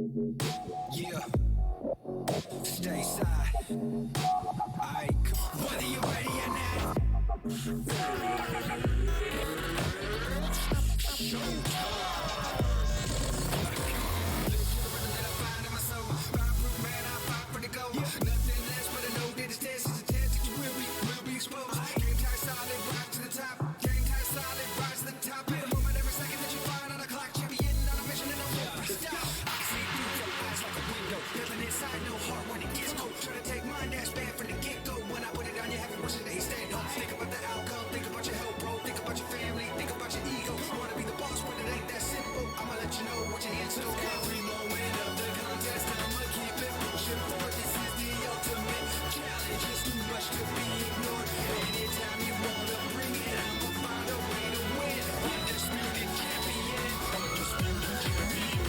Yeah, stay side. Aight, whether you ready or not. Nothing less but a no that is test. It's a test that you will be exposed. Game tight, solid, rise to the top. Game tight, solid, rise to the top. In a moment, every second that you find on the clock, champion on a mission and no hope to stop. I see through your eyes like a window. Nothing inside, no heart when it gets cold. Try to take mine, that's bad from the get-go. When I put it on, you have it wishing that he stand home. Think about the outcome, think about your health, bro. Think about your family, think about your ego. Wanna be the boss when it ain't that simple. I'ma let you know what your hands do. Every moment of the contest, I'ma keep it pushing forward. This is the ultimate challenge. It's too much to be ignored. Anytime you wanna bring it, I'ma find a way to win. Undisputed champion. Undisputed champion.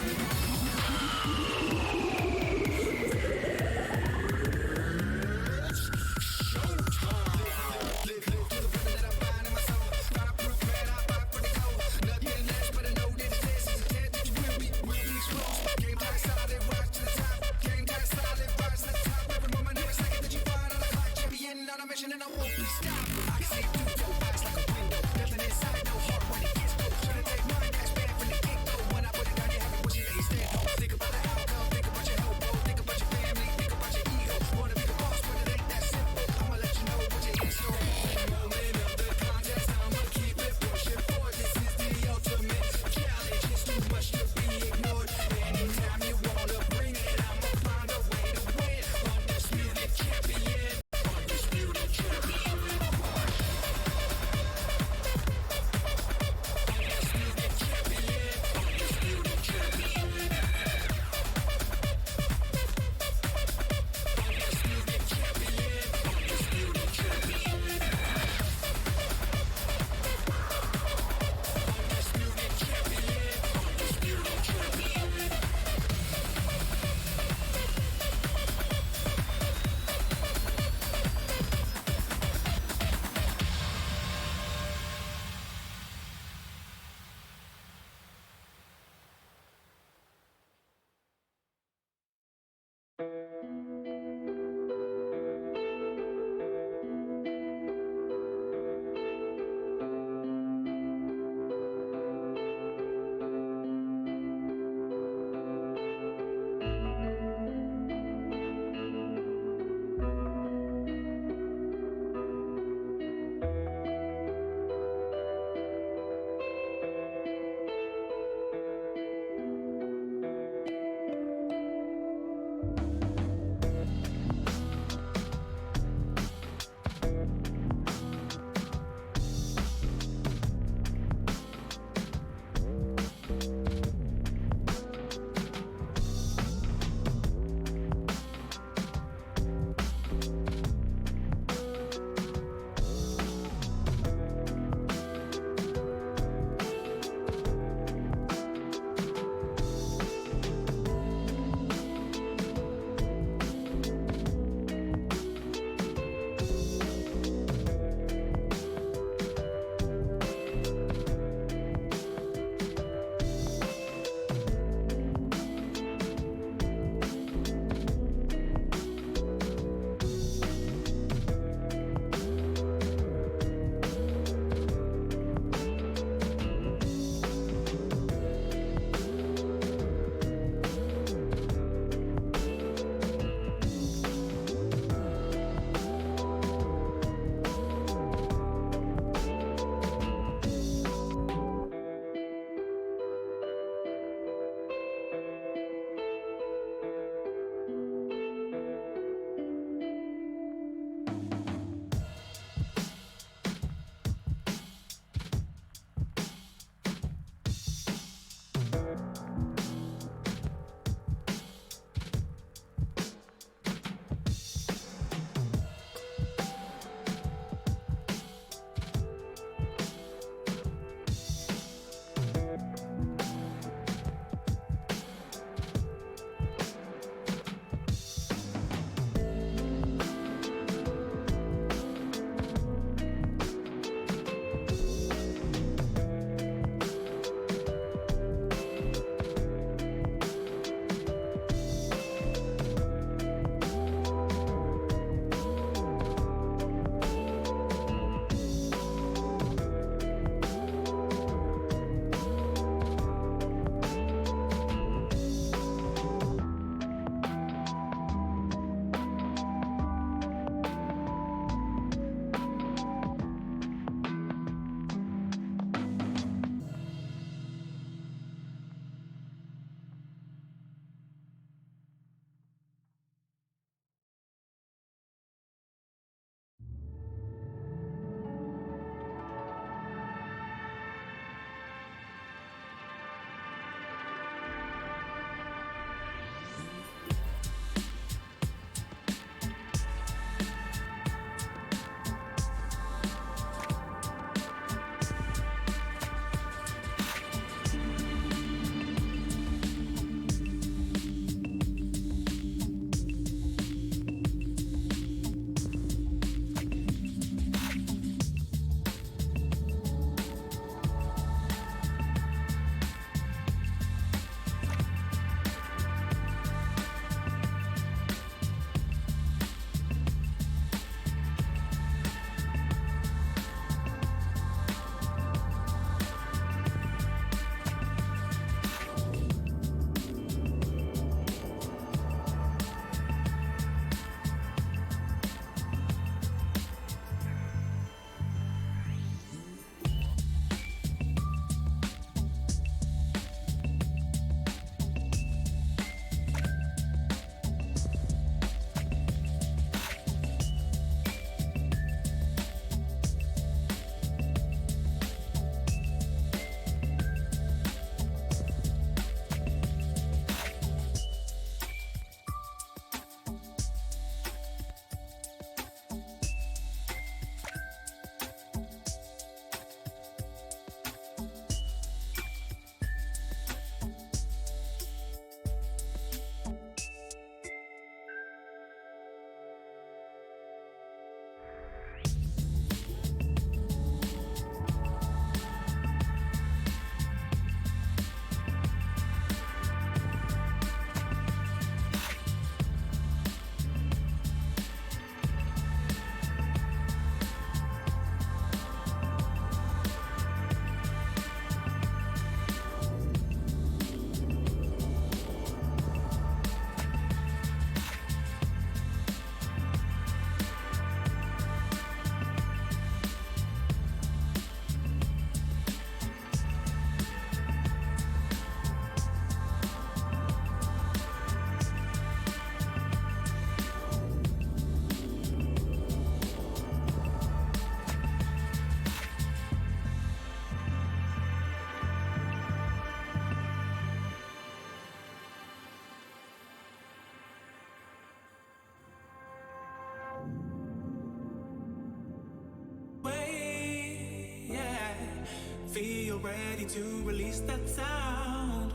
feel ready to release that sound.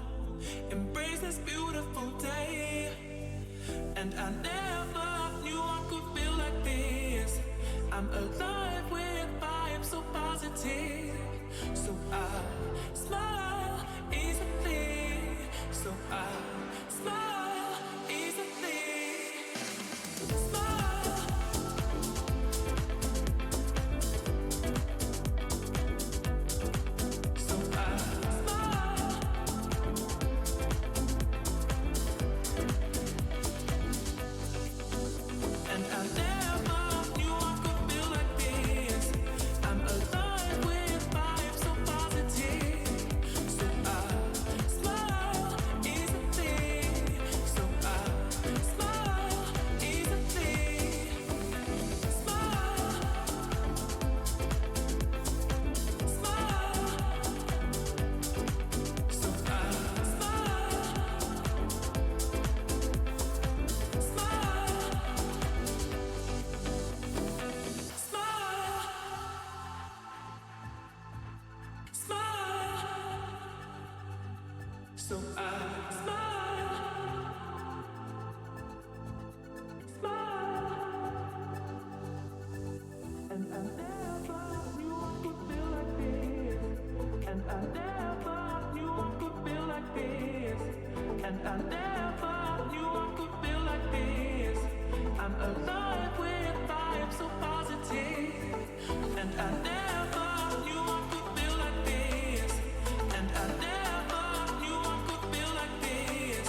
Embrace this beautiful day. And I never knew I could feel like this. I'm alive with vibes so positive. So I smile easily. So I smile easily. Smile. So I smile. And I never knew I could feel like this. I'm alive with vibes so positive. So I smile easily. So I smile easily. Smile. Smile. So I smile. Smile. Smile. So I smile. Smile. And I never knew I could feel like this. And I never knew I could feel like this. And I never knew I could feel like this. I'm alive with vibes so positive. And I never knew I could feel like this. And I never knew I could feel like this.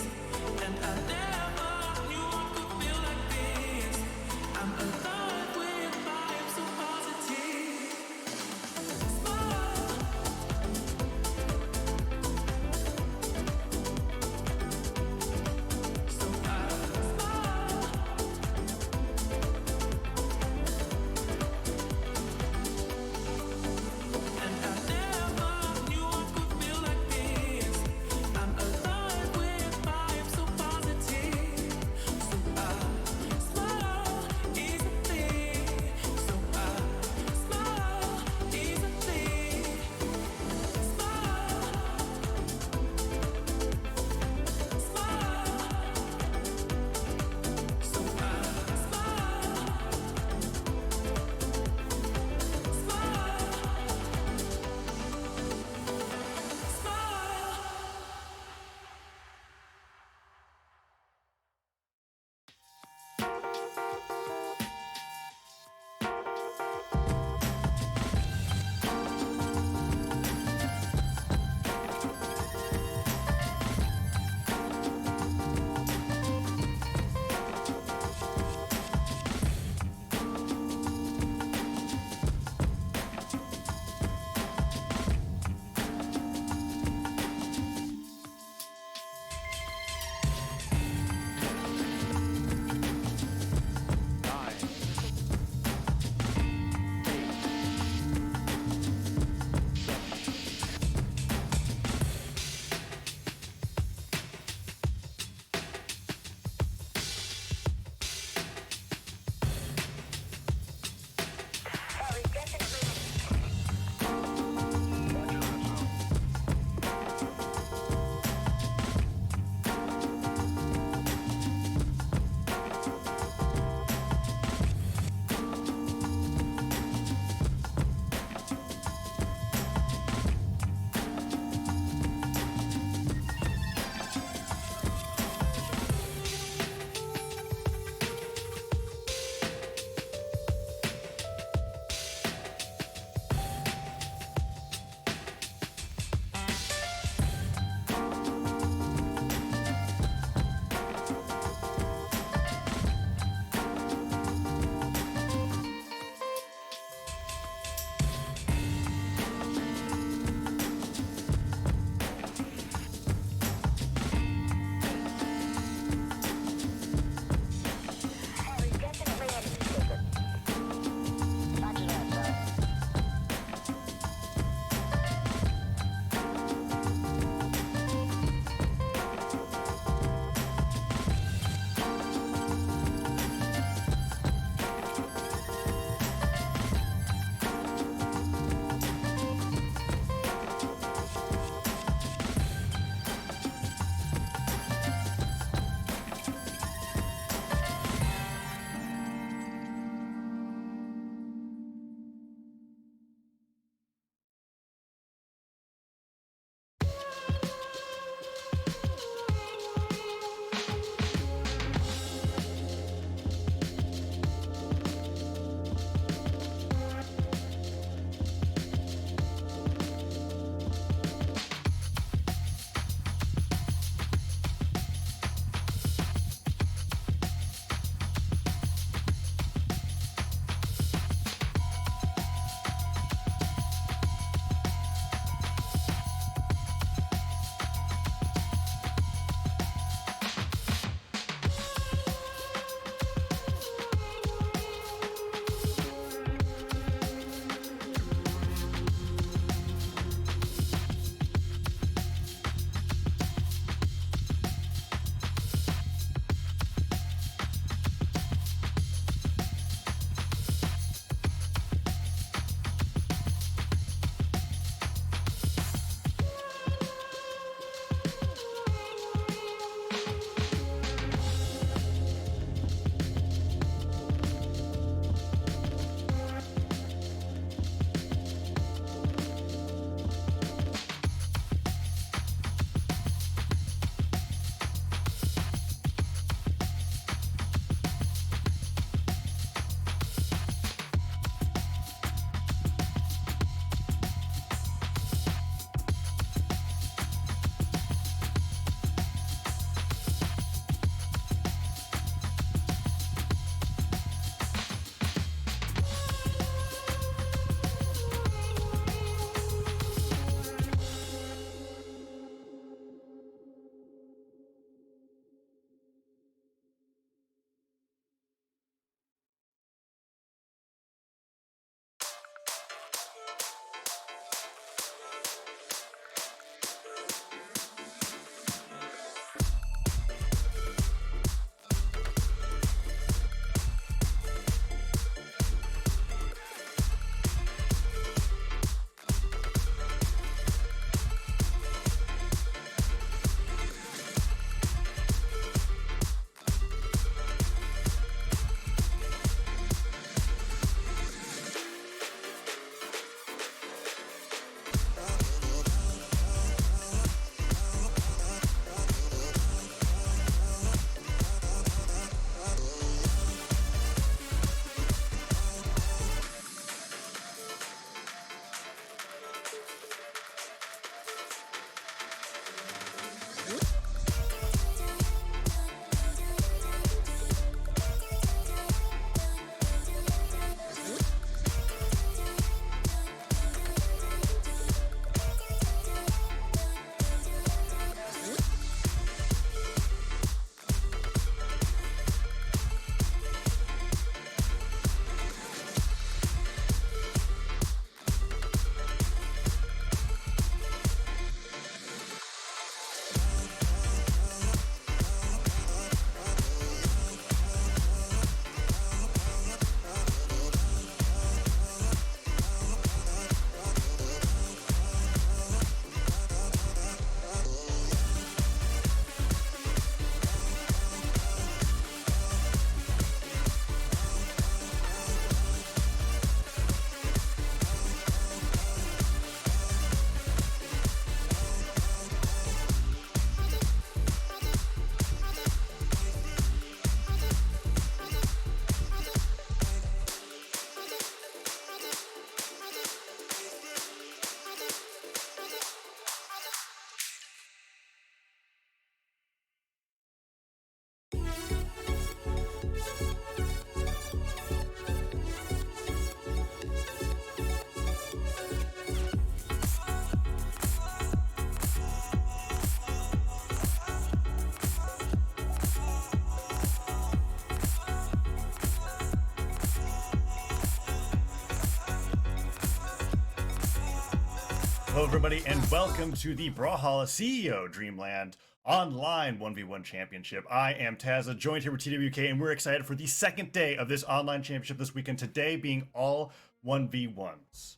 Hello, everybody, and welcome to the Brawlhalla CEO Dreamland Online 1v1 Championship. I am Tazza, joined here with TWK, and we're excited for the second day of this online championship this weekend, today being all 1v1s.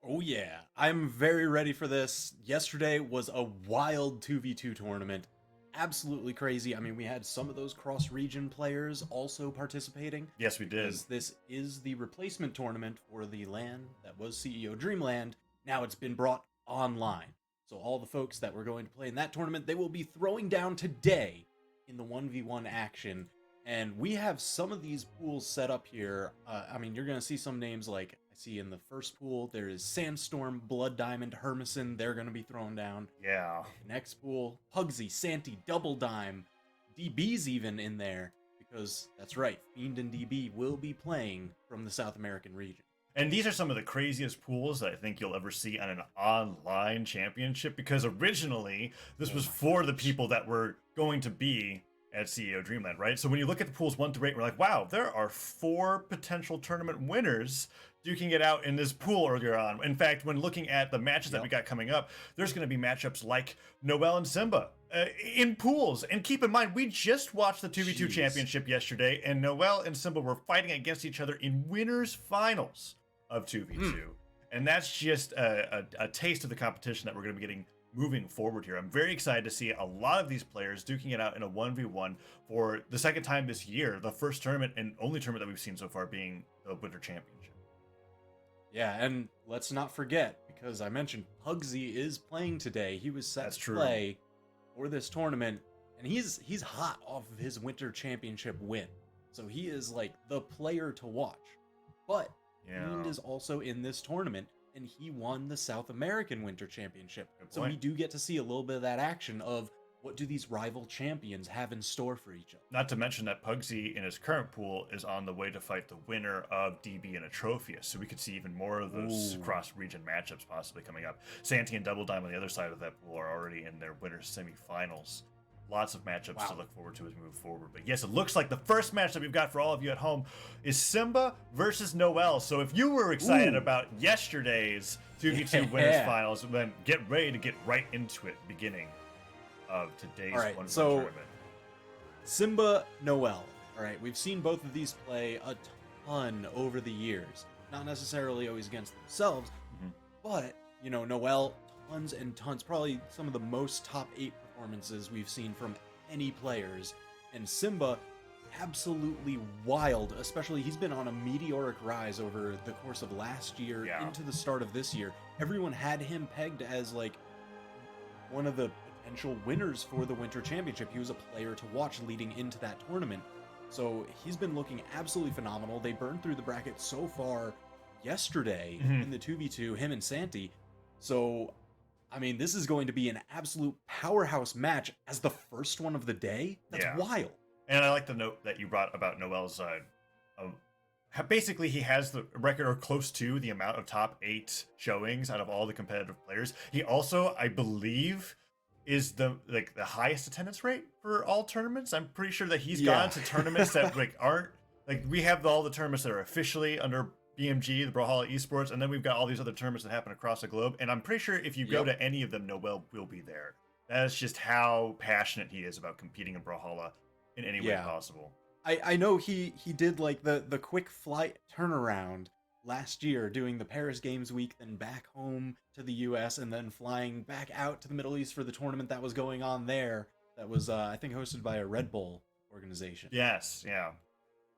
Oh yeah, I'm very ready for this. Yesterday was a wild 2v2 tournament. Absolutely crazy. I mean, we had some of those cross-region players also participating. Yes, we did. This is the replacement tournament for the land that was CEO Dreamland. Now it's been brought online. So all the folks that were going to play in that tournament, they will be throwing down today in the 1v1 action. And we have some of these pools set up here. I mean, you're going to see some names like, I see in the first pool, there is Sandstorm, Blood Diamond, Hermison. They're going to be thrown down. Yeah. The next pool, Pugsy, Santy, Double Dime, DB's even in there. Because that's right, Fiend and DB will be playing from the South American region. And these are some of the craziest pools that I think you'll ever see on an online championship, because originally this was for the people that were going to be at CEO Dreamland, right? So when you look at the pools 1 through 8, we're like, wow, there are 4 potential tournament winners duking it out in this pool earlier on. In fact, when looking at the matches that we got coming up, there's going to be matchups like Noel and Simba in pools. And keep in mind, we just watched the 2v2 championship yesterday, and Noel and Simba were fighting against each other in winners finals of 2v2. And that's just a taste of the competition that we're going to be getting moving forward here. I'm very excited to see a lot of these players duking it out in a 1v1 for the second time this year, the first tournament and only tournament that we've seen so far being the Winter Championship. Yeah, and let's not forget, because I mentioned Pugsy is playing today. He was set to play for this tournament, and he's hot off of his Winter Championship win. So he is like the player to watch. But Fiend is also in this tournament, and he won the South American Winter Championship. So we do get to see a little bit of that action of what do these rival champions have in store for each other. Not to mention that Pugsy in his current pool is on the way to fight the winner of DB and Atrophius, so we could see even more of those cross-region matchups possibly coming up. Santy and Double Dime on the other side of that pool are already in their winter semifinals. Lots of matchups to look forward to as we move forward. But yes, it looks like the first match that we've got for all of you at home is Simba versus Noel. So if you were excited about yesterday's 2v2 winners finals, then get ready to get right into it beginning of today's one tournament. Simba, Noel. All right, we've seen both of these play a ton over the years. Not necessarily always against themselves, but, you know, Noel, tons and tons, probably some of the most top 8 performances we've seen from any players. And Simba, absolutely wild, especially he's been on a meteoric rise over the course of last year into the start of this year. Everyone had him pegged as like one of the potential winners for the Winter Championship. He was a player to watch leading into that tournament. So he's been looking absolutely phenomenal. They burned through the bracket so far yesterday in the 2v2, him and Santy. So I mean, this is going to be an absolute powerhouse match as the first one of the day. That's wild. And I like the note that you brought about Noel's basically he has the record or close to the amount of top 8 showings out of all the competitive players. He also, I believe, is the highest attendance rate for all tournaments. I'm pretty sure that he's gone to tournaments that aren't we have all the tournaments that are officially under BMG, the Brawlhalla Esports, and then we've got all these other tournaments that happen across the globe. And I'm pretty sure if you go to any of them, Noel will be there. That's just how passionate he is about competing in Brawlhalla in any way possible. I know he did like the quick flight turnaround last year, doing the Paris Games Week, then back home to the US, and then flying back out to the Middle East for the tournament that was going on there. That was, I think, hosted by a Red Bull organization. Yes, yeah.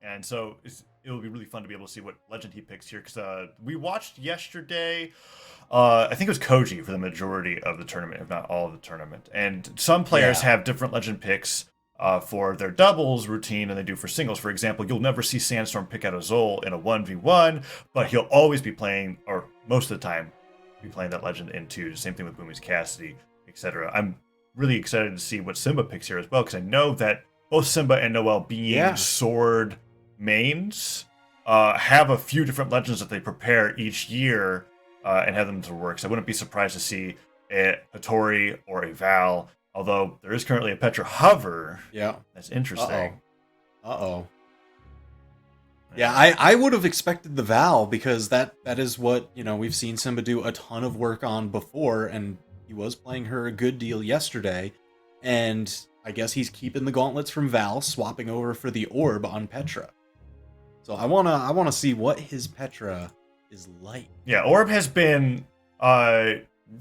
And so it'll be really fun to be able to see what legend he picks here, because we watched yesterday, I think it was Cody for the majority of the tournament, if not all of the tournament. And some players have different legend picks for their doubles routine than they do for singles. For example, you'll never see Sandstorm pick out a Zol in a 1v1, but he'll always be playing, or most of the time, be playing that legend in 2. Same thing with Boomy's Cassidy, etc. I'm really excited to see what Simba picks here as well, because I know that both Simba and Noel, being sword mains, have a few different legends that they prepare each year and have them to work. So I wouldn't be surprised to see a Tori or a Val, although there is currently a Petra Hover. Yeah. That's interesting. Uh-oh. Yeah, I would have expected the Val because that is what, we've seen Simba do a ton of work on before, and he was playing her a good deal yesterday, and I guess he's keeping the gauntlets from Val, swapping over for the orb on Petra. So I wanna see what his Petra is like. Yeah, orb has been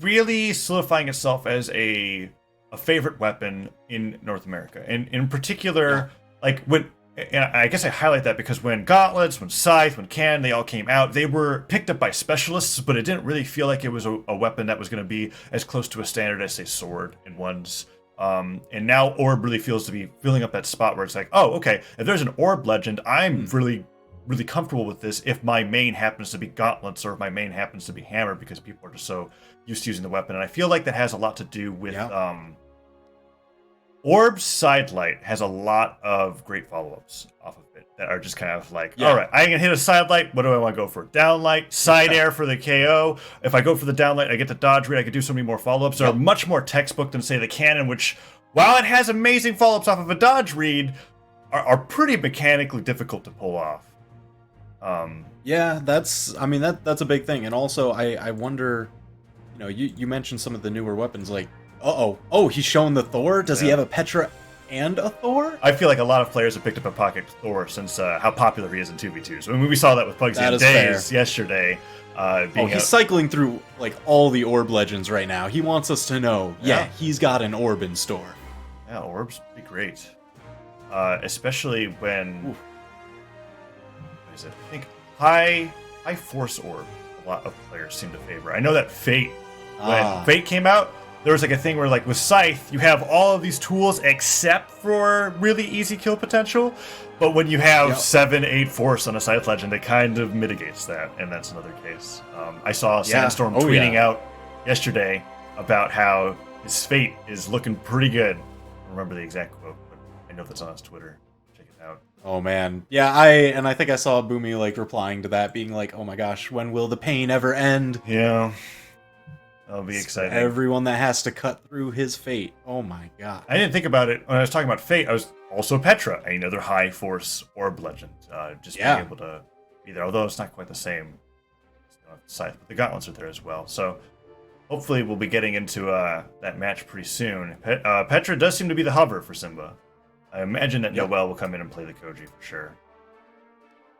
really solidifying itself as a favorite weapon in North America, and in particular, like when. And I guess I highlight that because when Gauntlets, when Scythe, when Can, they all came out, they were picked up by specialists, but it didn't really feel like it was a weapon that was going to be as close to a standard as, say, Sword in ones. And now Orb really feels to be filling up that spot where it's like, oh, okay, if there's an Orb Legend, I'm really, really comfortable with this if my main happens to be Gauntlets or if my main happens to be Hammer, because people are just so used to using the weapon. And I feel like that has a lot to do with... Orb's Sidelight has a lot of great follow-ups off of it that are just kind of like, all right, I can hit a Sidelight. What do I want to go for? Downlight, Side Air for the KO. If I go for the Downlight, I get the dodge read. I could do so many more follow-ups. They're much more textbook than, say, the Cannon, which, while it has amazing follow-ups off of a dodge read, are pretty mechanically difficult to pull off. Yeah, that's a big thing. And also, I wonder, you mentioned some of the newer weapons, like, oh, he's showing the Thor? Does he have a Petra and a Thor? I feel like a lot of players have picked up a Pocket Thor since how popular he is in 2v2. So we saw that with Pugsy and Days yesterday. He's cycling through like all the Orb Legends right now. He wants us to know, he's got an Orb in store. Yeah, Orbs would be great. Especially when... What is it? I think high Force Orb, a lot of players seem to favor. I know that Fate, when Fate came out, there was like a thing where, like with Scythe, you have all of these tools except for really easy kill potential. But when you have 7-8 Force on a Scythe Legend, it kind of mitigates that, and that's another case. I saw Sandstorm tweeting out yesterday about how his Fate is looking pretty good. I don't remember the exact quote, but I know that's on his Twitter. Check it out. Oh man, yeah, I think I saw Boommy like replying to that, being like, "Oh my gosh, when will the pain ever end?" Yeah. That'll be exciting. Everyone that has to cut through his Fate. Oh my god. I didn't think about it when I was talking about Fate. I was also Petra, another high Force Orb Legend. Just being able to be there, although it's not quite the same. Scythe, but the Gauntlets are there as well. So hopefully we'll be getting into that match pretty soon. Petra does seem to be the hover for Simba. I imagine that Noel will come in and play the Koji for sure.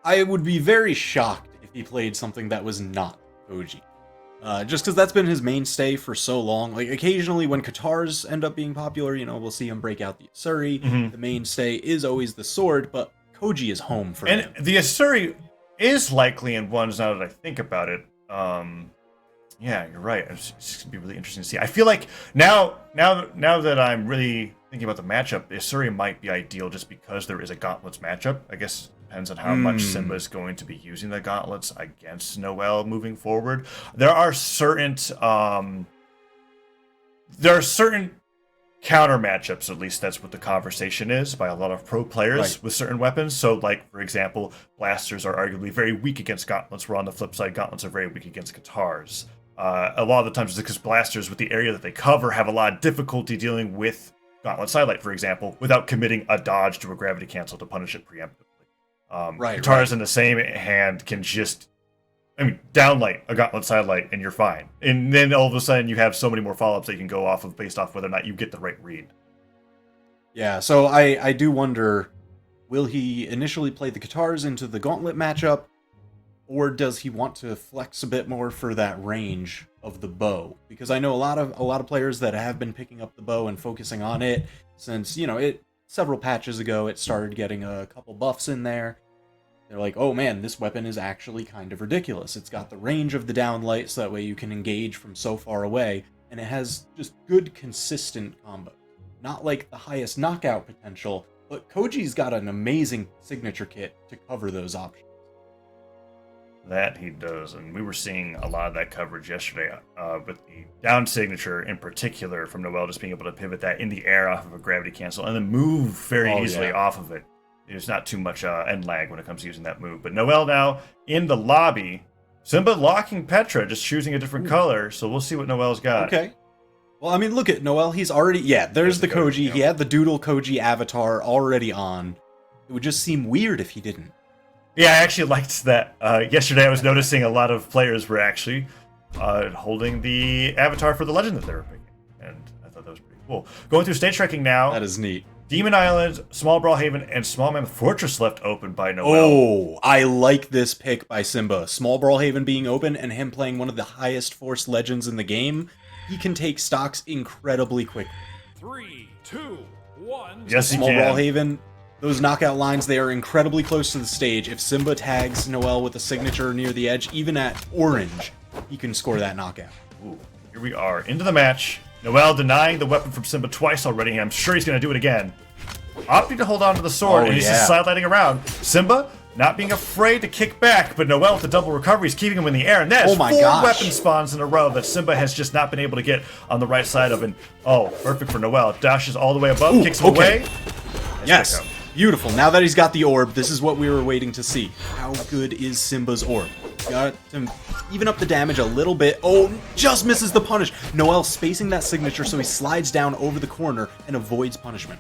I would be very shocked if he played something that was not Koji. Just because that's been his mainstay for so long. Like, occasionally when Katars end up being popular, we'll see him break out the Asuri. The mainstay is always the sword, but Koji is home for him. And the Asuri is likely in ones now that I think about it. Yeah, you're right. It's going to be really interesting to see. I feel like now that I'm really thinking about the matchup, the Asuri might be ideal just because there is a Gauntlets matchup. I guess depends on how much Simba is going to be using the Gauntlets against Noel moving forward. There are certain counter matchups, at least that's what the conversation is, by a lot of pro players with certain weapons. So, like, for example, Blasters are arguably very weak against Gauntlets, where on the flip side, Gauntlets are very weak against Katars. A lot of the times it's because Blasters, with the area that they cover, have a lot of difficulty dealing with Gauntlet Sidelight, for example, without committing a dodge to a gravity cancel to punish it preemptively. Katars in the same hand can just, downlight a Gauntlet Sidelight and you're fine. And then all of a sudden you have so many more follow-ups that you can go off of based off whether or not you get the right read. Yeah, so I do wonder, will he initially play the Katars into the Gauntlet matchup, or does he want to flex a bit more for that range of the bow? Because I know a lot of players that have been picking up the bow and focusing on it since, several patches ago it started getting a couple buffs in there. They're like, oh man, this weapon is actually kind of ridiculous. It's got the range of the downlight, so that way you can engage from so far away, and it has just good, consistent combo. Not like the highest knockout potential, but Koji's got an amazing signature kit to cover those options. That he does, and we were seeing a lot of that coverage yesterday with the down signature in particular from Noel, just being able to pivot that in the air off of a gravity cancel and then move very easily off of it. There's not too much end lag when it comes to using that move. But Noel now in the lobby, Simba locking Petra, just choosing a different color, so we'll see what Noel's got. Okay. Well, look at Noel, he's already, there's the Koji. He had the Doodle Koji avatar already on. It would just seem weird if he didn't. Yeah, I actually liked that. Yesterday I was noticing a lot of players were actually holding the avatar for the legend that they were picking. And I thought that was pretty cool. Going through stage tracking now. That is neat. Demon Island, Small Brawlhaven, and Small Mammoth Fortress left open by Noel. Oh, I like this pick by Simba. Small Brawlhaven being open and him playing one of the highest force legends in the game. He can take stocks incredibly quickly. 3, 2, 1. Yes, he Small can. Brawlhaven, those knockout lines, they are incredibly close to the stage. If Simba tags Noel with a signature near the edge, even at orange, he can score that knockout. Ooh, here we are, into the match. Noel denying the weapon from Simba twice already. I'm sure he's going to do it again. Opting to hold on to the sword, Oh, and he's yeah. just sidelining around. Simba not being afraid to kick back, but Noel with the double recovery is keeping him in the air. And that is Oh my 4 gosh. weapon spawns in a row that Simba has just not been able to get on the right side of. And oh, perfect for Noel. Dashes all the way above, Ooh, kicks him okay. away. Yes, Nice. beautiful. Now that he's got the orb, this is what we were waiting to see. How good is Simba's orb? Got to even up the damage a little bit. Oh, just misses the punish. Noel spacing that signature so he slides down over the corner and avoids punishment.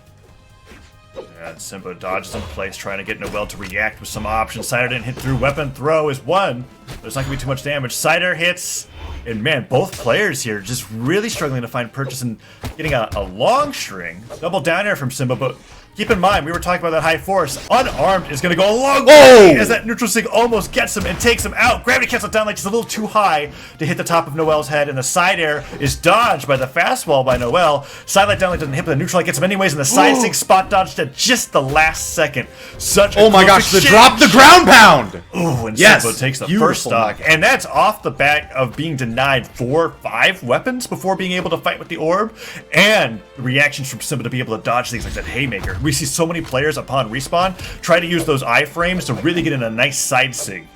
And Simba dodges in place, trying to get Noel to react with some options. Cider didn't hit through. Weapon throw is one. There's not going to be too much damage. Cider hits. And man, both players here just really struggling to find purchase and getting a long string. Double down air from Simba, but keep in mind, we were talking about that high force. Unarmed is going to go a long way as that neutral sig almost gets him and takes him out. Gravity cancels down like just a little too high to hit the top of Noel's head, and the side air is dodged by the fastball by Noel. Side light down like doesn't hit, but the neutral light gets him anyways, and the side sig spot dodged at just the last second. Such a Oh my close gosh, the exchange. drop the ground pound! Ooh, and Yes, Simba takes the beautiful first stock. knockout. And that's off the back of being denied 4 or 5 weapons before being able to fight with the orb. And the reactions from Simba to be able to dodge things like that Haymaker. We see so many players upon respawn try to use those iframes to really get in a nice side sig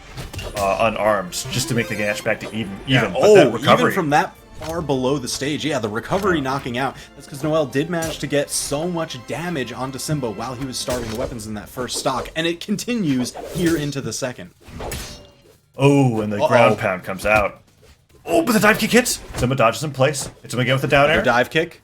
unarmed, just to make the match back to even. But that Oh, recovery, even from that far below the stage. Yeah, the recovery knocking out. That's because Noel did manage to get so much damage onto Simba while he was starving the weapons in that first stock. And it continues here into the second. Oh, and the ground pound comes out. Oh, but the dive kick hits. Simba dodges in place. Hits him again with the down air. The dive kick.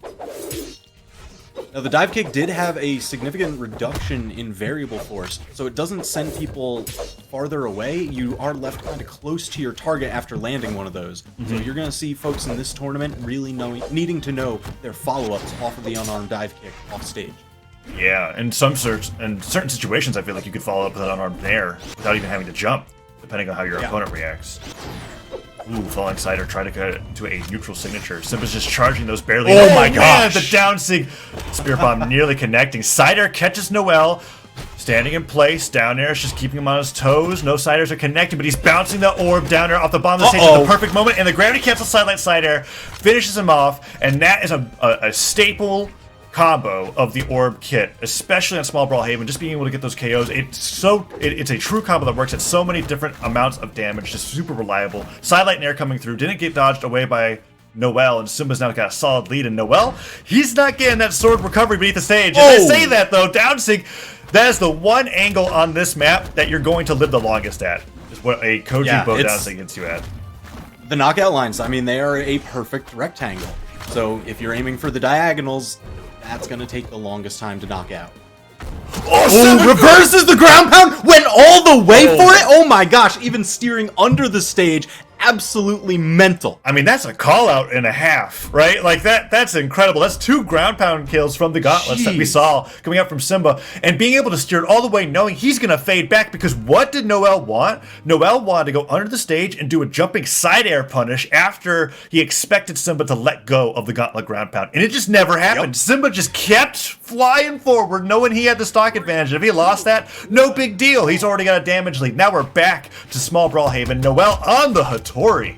Now, the dive kick did have a significant reduction in variable force, so it doesn't send people farther away. You are left kind of close to your target after landing one of those. So you're going to see folks in this tournament really needing to know their follow-ups off of the unarmed dive kick off stage. Yeah, in certain situations, I feel like you could follow up with an unarmed nair without even having to jump, depending on how your opponent reacts. Ooh, falling cider, try to get into a neutral signature. Simba's just charging those barely. Oh my man, gosh! the down sig. Spear bomb nearly connecting. Cider catches Noel, standing in place. Down air is just keeping him on his toes. No siders are connecting, but he's bouncing the orb down air off the bottom of the stage at the perfect moment. And the gravity cancel sidelight cider finishes him off. And that is a staple combo of the orb kit, especially on Small Brawlhaven, just being able to get those KOs. It's a true combo that works at so many different amounts of damage, just super reliable. Sidelight and air coming through, didn't get dodged away by Noel, and Simba's now got a solid lead. And Noel, he's not getting that sword recovery beneath the stage. And I say that though, down sig, that is the one angle on this map that you're going to live the longest at. Is what a Koji bow down sig gets you at. The knockout lines, I mean, they are a perfect rectangle. So if you're aiming for the diagonals, that's going to take the longest time to knock out. Oh, reverses the ground pound, went all the way for it. Oh my gosh, even steering under the stage, absolutely mental. I mean, that's a call out and a half, right? Like that's incredible. That's 2 ground pound kills from the gauntlets that we saw coming out from Simba, and being able to steer it all the way knowing he's going to fade back, because what did Noel want? Noel wanted to go under the stage and do a jumping side air punish after he expected Simba to let go of the gauntlet ground pound, and it just never happened. Simba just kept flying forward knowing he had the stock advantage. If he lost that, no big deal. He's already got a damage lead. Now we're back to Small Brawlhaven. Noel on the Hattori.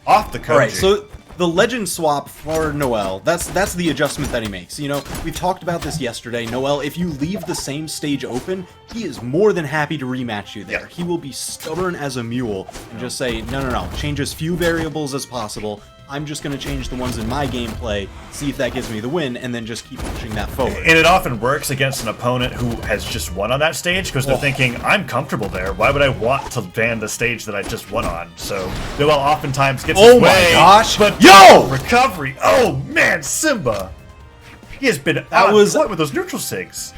Off the Koji. All right, so the legend swap for Noel, that's the adjustment that he makes. You know, we talked about this yesterday. Noel, if you leave the same stage open, he is more than happy to rematch you there. Yeah. He will be stubborn as a mule and just say, no, change as few variables as possible. I'm just going to change the ones in my gameplay, see if that gives me the win, and then just keep pushing that forward. And it often works against an opponent who has just won on that stage, because they're thinking, I'm comfortable there. Why would I want to ban the stage that I just won on? So Noel oftentimes gets his way. Oh my gosh! But Yo! recovery. Oh man, Simba. He has been on point with those neutral sigs.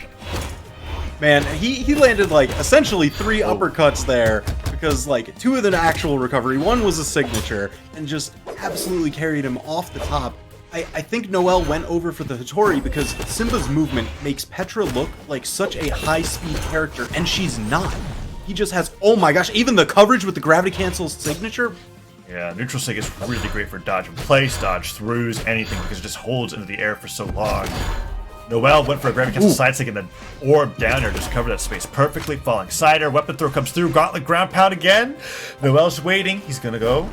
Man, he landed like essentially 3 uppercuts there because like 2 of the actual recovery, 1 was a signature, and just absolutely carried him off the top. I think Noel went over for the Hattori because Simba's movement makes Petra look like such a high-speed character, and she's not. He just has, oh my gosh, even the coverage with the gravity cancel signature. Yeah, neutral sig is really great for dodge in place, dodge throughs, anything, because it just holds into the air for so long. Noel went for a gravity cancel side stick, and the orb down there just covered that space perfectly. Falling cider, weapon throw comes through, gauntlet ground pound again. Noel's waiting, he's gonna go.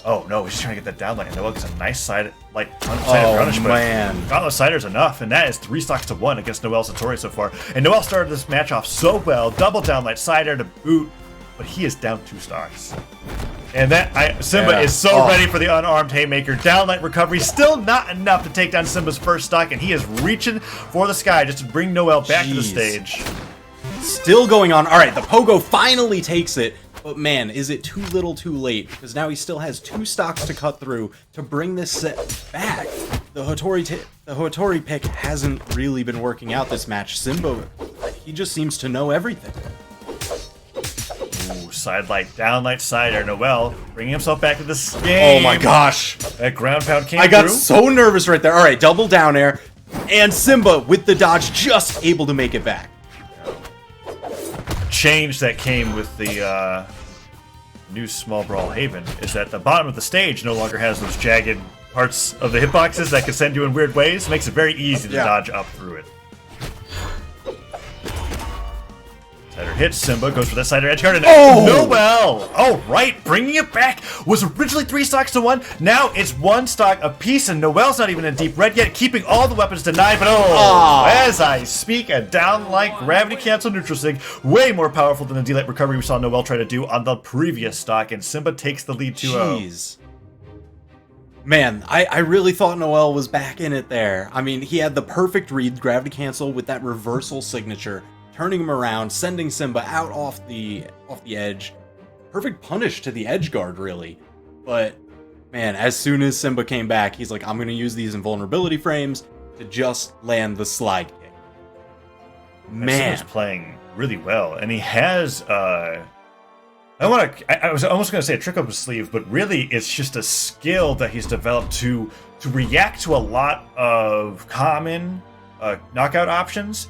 Oh no, he's trying to get that down light. Noel gets a nice side, like, punish, man. but gauntlet cider's enough, and that is 3 stocks to 1 against Noel's Hattori so far. And Noel started this match off so well, double down light cider to boot, but he is down 2 stocks. And that Simba is so ready for the unarmed haymaker. Downlight recovery, still not enough to take down Simba's first stock, and he is reaching for the sky just to bring Noel back to the stage. Still going on. All right, the Pogo finally takes it, but man, is it too little too late? Because now he still has 2 stocks to cut through to bring this set back. The Hattori pick hasn't really been working out this match. Simba, he just seems to know everything. Ooh, side light, down light, cider. Noel bringing himself back to this game. Oh my gosh. That ground pound came I got through. so nervous right there. All right, double down air. And Simba, with the dodge, just able to make it back. Change that came with the new Small Brawl Haven is that the bottom of the stage no longer has those jagged parts of the hitboxes that can send you in weird ways. Makes it very easy to dodge up through it. Cider hits, Simba goes for that cider edge guard, and Noel! Oh, right, bringing it back. Was originally 3 stocks to 1, now it's 1 stock apiece, and Noel's not even in deep red yet, keeping all the weapons denied, but as I speak, a down-like gravity cancel neutral sig, way more powerful than the D-light recovery we saw Noel try to do on the previous stock, and Simba takes the lead 2-0. Jeez. Man, I really thought Noel was back in it there. I mean, he had the perfect read, gravity cancel with that reversal signature, turning him around, sending Simba out off the edge. Perfect punish to the edge guard, really. But, man, as soon as Simba came back, he's like, I'm going to use these invulnerability frames to just land the slide kick. Man. Simba's playing really well, and he has, I was almost going to say a trick up his sleeve, but really it's just a skill that he's developed to react to a lot of common knockout options.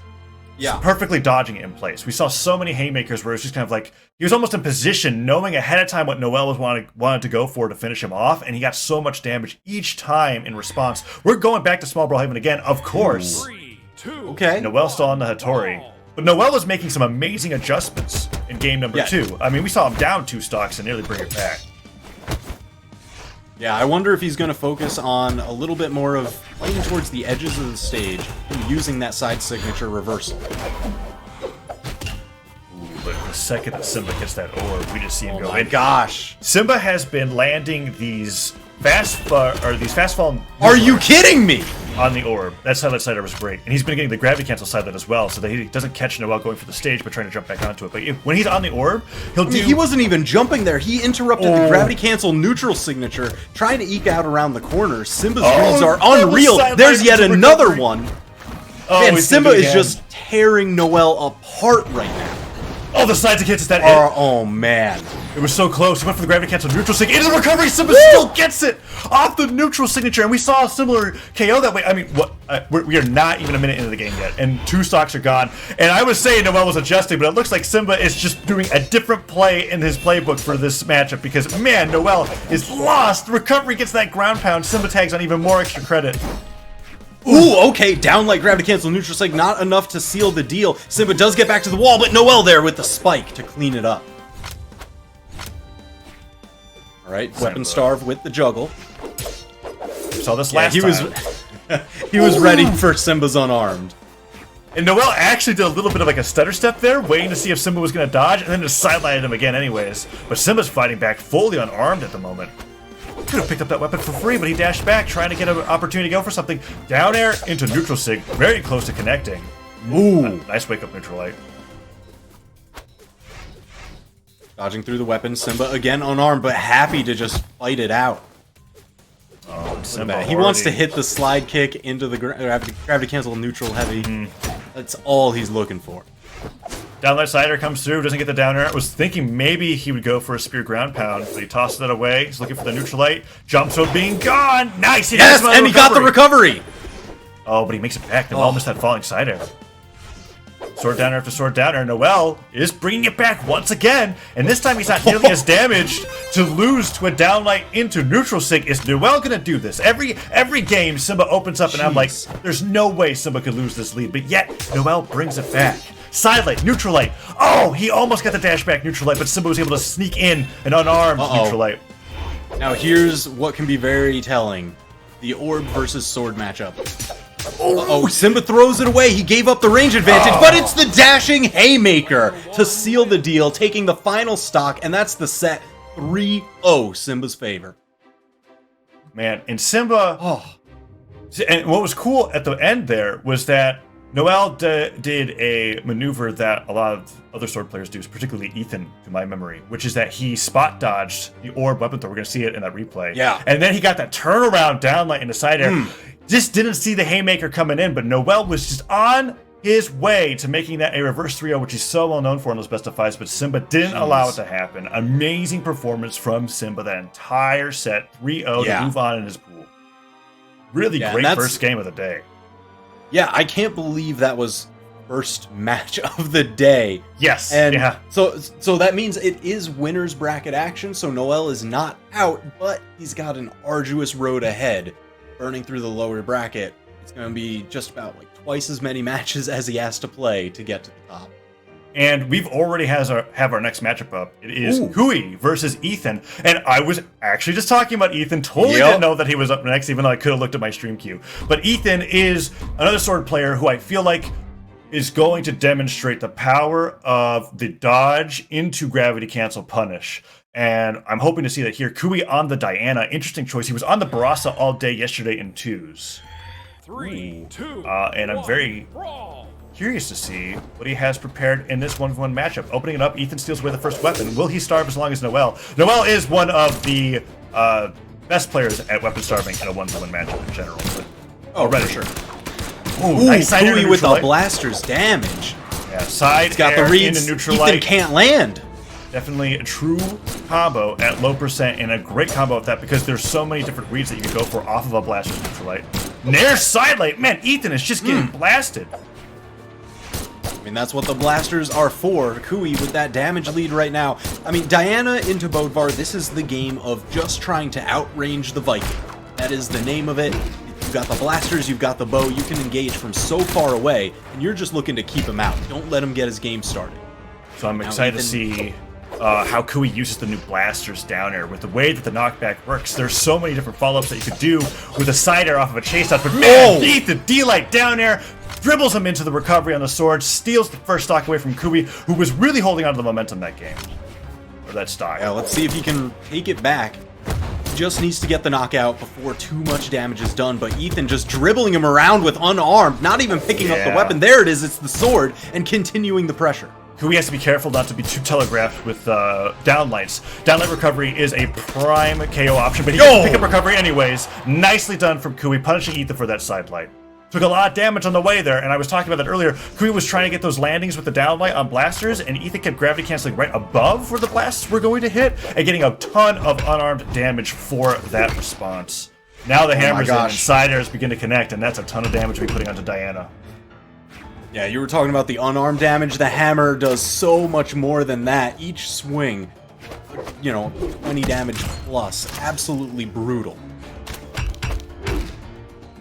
Yeah. Perfectly dodging it in place. We saw so many haymakers where it's just kind of like he was almost in position, knowing ahead of time what Noel was wanted to go for to finish him off, and he got so much damage each time in response. We're going back to Small Brawl Haven again, of course. 3, 2, Okay. Noel still on the Hattori, but Noel was making some amazing adjustments in game number 2. I mean, we saw him down 2 stocks and nearly bring it back. Yeah, I wonder if he's going to focus on a little bit more of playing towards the edges of the stage and using that side signature reversal. Ooh, but the second that Simba gets that orb, we just see him go My in. gosh. Simba has been landing these fast fall. Are you kidding me? On the orb. That sidelight cider was great. And he's been getting the gravity cancel sidelight as well, so that he doesn't catch Noel going for the stage but trying to jump back onto it. But when he's on the orb, He wasn't even jumping there. He interrupted the gravity cancel neutral signature, trying to eke out around the corner. Simba's reads are unreal. There's yet another one. Man, Simba is just tearing Noel apart right now. Oh, the sides hits that Oh, man. It was so close. He went for the gravity cancel neutral sig into the recovery. Simba still gets it off the neutral signature, and we saw a similar KO that way. I mean, what? We are not even a minute into the game yet, and 2 stocks are gone. And I was saying Noel was adjusting, but it looks like Simba is just doing a different play in his playbook for this matchup because, man, Noel is lost. Recovery gets that ground pound. Simba tags on even more extra credit. Ooh, okay, down like gravity cancel neutral sig, not enough to seal the deal. Simba does get back to the wall, but Noel there with the spike to clean it up. All right, weapon starve with the juggle. We saw this last time. He was ready for Simba's unarmed. And Noel actually did a little bit of like a stutter step there, waiting to see if Simba was going to dodge, and then just sidelined him again anyways. But Simba's fighting back fully unarmed at the moment. Could have picked up that weapon for free, but he dashed back, trying to get an opportunity to go for something. Down air into neutral sig, very close to connecting. Ooh, nice wake up neutral light. Dodging through the weapon, Simba again unarmed, but happy to just fight it out. Oh, Simba He wants to hit the slide kick into the gravity cancel neutral heavy. That's all he's looking for. Downlight Cider comes through, doesn't get the down air. I was thinking maybe he would go for a spear ground pound, but he tosses that away. He's looking for the neutral light. Jumps with being gone. Nice. Yes, and he got the recovery. Oh, but he makes it back. Noel missed that falling side air. Sword down air after sword down air. Noel is bringing it back once again, and this time he's not nearly as damaged to lose to a downlight into neutral sync. Is Noel gonna do this? Every game Simba opens up and I'm like, there's no way Simba could lose this lead, but yet Noel brings it back. Side light, neutral light. Oh, he almost got the dash back neutral light, but Simba was able to sneak in an unarmed neutral light. Now here's what can be very telling. The orb versus sword matchup. Simba throws it away. He gave up the range advantage, but it's the dashing haymaker to seal the deal, taking the final stock, and that's the set 3-0 Simba's favor. Man, and Simba... And what was cool at the end there was that Noel did a maneuver that a lot of other sword players do, particularly Ethan, to my memory, which is that he spot dodged the orb weapon throw. We're going to see it in that replay. Yeah. And then he got that turnaround downlight into side air. Just didn't see the haymaker coming in, but Noel was just on his way to making that a reverse 3-0, which he's so well known for in those best of fives, but Simba didn't allow it to happen. Amazing performance from Simba that entire set, 3-0 to move on in his pool. Really great first game of the day. Yeah, I can't believe that was first match of the day. Yes. And so that means it is winner's bracket action, so Noel is not out, but he's got an arduous road ahead. Burning through the lower bracket, it's going to be just about like twice as many matches as he has to play to get to the top. And we've already have our next matchup up. It is Kooey versus Ethan. And I was actually just talking about Ethan. Totally didn't know that he was up next, even though I could have looked at my stream queue. But Ethan is another sword player who I feel like is going to demonstrate the power of the dodge into gravity cancel punish. And I'm hoping to see that here. Kooey on the Diana. Interesting choice. He was on the Barasa all day yesterday in twos. 3, 2, and I'm very curious to see what he has prepared in this 1v1 matchup. Opening it up, Ethan steals away the first weapon. Will he starve as long as Noel? Noel is one of the best players at weapon starving in a 1v1 matchup in general. But already, sure. Nice Kooey with the blaster's damage. Yeah, side He's got air the reads. into neutral Ethan light. can't land. Definitely a true combo at low percent, and a great combo with that because there's so many different reads that you can go for off of a blaster's neutral light. Nair side light, man, Ethan is just getting blasted. I mean, that's what the blasters are for. Kooey with that damage lead right now. I mean, Diana into Bodvar, this is the game of just trying to outrange the Viking. That is the name of it. You've got the blasters, you've got the bow, you can engage from so far away, and you're just looking to keep him out. Don't let him get his game started. So I'm excited to see how Kooey uses the new blasters down air. With the way that the knockback works, there's so many different follow-ups that you could do with a side air off of a chase dodge. But man, Ethan D-Light down air, dribbles him into the recovery on the sword, steals the first stock away from Kooey, who was really holding on to the momentum that game. Or that stock. Yeah, let's see if he can take it back. Just needs to get the knockout before too much damage is done, but Ethan just dribbling him around with unarmed, not even picking up the weapon. There it is, it's the sword, and continuing the pressure. Kooey has to be careful not to be too telegraphed with downlights. Downlight recovery is a prime KO option, but he can pick up recovery anyways. Nicely done from Kooey, punishing Ethan for that side light. Took a lot of damage on the way there, and I was talking about that earlier. Kooey was trying to get those landings with the downlight on blasters, and Ethan kept gravity canceling right above where the blasts were going to hit, and getting a ton of unarmed damage for that response. Now the hammers in, and side airs begin to connect, and that's a ton of damage we're putting onto Diana. Yeah, you were talking about the unarmed damage. The hammer does so much more than that. Each swing, 20 damage plus. Absolutely brutal.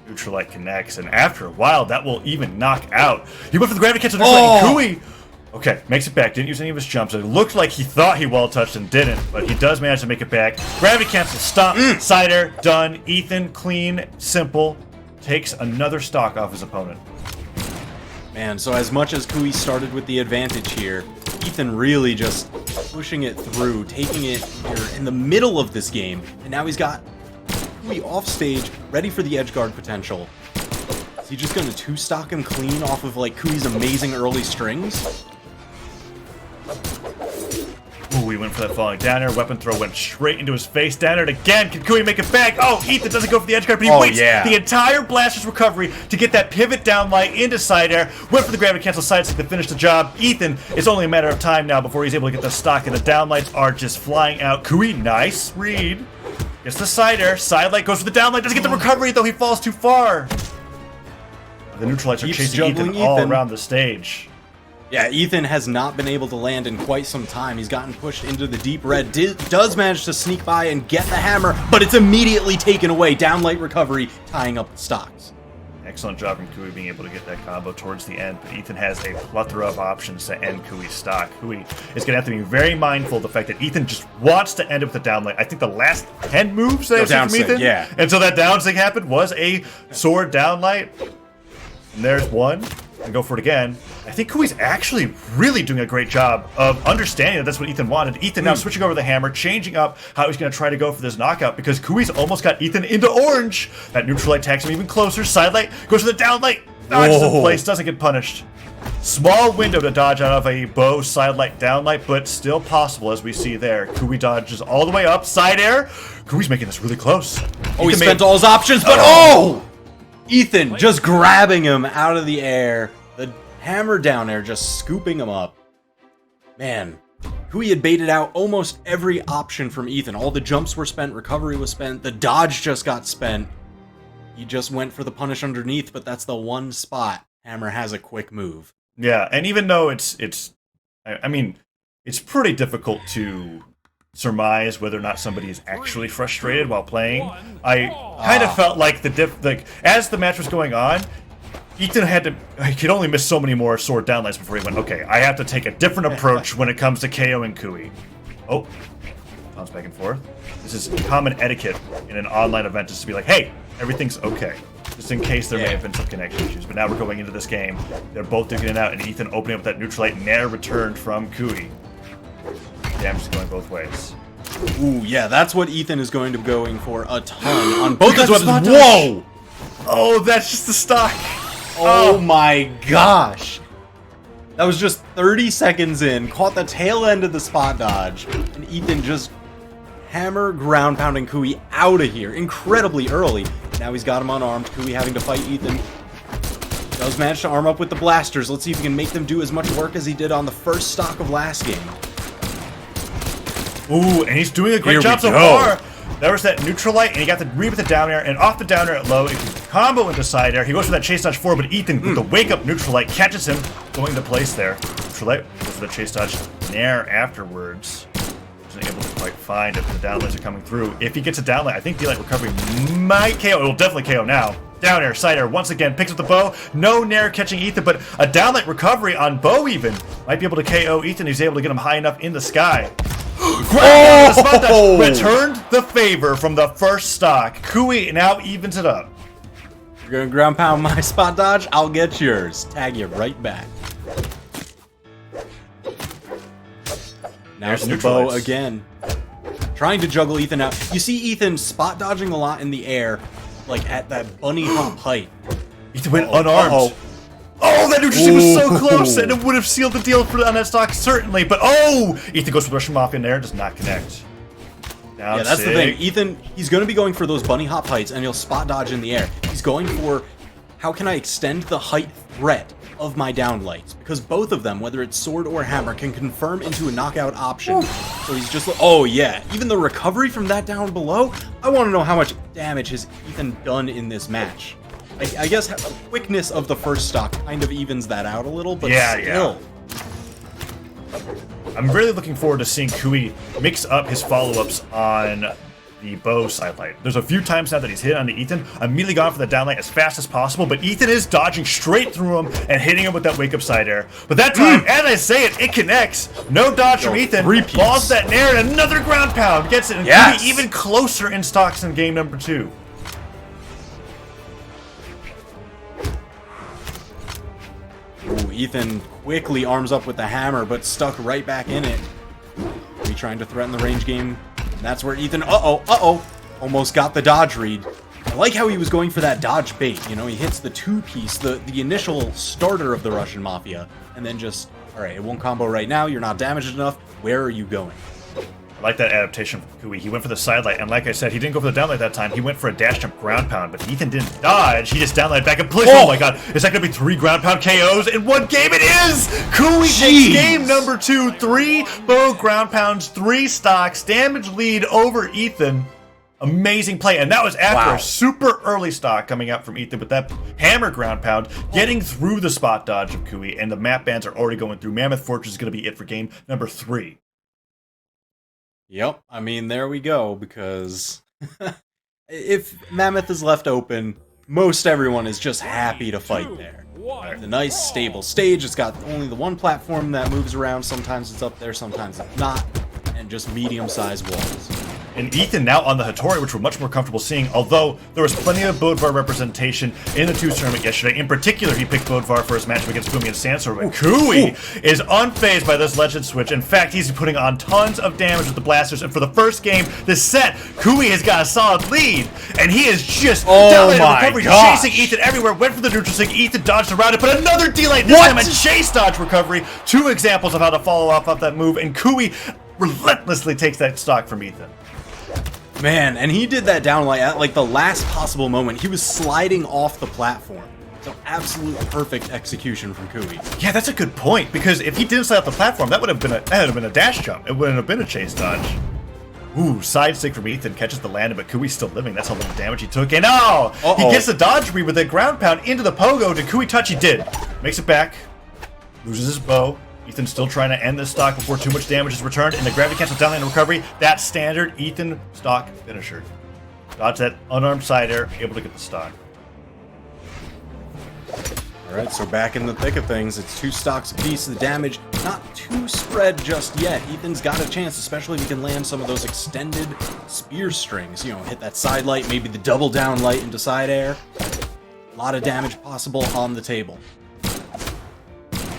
Neutral light connects, and after a while, that will even knock out. He went for the gravity cancel neutral light, and Kooey, okay, makes it back. Didn't use any of his jumps. It looked like he thought he wall touched and didn't, but he does manage to make it back. Gravity cancel, stop, side air, done. Ethan, clean, simple, takes another stock off his opponent. Man, so as much as Kooey started with the advantage here, Ethan really just pushing it through, taking it here in the middle of this game, and now he's got Kooey off stage, ready for the edge guard potential. Is he just going to two-stock him clean off of like Kooey's amazing early strings? Ooh, he went for that falling down air. Weapon throw went straight into his face. Down air again. Can Kooey make it back? Oh, Ethan doesn't go for the edge guard, but he waits the entire blaster's recovery to get that pivot down light into side air. Went for the gravity cancel side stick to finish the job. Ethan, it's only a matter of time now before he's able to get the stock, and the down lights are just flying out. Kooey, nice read. Gets the side air. Side light goes for the down light. Doesn't get the recovery, though. He falls too far. The neutral lights are chasing Ethan all around the stage. Yeah, Ethan has not been able to land in quite some time. He's gotten pushed into the deep red. Does manage to sneak by and get the hammer, but it's immediately taken away. Downlight recovery, tying up the stocks. Excellent job from Kooey being able to get that combo towards the end, but Ethan has a plethora of options to end Kooey's stock. Kooey is going to have to be very mindful of the fact that Ethan just wants to end it with the downlight. I think the last 10 moves that I've seen from Ethan, yeah. until that down sig happened, was a sword downlight. And there's one. And go for it again. I think Kooey's actually really doing a great job of understanding that that's what Ethan wanted. Ethan now switching over the hammer, changing up how he's going to try to go for this knockout, because Kooey's almost got Ethan into orange. That neutral light tags him even closer. Side light goes for the down light. Dodges in place, doesn't get punished. Small window to dodge out of a bow side light down light, but still possible as we see there. Kooey dodges all the way up. Side air. Kooey's making this really close. Oh, he spent all his options, but Ethan just grabbing him out of the air. The hammer down air just scooping him up. Man, Kooey had baited out almost every option from Ethan. All the jumps were spent, recovery was spent, the dodge just got spent. He just went for the punish underneath, but that's the one spot Hammer has a quick move. Yeah, and even though it's pretty difficult to surmise whether or not somebody is actually frustrated while playing. I kind of felt like as the match was going on, Ethan could only miss so many more sword downlights before he went, okay, I have to take a different approach when it comes to KOing Kooey. Oh, bounce back and forth. This is common etiquette in an online event, just to be like, hey, everything's okay. Just in case there may have been some connection issues. But now we're going into this game. They're both digging it out, and Ethan opening up that neutral light, nair returned from Kooey. Damage is going both ways. Ooh, yeah, that's what Ethan is going to be going for a ton on both his weapons. Whoa! Oh, that's just the stock. Oh my gosh. That was just 30 seconds in, caught the tail end of the spot dodge, and Ethan just hammer ground pounding Kooey out of here incredibly early. Now he's got him unarmed. Kooey having to fight Ethan. Does manage to arm up with the blasters. Let's see if he can make them do as much work as he did on the first stock of last game. Ooh, and he's doing a great job so far. There was that neutral light, and he got the read with the down air, and off the down air at low, it can combo into side air. He goes for that chase dodge forward, but Ethan, with the wake-up neutral light, catches him, going into place there. Neutral light goes for the chase dodge nair afterwards. Wasn't able to quite find if the down lights are coming through. If he gets a down light, I think D-light recovery might KO. It will definitely KO now. Down air, side air, once again, picks up the bow. No nair catching Ethan, but a down light recovery on bow even. Might be able to KO Ethan. He's able to get him high enough in the sky. Returned the favor from the first stock. Kooey now evens it up. You're gonna ground pound my spot dodge, I'll get yours. Tag you right back. Now it's the bow again. Trying to juggle Ethan out. You see Ethan spot dodging a lot in the air, like at that bunny hop height. Ethan went unarmed. Oh, that neutral was so close, and it would have sealed the deal on that stock, certainly. But Ethan goes for the Russian Mafia in there, does not connect. Down that's the thing. Ethan, he's going to be going for those bunny hop heights, and he'll spot dodge in the air. He's going for, how can I extend the height threat of my downlights? Because both of them, whether it's sword or hammer, can confirm into a knockout option. So he's just like, oh yeah, even the recovery from that down below, I want to know how much damage has Ethan done in this match. I guess the quickness of the first stock kind of evens that out a little, but still. I'm really looking forward to seeing Kooey mix up his follow-ups on the bow sidelight. There's a few times now that he's hit on the Ethan, immediately gone for the downlight as fast as possible, but Ethan is dodging straight through him and hitting him with that wake-up side air. But that time, as I say it connects. No dodge from Ethan. Falls that nair, and another ground pound. Gets it, and Kooey even closer in stocks in game number 2. Ooh, Ethan quickly arms up with the hammer, but stuck right back in it. Kooey trying to threaten the range game. And that's where Ethan, almost got the dodge read. I like how he was going for that dodge bait. You know, he hits the two-piece, the initial starter of the Russian Mafia, and then just All right, it won't combo right now. You're not damaged enough. Where are you going? I like that adaptation from Kooey. He went for the sidelight, and like I said, he didn't go for the downlight that time. He went for a dash jump ground pound, but Ethan didn't dodge. He just downlight back and place. Oh my god, is that going to be 3 ground pound KOs in one game? It is! Kooey takes game number 2. 3 bow ground pounds, 3 stocks, damage lead over Ethan. Amazing play, and that was after a super early stock coming out from Ethan with that hammer ground pound, getting through the spot dodge of Kooey, and the map bans are already going through. Mammoth Fortress is going to be it for game number 3. Yep, I mean, there we go, because if Mammoth is left open, most everyone is just happy to fight there. The nice, stable stage, it's got only the one platform that moves around, sometimes it's up there, sometimes it's not, and just medium-sized walls. And Ethan now on the Hattori, which we're much more comfortable seeing, although there was plenty of Bodvar representation in the 2 tournament yesterday. In particular, he picked Bodvar for his matchup against Boommy and Sandstorm. But Kooey is unfazed by this Legend switch. In fact, he's putting on tons of damage with the blasters. And for the first game this set, Kooey has got a solid lead. And he is just dominating recovery, chasing Ethan everywhere. Went for the neutral sig. Ethan dodged around it, but another D-light. This time a chase dodge recovery. 2 examples of how to follow off of that move. And Kooey relentlessly takes that stock from Ethan. Man, and he did that downlight at like the last possible moment. He was sliding off the platform. So absolute perfect execution from Kooey. Yeah, that's a good point, because if he didn't slide off the platform, that would have been a dash jump. It wouldn't have been a chase dodge. Ooh, side stick from Ethan, catches the landing, but Kooey's still living. That's how little damage he took. And he gets the dodge read with a ground pound into the pogo. Did Kooey touch? He did. Makes it back. Loses his bow. Ethan's still trying to end this stock before too much damage is returned, and the gravity cancel downline recovery. That's standard Ethan stock finisher. Dodge that unarmed side air, able to get the stock. Alright, so back in the thick of things. It's 2 stocks apiece. The damage not too spread just yet. Ethan's got a chance, especially if he can land some of those extended spear strings. You know, hit that side light, maybe the double down light into side air. A lot of damage possible on the table.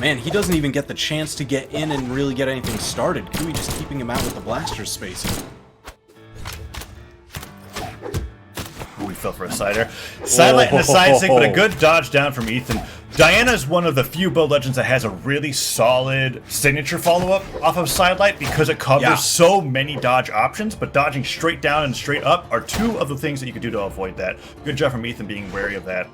Man, he doesn't even get the chance to get in and really get anything started. Kooey just keeping him out with the blaster spacing. Ooh, he fell for a sider. Sidelight and a side stick, but a good dodge down from Ethan. Diana is one of the few Bow Legends that has a really solid signature follow-up off of sidelight because it covers so many dodge options, but dodging straight down and straight up are 2 of the things that you can do to avoid that. Good job from Ethan being wary of that.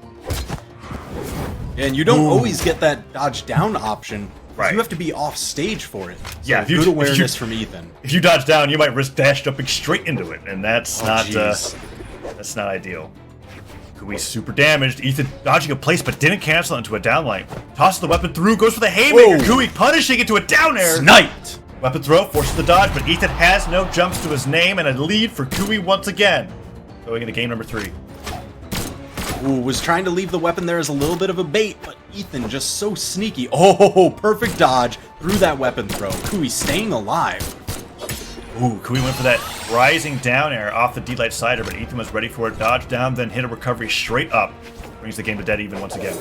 And you don't always get that dodge down option. Right. You have to be off stage for it. So yeah, good awareness from Ethan. If you dodge down, you might risk dash jumping straight into it, and that's that's not ideal. Kooey super damaged. Ethan dodging a place, but didn't cancel into a downlight. Tosses the weapon through, goes for the haymaker. Kooey punishing it to a down air. Sniped. Weapon throw forces the dodge, but Ethan has no jumps to his name, and a lead for Kooey once again. Going into game number 3. Ooh, was trying to leave the weapon there as a little bit of a bait, but Ethan just so sneaky. Oh, perfect dodge through that weapon throw. Kooey staying alive. Ooh, Kooey went for that rising down air off the D-light sider, but Ethan was ready for it. Dodge down, then hit a recovery straight up. Brings the game to dead even once again.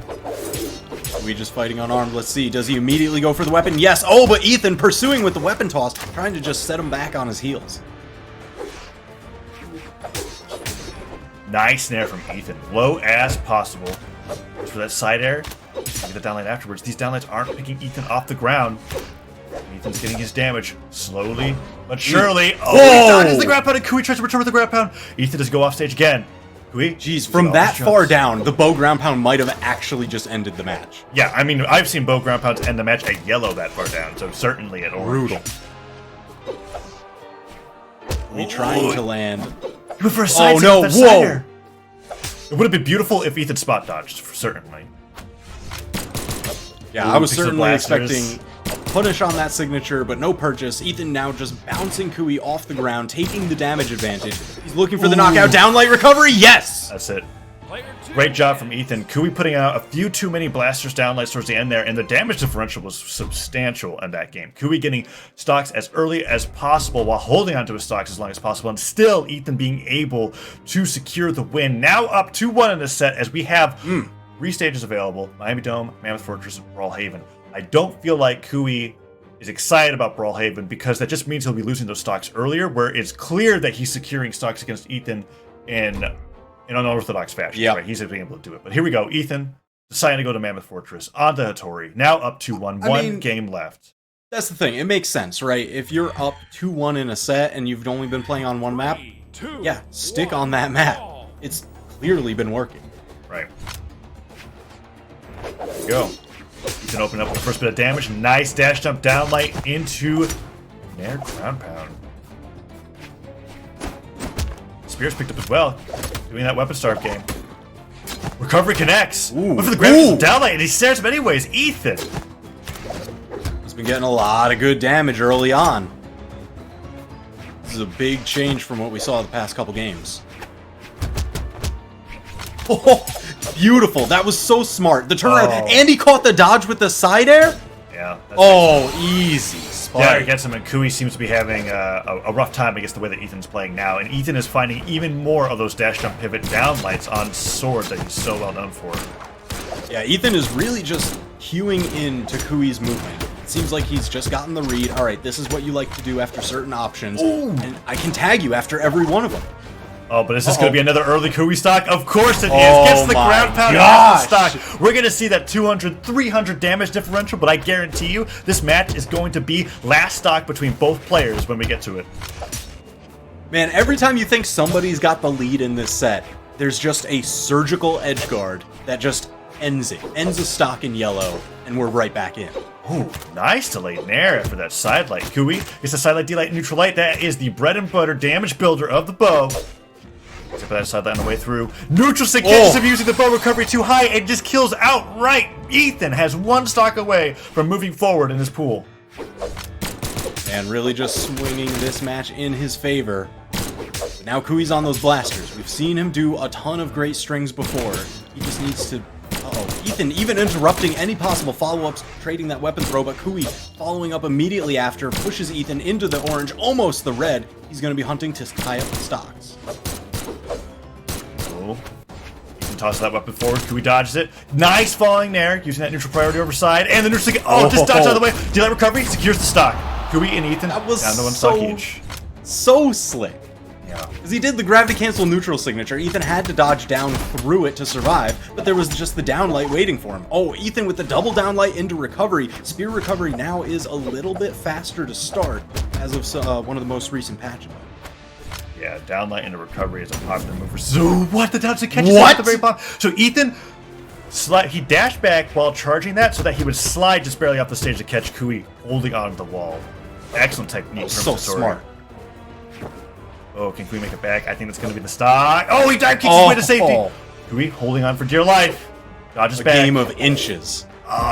Kooey just fighting unarmed. Let's see, does he immediately go for the weapon? Yes. Oh, but Ethan pursuing with the weapon toss, trying to just set him back on his heels. Nice snare from Ethan. Low as possible. Just for that side air. Get the downlight afterwards. These downlights aren't picking Ethan off the ground. Ethan's getting his damage slowly but surely. Oh, he dodges the ground pound, and Kooey tries to return with the ground pound. Ethan does go off stage again. Kooey? Jeez, from that far down, the bow ground pound might have actually just ended the match. Yeah, I mean, I've seen bow ground pounds end the match at yellow that far down, so certainly at orange. Brutal. Kooey trying to land. He went for a side no, with that whoa! side air. It would have been beautiful if Ethan spot dodged, certainly. Yeah, I was certainly expecting a punish on that signature, but no purchase. Ethan now just bouncing Kooey off the ground, taking the damage advantage. He's looking for the knockout downlight recovery. Yes! That's it. Great job from Ethan. Kooey putting out a few too many blasters downlights towards the end there, and the damage differential was substantial in that game. Kooey getting stocks as early as possible while holding onto his stocks as long as possible, and still Ethan being able to secure the win. Now up 2-1 in this set as we have 3 stages available: Miami Dome, Mammoth Fortress, and Brawlhalla. I don't feel like Kooey is excited about Brawlhalla because that just means he'll be losing those stocks earlier, where it's clear that he's securing stocks against Ethan in unorthodox fashion. Right? He's being able to do it. But here we go. Ethan deciding to go to Mammoth Fortress onto Hattori. Now up 2-1, one game left. That's the thing. It makes sense, right? If you're up 2-1 in a set and you've only been playing on one map, yeah, stick on that map. It's clearly been working. Right. There you go. You can open up the first bit of damage. Nice dash jump down light into Nair ground pound. Spear's picked up as well, doing that weapon starve game. Recovery connects. Went for the ground down light, and he stares him anyways. Ethan. He's been getting a lot of good damage early on. This is a big change from what we saw the past couple games. Oh, beautiful. That was so smart. The turnaround. And he caught the dodge with the side air? Yeah. Oh, easy. Spike. Yeah, he gets him, and Kooey seems to be having a rough time against the way that Ethan's playing now. And Ethan is finding even more of those dash jump pivot down lights on Sword that he's so well known for. Yeah, Ethan is really just queuing into Kooey's movement. It seems like he's just gotten the read. All right, this is what you like to do after certain options. And I can tag you after every one of them. Oh, but is this going to be another early Kooey stock? Of course it is. Gets the ground pound off the stock. We're going to see that 200, 300 damage differential, but I guarantee you this match is going to be last stock between both players when we get to it. Man, every time you think somebody's got the lead in this set, there's just a surgical edge guard that just ends it. Ends a stock in yellow, and we're right back in. Ooh, nice delayed nair for that side light. Kooey gets the side light, D-light, neutral light. That is the bread and butter damage builder of the bow. Except for that side light on the way through. Neutral stick catches him using the bow recovery too high and just kills outright. Ethan has one stock away from moving forward in his pool. And really just swinging this match in his favor. But now Kooey's on those blasters. We've seen him do a ton of great strings before. He just needs to... Ethan even interrupting any possible follow-ups, trading that weapon throw, but Kooey following up immediately after, pushes Ethan into the orange, almost the red. He's going to be hunting to tie up the stocks. Ethan tosses that weapon forward. Kooey dodges it. Nice falling there, using that neutral priority over side. And the neutral stick. Oh, just dodged out of the way. Delay recovery, secures the stock. Kooey and Ethan that was down to one stock each. So slick. Yeah. Because he did the gravity cancel neutral signature. Ethan had to dodge down through it to survive, but there was just the downlight waiting for him. Oh, Ethan with the double downlight into recovery. Spear recovery now is a little bit faster to start as of one of the most recent patches. Yeah, downlight into recovery is a popular move for what? The down catches at the very bottom. So Ethan, he dashed back while charging that so that he would slide just barely off the stage to catch Kooey holding onto the wall. Excellent technique. So smart. Oh, can Kooey make it back? I think that's going to be the stock. Oh, he dive kicks his way to safety. Kooey holding on for dear life. Dodges back. A game of inches.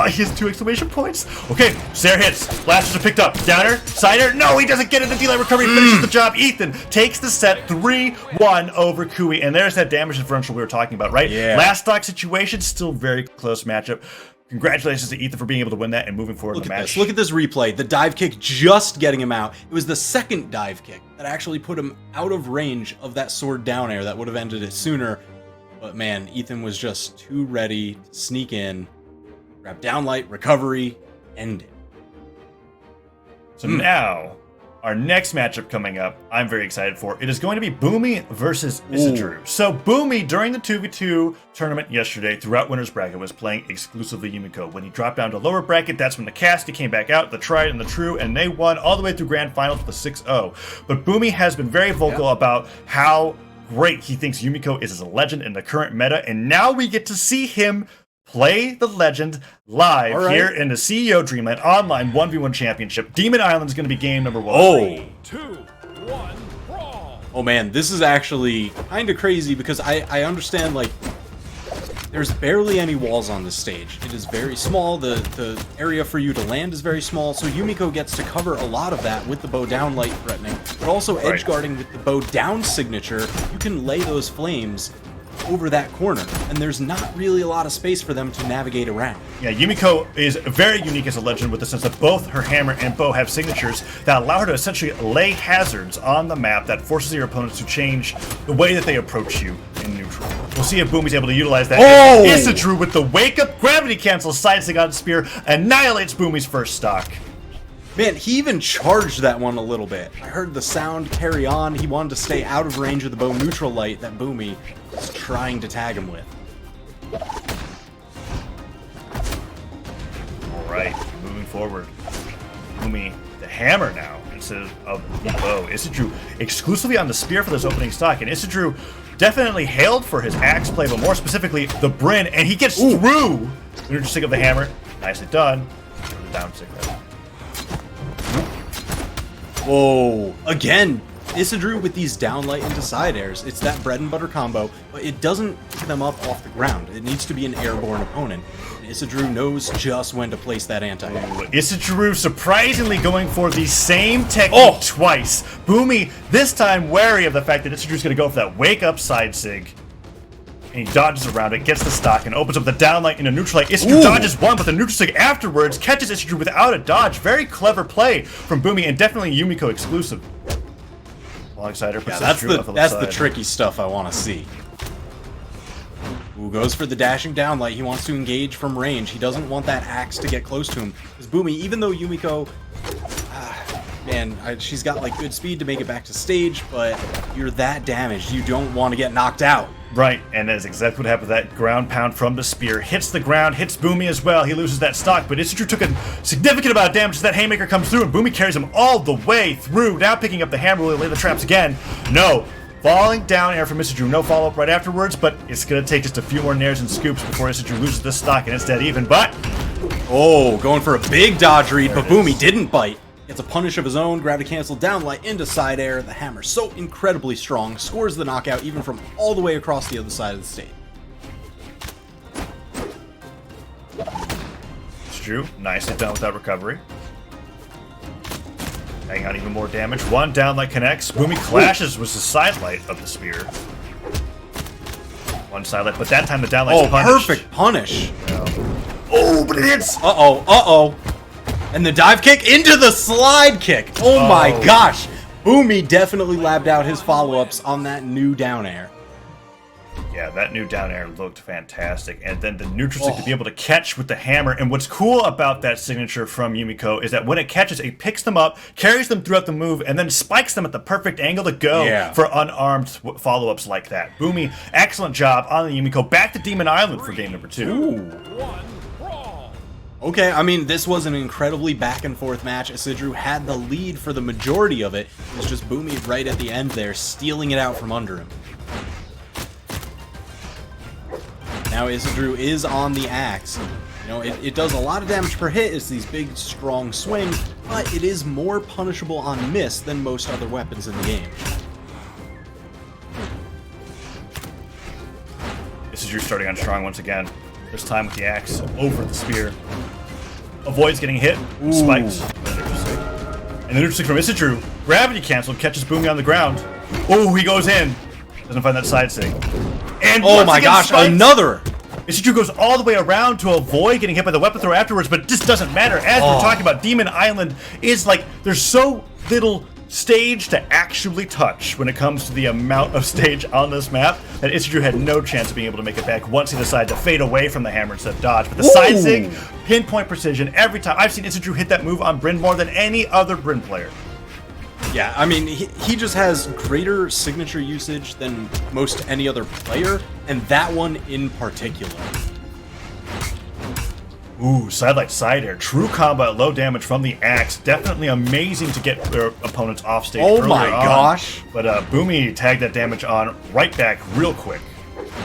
He has 2 exclamation points. Okay, Sarah hits. Blasters are picked up. Downer, sider. No, he doesn't get it. The delay recovery finishes the job. Ethan takes the set 3-1 over Kooey. And there's that damage differential we were talking about, right? Yeah. Last stock situation, still very close matchup. Congratulations to Ethan for being able to win that and moving forward in the match. Look at this replay. The dive kick just getting him out. It was the second dive kick that actually put him out of range of that sword down air that would have ended it sooner. But man, Ethan was just too ready to sneak in, grab downlight, recovery, end it. So now, our next matchup coming up, I'm very excited for. It is going to be Boommy versus Isidru. So Boommy, during the 2v2 tournament yesterday, throughout Winner's Bracket, was playing exclusively Yumiko. When he dropped down to lower bracket, that's when the casket came back out, the tried and the true, and they won all the way through grand finals with a 6-0. But Boommy has been very vocal about how great he thinks Yumiko is as a legend in the current meta, and now we get to see him play the legend live here in the CEO Dreamland Online 1v1 Championship. Demon Island is going to be game number 1. 3, 2, 1, brawl! Oh man, this is actually kind of crazy because I understand, like, there's barely any walls on this stage. It is very small. The area for you to land is very small, so Yumiko gets to cover a lot of that with the bow down light threatening, but also edge guarding with the bow down signature. You can lay those flames over that corner, and there's not really a lot of space for them to navigate around. Yeah, Yumiko is very unique as a legend with the sense that both her hammer and bow have signatures that allow her to essentially lay hazards on the map that forces your opponents to change the way that they approach you in neutral. We'll see if Boomy's able to utilize that. Isidru with the wake up gravity cancel sidestick on spear annihilates Boomy's first stock. Man, he even charged that one a little bit. I heard the sound carry on. He wanted to stay out of range of the bow neutral light that Boommy was trying to tag him with. forward. Boommy, the hammer now instead of the bow. Isidru exclusively on the spear for this opening stock, and Isidru definitely hailed for his axe play, but more specifically the Bryn, and he gets through the neutral stick of the hammer. Nicely done. The down stick there. Whoa! Again, Isidru with these down light into side airs. It's that bread and butter combo, but it doesn't pick them up off the ground. It needs to be an airborne opponent. And Isidru knows just when to place that anti-air. Isidru surprisingly going for the same technique twice. Boommy, this time wary of the fact that Isidru's going to go for that wake up side sig. And he dodges around it, gets the stock, and opens up the downlight in a neutral light. Isidru dodges one, but the neutral stick afterwards catches Isidru without a dodge. Very clever play from Boommy, and definitely Yumiko exclusive. Alongside her, Yeah, that's the tricky stuff I want to see. Ooh, goes for the dashing downlight. He wants to engage from range. He doesn't want that axe to get close to him. Because Boommy, even though Yumiko, man, she's got like good speed to make it back to stage, but you're that damaged. You don't want to get knocked out. Right, and that is exactly what happened. That ground pound from the spear hits the ground, hits Boommy as well. He loses that stock, but Isidru took a significant amount of damage as that haymaker comes through, and Boommy carries him all the way through. Now picking up the hammer, will he lay the traps again? No. Falling down air from Isidru. No follow-up right afterwards, but it's going to take just a few more nairs and scoops before Isidru loses this stock, and it's dead even, but... Oh, going for a big dodge read, but Boommy didn't bite. Gets a punish of his own, gravity cancel downlight into side air. The hammer so incredibly strong, scores the knockout even from all the way across the other side of the stage. Isidru, nicely done with that recovery. Hang on, even more damage. One downlight connects. Boommy clashes with the sidelight of the spear. One sidelight, but that time the downlight's punished. Perfect punish. Yeah. Oh, but it hits! Uh-oh. And the dive kick into the slide kick. Oh my gosh. Boommy definitely labbed out his follow-ups on that new down air. Yeah, that new down air looked fantastic. And then the neutral stick to be able to catch with the hammer. And what's cool about that signature from Yumiko is that when it catches, it picks them up, carries them throughout the move, and then spikes them at the perfect angle to go for unarmed follow-ups like that. Boommy, excellent job on the Yumiko. Back to Demon Island for game number 2. Okay, I mean, this was an incredibly back-and-forth match. Isidru had the lead for the majority of it. It was just Boommy right at the end there, stealing it out from under him. Now Isidru is on the axe. You know, it does a lot of damage per hit. It's these big, strong swings, but it is more punishable on miss than most other weapons in the game. Isidru starting on strong once again. This time with the axe over the spear. Avoids getting hit. Spikes. And the neutral stick from Isidru. Gravity canceled. Catches Boommy on the ground. Oh, he goes in. Doesn't find that side sig. And oh my gosh, another! Isidru goes all the way around to avoid getting hit by the weapon throw afterwards, but it just doesn't matter. As we're talking about, Demon Island is like, there's so little stage to actually touch when it comes to the amount of stage on this map that Isidru had no chance of being able to make it back once he decided to fade away from the hammer instead of dodge. But the side sig, pinpoint precision every time. I've seen Isidru hit that move on Bryn more than any other Bryn player. Yeah, I mean, he just has greater signature usage than most any other player, and that one in particular. Ooh, sidelight side air. True combo at low damage from the axe. Definitely amazing to get their opponents off stage earlier on. Oh my gosh. But Boommy tagged that damage on right back real quick.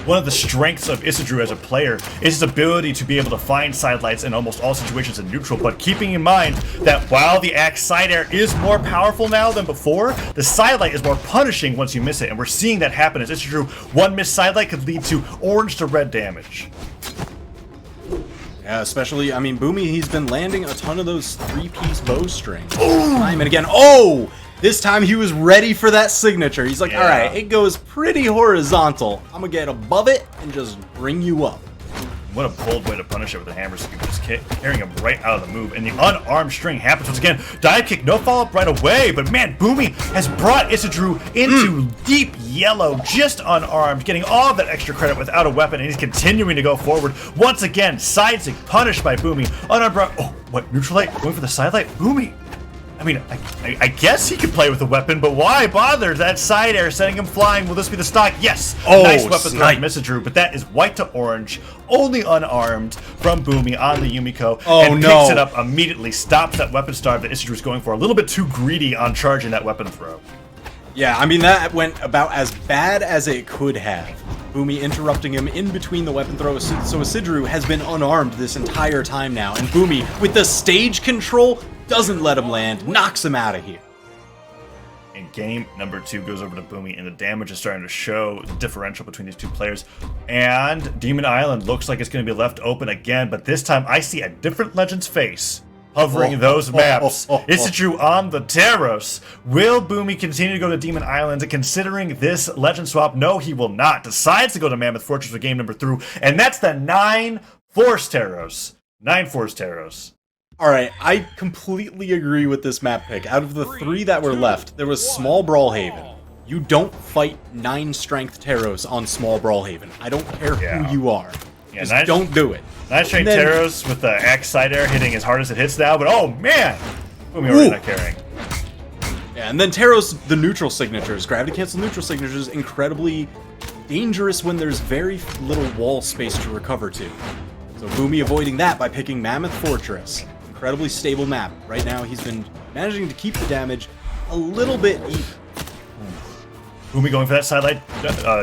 One of the strengths of Isidru as a player is his ability to be able to find sidelights in almost all situations in neutral, but keeping in mind that while the axe side air is more powerful now than before, the sidelight is more punishing once you miss it, and we're seeing that happen as Isidru, one missed sidelight could lead to orange to red damage. Yeah, especially, I mean, Boommy, he's been landing a ton of those three-piece bowstrings. Time and again. Oh! This time he was ready for that signature. He's like, alright, it goes pretty horizontal. I'm gonna get above it and just bring you up. What a bold way to punish it with a hammer stick. Just carrying him right out of the move. And the unarmed string happens once again. Dive kick, no follow-up right away. But man, Boommy has brought Isidru into deep yellow, just unarmed, getting all of that extra credit without a weapon. And he's continuing to go forward. Once again, side sig punished by Boommy. Unarmed, oh, what, neutral light? Going for the side light? Boommy. I mean, I guess he could play with a weapon, but why bother? That side air setting him flying. Will this be the stock? Yes. Oh, nice weapon throw snipe. from Isidru, but that is white to orange, only unarmed from Boommy on the Yumiko. Oh, and no. picks it up immediately, stops that weapon starve that Isidru is going for. A little bit too greedy on charging that weapon throw. Yeah, I mean, that went about as bad as it could have. Boommy interrupting him in between the weapon throws, so Isidru has been unarmed this entire time now, and Boommy, with the stage control, doesn't let him land, knocks him out of here. And game number 2 goes over to Boommy, and the damage is starting to show the differential between these two players. And Demon Island looks like it's going to be left open again, but this time I see a different Legend's face hovering those maps. Isidru on the Terros. Will Boommy continue to go to Demon Island? Considering this Legend swap, no, he will not. Decides to go to Mammoth Fortress for game number 3, and that's the 9 Force Terros. 9 Force Terros. Alright, I completely agree with this map pick. Out of the 3 that were left, there was Small Brawlhaven. You don't fight 9 Strength Terros on Small Brawlhaven. I don't care who you are. Yeah, Just don't do it. 9 straight then- Terros with the Axe side air hitting as hard as it hits now, but oh man! Boommy already not carrying. Yeah, and then Terros, the neutral signatures, gravity cancel neutral signatures, incredibly dangerous when there's very little wall space to recover to. So Boommy avoiding that by picking Mammoth Fortress. Incredibly stable map. Right now he's been managing to keep the damage a little bit even. Boommy going for that sidelight,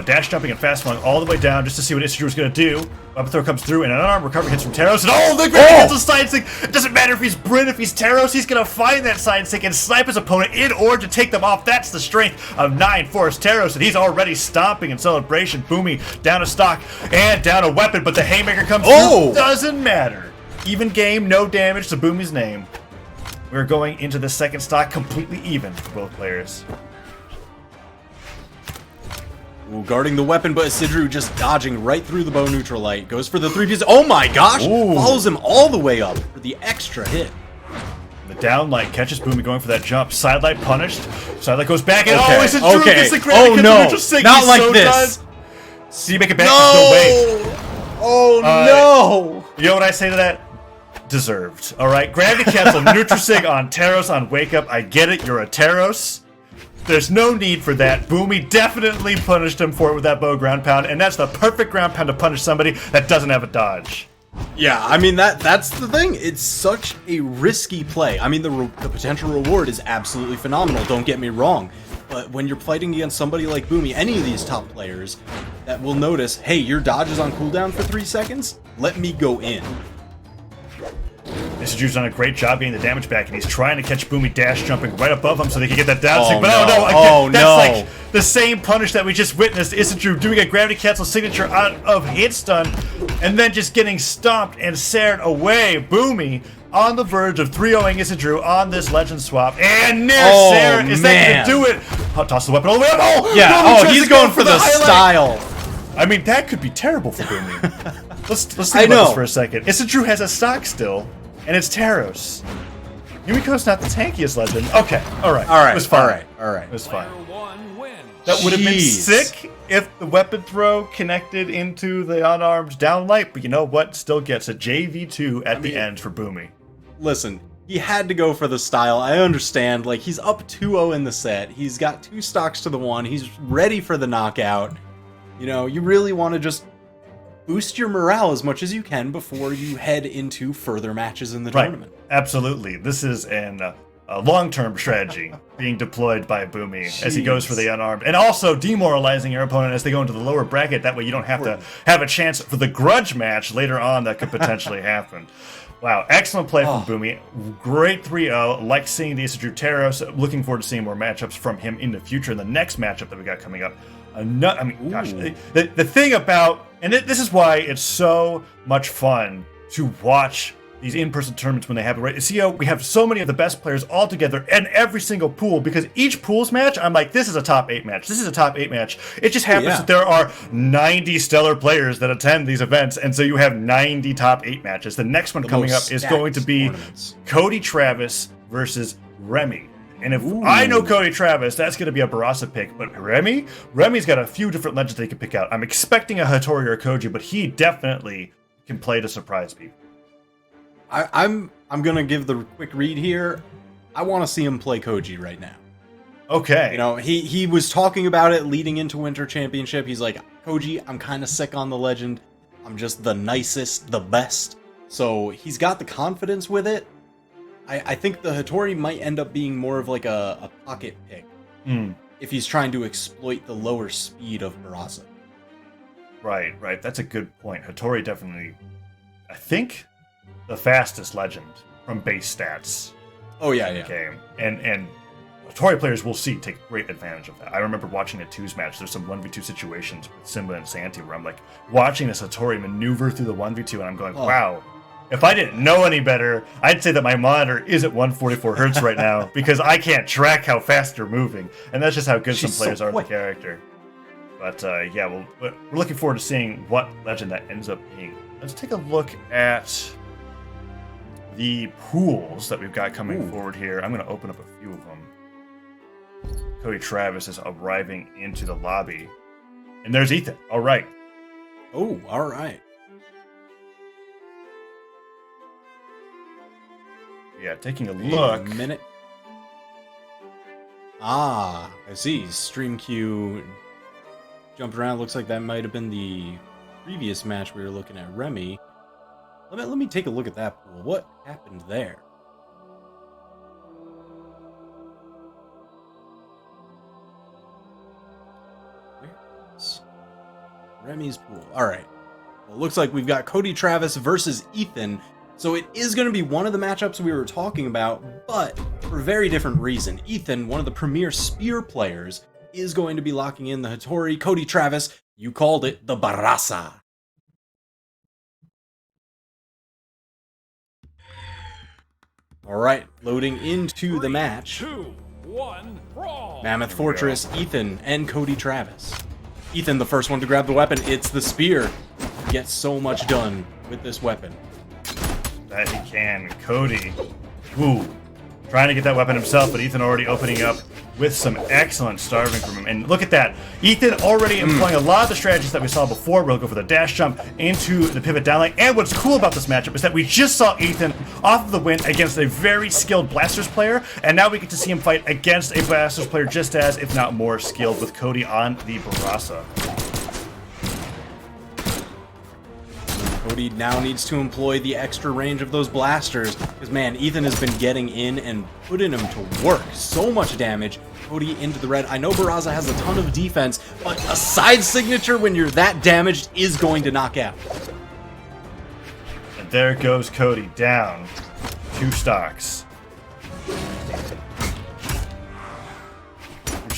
dash jumping and fast falling all the way down just to see what Isidru is going to do. Weapon throw comes through and an unarmed recovery hits from Terros. And oh, the great cancel side stick! It doesn't matter if he's Bryn, if he's Terros, he's going to find that side stick and snipe his opponent in order to take them off. That's the strength of 9 Force Terros, and he's already stomping in celebration. Boommy down a stock and down a weapon, but the haymaker comes through. Doesn't matter. Even game, no damage to Boomy's name. We're going into the second stock completely even for both players. Ooh, guarding the weapon, but Isidru just dodging right through the bow neutral light. Goes for the 3 pieces. Oh my gosh! Ooh. Follows him all the way up for the extra hit. The down light catches Boommy going for that jump. Sidelight punished. Sidelight goes back and Okay, oh, Isidru gets the oh gravity no, neutral sig. not He like so this. does. See you make it back. No way. Oh no! You know what I say to that? Deserved. All right, gravity cancel neutral sig on Terros on wake up. I get it. You're a Terros. There's no need for that. Boommy definitely punished him for it with that bow ground pound, and that's the perfect ground pound to punish somebody that doesn't have a dodge. Yeah, I mean, that's the thing. It's such a risky play. I mean, the potential reward is absolutely phenomenal, don't get me wrong. But when you're fighting against somebody like Boommy, any of these top players, that will notice, hey, your dodge is on cooldown for 3 seconds, let me go in. Isidru's done a great job getting the damage back, and he's trying to catch Boommy dash jumping right above him so they can get that down stick. But no. again, that's like the same punish that we just witnessed. Isidru doing a gravity cancel signature out of hit stun, and then just getting stomped and sared away. Boommy on the verge of 3-0ing Isidru on this legend swap, and near Sarah is that gonna do it? Toss the weapon all the way up. Oh, yeah. Boommy Oh, tries he's to go going for the highlight. style. I mean, that could be terrible for Boommy. Let's think about this for a second. Isidru has a stock still, and it's Terros. Yumiko's not the tankiest legend. Okay, all right. It was fine. All right. It was fine. That would have been sick if the weapon throw connected into the unarmed down light, but you know what? Still gets a JV2 at the end for Boommy. Listen, he had to go for the style. I understand. Like, he's up 2-0 in the set. He's got 2 stocks to the 1. He's ready for the knockout. You know, you really want to just boost your morale as much as you can before you head into further matches in the tournament. Absolutely. This is a long-term strategy being deployed by Boommy as he goes for the unarmed, and also demoralizing your opponent as they go into the lower bracket. That way you don't have to have a chance for the grudge match later on that could potentially happen. Wow, excellent play from Boommy. Great 3-0. Like seeing the Isidru Terros. Looking forward to seeing more matchups from him in the future. In the next matchup that we got coming up. I mean, gosh, the thing about, and this is why it's so much fun to watch these in-person tournaments when they happen, right? See how we have so many of the best players all together in every single pool, because each pool's match, I'm like, this is a top 8 match. This is a top 8 match. It just happens that there are 90 stellar players that attend these events, and so you have 90 top 8 matches. The next one coming up is going to be Cody Travis versus Remy. And if I know Cody Travis, that's going to be a Barasa pick. But Remy's got a few different legends they can pick out. I'm expecting a Hattori or a Koji, but he definitely can play to surprise people. I'm gonna give the quick read here. I want to see him play Koji right now. Okay. You know, he was talking about it leading into Winter Championship. He's like, Koji, I'm kind of sick on the legend. I'm just the nicest, the best. So he's got the confidence with it. I think the Hattori might end up being more of like a pocket pick if he's trying to exploit the lower speed of Barasa. Right. That's a good point. Hattori definitely, I think, the fastest legend from base stats. Oh yeah, in the game. And Hattori players will take great advantage of that. I remember watching a 2s match. There's some 1v2 situations with Simba and Santi where I'm like watching this Hattori maneuver through the 1v2 and I'm going, wow. If I didn't know any better, I'd say that my monitor is at 144 hertz right now because I can't track how fast they're moving. And that's just how good some players are with the character. But yeah, we're looking forward to seeing what legend that ends up being. Let's take a look at the pools that we've got coming forward here. I'm going to open up a few of them. Cody Travis is arriving into the lobby. And there's Ethan. All right. Oh, all right. Yeah, taking a look. A minute. Ah, I see. Stream queue jumped around. Looks like that might have been the previous match we were looking at. Remy. Let me take a look at that pool. What happened there? Where's Remy's pool? All right. Well, it looks like we've got Cody Travis versus Ethan. So it is going to be one of the matchups we were talking about, but for a very different reason. Ethan, one of the premier spear players, is going to be locking in the Hattori. Cody Travis, you called it, the Barasa. All right, loading into the match. 2, 1, brawl. Mammoth Fortress, Ethan, and Cody Travis. Ethan, the first one to grab the weapon. It's the spear. He gets so much done with this weapon. That he can. Cody, trying to get that weapon himself, but Ethan already opening up with some excellent starving from him. And look at that. Ethan already employing a lot of the strategies that we saw before. We'll go for the dash jump into the pivot downline. And what's cool about this matchup is that we just saw Ethan off of the win against a very skilled Blasters player. And now we get to see him fight against a Blasters player just as, if not more, skilled with Cody on the Barasa. Cody now needs to employ the extra range of those blasters, because man, Ethan has been getting in and putting him to work. So much damage. Cody into the red. I know Barasa has a ton of defense, but a side signature when you're that damaged is going to knock out. And there goes Cody down 2 stocks.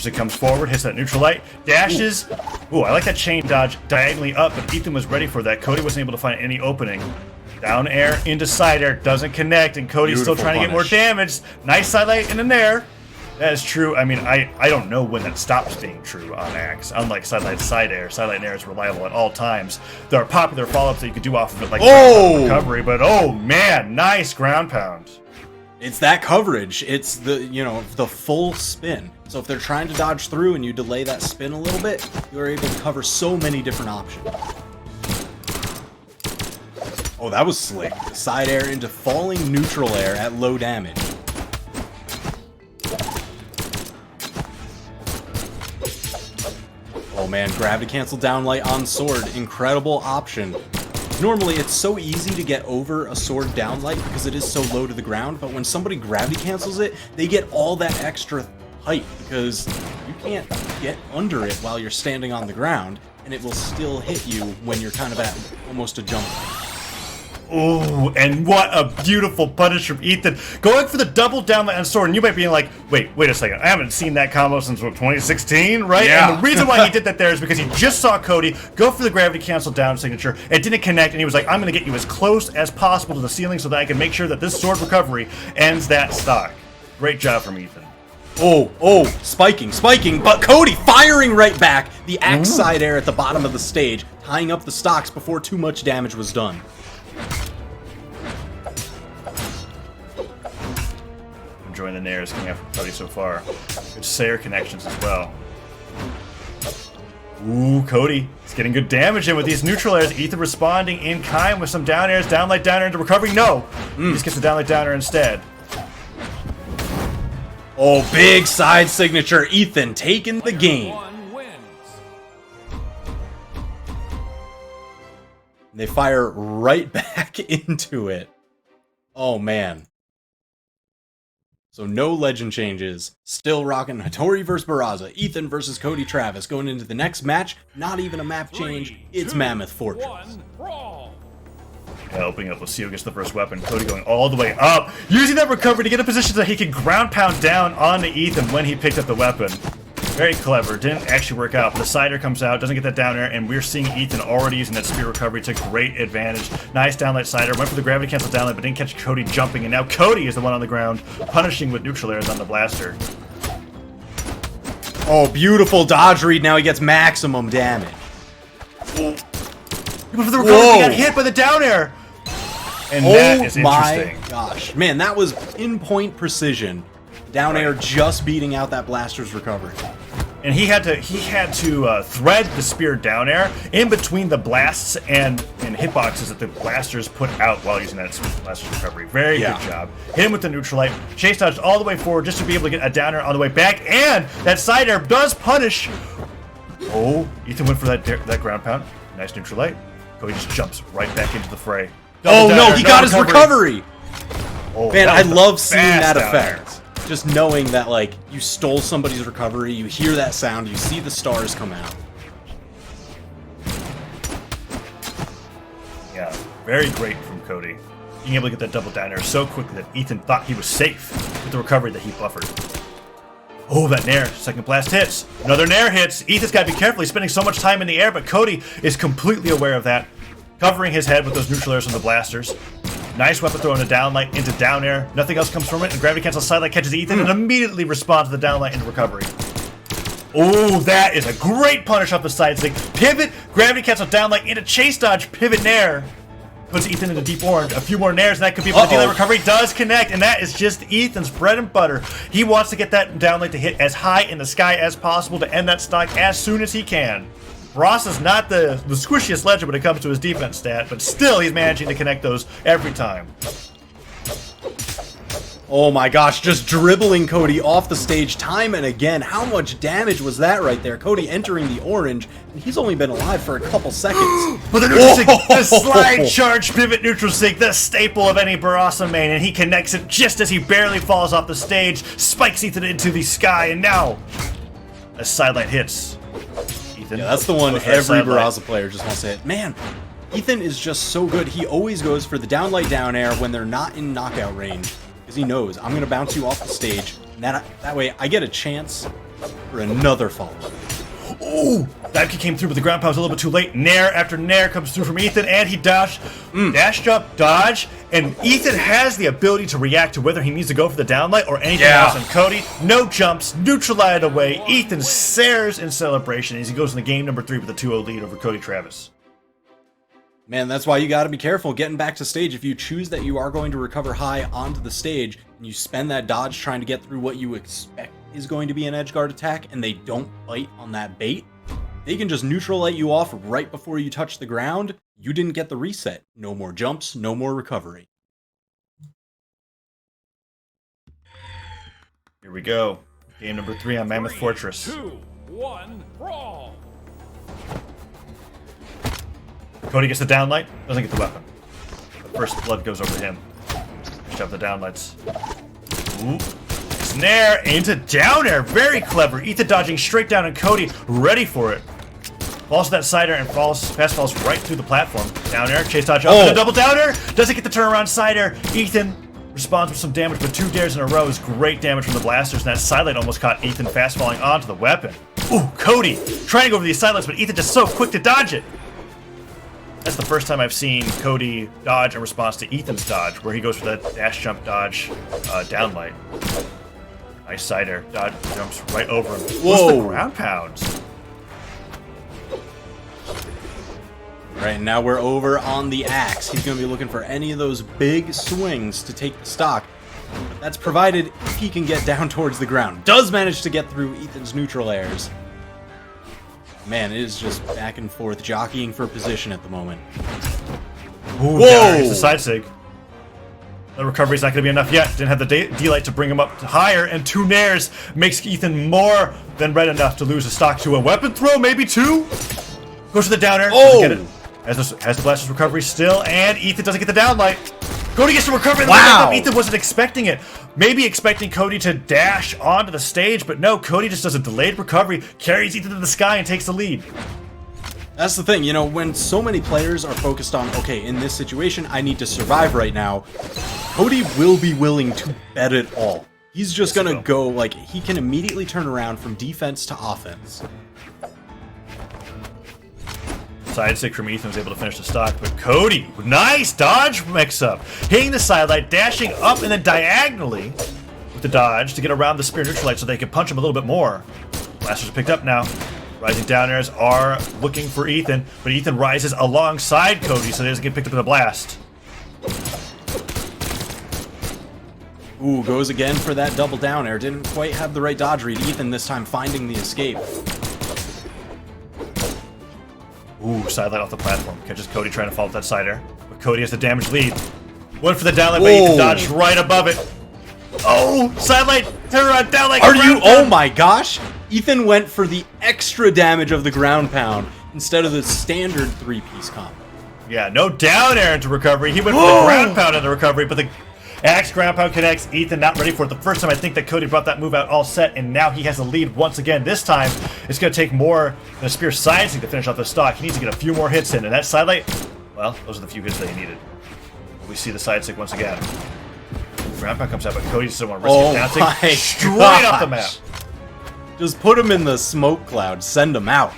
It comes forward, hits that neutral light, dashes. Ooh, I like that chain dodge diagonally up, but Ethan was ready for that. Cody wasn't able to find any opening. Down air into side air, doesn't connect, and Cody's still trying to get more damage. Nice side light in there. That is true. I mean, I don't know when that stops being true on Axe. Unlike side light and air is reliable at all times. There are popular follow-ups that you could do off of it, like recovery, but oh man, nice ground pound. It's that coverage. It's the full spin. So if they're trying to dodge through and you delay that spin a little bit, you're able to cover so many different options. Oh, that was slick. Side air into falling neutral air at low damage. Oh man, gravity cancel down light on sword. Incredible option. Normally, it's so easy to get over a sword downlight because it is so low to the ground, but when somebody gravity cancels it, they get all that extra height because you can't get under it while you're standing on the ground, and it will still hit you when you're kind of at almost a jump height. Oh, and what a beautiful punish from Ethan. Going for the double downlight on sword, and you might be like, wait a second. I haven't seen that combo since, 2016, right? Yeah. And the reason why he did that there is because he just saw Cody go for the gravity cancel down signature. It didn't connect, and he was like, I'm going to get you as close as possible to the ceiling so that I can make sure that this sword recovery ends that stock. Great job from Ethan. Oh, spiking, but Cody firing right back. The axe side air at the bottom of the stage, tying up the stocks before too much damage was done. Enjoying the nairs coming out from Cody so far. Good Sayer connections as well. Ooh, Cody is getting good damage in with these neutral airs. Ethan responding in kind with some down airs, downlight down air into recovery. No! He just gets the downlight down air instead. Oh, big side signature. Ethan taking the game. One wins. They fire right back into it. Oh, man. So no legend changes. Still rocking Hattori versus Barraza. Ethan versus Cody Travis. Going into the next match, not even a map change. It's Mammoth Fortress. One brawl. Yeah, opening up, Lucio gets the first weapon. Cody going all the way up, using that recovery to get a position so he can ground pound down onto Ethan when he picked up the weapon. Very clever. Didn't actually work out. But the Cider comes out, doesn't get that down air, and we're seeing Ethan already using that spear recovery to great advantage. Nice downlight Cider. Went for the gravity cancel downlight, but didn't catch Cody jumping, and now Cody is the one on the ground, punishing with neutral airs on the blaster. Oh, beautiful dodge read. Now he gets maximum damage. He went for the recovery, he got hit by the down air. And that is interesting. Oh my gosh. Man, that was pinpoint precision. Down air just beating out that blaster's recovery. And he had to thread the spear down air in between the blasts and hitboxes that the blasters put out while using that blaster's recovery. Very good job. Hit him with the neutral light. Chase dodged all the way forward just to be able to get a down air on the way back. And that side air does punish. Oh, Ethan went for that ground pound. Nice neutral light. Cody just jumps right back into the fray. Oh no, he got his recovery! Oh, man, I love seeing that down effect. Just knowing that, like, you stole somebody's recovery, you hear that sound, you see the stars come out. Yeah, very great from Cody. Being able to get that double down air so quickly that Ethan thought he was safe with the recovery that he buffered. Oh, that nair. Second blast hits. Another nair hits. Ethan's got to be careful. He's spending so much time in the air, but Cody is completely aware of that. Covering his head with those neutral airs from the blasters. Nice weapon throw in a downlight into down air. Nothing else comes from it, and gravity cancel sidelight catches Ethan and immediately responds to the downlight into recovery. Oh, that is a great punish off the side stick. Pivot, gravity cancel downlight into chase dodge, pivot nair. Puts Ethan into deep orange. A few more nairs, and that could be able to deal. Recovery does connect, and that is just Ethan's bread and butter. He wants to get that downlight to hit as high in the sky as possible to end that stock as soon as he can. Ross is not the squishiest legend when it comes to his defense stat, but still he's managing to connect those every time. Oh my gosh, just dribbling Cody off the stage time and again. How much damage was that right there? Cody entering the orange, and he's only been alive for a couple seconds. But the neutral sync, the slide charge pivot neutral sync, the staple of any Barasa main, and he connects it just as he barely falls off the stage, spikes Ethan into the sky, and now a sidelight hits. Ethan. Yeah, that's the one every Barasa player just wants to hit. Man, Ethan is just so good. He always goes for the downlight down air when they're not in knockout range. Because he knows, I'm going to bounce you off the stage, and that way I get a chance for another follow-up. Ooh! That came through, but the ground pound was a little bit too late. Nair after nair comes through from Ethan, and he dodged, dash jump, dodge, and Ethan has the ability to react to whether he needs to go for the downlight or anything else on Cody. No jumps, neutralized away. Ethan stares in celebration as he goes into game number 3 with a 2-0 lead over Cody Travis. Man, that's why you got to be careful getting back to stage. If you choose that you are going to recover high onto the stage, and you spend that dodge trying to get through what you expect is going to be an edge guard attack, and they don't bite on that bait, they can just neutral light you off right before you touch the ground. You didn't get the reset. No more jumps, no more recovery. Here we go. Game number 3 on Mammoth Fortress. 2, 1, brawl. Cody gets the downlight, doesn't get the weapon. The first blood goes over him. Shove the downlights. Ooh. Snare into down air. Very clever. Ethan dodging straight down, and Cody ready for it. Falls to that side air and fast falls right through the platform. Down air, chase dodge up, double down air. Doesn't get the turnaround side air. Ethan responds with some damage, but 2 dares in a row is great damage from the blasters, and that sidelight almost caught Ethan fast falling onto the weapon. Ooh, Cody trying to go over these sidelights, but Ethan just so quick to dodge it. That's the first time I've seen Cody dodge in response to Ethan's dodge, where he goes for that dash jump dodge downlight. Nice side air. Dodge jumps right over him. What's the ground pounds? Right, now we're over on the axe. He's going to be looking for any of those big swings to take the stock. But that's provided if he can get down towards the ground. Does manage to get through Ethan's neutral airs. Man, it is just back and forth, jockeying for position at the moment. Ooh, whoa! It's a side sig. The recovery's not going to be enough yet. Didn't have the D-Light to bring him up higher, and 2 nairs makes Ethan more than red enough to lose a stock to a weapon throw, maybe 2. Goes to the down air. Oh! Get it. Has the Blaster's recovery still, and Ethan doesn't get the down light. Cody gets the recovery. Wow! Ethan wasn't expecting it. Maybe expecting Cody to dash onto the stage, but no, Cody just does a delayed recovery, carries Ethan to the sky, and takes the lead. That's the thing, you know, when so many players are focused on, okay, in this situation, I need to survive right now, Cody will be willing to bet it all. He's just gonna go, like, he can immediately turn around from defense to offense. Side stick from Ethan was able to finish the stock, but Cody, nice dodge mix-up. Hitting the sidelight, dashing up and then diagonally with the dodge to get around the spear neutral light so they can punch him a little bit more. Blasters picked up now. Rising down airs are looking for Ethan, but Ethan rises alongside Cody so he doesn't get picked up in the blast. Ooh, goes again for that double down air. Didn't quite have the right dodge read. Ethan this time finding the escape. Ooh, sidelight off the platform. Catches Cody trying to follow that side air, but Cody has the damage lead. Went for the downlight, but Ethan dodged right above it. Oh, sidelight, turn around, downlight. Are you? Oh my gosh! Ethan went for the extra damage of the ground pound instead of the standard 3-piece combo. Yeah, no down air into recovery. He went for the ground pound in the recovery, but the axe ground pound connects. Ethan not ready for it. The first time I think that Cody brought that move out all set, and now he has the lead once again. This time, it's going to take more than a spear siding to finish off the stock. He needs to get a few more hits in, and that sidelight, well, those are the few hits that he needed. We see the side stick once again. Ground pound comes out, but Cody doesn't want to risk it. Bouncing straight off the map. Just put him in the smoke cloud. Send him out.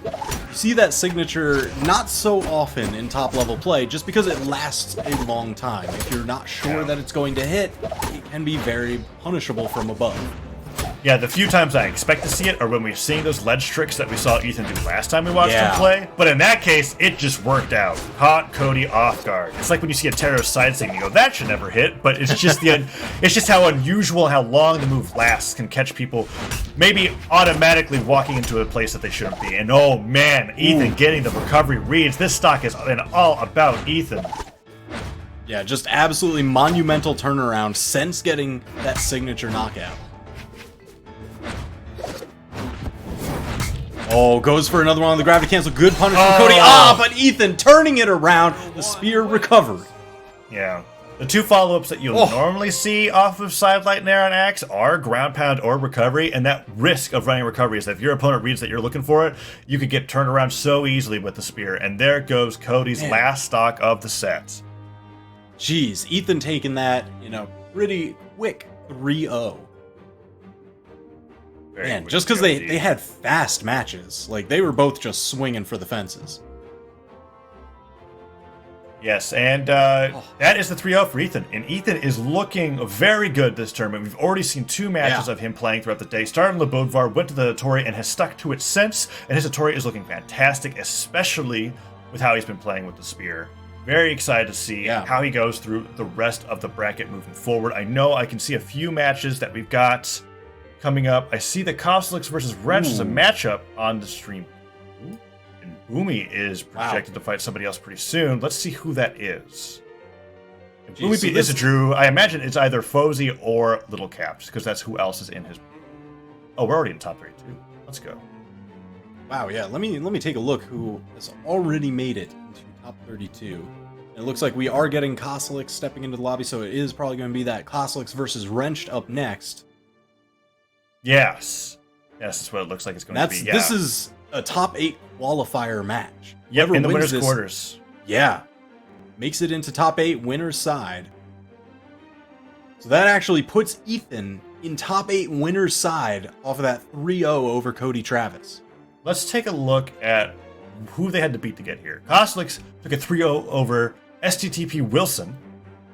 You see that signature not so often in top-level play just because it lasts a long time. If you're not sure that it's going to hit, it can be very punishable from above. Yeah, the few times I expect to see it are when we're seeing those ledge tricks that we saw Ethan do last time we watched him play. But in that case, it just worked out. Caught Cody off guard. It's like when you see a terror side stick and you go, that should never hit. But it's just it's just how unusual, how long the move lasts can catch people maybe automatically walking into a place that they shouldn't be. And oh man, Ethan getting the recovery reads. This stock is all about Ethan. Yeah, just absolutely monumental turnaround since getting that signature knockout. Oh, goes for another one on the gravity cancel. Good punish from Cody. But Ethan turning it around. The spear recovered. Yeah. The 2 follow-ups that you'll normally see off of sidelight and air on axe are ground pound or recovery, and that risk of running recovery is that if your opponent reads that you're looking for it, you could get turned around so easily with the spear. And there goes Cody's last stock of the set. Jeez, Ethan taking that, pretty quick 3-0. Man, just because they had fast matches. Like, they were both just swinging for the fences. Yes, and that is the 3-0 for Ethan. And Ethan is looking very good this tournament. We've already seen 2 matches of him playing throughout the day. Started in Lebodvar, went to the Hattori, and has stuck to it since. And his Hattori is looking fantastic, especially with how he's been playing with the spear. Very excited to see how he goes through the rest of the bracket moving forward. I know I can see a few matches that we've got coming up. I see the Costelix versus Wrench as a matchup on the stream. And Boommy is projected to fight somebody else pretty soon. Let's see who that is. If Boommy beat Isidru, I imagine it's either Fozy or Little Caps, because that's who else is in his... Oh, we're already in top 3 too. Let's go. Wow, yeah. Let me take a look who has already made it into top 32. And it looks like we are getting Costelix stepping into the lobby, so it is probably going to be that Costelix versus Wrenched up next. Yes, that's what it looks like it's going to be. Yeah. This is a top 8 qualifier match. Yep, Whoever in the wins winner's quarters. Yeah, makes it into top 8 winner's side. So that actually puts Ethan in top 8 winner's side off of that 3-0 over Cody Travis. Let's take a look at who they had to beat to get here. Costelix took a 3-0 over STTP Wilson,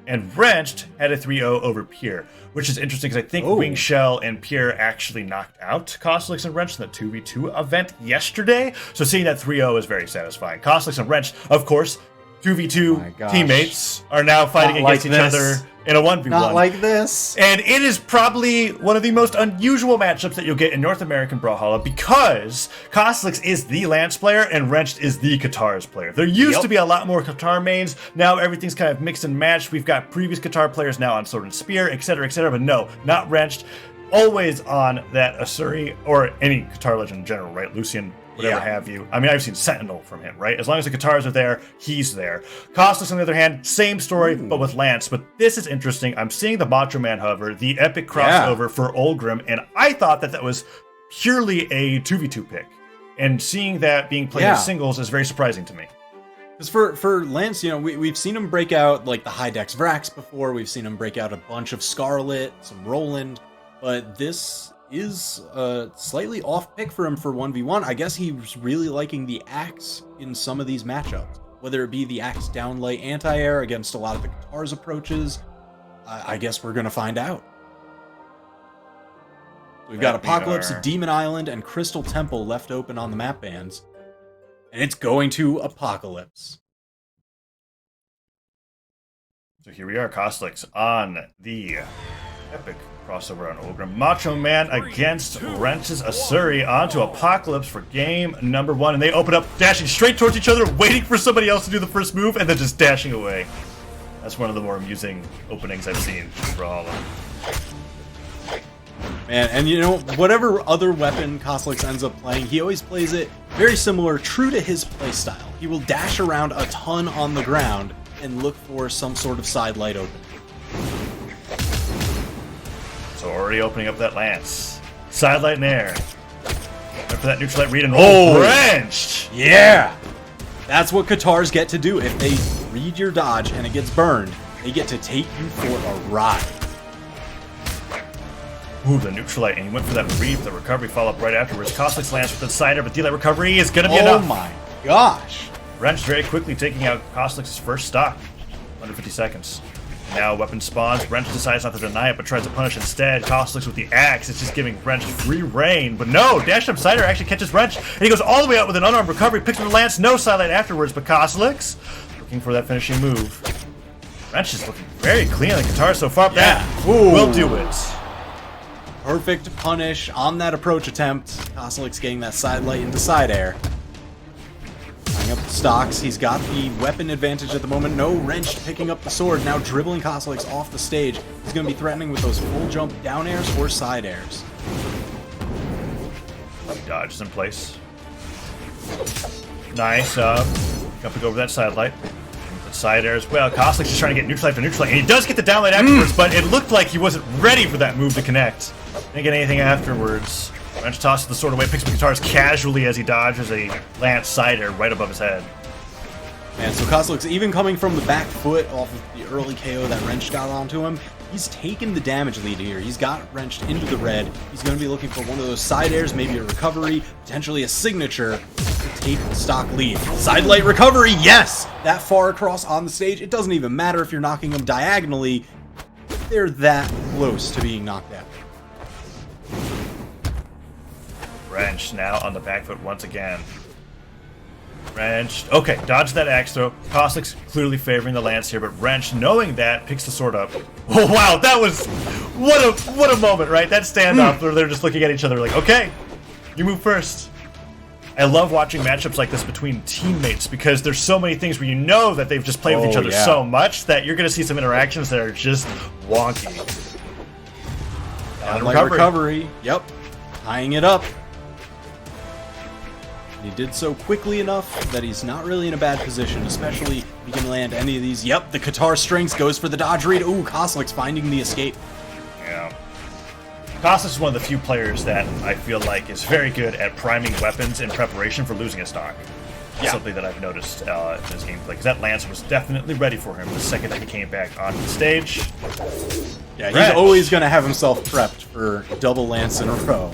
and Wrenched had a 3-0 over Pierre, which is interesting because I think Wing Shell and Pierre actually knocked out Costelix and Wrenched in the 2v2 event yesterday. So seeing that 3-0 is very satisfying. Costelix and Wrenched, of course, 2v2 my gosh. teammates are now fighting Not against like each this. other in a 1v1. Not like this. And it is probably one of the most unusual matchups that you'll get in North American Brawlhalla because Kostlix is the Lance player and Wrenched is the Katars player. There used to be a lot more Katar mains. Now everything's kind of mixed and matched. We've got previous Katar players now on Sword and Spear, etc., but no, not Wrenched. Always on that Asuri or any Katar legend in general, right? Lucian, whatever have you. I mean, I've seen Sentinel from him, right? As long as the Katars are there, he's there. Kostlix, on the other hand, same story, but with Lance. But this is interesting. I'm seeing the Macho Man hover, the epic crossover for Olgrim, and I thought that was purely a 2v2 pick. And seeing that being played as singles is very surprising to me. Because for Lance, you know, we've seen him break out like the high dex Vrax before. We've seen him break out a bunch of Scarlet, some Roland. But this is a slightly off pick for him for 1v1. I guess he's really liking the Axe in some of these matchups. Whether it be the Axe downlight anti-air against a lot of the Katar's approaches, I guess we're going to find out. We've got Apocalypse, Demon Island, and Crystal Temple left open on the map bands. And it's going to Apocalypse. So here we are, Kostlix on the epic crossover on Olgrim. Macho Man against Wrench's Asuri onto Apocalypse for game number 1. And they open up, dashing straight towards each other, waiting for somebody else to do the first move, and then just dashing away. That's one of the more amusing openings I've seen in Brawlhalla. Man, and you know, whatever other weapon Kostlix ends up playing, he always plays it very similar, true to his playstyle. He will dash around a ton on the ground and look for some sort of side light opening. So already opening up that Lance. Sidelight in air. Wait for that neutral light read and Wrenched! Yeah! That's what Katars get to do. If they read your dodge and it gets burned, they get to take you for a ride. Ooh, the neutral light, and he went for that read, the recovery follow-up right afterwards. Kostlix lands with the cider, but D-light recovery is gonna be enough. Oh my gosh! Wrenched very quickly taking out Kostlix's first stock. Under 50 seconds. Now weapon spawns. Wrench decides not to deny it, but tries to punish instead. Kostlix with the axe. It's just giving Wrench free reign. But no, Dash Up Cider actually catches Wrench, and he goes all the way out with an unarmed recovery. Picks up the lance. No sidelight afterwards, but Kostlix looking for that finishing move. Wrench is looking very clean on the guitar so far. Yeah. Will do it. Perfect punish on that approach attempt. Kostlix getting that side light into side air. Tying up the stocks. He's got the weapon advantage at the moment. No, Wrench picking up the sword. Now dribbling Kostlix off the stage. He's going to be threatening with those full jump down airs or side airs. Dodge is in place. Nice. Jumping over that side light. Side air as well. Kostlix is trying to get neutral light for neutral light, and he does get the down light afterwards, but it looked like he wasn't ready for that move to connect. Didn't get anything afterwards. Wrench tosses the sword away, picks up the guitars casually as he dodges a lance side air right above his head. And so Kostlix, even coming from the back foot off of the early KO that Wrench got onto him, he's taken the damage lead here. He's got Wrenched into the red. He's going to be looking for one of those side airs, maybe a recovery, potentially a signature to take the stock lead. Side light recovery, yes! That far across on the stage, it doesn't even matter if you're knocking them diagonally. They're that close to being knocked out. Wrench now on the back foot once again. Wrench. Okay, dodge that axe throw. Kostlix clearly favoring the lance here, but Wrench, knowing that, picks the sword up. Oh wow, that was what a moment, right? That standoff where they're just looking at each other like, okay, you move first. I love watching matchups like this between teammates because there's so many things where you know that they've just played with each other so much that you're going to see some interactions that are just wonky. And recovery. Yep. Tying it up. He did so quickly enough that he's not really in a bad position, especially if he can land any of these. Yep, the Katar strings goes for the dodge read. Ooh, Kostlix finding the escape. Yeah. Kostlix is one of the few players that I feel like is very good at priming weapons in preparation for losing a stock. That's something that I've noticed in his gameplay, because that lance was definitely ready for him the second that he came back onto the stage. Yeah, he's always going to have himself prepped for double lance in a row.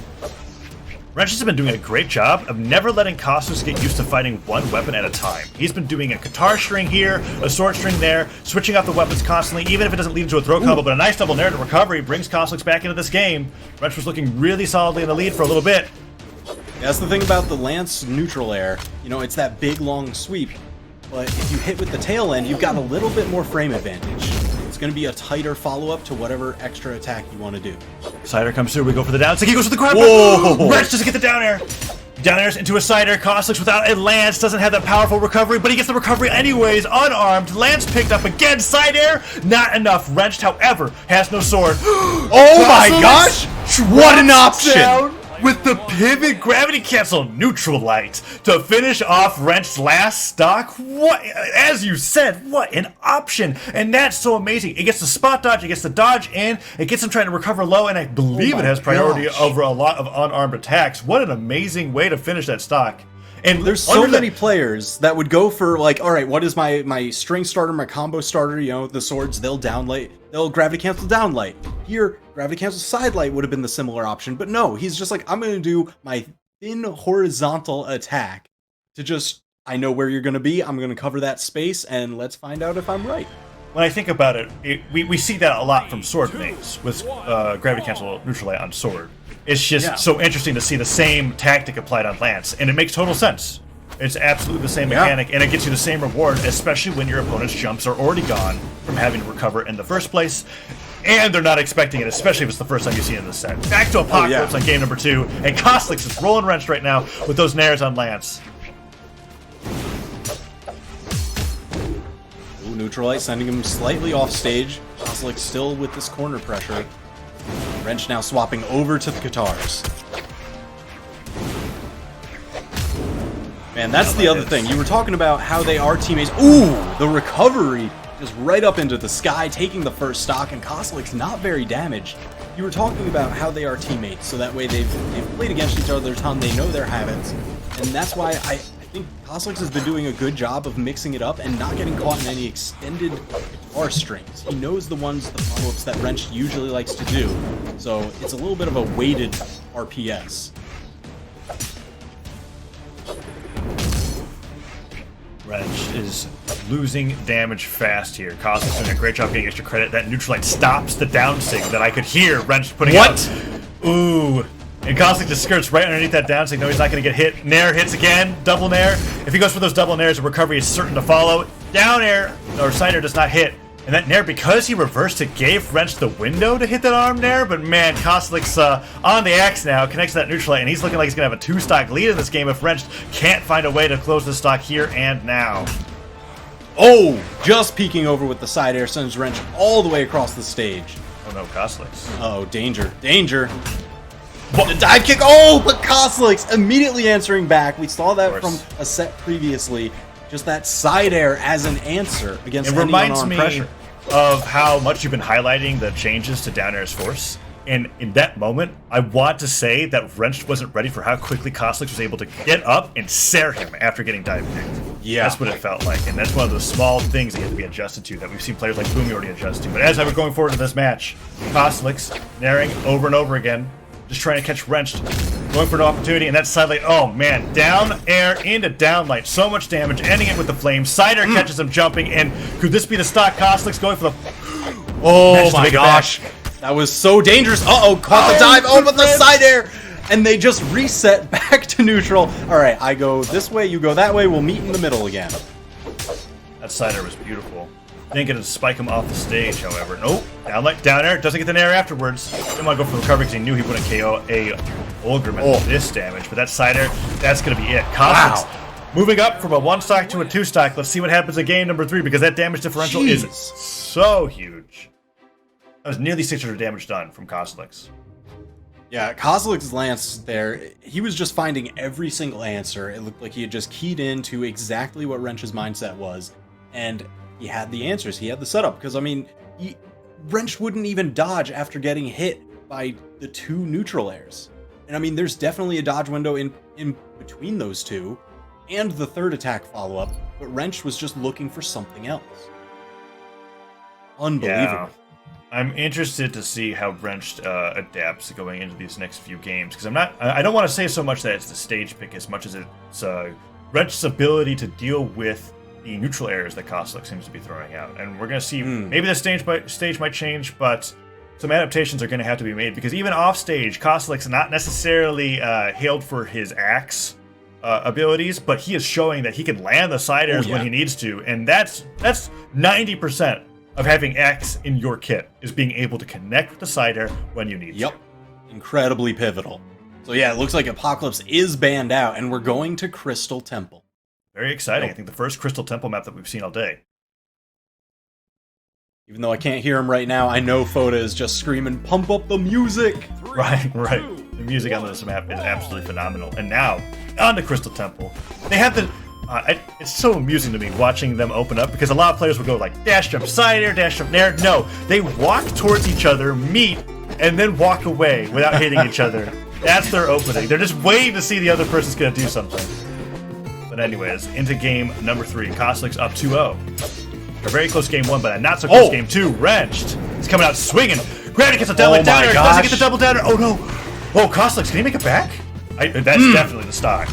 Wrench has been doing a great job of never letting Kostlix get used to fighting one weapon at a time. He's been doing a Katar string here, a sword string there, switching out the weapons constantly, even if it doesn't lead into a throw combo, but a nice double narrative recovery brings Kostlix back into this game. Wrench was looking really solidly in the lead for a little bit. Yeah, that's the thing about the lance neutral air. You know, it's that big long sweep, but if you hit with the tail end, you've got a little bit more frame advantage. It's going to be a tighter follow-up to whatever extra attack you want to do. Cider comes through, we go for the down. He goes for the grab. Whoa! Wrench doesn't get the down air. Down airs into a Cider. Kosliks without a Lance doesn't have that powerful recovery, but he gets the recovery anyways, unarmed. Lance picked up again. Side air, not enough. Wrenched, however, has no sword. Oh my gosh! What an option! Down with the pivot gravity cancel neutral light to finish off Wrench's last stock. What, as you said, what an option! And that's so amazing. It gets the spot dodge, it gets the dodge in, it gets him trying to recover low, and I believe it has priority over a lot of unarmed attacks. What an amazing way to finish that stock. And there's so many players that would go for like, all right, what is my string starter, my combo starter? You know, the swords, they'll downlight, they'll gravity cancel downlight. Here, gravity cancel side light would have been the similar option, but no, he's just like, I'm going to do my thin horizontal attack to just, I know where you're going to be, I'm going to cover that space, and let's find out if I'm right. When I think about it, we see that a lot from sword mains with gravity cancel neutral light on sword. It's just so interesting to see the same tactic applied on Lance, and it makes total sense. It's absolutely the same mechanic, and it gets you the same reward, especially when your opponent's jumps are already gone from having to recover in the first place, and they're not expecting it, especially if it's the first time you see it in the set. Back to Apocalypse on game number 2, and Kosliks is rolling wrenched right now with those nairs on Lance. Ooh, neutral light sending him slightly off stage. Kosliks still with this corner pressure. Wrench now swapping over to the guitars. Man, that's the other thing. You were talking about how they are teammates. Ooh, the recovery just right up into the sky, taking the first stock, and Kosliks not very damaged. You were talking about how they are teammates, so that way they've played against each other a ton, they know their habits, and that's why I think Kosliks has been doing a good job of mixing it up and not getting caught in any extended guitar strings. He knows the follow-ups that Wrench usually likes to do, so it's a little bit of a weighted RPS. Wrench is losing damage fast here. Kosliks doing a great job getting extra credit. That neutral light stops the down sig that I could hear Wrench putting out. Ooh. And Kosliks just skirts right underneath that down sig. No, he's not going to get hit. Nair hits again. Double Nair. If he goes for those double Nairs, the recovery is certain to follow. Down air, or side air does not hit. And that Nair, because he reversed it, gave Wrench the window to hit that arm Nair. But man, Kosliks on the axe now, connects to that neutral light, and he's looking like he's going to have a 2-stock lead in this game if Wrench can't find a way to close the stock here and now. Oh, just peeking over with the side air sends Wrench all the way across the stage. Oh no, Kosliks. Oh, danger, danger. The dive kick, oh, but Kosliks immediately answering back. We saw that from a set previously. Just that side air as an answer against any unarmed pressure. Of how much you've been highlighting the changes to down air's force. And in that moment, I want to say that Wrench wasn't ready for how quickly Kosliks was able to get up and sare him after getting dive kicked. Yeah. That's what it felt like. And that's one of those small things that you have to be adjusted to that we've seen players like Boommy already adjust to. But as I was going forward to this match, Kosliks nairing over and over again, just trying to catch Wrench, going for an opportunity, and that side light, oh man, down air into down light, so much damage, ending it with the flame. Side air catches him jumping, and could this be the stock? Kosliks going for the... Oh my gosh, that was so dangerous. Uh-oh, caught the dive, oh, but the side air, and they just reset back to neutral. All right, I go this way, you go that way, we'll meet in the middle again. That side air was beautiful. Didn't get to spike him off the stage, however. Nope. Down air. Doesn't get the nair afterwards. Didn't want to go for the recovery because he knew he wouldn't KO a Olgrim at this damage. But that side air, that's going to be it. Kosliks moving up from a 1-stock to a 2-stock. Let's see what happens in game number 3 because that damage differential is so huge. That was nearly 600 damage done from Kosliks. Yeah, Kosliks' Lance there, he was just finding every single answer. It looked like he had just keyed into exactly what Wrench's mindset was. And he had the answers, he had the setup, because I mean, Wrench wouldn't even dodge after getting hit by the 2 neutral airs. And I mean, there's definitely a dodge window in between those 2, and the 3rd attack follow-up, but Wrench was just looking for something else. Unbelievable. Yeah. I'm interested to see how Wrench adapts going into these next few games, because I don't want to say so much that it's the stage pick as much as it's Wrench's ability to deal with the neutral errors that Kosliks seems to be throwing out. And we're going to see, maybe the stage might change, but some adaptations are going to have to be made, because even off stage, Kosliks not necessarily hailed for his axe abilities, but he is showing that he can land the side airs when he needs to, and that's 90% of having X in your kit, is being able to connect with the side air when you need to. Yep. Incredibly pivotal. So yeah, it looks like Apocalypse is banned out, and we're going to Crystal Temple. Very exciting. I think the first Crystal Temple map that we've seen all day. Even though I can't hear him right now, I know Foda is just screaming, "Pump up the music!" Right. The music on this map is absolutely phenomenal. And now, on to Crystal Temple. They have the... it's so amusing to me watching them open up, because a lot of players will go like, dash jump side air, dash jump nair. No, they walk towards each other, meet, and then walk away without hitting each other. That's their opening. They're just waiting to see the other person's going to do something. But anyways, into game number 3. Koslik's up 2-0. A very close game 1, but a not so close game 2. Wrenched. He's coming out swinging. Granny gets a double downer. Does he get the double downer? Oh no. Oh, Koslik's, can he make it back? That's definitely the stock.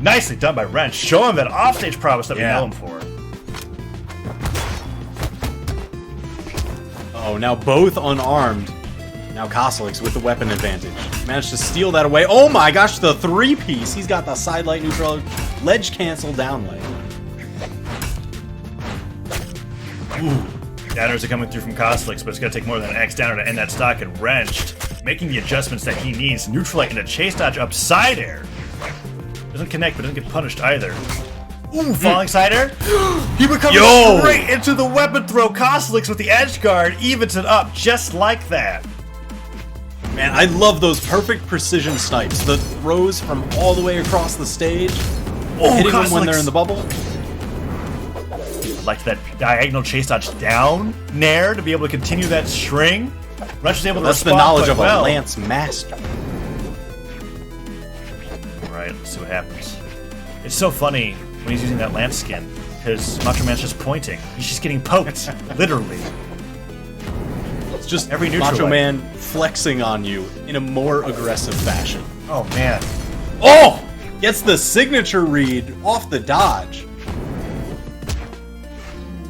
Nicely done by Wrench. Show him that offstage prowess that we know him for. Oh, now both unarmed. Now Koslik's with the weapon advantage. Managed to steal that away. Oh my gosh, the 3-piece. He's got the side light neutral, ledge cancel down light. Ooh. Downers are coming through from Koslik's, but it's going to take more than an X downer to end that stock, and Wrenched making the adjustments that he needs. Neutral light and a chase dodge up side air. Doesn't connect, but doesn't get punished either. Ooh, falling side air. He recovers straight into the weapon throw. Koslik's with the edge guard evens it up just like that. Man, I love those perfect precision snipes. The throws from all the way across the stage. Hitting them when they're in the bubble. Like that diagonal chase dodge down nair to be able to continue that string. Wrench was able to respond. That's the knowledge of a Lance master. Alright, let's see what happens. It's so funny when he's using that Lance skin, because Macho Man's just pointing. He's just getting poked, literally. It's just every neutral Macho light. Man flexing on you in a more aggressive fashion. Oh man. Oh! Gets the signature read off the dodge.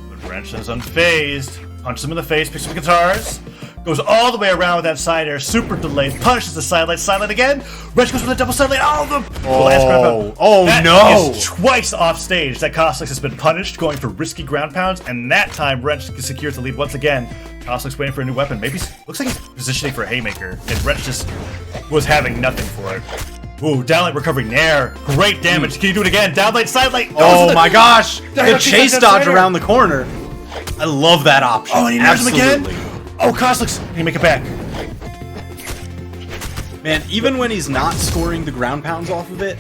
But Wrench is unfazed. Punches him in the face, picks up the guitars. Goes all the way around with that side air, super delayed, punishes the side light again. Wrench goes with a double side light. That no! Is twice off stage that Koslik's has been punished, going for risky ground pounds, and that time Wrench secures the lead once again. Koslik's waiting for a new weapon. Maybe looks like he's positioning for a haymaker, and Wrench just was having nothing for it. Ooh, downlight recovery nair. Great damage. Can you do it again? Downlight, side light. Oh my gosh! The chase dodge around the corner. I love that option. Oh, and he nairs him again? Oh, Koslik's, can you make it back? Man, even when he's not scoring the ground pounds off of it,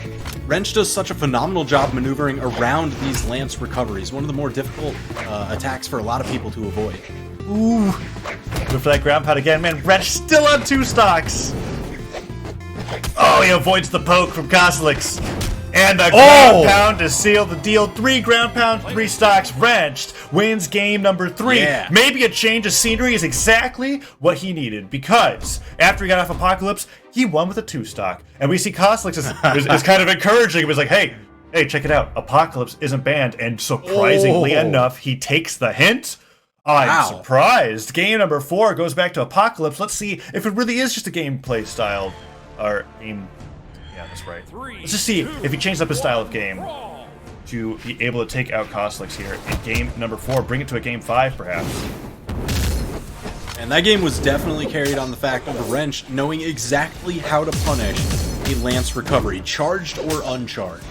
Wrench does such a phenomenal job maneuvering around these Lance recoveries. One of the more difficult attacks for a lot of people to avoid. Ooh. Go for that ground pound again. Man, Wrench still on 2 stocks. Oh, he avoids the poke from Koslik's. And a ground pound to seal the deal. 3 ground pounds, 3 stocks. Wrenched wins game number 3. Yeah. Maybe a change of scenery is exactly what he needed, because after he got off Apocalypse, he won with a 2 stock. And we see Koslik's is kind of encouraging. He was like, hey, check it out. Apocalypse isn't banned. And surprisingly enough, he takes the hint. I'm surprised. Game number 4 goes back to Apocalypse. Let's see if it really is just a gameplay style. Or game... Yeah, that's right. Let's just see if he changed up his style of game to be able to take out Koslik's here in game number 4. Bring it to a game 5, perhaps. And that game was definitely carried on the fact of Wrench knowing exactly how to punish a Lance recovery, charged or uncharged.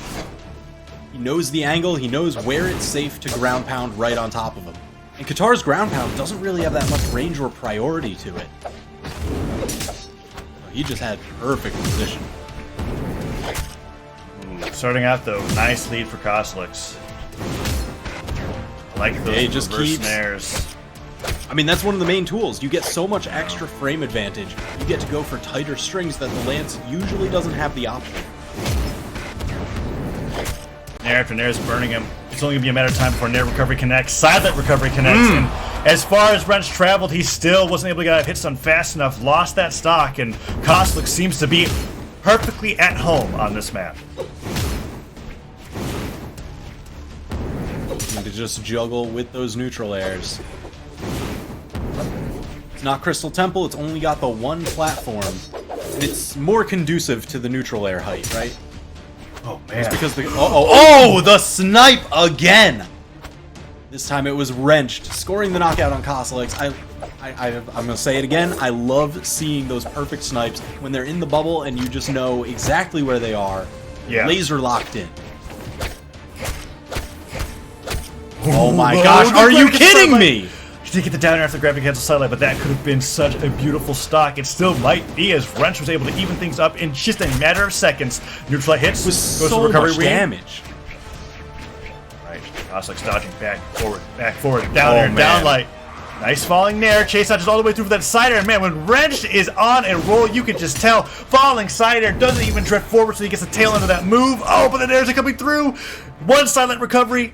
He knows the angle, he knows where it's safe to ground pound right on top of him. And Qatar's ground pound doesn't really have that much range or priority to it. He just had perfect position. Starting out, though, nice lead for Koslik's. I like those reverse snares. I mean, that's one of the main tools. You get so much extra frame advantage. You get to go for tighter strings that the Lance usually doesn't have the option. Nair after Nair is burning him. It's only going to be a matter of time before Nair recovery connects. Silent recovery connects. And as far as Wrench traveled, he still wasn't able to get hits done fast enough. Lost that stock, and Koslik seems to be perfectly at home on this map. Need to just juggle with those neutral airs. It's not Crystal Temple, it's only got the 1 platform. And it's more conducive to the neutral air height, right? Oh, It's man. because the snipe again. This time it was Wrenched, scoring the knockout on Coslex. I'm gonna say it again. I love seeing those perfect snipes when they're in the bubble and you just know exactly where they are. Yeah. Laser locked in. Oh my gosh, are you kidding me? She did get the down air after grabbing against the sidelight, but that could have been such a beautiful stock. It still might be, as Wrench was able to even things up in just a matter of seconds. Neutral light hits, It was goes so to recovery much wing. damage. Right, Coslex dodging back, forward, down air, man. down light. Nice falling nair, chase dodges all the way through for that side air. Man, when Wrench is on a roll, you can just tell. Falling side air, doesn't even drift forward, so he gets the tail end of that move. Oh, but the nairs are coming through. One silent recovery,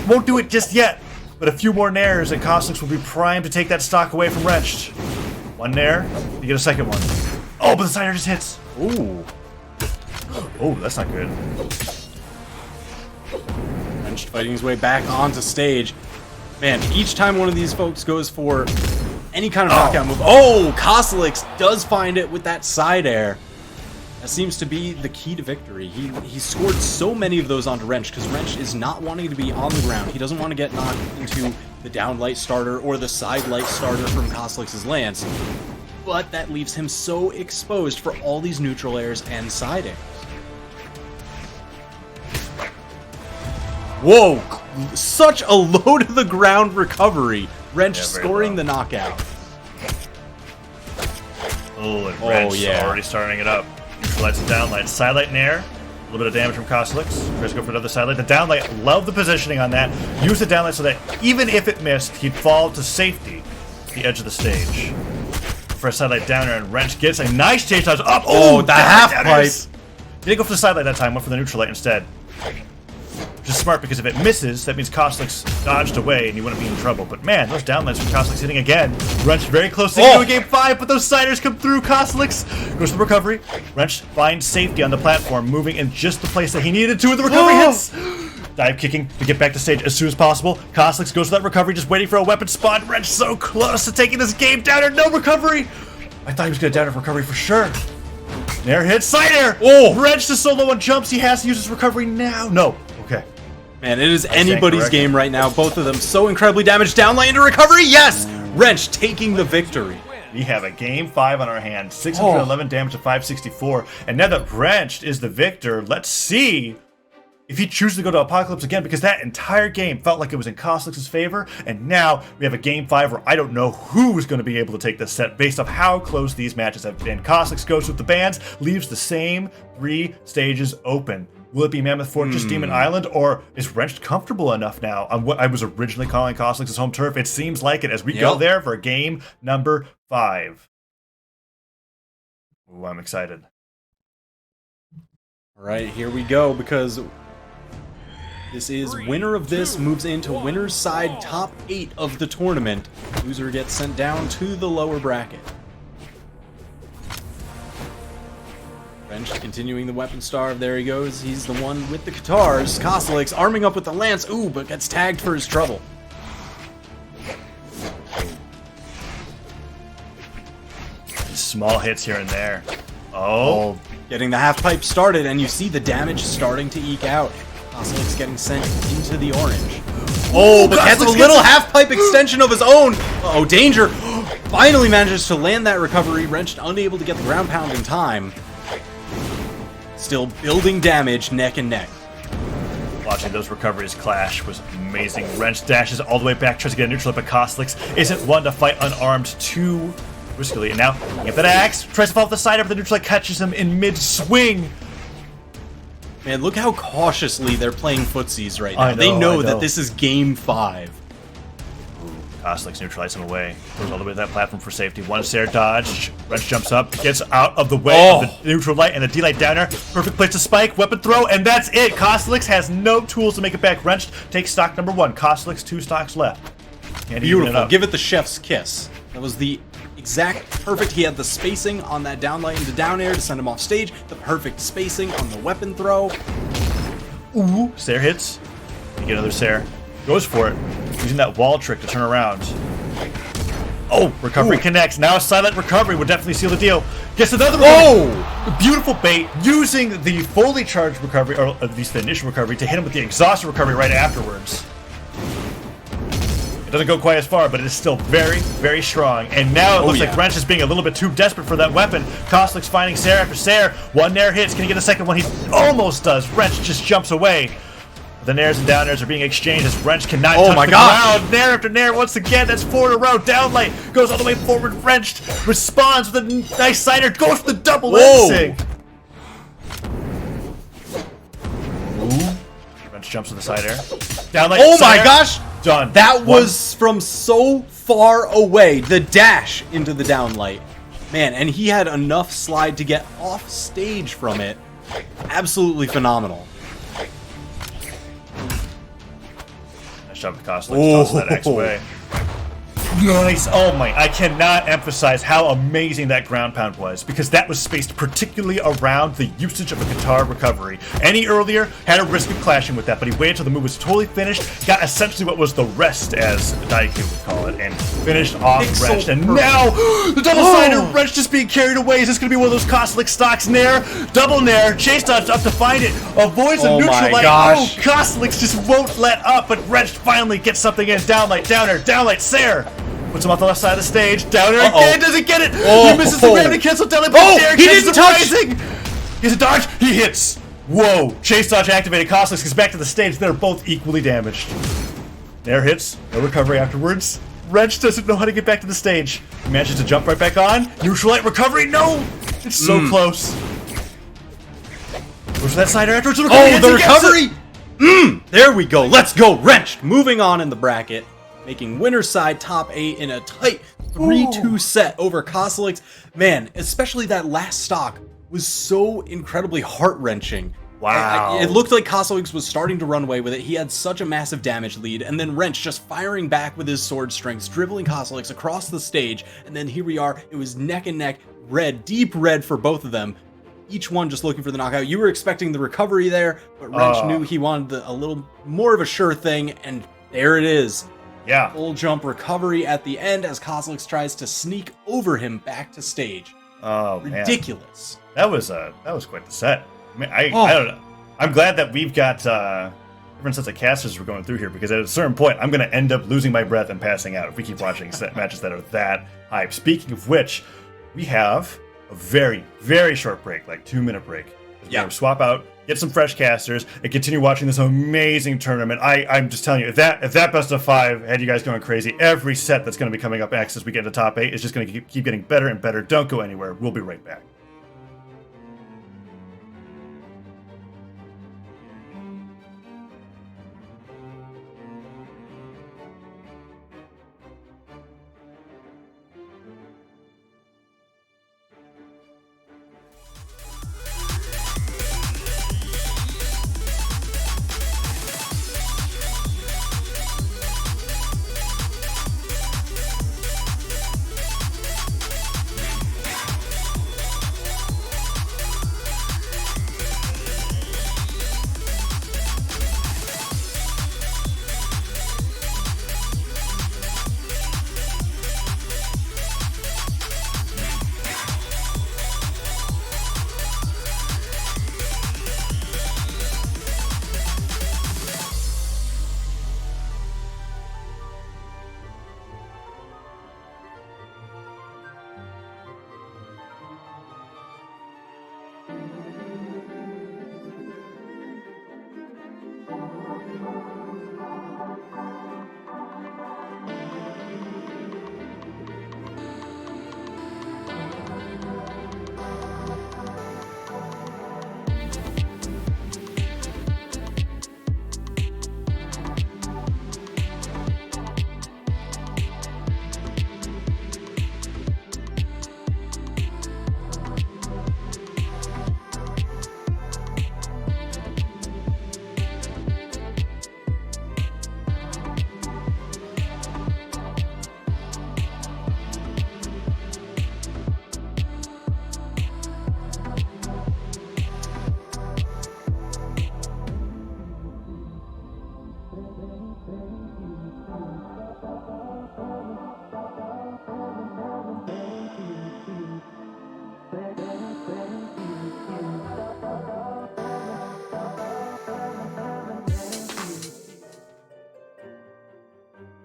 won't do it just yet. But a few more nairs, and Coslex will be primed to take that stock away from Wrenched. One nair, you get a second one. Oh, but the side air just hits. Ooh. Oh, that's not good. Wrenched fighting his way back onto stage. Man, each time one of these folks goes for any kind of knockout move. Oh, Coslex does find it with that side air. That seems to be the key to victory. He scored so many of those onto Wrench because Wrench is not wanting to be on the ground. He doesn't want to get knocked into the down light starter or the side light starter from Coslex's lance. But that leaves him so exposed for all these neutral airs and side airs. Whoa! Such a low to the ground recovery. Wrench Yeah, very scoring low. the knockout. Oh, and Wrench yeah. already starting it up. Lights and downlight. Sidelight and air. A little bit of damage from Coslex. Tries to go for another sidelight. The downlight, love the positioning on that. Use the downlight so that even if it missed, he'd fall to safety at the edge of the stage. For a sidelight down air, and Wrench gets a nice chase dodge up. Oh, the half downers. Didn't go for the sidelight that time, went for the neutral light instead. Which is smart because if it misses, that means Coslex dodged away and you wouldn't be in trouble. But man, those downlights from Coslex hitting again. Wrench very close to getting to a game 5, but those siders come through. Coslex goes to the recovery. Wrench finds safety on the platform, moving in just the place that he needed to, and the recovery hits. Dive kicking to get back to stage as soon as possible. Coslex goes to that recovery, just waiting for a weapon spawn. Wrench so close to taking this game down, or no recovery. I thought he was going to down for recovery for sure. Nair hits, side air. Oh, Wrench to solo one jumps. He has to use his recovery now. No. Okay. Man, it is stand anybody's corrected. game right now. Both of them so incredibly damaged. Down lane into recovery. Yes! Wrench taking the victory. We have a game 5 on our hands. 611 damage to 564. And now that Wrenched is the victor, let's see if he chooses to go to Apocalypse again, because that entire game felt like it was in Coslex's favor. And now we have a game 5 where I don't know who's going to be able to take this set based off how close these matches have been. Coslex goes with the bands, leaves the same 3 stages open. Will it be Mammoth Fortress, Demon Island, or is Wrenched comfortable enough now on what I was originally calling Coslex's home turf? It seems like it as we go there for game number 5. Ooh, I'm excited. All right, here we go, because this is winner of this moves into winner's side top 8 of the tournament. Loser gets sent down to the lower bracket. Wrench continuing the weapon starve. There he goes. He's the one with the guitars. Coslex arming up with the lance. Ooh, but gets tagged for his trouble. Small hits here and there. Oh. Getting the half pipe started, and you see the damage starting to eke out. Coslex getting sent into the orange. Oh, but gets a little half pipe extension of his own. Uh-oh, danger. Finally manages to land that recovery. Wrenched unable to get the ground pound in time. Still building damage neck and neck. Watching those recoveries clash was amazing. Wrench dashes all the way back, tries to get a neutral, but Coslex isn't one to fight unarmed too riskily. And now, get that axe, tries to fall off the side, but the neutral catches him in mid-swing. Man, look how cautiously they're playing footsies right now. I know, They know I that know. this is game 5. Coslex neutralizes him away. Goes all the way to that platform for safety. One stair dodge. Wrench jumps up, gets out of the way of the neutral light and the D-light downer. Perfect place to spike, weapon throw, and that's it. Coslex has no tools to make it back. Wrench takes stock number 1. Coslex 2 stocks left. Can't even it Beautiful. up. Give it the chef's kiss. That was the exact perfect. He had the spacing on that down light into down air to send him off stage. The perfect spacing on the weapon throw. Ooh. Stair hits. You get another stair. Goes for it. Using that wall trick to turn around. Oh, recovery connects. Now a silent recovery would definitely seal the deal. Gets another one. Oh! Beautiful bait, using the fully charged recovery, or at least the initial recovery, to hit him with the exhausted recovery right afterwards. It doesn't go quite as far, but it is still very, very strong. And now it looks like Wrench is being a little bit too desperate for that weapon. Koslik's finding Sair after Sair. One nair hits. Can he get a second one? He almost does. Wrench just jumps away. The nairs and down airs are being exchanged as Wrench cannot touch the ground. Nair after nair once again. That's 4 in a row. Downlight goes all the way forward. Wrench responds with a nice side air. Goes for the double end sig. Wrench jumps to the side air. Downlight. Oh my gosh! Done. That was from so far away. The dash into the downlight. Man, and he had enough slide to get off stage from it. Absolutely phenomenal. Nice job with Koslik. Toss that X way. Nice. Oh my, I cannot emphasize how amazing that ground pound was, because that was spaced particularly around the usage of a guitar recovery. Any earlier had a risk of clashing with that, but he waited until the move was totally finished, got essentially what was the rest, as Daiku would call it, and finished off Wrench. And now, the double-sided Wrench just being carried away. Is this going to be one of those Koslik stocks? Nair, double nair, chase dodge up to find it, avoids a neutral light. Oh, Koslik just won't let up, but Wrench finally gets something in. Downlight, down air, downlight, Sair. Puts him off the left side of the stage. Down air again. Doesn't get it. He misses the gravity cancel. Down air. He didn't touch. He's a dodge. He hits. Whoa. Chase dodge activated. Koslik gets back to the stage. They're both equally damaged. Nair hits. No recovery afterwards. Wrench doesn't know how to get back to the stage. He manages to jump right back on. Neutral light recovery. No. It's so close. Goes for that side air afterwards. The recovery. There we go. Let's go. Wrench. Moving on in the bracket. Making winner side top 8 in a tight 3-2 set over Koslik's. Man, especially that last stock was so incredibly heart-wrenching. Wow. It looked like Koslik's was starting to run away with it. He had such a massive damage lead, and then Wrench just firing back with his sword strength, dribbling Koslik's across the stage, and then here we are. It was neck and neck, red, deep red for both of them. Each one just looking for the knockout. You were expecting the recovery there, but Wrench knew he wanted a little more of a sure thing, and there it is. Yeah. Full jump recovery at the end as Koslik tries to sneak over him back to stage. Oh, man. Ridiculous. That was quite the set. I mean, I don't know. I'm glad that we've got different sets of casters we're going through here, because at a certain point, I'm going to end up losing my breath and passing out if we keep watching matches that are that hype. Speaking of which, we have a very, very short break, like 2-minute break. We're going to swap out, get some fresh casters, and continue watching this amazing tournament. I'm just telling you, if that best of 5 had you guys going crazy, every set that's going to be coming up next as we get to top 8 is just going to keep getting better and better. Don't go anywhere. We'll be right back.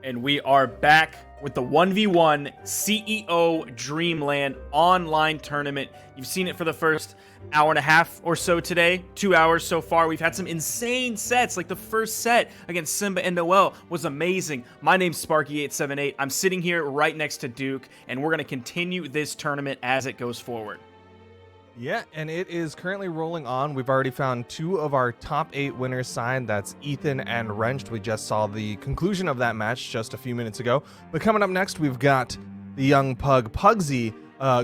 And we are back with the 1v1 CEO Dreamland online tournament. You've seen it for the first hour and a half or so today, 2 hours so far. We've had some insane sets, like the first set against Simba and Noel was amazing. My name's Sparky878. I'm sitting here right next to Duke, and we're going to continue this tournament as it goes forward. Yeah, and it is currently rolling on. We've already found 2 of our top 8 winners signed. That's Ethan and Wrenched. We just saw the conclusion of that match just a few minutes ago. But coming up next, we've got the young pug Pugsy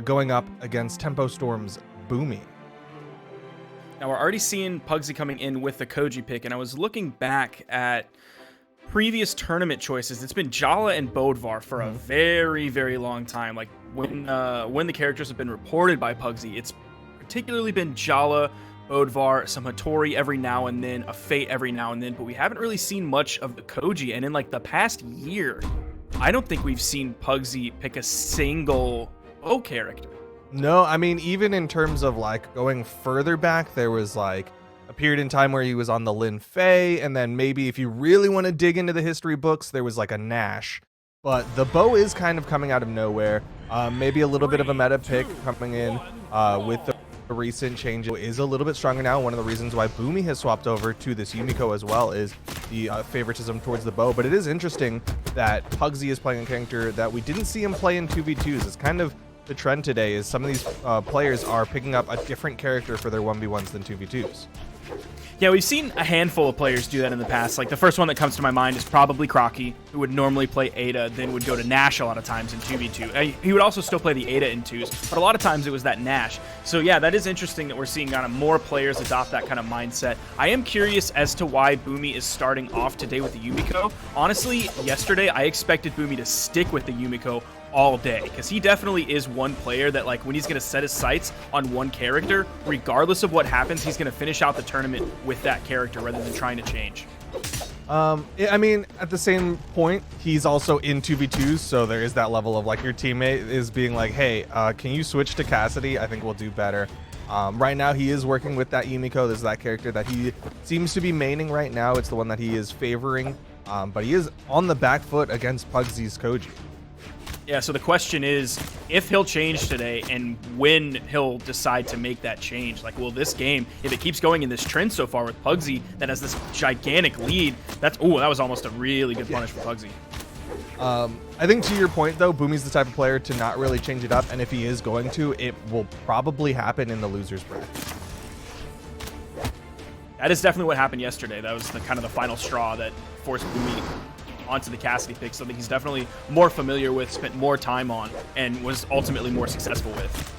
going up against Tempo Storm's Boommy. Now, we're already seeing Pugsy coming in with the Koji pick, and I was looking back at previous tournament choices. It's been Brawlhalla and Bodvar for a very, very long time. Like, when the characters have been reported by Pugsy, it's particularly been Brawlhalla, Bodvar, some Hattori every now and then, a Fate every now and then, but we haven't really seen much of the Koji. And in like the past year, I don't think we've seen Pugsy pick a single O character. No, I mean, even in terms of like going further back, there was like a period in time where he was on the Lin Fei, and then maybe if you really want to dig into the history books, there was like a Nash. But the bow is kind of coming out of nowhere. Maybe a little bit of a meta pick coming in with the recent change. Is a little bit stronger now. One of the reasons why Boommy has swapped over to this Yumiko as well is the favoritism towards the bow. But it is interesting that Pugsy is playing a character that we didn't see him play in 2v2s. It's kind of the trend today is some of these players are picking up a different character for their 1v1s than 2v2s. Yeah, we've seen a handful of players do that in the past. Like, the first one that comes to my mind is probably Crocky, who would normally play Ada, then would go to Nash a lot of times in 2v2. He would also still play the Ada in 2s, but a lot of times it was that Nash. So yeah, that is interesting that we're seeing kind of more players adopt that kind of mindset. I am curious as to why Boommy is starting off today with the Yumiko. Honestly, yesterday I expected Boommy to stick with the Yumiko all day, because he definitely is one player that, like, when he's going to set his sights on one character, regardless of what happens, he's going to finish out the tournament with that character rather than trying to change. I mean, at the same point, he's also in 2v2s, so there is that level of like your teammate is being like, hey, can you switch to Cassidy? I think we'll do better. Right now, he is working with that Yumiko. This is that character that he seems to be maining right now. It's the one that he is favoring, but he is on the back foot against Pugsy's Koji. Yeah, so the question is if he'll change today and when he'll decide to make that change. Like, will this game, if it keeps going in this trend so far with Pugsy that has this gigantic lead, that was almost a really good punish for Pugsy. I think to your point, though, Boomy's the type of player to not really change it up, and if he is going to, it will probably happen in the loser's bracket. That is definitely what happened yesterday. That was the kind of the final straw that forced Boommy onto the Cassidy pick, something he's definitely more familiar with, spent more time on, and was ultimately more successful with.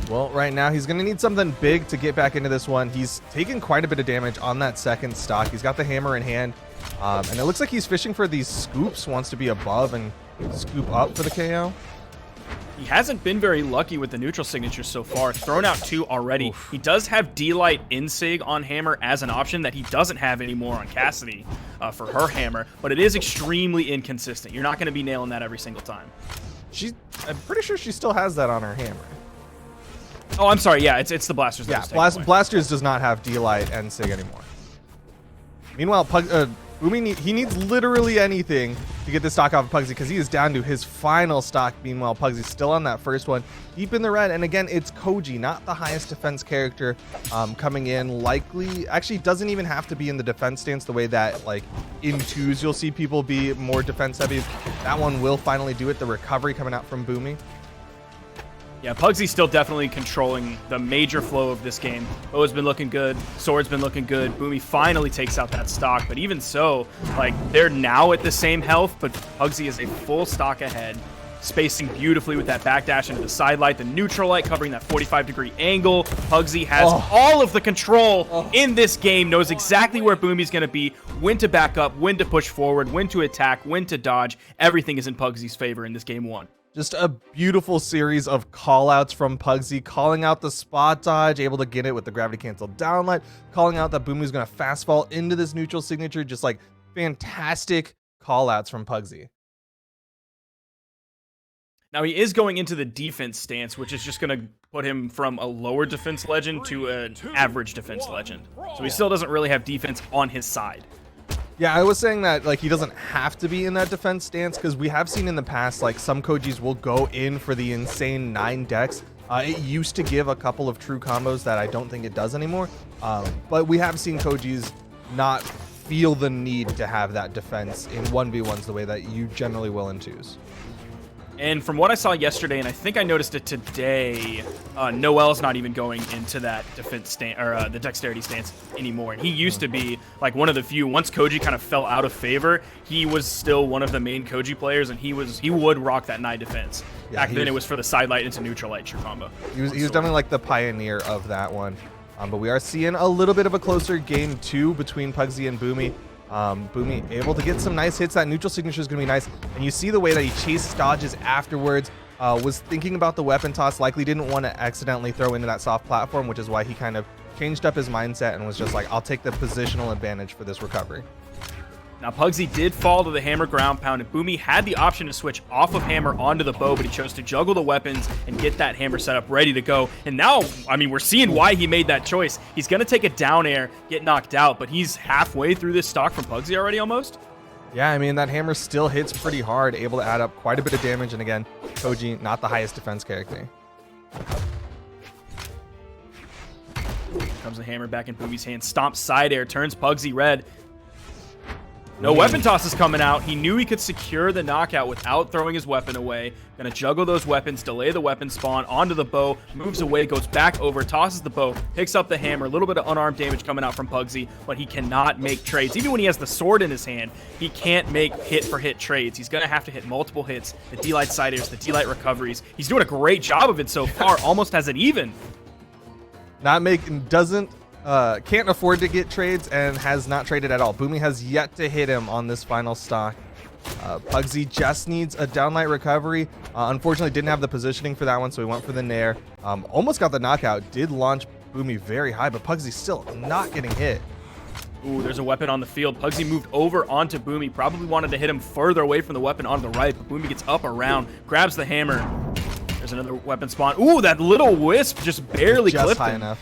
Well, right now he's going to need something big to get back into this one. He's taken quite a bit of damage on that second stock. He's got the hammer in hand, and it looks like he's fishing for these scoops, wants to be above and scoop up for the KO. He hasn't been very lucky with the neutral signatures so far. Thrown out 2 already. Oof. He does have D-Light Insig on Hammer as an option that he doesn't have anymore on Cassidy for her Hammer, but it is extremely inconsistent. You're not going to be nailing that every single time. I'm pretty sure she still has that on her Hammer. Oh, I'm sorry. Yeah, it's the Blasters. Yeah, Blasters does not have D-Light and Sig anymore. Meanwhile, Boommy, he needs literally anything to get this stock off of Pugsy because he is down to his final stock. Meanwhile, Pugsy's still on that first one, deep in the red. And again, it's Koji, not the highest defense character, coming in. Likely, actually doesn't even have to be in the defense stance the way that, like, in 2s you'll see people be more defense heavy. That one will finally do it. The recovery coming out from Boommy. Yeah, Pugsy's still definitely controlling the major flow of this game. Bow's been looking good. Sword's been looking good. Boommy finally takes out that stock. But even so, like, they're now at the same health, but Pugsy is a full stock ahead. Spacing beautifully with that backdash into the side light. The neutral light covering that 45-degree angle. Pugsy has all of the control in this game. Knows exactly where Boomy's going to be. When to back up. When to push forward. When to attack. When to dodge. Everything is in Pugsy's favor in this game 1. Just a beautiful series of call-outs from Pugsy, calling out the spot dodge, able to get it with the gravity cancel downlight, calling out that Boomy's going to fast fall into this neutral signature. Just like fantastic call-outs from Pugsy. Now he is going into the defense stance, which is just going to put him from a lower defense legend to an average defense legend. So he still doesn't really have defense on his side. Yeah, I was saying that like he doesn't have to be in that defense stance because we have seen in the past like some Kojis will go in for the insane 9 decks. It used to give a couple of true combos that I don't think it does anymore. But we have seen Kojis not feel the need to have that defense in 1v1s the way that you generally will in 2s. And from what I saw yesterday, and I think I noticed it today, Noel's not even going into that defense stance or the dexterity stance anymore. And he used to be like one of the few. Once Koji kind of fell out of favor, he was still one of the main Koji players, and he would rock that 9 defense. Yeah, Back then, it was for the side light into neutral light true combo. He was definitely like the pioneer of that one. But we are seeing a little bit of a closer game 2 between Pugsy and Boommy. Boommy able to get some nice hits. That neutral signature is going to be nice. And you see the way that he chases dodges afterwards. Was thinking about the weapon toss, likely didn't want to accidentally throw into that soft platform, which is why he kind of changed up his mindset and was just like, I'll take the positional advantage for this recovery. Now, Pugsy did fall to the hammer ground pound, and Boommy had the option to switch off of hammer onto the bow, but he chose to juggle the weapons and get that hammer set up ready to go. And now, I mean, we're seeing why he made that choice. He's going to take a down air, get knocked out, but he's halfway through this stock from Pugsy already almost. Yeah, I mean, that hammer still hits pretty hard, able to add up quite a bit of damage. And again, Koji, not the highest defense character. Comes the hammer back in Boomy's hand, stomps side air, turns Pugsy red. No weapon toss is coming out. He knew he could secure the knockout without throwing his weapon away. Gonna juggle those weapons, delay the weapon spawn onto the bow, moves away, goes back over, tosses the bow, picks up the hammer. A little bit of unarmed damage coming out from Pugsy, but he cannot make trades. Even when he has the sword in his hand, he can't make hit-for-hit trades. He's gonna have to hit multiple hits, the D-Light side airs, the D-Light recoveries. He's doing a great job of it so far, almost has it even. Can't afford to get trades and has not traded at all. Boommy has yet to hit him on this final stock. Pugsy just needs a downlight recovery. Unfortunately, didn't have the positioning for that one, so he went for the nair. Almost got the knockout. Did launch Boommy very high, but Pugsy still not getting hit. Ooh, there's a weapon on the field. Pugsy moved over onto Boommy. Probably wanted to hit him further away from the weapon on the right, but Boommy gets up around, grabs the hammer. There's another weapon spawn. Ooh, that little wisp just barely clipped high him. enough.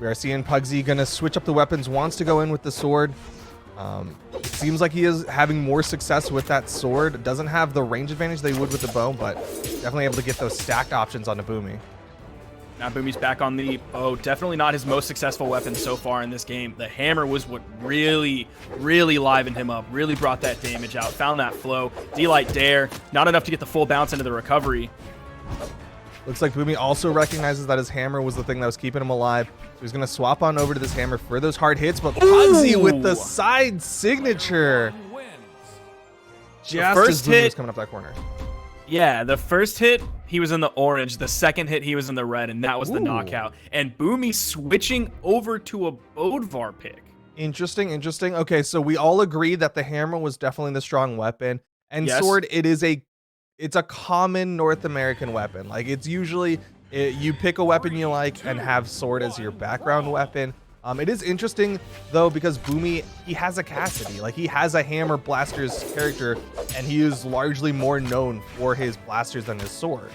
We are seeing Pugsy gonna switch up the weapons, wants to go in with the sword. It seems like he is having more success with that sword. Doesn't have the range advantage they would with the bow, but definitely able to get those stacked options onto Boommy. Now Boomy's back on the bow. Definitely not his most successful weapon so far in this game. The hammer was what really livened him up, really brought that damage out, found that flow. D-Light dare, not enough to get the full bounce into the recovery. Looks like Boommy also recognizes that his hammer was the thing that was keeping him alive. So he's going to swap on over to this hammer for those hard hits, but Pugsy with the side signature. Just first as Boommy hit was coming up that corner. Yeah, the first hit, he was in the orange. The second hit, he was in the red, and that was the knockout. And Boommy switching over to a Bodvar pick. Interesting. Okay, so we all agree that the hammer was definitely the strong weapon. And Yes. sword, it's a common North American weapon. Like, it's usually you pick a weapon you like and have sword as your background weapon. It is interesting though, because Boommy, he has a Cassidy, like he has a hammer blasters character, and he is largely more known for his blasters than his sword.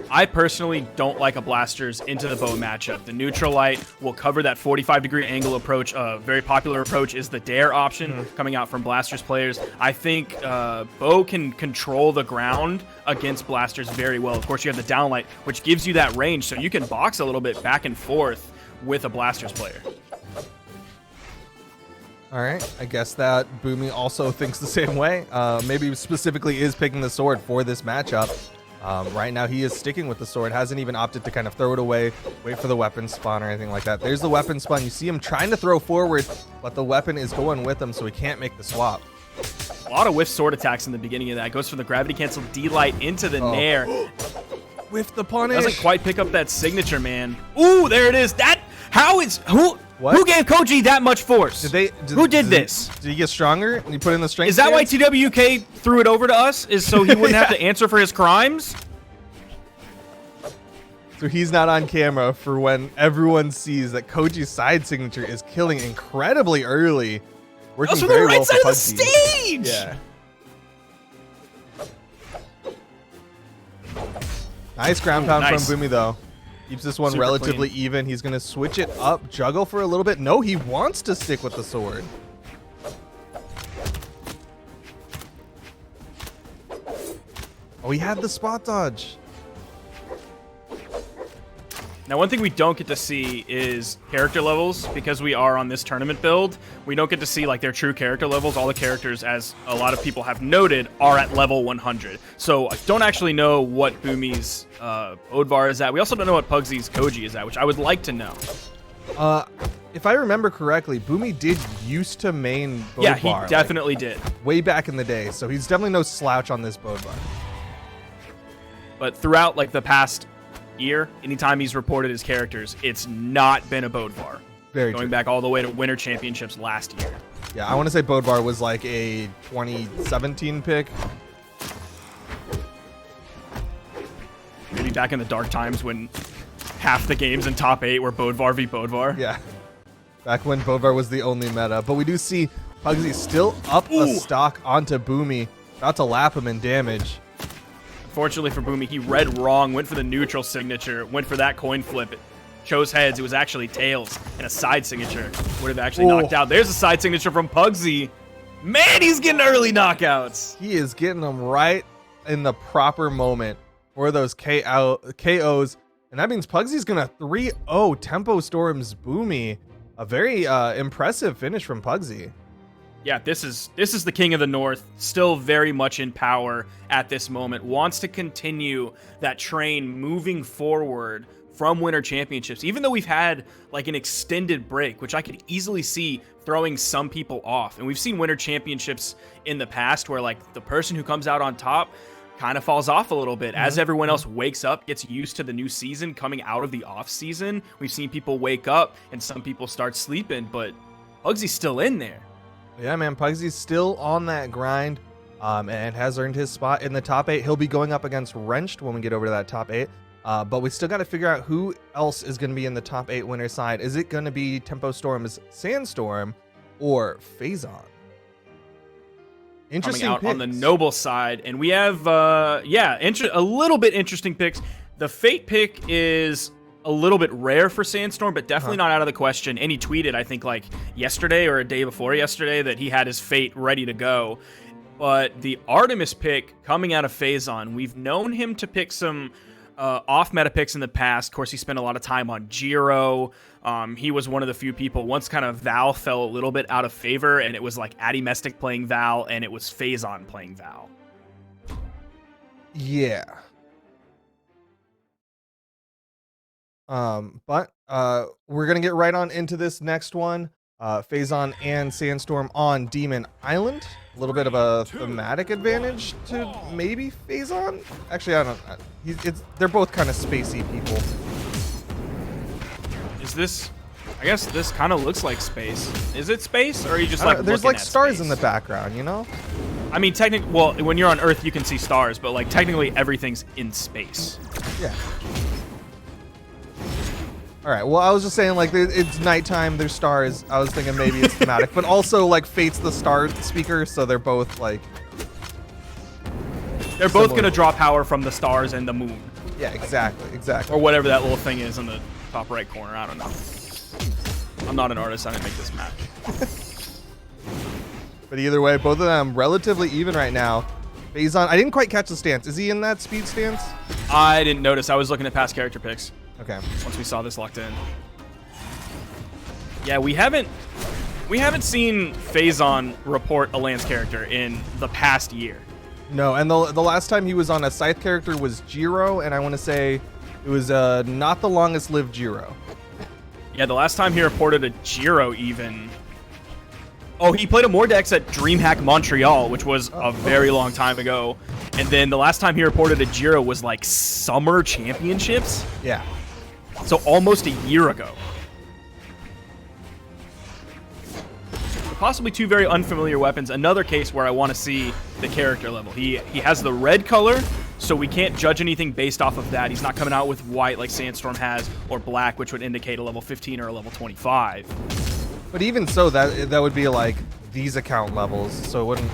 I personally don't like a blasters into the bow matchup. The neutral light will cover that 45-degree angle approach. A very popular approach is the dare option coming out from blasters players. I think bow can control the ground against blasters very well. Of course, you have the downlight, which gives you that range, so you can box a little bit back and forth with a blasters player. All right, I guess that Boommy also thinks the same way. Maybe specifically is picking the sword for this matchup. Right now he is sticking with the sword, hasn't even opted to kind of throw it away, wait for the weapon spawn or anything like that. There's the weapon spawn. You see him trying to throw forward, but the weapon is going with him, so he can't make the swap. A lot of whiff sword attacks in the beginning of that. Goes for the gravity cancel D-Light into the nair. With the punish. Doesn't quite pick up that signature, man. Ooh, there it is. Who gave Koji that much force? Who did this? Did he get stronger and he put in the strength? Is that why stance? TWK threw it over to us? Is so he wouldn't have to answer for his crimes? So he's not on camera for when everyone sees that Koji's side signature is killing incredibly early. Working Also, very the right well side for of the Pugsy. stage! Yeah. Nice ground pound Nice. from Boommy though. Keeps this one Super relatively clean. even. He's going to switch it up, juggle for a little bit. No, he wants to stick with the sword. Oh, he had the spot dodge. Now, one thing we don't get to see is character levels because we are on this tournament build. We don't get to see like their true character levels. All the characters, as a lot of people have noted, are at level 100. So I don't actually know what Boomy's Bodvar is at. We also don't know what Pugsy's Koji is at, which I would like to know. If I remember correctly, Boommy did used to main Bodvar. Yeah, he definitely did. Way back in the day, so he's definitely no slouch on this Bodvar. But throughout like the past year, anytime he's reported his characters, it's not been a Bodvar. Very Going true. back all the way to Winter Championships last year. Yeah, I want to say Bodvar was like a 2017 pick. Maybe back in the dark times when half the games in top 8 were Bodvar v Bodvar. Yeah. Back when Bodvar was the only meta. But we do see Pugsy still up a stock onto Boommy. About to lap him in damage. Unfortunately for Boommy, he read wrong, went for the neutral signature, went for that coin flip. It chose heads. It was actually tails, and a side signature would have actually knocked out. There's a side signature from Pugsy. Man, he's getting early knockouts. He is getting them right in the proper moment for those KOs. And that means Pugsy's going to 3-0 Tempo Storm's Boommy. A very impressive finish from Pugsy. Yeah, this is the King of the North, still very much in power at this moment. Wants to continue that train moving forward from Winter Championships, even though we've had like an extended break, which I could easily see throwing some people off. And we've seen Winter Championships in the past where like the person who comes out on top kind of falls off a little bit as everyone else wakes up, gets used to the new season coming out of the off season. We've seen people wake up and some people start sleeping, but Pugsy's still in there. Yeah, man, Pugsy's still on that grind and has earned his spot in the top 8. He'll be going up against Wrenched when we get over to that top 8. But we still got to figure out who else is going to be in the top 8 winner side. Is it going to be Tempo Storm's Sandstorm or Faison? Interesting Coming out picks. on the Noble side. And we have, a little bit interesting picks. The Fate pick is a little bit rare for Sandstorm, but definitely not out of the question. And he tweeted, I think, like yesterday or a day before yesterday that he had his Fate ready to go. But the Artemis pick coming out of Faison, we've known him to pick some off-meta picks in the past. Of course, he spent a lot of time on Jiro. He was one of the few people. Once kind of Val fell a little bit out of favor, and it was like Adimestic playing Val, and it was Faison playing Val. Yeah. But we're gonna get right on into this next one. Faison and Sandstorm on Demon Island. A little bit of a thematic advantage to maybe Faison. Actually, I don't. They're both kind of spacey people. Is this? I guess this kind of looks like space. Is it space, or are you just like There's looking like at stars space? in the background, you know? I mean, technically, well, when you're on Earth, you can see stars, but like technically, everything's in space. Yeah. All right. Well, I was just saying, like, it's nighttime. There's stars. I was thinking maybe it's thematic, but also like Fate's the star speaker, so they're both like. They're both gonna draw power from the stars and the moon, Yeah. Exactly. or whatever that little thing is in the top right corner. I don't know. I'm not an artist. I didn't make this map. But either way, both of them relatively even right now. Faison, I didn't quite catch the stance. Is he in that speed stance? I didn't notice. I was looking at past character picks. Okay. Once we saw this locked in. Yeah, we haven't seen Faison report a Lance character in the past year. No, and the last time he was on a Scythe character was Jiro, and I want to say it was not the longest lived Jiro. Yeah, the last time he reported a Jiro even. Oh, he played a Mordex at DreamHack Montreal, which was a very long time ago. And then the last time he reported a Jiro was like Summer Championships. Yeah. So almost a year ago. Possibly two very unfamiliar weapons. Another case where I want to see the character level. He has the red color, so we can't judge anything based off of that. He's not coming out with white like Sandstorm has, or black, which would indicate a level 15 or a level 25. But even so, that would be like these account levels, so it wouldn't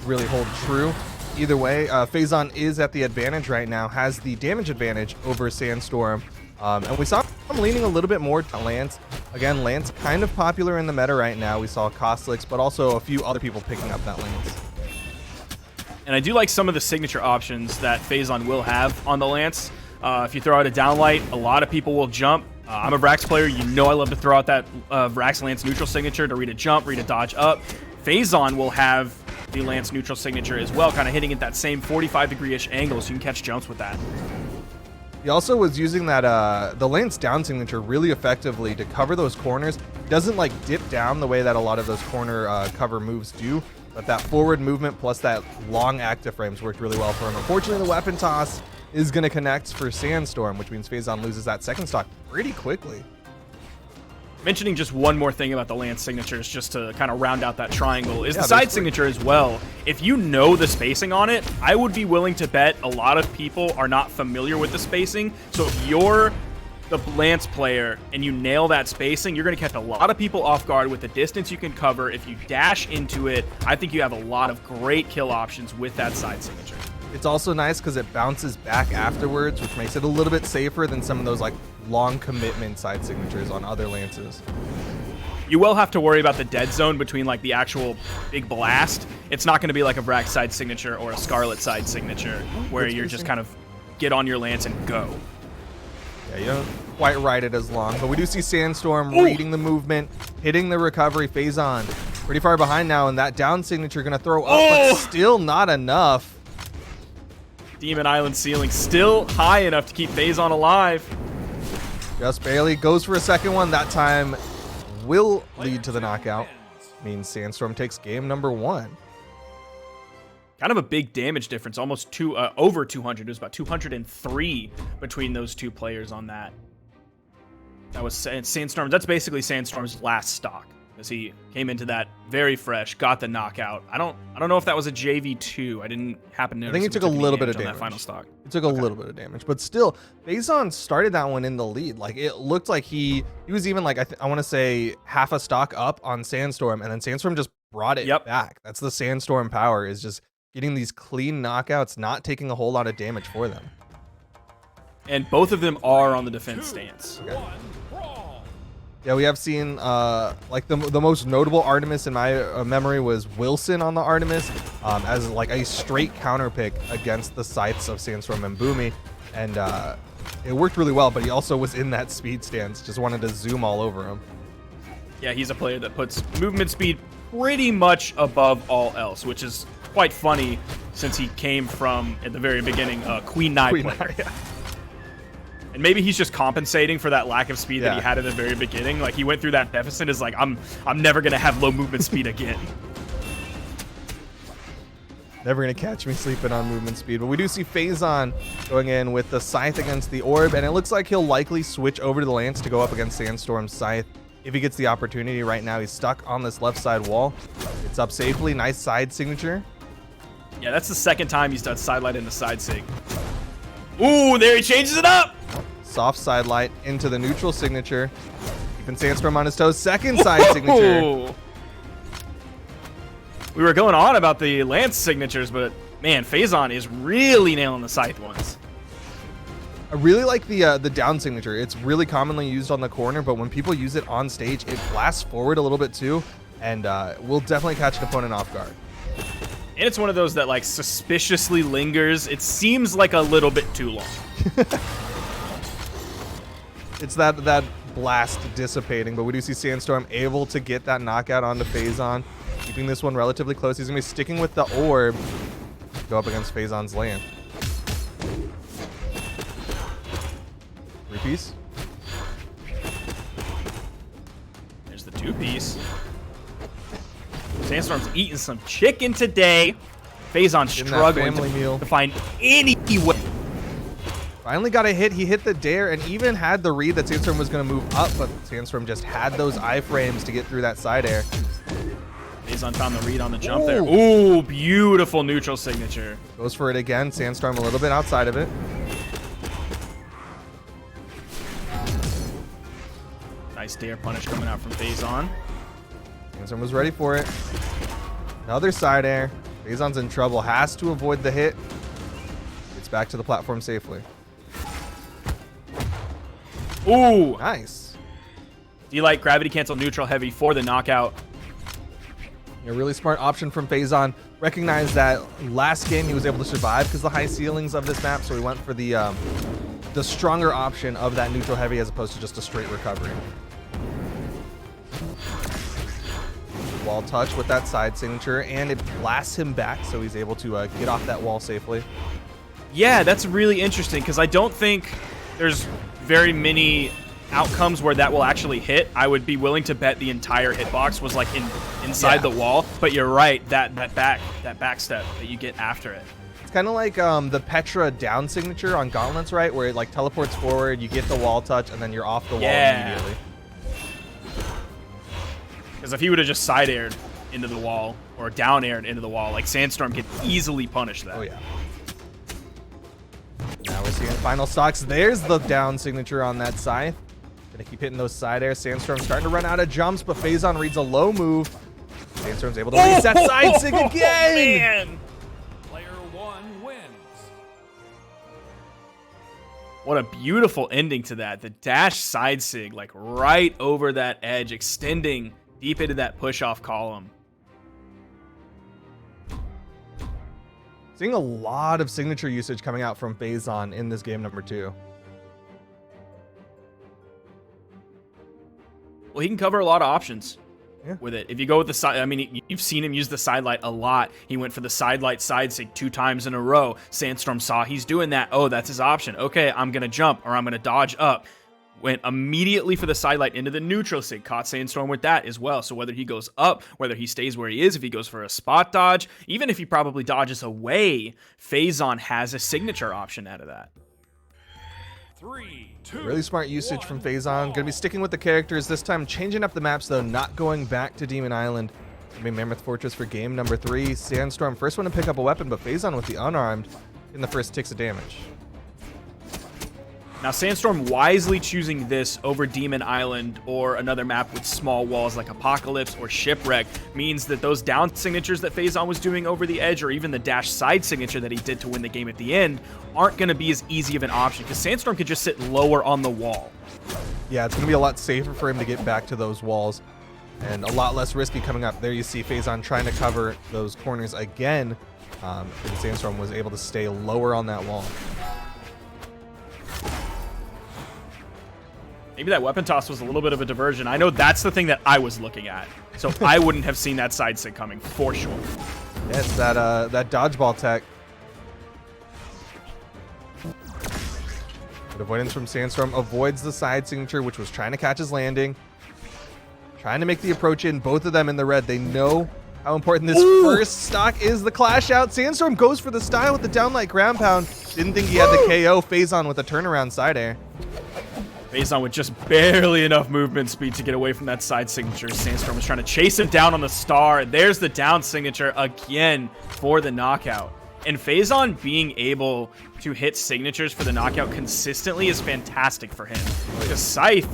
really hold true. Either way, Faison is at the advantage right now, has the damage advantage over Sandstorm. And we saw him leaning a little bit more to Lance. Again, Lance kind of popular in the meta right now. We saw Kostlix, but also a few other people picking up that Lance. And I do like some of the signature options that Faison will have on the Lance. If you throw out a downlight, a lot of people will jump. I'm a Vrax player. You know I love to throw out that Vrax Lance neutral signature to read a jump, read a dodge up. Faison will have the Lance neutral signature as well, kind of hitting at that same 45-degree-ish angle, so you can catch jumps with that. He also was using that the Lance down signature really effectively to cover those corners. Doesn't like dip down the way that a lot of those corner cover moves do, but that forward movement plus that long active frames worked really well for him. Unfortunately, the weapon toss is going to connect for Sandstorm, which means Faison loses that second stock pretty quickly. Mentioning just one more thing about the Lance signatures, just to kind of round out that triangle, is the side signature as well. If you know the spacing on it, I would be willing to bet a lot of people are not familiar with the spacing. So if you're the Lance player and you nail that spacing, you're going to catch a lot of people off guard with the distance you can cover. If you dash into it, I think you have a lot of great kill options with that side signature. It's also nice because it bounces back afterwards, which makes it a little bit safer than some of those like long commitment side signatures on other Lances. You will have to worry about the dead zone between like the actual big blast. It's not going to be like a Vrax side signature or a Scarlet side signature where you're just kind of get on your Lance and go. Yeah, you don't quite ride it as long, but we do see Sandstorm reading the movement, hitting the recovery. Faison pretty far behind now, and that down signature going to throw up, but still not enough. Demon Island ceiling still high enough to keep Faison alive. Just barely goes for a second one. That time will lead to the knockout. Means Sandstorm takes game number 1. Kind of a big damage difference, almost over 200. It was about 203 between those two players on that. That was Sandstorm. That's basically Sandstorm's last stock, as he came into that very fresh, got the knockout. I don't know if that was a JV2. I didn't happen to notice. I think he took a little bit of on damage. That final stock. He took a little bit of damage, but still, Faison started that one in the lead. Like it looked like he was even like I want to say half a stock up on Sandstorm, and then Sandstorm just brought it back. That's the Sandstorm power, is just getting these clean knockouts, not taking a whole lot of damage for them. And both of them are on the defense stance. Okay. Yeah, we have seen like the most notable Artemis in my memory was Wilson on the Artemis as like a straight counter pick against the scythes of Sandstorm and Boommy, and it worked really well. But he also was in that speed stance, just wanted to zoom all over him. Yeah, he's a player that puts movement speed pretty much above all else, which is quite funny since he came from at the very beginning Queen Nai player. Yeah. And maybe he's just compensating for that lack of speed that he had at the very beginning. Like he went through that deficit, is like, I'm never gonna have low movement speed again. Never gonna catch me sleeping on movement speed. But we do see Faison going in with the Scythe against the Orb, and it looks like he'll likely switch over to the Lance to go up against Sandstorm's Scythe if he gets the opportunity. Right now he's stuck on this left side wall. It's up safely. Nice side signature. Yeah, that's the second time he's done sidelight into side sig. Ooh, there he changes it up. Soft side light into the neutral signature. Keeping Sandstorm on his toes. Second side signature. We were going on about the Lance signatures, but man, Faison is really nailing the Scythe ones. I really like the down signature. It's really commonly used on the corner, but when people use it on stage, it blasts forward a little bit too, and will definitely catch an opponent off guard. And it's one of those that like suspiciously lingers. It seems like a little bit too long. It's that blast dissipating, but we do see Sandstorm able to get that knockout onto Faison, keeping this one relatively close. He's going to be sticking with the Orb to go up against Faison's land. 3-piece. There's the 2-piece. Sandstorm's eating some chicken today. Faison struggling to find any way. Finally got a hit. He hit the dare and even had the read that Sandstorm was going to move up, but Sandstorm just had those iframes to get through that side air. Faison found the read on the jump there. Ooh, beautiful neutral signature. Goes for it again. Sandstorm a little bit outside of it. Nice dare punish coming out from Faison. Sandstorm was ready for it. Another side air. Faison's in trouble. Has to avoid the hit. Gets back to the platform safely. Ooh. Nice. D-Light, gravity cancel, neutral, heavy for the knockout. A really smart option from Faison. Recognize that last game he was able to survive because of the high ceilings of this map, so he went for the stronger option of that neutral heavy as opposed to just a straight recovery. Wall touch with that side signature, and it blasts him back, so he's able to get off that wall safely. Yeah, that's really interesting because I don't think there's very many outcomes where that will actually hit. I would be willing to bet the entire hitbox was like inside the wall, but you're right, that back step that you get after it. It's kind of like the Petra down signature on Gauntlets, right? Where it like teleports forward, you get the wall touch, and then you're off the wall immediately. Because if he would have just side aired into the wall or down aired into the wall, like Sandstorm could easily punish that. Oh yeah. Now we're seeing final stocks. There's the down signature on that scythe. Gonna keep hitting those side airs. Sandstorm's starting to run out of jumps, but Faison reads a low move. Sandstorm's able to reset side sig again. Man. Player 1 wins. What a beautiful ending to that. The dash side sig, like right over that edge, extending deep into that push-off column. Seeing a lot of signature usage coming out from Faison in this game number 2. Well, he can cover a lot of options Yeah. with it. If you go with the side, I mean, you've seen him use the side light a lot. He went for the side light side sig 2 times in a row. Sandstorm saw he's doing that. Oh, that's his option. Okay, I'm going to jump or I'm going to dodge up. Went immediately for the side light into the neutral sig. Caught Sandstorm with that as well. So whether he goes up, whether he stays where he is, if he goes for a spot dodge, even if he probably dodges away, Faison has a signature option out of that. 3, 2, Really smart usage from Faison. Gonna be sticking with the characters this time, changing up the maps though, not going back to Demon Island. Gonna be Mammoth Fortress for game number 3. Sandstorm, first one to pick up a weapon, but Faison with the unarmed in the first ticks of damage. Now, Sandstorm wisely choosing this over Demon Island or another map with small walls like Apocalypse or Shipwreck means that those down signatures that Faison was doing over the edge or even the dash side signature that he did to win the game at the end aren't going to be as easy of an option because Sandstorm could just sit lower on the wall. Yeah, it's gonna be a lot safer for him to get back to those walls and a lot less risky coming up. There you see Faison trying to cover those corners again, and Sandstorm was able to stay lower on that wall. Maybe that weapon toss was a little bit of a diversion. I know that's the thing that I was looking at, so I wouldn't have seen that side sig coming for sure. Yeah, it's that dodgeball tech. Good avoidance from Sandstorm. Avoids the side signature, which was trying to catch his landing. Trying to make the approach in. Both of them in the red. They know how important this first stock is. The clash out. Sandstorm goes for the style with the downlight ground pound. Didn't think he had the KO. Faison with a turnaround side air. Faison with just barely enough movement speed to get away from that side signature. Sandstorm was trying to chase him down on the star. There's the down signature again for the knockout. And Faison being able to hit signatures for the knockout consistently is fantastic for him. Because Scythe,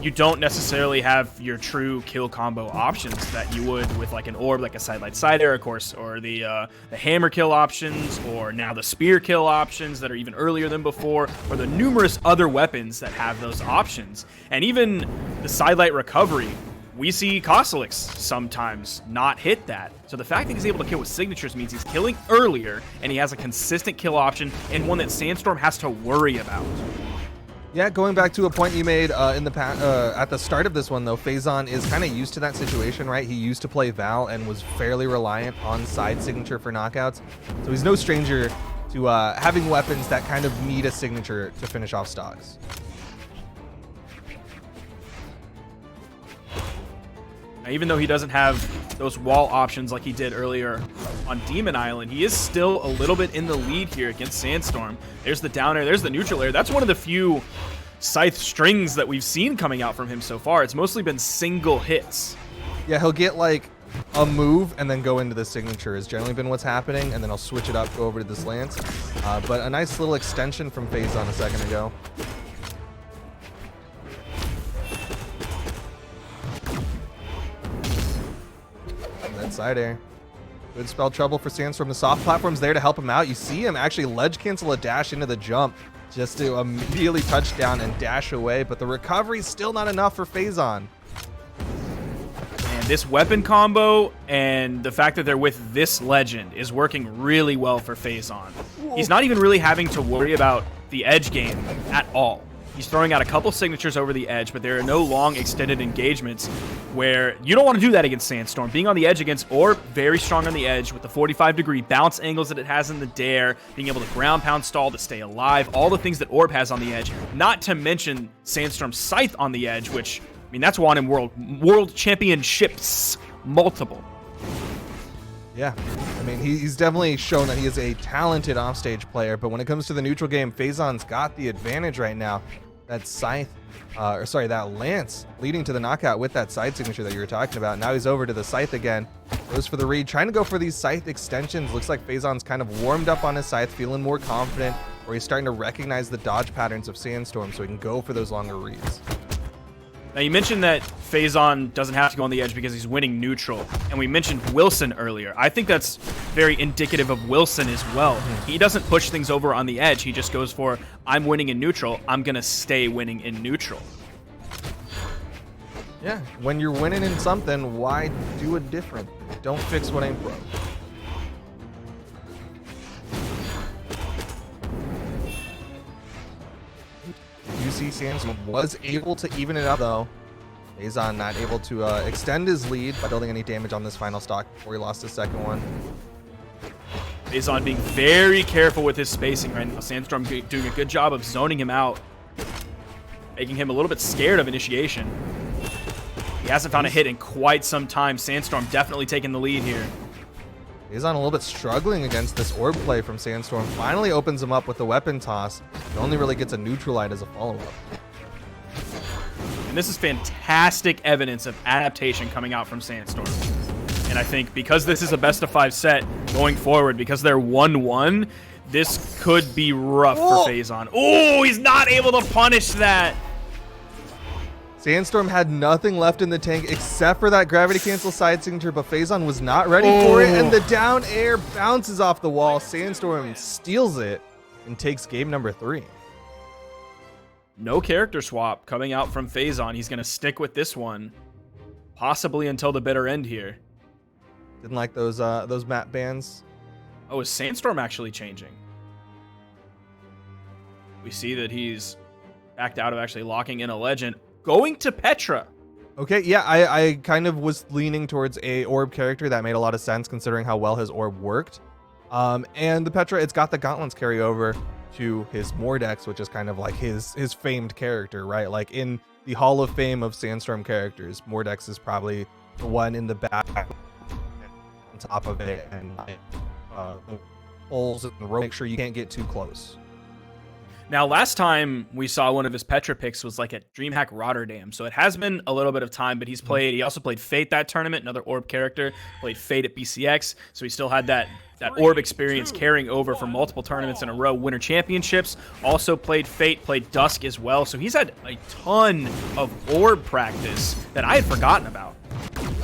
you don't necessarily have your true kill combo options that you would with like an orb, like a sidelight side air, of course, or the hammer kill options, or now the spear kill options that are even earlier than before, or the numerous other weapons that have those options. And even the sidelight recovery, we see Kosalix sometimes not hit that. So the fact that he's able to kill with signatures means he's killing earlier, and he has a consistent kill option, and one that Sandstorm has to worry about. Yeah, going back to a point you made in the at the start of this one, though, Faison is kind of used to that situation, right? He used to play Val and was fairly reliant on side signature for knockouts. So he's no stranger to having weapons that kind of need a signature to finish off stocks. Now, even though he doesn't have those wall options like he did earlier on Demon Island, he is still a little bit in the lead here against Sandstorm. There's the down air, there's the neutral air. That's one of the few Scythe strings that we've seen coming out from him so far. It's mostly been single hits. Yeah, he'll get like a move and then go into the signature has generally been what's happening, and then he'll switch it up, go over to this lance. But a nice little extension from Faison a second ago. That side air. Good spell trouble for Sandstorm. The soft platform's there to help him out. You see him actually ledge cancel a dash into the jump. just to immediately touch down and dash away, but the recovery still not enough for Faison. And this weapon combo and the fact that they're with this legend is working really well for Faison. He's not even really having to worry about the edge game at all. He's throwing out a couple signatures over the edge, but there are no long extended engagements where you don't want to do that against Sandstorm. Being on the edge against Orb, very strong on the edge with the 45-degree bounce angles that it has in the dare, being able to ground pound stall to stay alive, all the things that Orb has on the edge, not to mention Sandstorm's Scythe on the edge, which, I mean, that's won in world championships, multiple. Yeah, I mean, he's definitely shown that he is a talented offstage player, but when it comes to the neutral game, Faison's got the advantage right now. That Scythe, that Lance leading to the knockout with that side signature that you were talking about. Now he's over to the Scythe again. Goes for the read, trying to go for these Scythe extensions. Looks like Faison's kind of warmed up on his Scythe, feeling more confident, or he's starting to recognize the dodge patterns of Sandstorm so he can go for those longer reads. Now, you mentioned that Faison doesn't have to go on the edge because he's winning neutral, and we mentioned Wilson earlier. I think that's very indicative of Wilson as well. He doesn't push things over on the edge. He just goes for, I'm winning in neutral, I'm going to stay winning in neutral. Yeah, when you're winning in something, why do it different? Don't fix what ain't broke. UC Sandstorm was able to even it up, though. Faison not able to extend his lead by building any damage on this final stock before he lost his second one. Faison being very careful with his spacing right now. Sandstorm doing a good job of zoning him out, making him a little bit scared of initiation. He hasn't found a hit in quite some time. Sandstorm definitely taking the lead here. Faison a little bit struggling against this orb play from Sandstorm. Finally opens him up with the weapon toss. He only really gets a neutral light as a follow-up. And this is fantastic evidence of adaptation coming out from Sandstorm. And I think because this is a best-of-5 set going forward, because they're 1-1, this could be rough for Faison. Oh, he's not able to punish that. Sandstorm had nothing left in the tank except for that gravity cancel side signature, but Faison was not ready for it, and the down air bounces off the wall. Sandstorm steals it and takes game number 3. No character swap coming out from Faison. He's going to stick with this one, possibly until the bitter end here. Didn't like those map bans. Oh, is Sandstorm actually changing? We see that he's backed out of actually locking in a legend. Going to Petra. Okay, yeah, I kind of was leaning towards a orb character. That made a lot of sense considering how well his orb worked. And the Petra, it's got the gauntlets carry over to his Mordex, which is kind of like his famed character, right? Like in the Hall of Fame of Sandstorm characters, Mordex is probably the one in the back on top of it, and the holes in the rope, make sure you can't get too close. Now, last time we saw one of his Petra picks was like at DreamHack Rotterdam. So it has been a little bit of time, but he also played Fate that tournament, another Orb character, played Fate at BCX. So he still had that Orb experience carrying over for multiple tournaments in a row, Winter Championships. Also played Fate, played Dusk as well. So he's had a ton of Orb practice that I had forgotten about.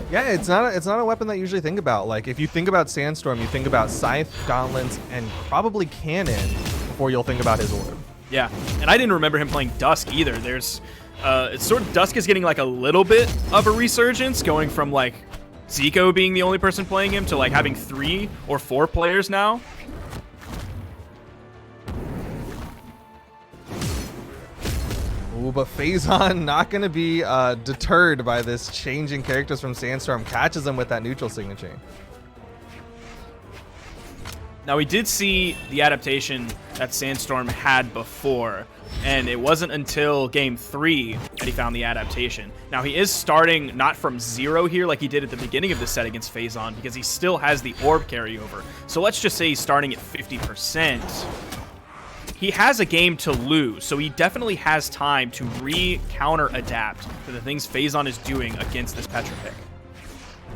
Yeah, it's not a weapon that you usually think about. Like if you think about Sandstorm, you think about Scythe, Gauntlets, and probably Cannon before you'll think about his Orb. Yeah, and I didn't remember him playing Dusk either. There's, it's sort of, Dusk is getting like a little bit of a resurgence, going from like Zico being the only person playing him to like having 3 or 4 players now. Ooh, but Faison not going to be deterred by this changing characters from Sandstorm. Catches him with that neutral signature. Now, we did see the adaptation that Sandstorm had before, and it wasn't until game 3 that he found the adaptation. Now, he is starting not from 0 here like he did at the beginning of the set against Faison, because he still has the orb carryover. So let's just say he's starting at 50%. He has a game to lose, so he definitely has time to re-counter adapt to the things Faison is doing against this Petra pick.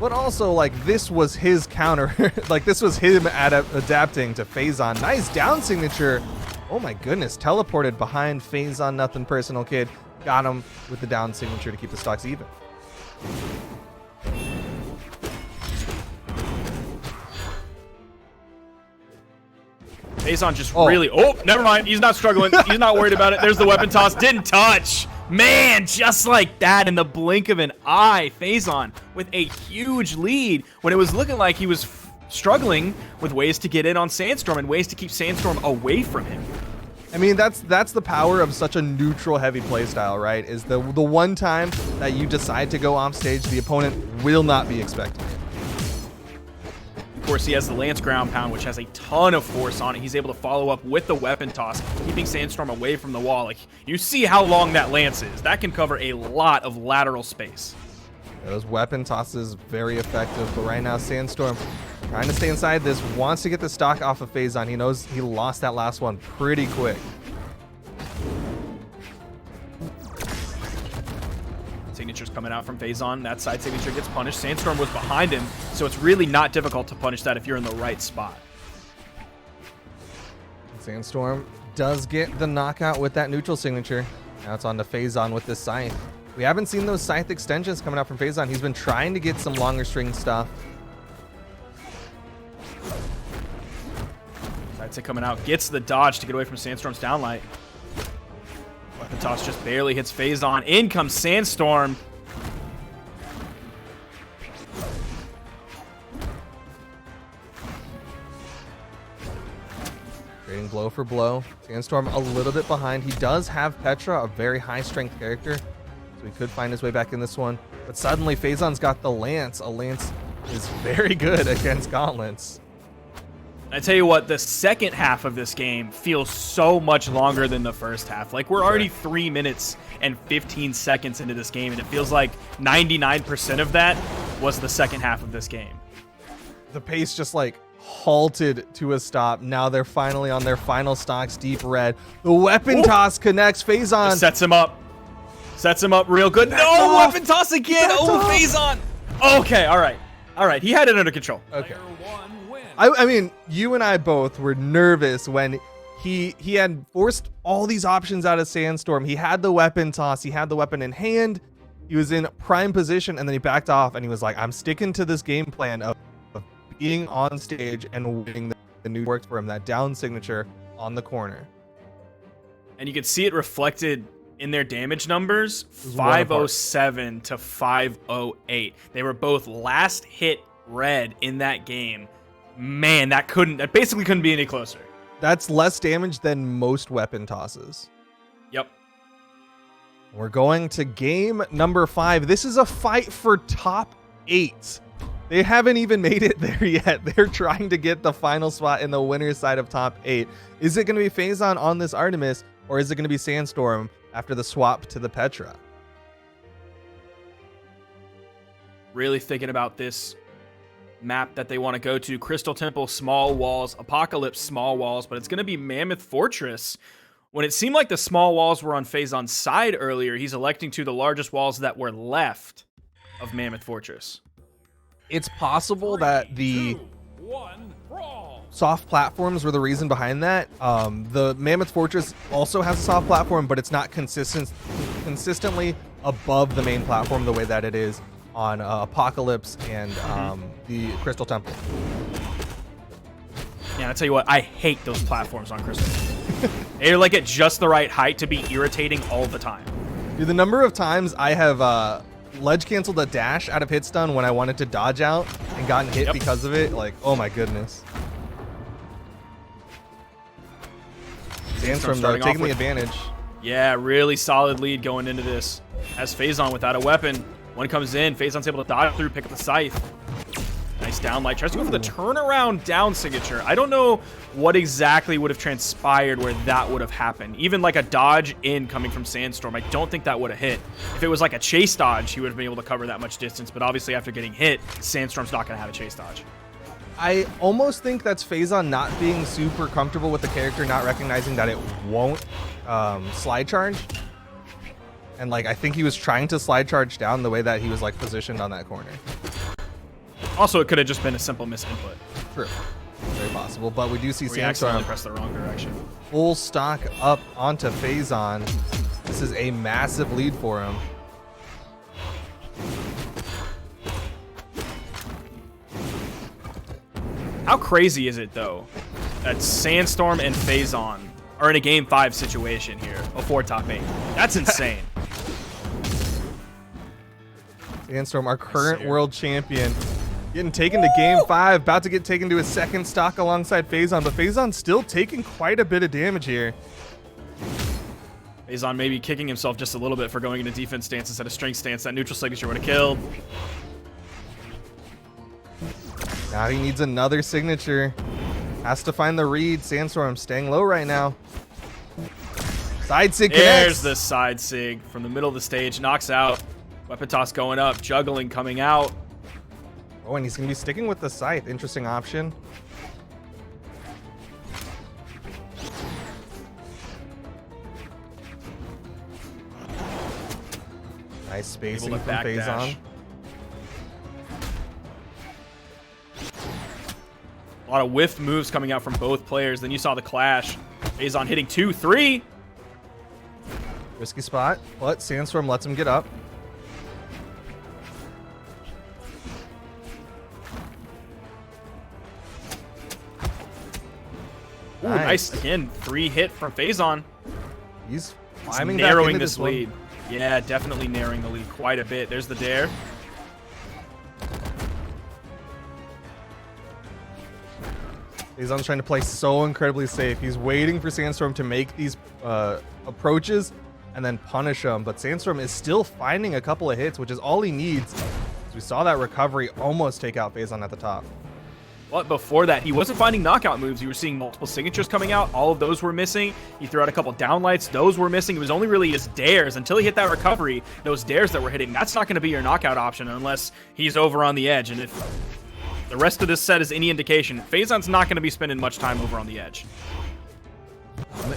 But also, like, this was his counter. Like, this was him adapting to Faison. Nice down signature. Oh my goodness. Teleported behind Faison. Nothing personal, kid. Got him with the down signature to keep the stocks even. Faison just really... Oh, never mind. He's not struggling. He's not worried about it. There's the weapon toss. Didn't touch. Man, just like that in the blink of an eye. Faison with a huge lead when it was looking like he was struggling with ways to get in on Sandstorm and ways to keep Sandstorm away from him. I mean, that's the power of such a neutral heavy playstyle, right? Is the one time that you decide to go off stage, the opponent will not be expecting it. Of course, he has the Lance ground pound, which has a ton of force on it. He's able to follow up with the weapon toss, keeping Sandstorm away from the wall. Like, you see how long that Lance is. That can cover a lot of lateral space. Yeah, those weapon tosses, very effective. But right now, Sandstorm trying to stay inside this, wants to get the stock off of Faison. He knows he lost that last one pretty quick. Signature's coming out from Faison. That side signature gets punished. Sandstorm was behind him, so it's really not difficult to punish that if you're in the right spot. Sandstorm does get the knockout with that neutral signature. Now it's on to Faison with this scythe. We haven't seen those scythe extensions coming out from Faison. He's been trying to get some longer string stuff. Side coming out, gets the dodge to get away from Sandstorm's downlight. Weapon toss just barely hits Faison. In comes Sandstorm. Trading blow for blow. Sandstorm a little bit behind. He does have Petra, a very high strength character, so he could find his way back in this one. But suddenly Faison's got the Lance. A Lance is very good against gauntlets. I tell you what, the second half of this game feels so much longer than the first half. Like, we're already 3 minutes and 15 seconds into this game, and it feels like 99% of that was the second half of this game. The pace just like halted to a stop. Now they're finally on their final stocks, deep red. The weapon toss connects. Faison sets him up. Sets him up real good. No, weapon toss again. Faison. Okay, all right. All right, he had it under control. Okay. I mean, you and I both were nervous when he had forced all these options out of Sandstorm. He had the weapon toss. He had the weapon in hand. He was in prime position, and then he backed off, and he was like, I'm sticking to this game plan of being on stage and winning the new works for him, that down signature on the corner. And you could see it reflected in their damage numbers, 507 to 508. They were both last hit red in that game. Man, that basically couldn't be any closer. That's less damage than most weapon tosses. Yep. We're going to game number 5. This is a fight for top 8. They haven't even made it there yet. They're trying to get the final spot in the winner's side of top 8. Is it going to be Faison on this Artemis, or is it going to be Sandstorm after the swap to the Petra? Really thinking about this map that they want to go to. Crystal Temple, small walls. Apocalypse, small walls. But it's going to be Mammoth Fortress. When it seemed like the small walls were on Faison's side earlier, he's electing to the largest walls that were left of Mammoth Fortress. It's possible that the soft platforms were the reason behind that. The Mammoth Fortress also has a soft platform, but it's not consistently above the main platform the way that it is on Apocalypse and the Crystal Temple. Yeah, I tell you what, I hate those platforms on Crystal Temple. They're like at just the right height to be irritating all the time. Dude, the number of times I have ledge canceled a dash out of hit stun when I wanted to dodge out and gotten hit because of it, like, oh my goodness. Sandstorm though, taking the advantage. Yeah, really solid lead going into this. Has Faison without a weapon. One comes in, Faison's able to dodge through, pick up the scythe. Nice downlight. Tries to go for the turnaround down signature. I don't know what exactly would have transpired where that would have happened. Even like a dodge in coming from Sandstorm, I don't think that would have hit. If it was like a chase dodge, he would have been able to cover that much distance. But obviously after getting hit, Sandstorm's not going to have a chase dodge. I almost think that's Faison not being super comfortable with the character, not recognizing that it won't slide charge. And like, I think he was trying to slide charge down the way that he was like positioned on that corner. Also, it could have just been a simple misinput. True. Very possible. But we do see We accidentally Sandstorm pressed the wrong direction. full stock up onto Faison. This is a massive lead for him. How crazy is it, though, that Sandstorm and Faison are in a game 5 situation here before top 8. That's insane. Sandstorm, our current world champion, getting taken to game 5, about to get taken to his second stock alongside Faison, but Faison still taking quite a bit of damage here. Faison maybe kicking himself just a little bit for going into defense stance instead of strength stance. That neutral signature would have killed. Now he needs another signature. Has to find the read. Sandstorm staying low right now. Side sig connects. There's the side sig from the middle of the stage. Knocks out. Weapon toss going up. Juggling coming out. Oh, and he's going to be sticking with the scythe. Interesting option. Nice spacing from Faison. A lot of whiff moves coming out from both players. Then you saw the clash. Faison hitting 2, 3. Risky spot, but Sandstorm lets him get up. Ooh, nice. Again, 3 hit from Faison. He's He's climbing narrowing back into this one. lead. Yeah, definitely narrowing the lead quite a bit. There's the dare. Faison's trying to play so incredibly safe. He's waiting for Sandstorm to make these approaches and then punish him. But Sandstorm is still finding a couple of hits, which is all he needs. As we saw that recovery almost take out Faison at the top. But before that, he wasn't finding knockout moves. You were seeing multiple signatures coming out. All of those were missing. He threw out a couple downlights. Those were missing. It was only really his dares until he hit that recovery. Those dares that were hitting, that's not going to be your knockout option unless he's over on the edge. And if the rest of this set is any indication, Faison's not going to be spending much time over on the edge.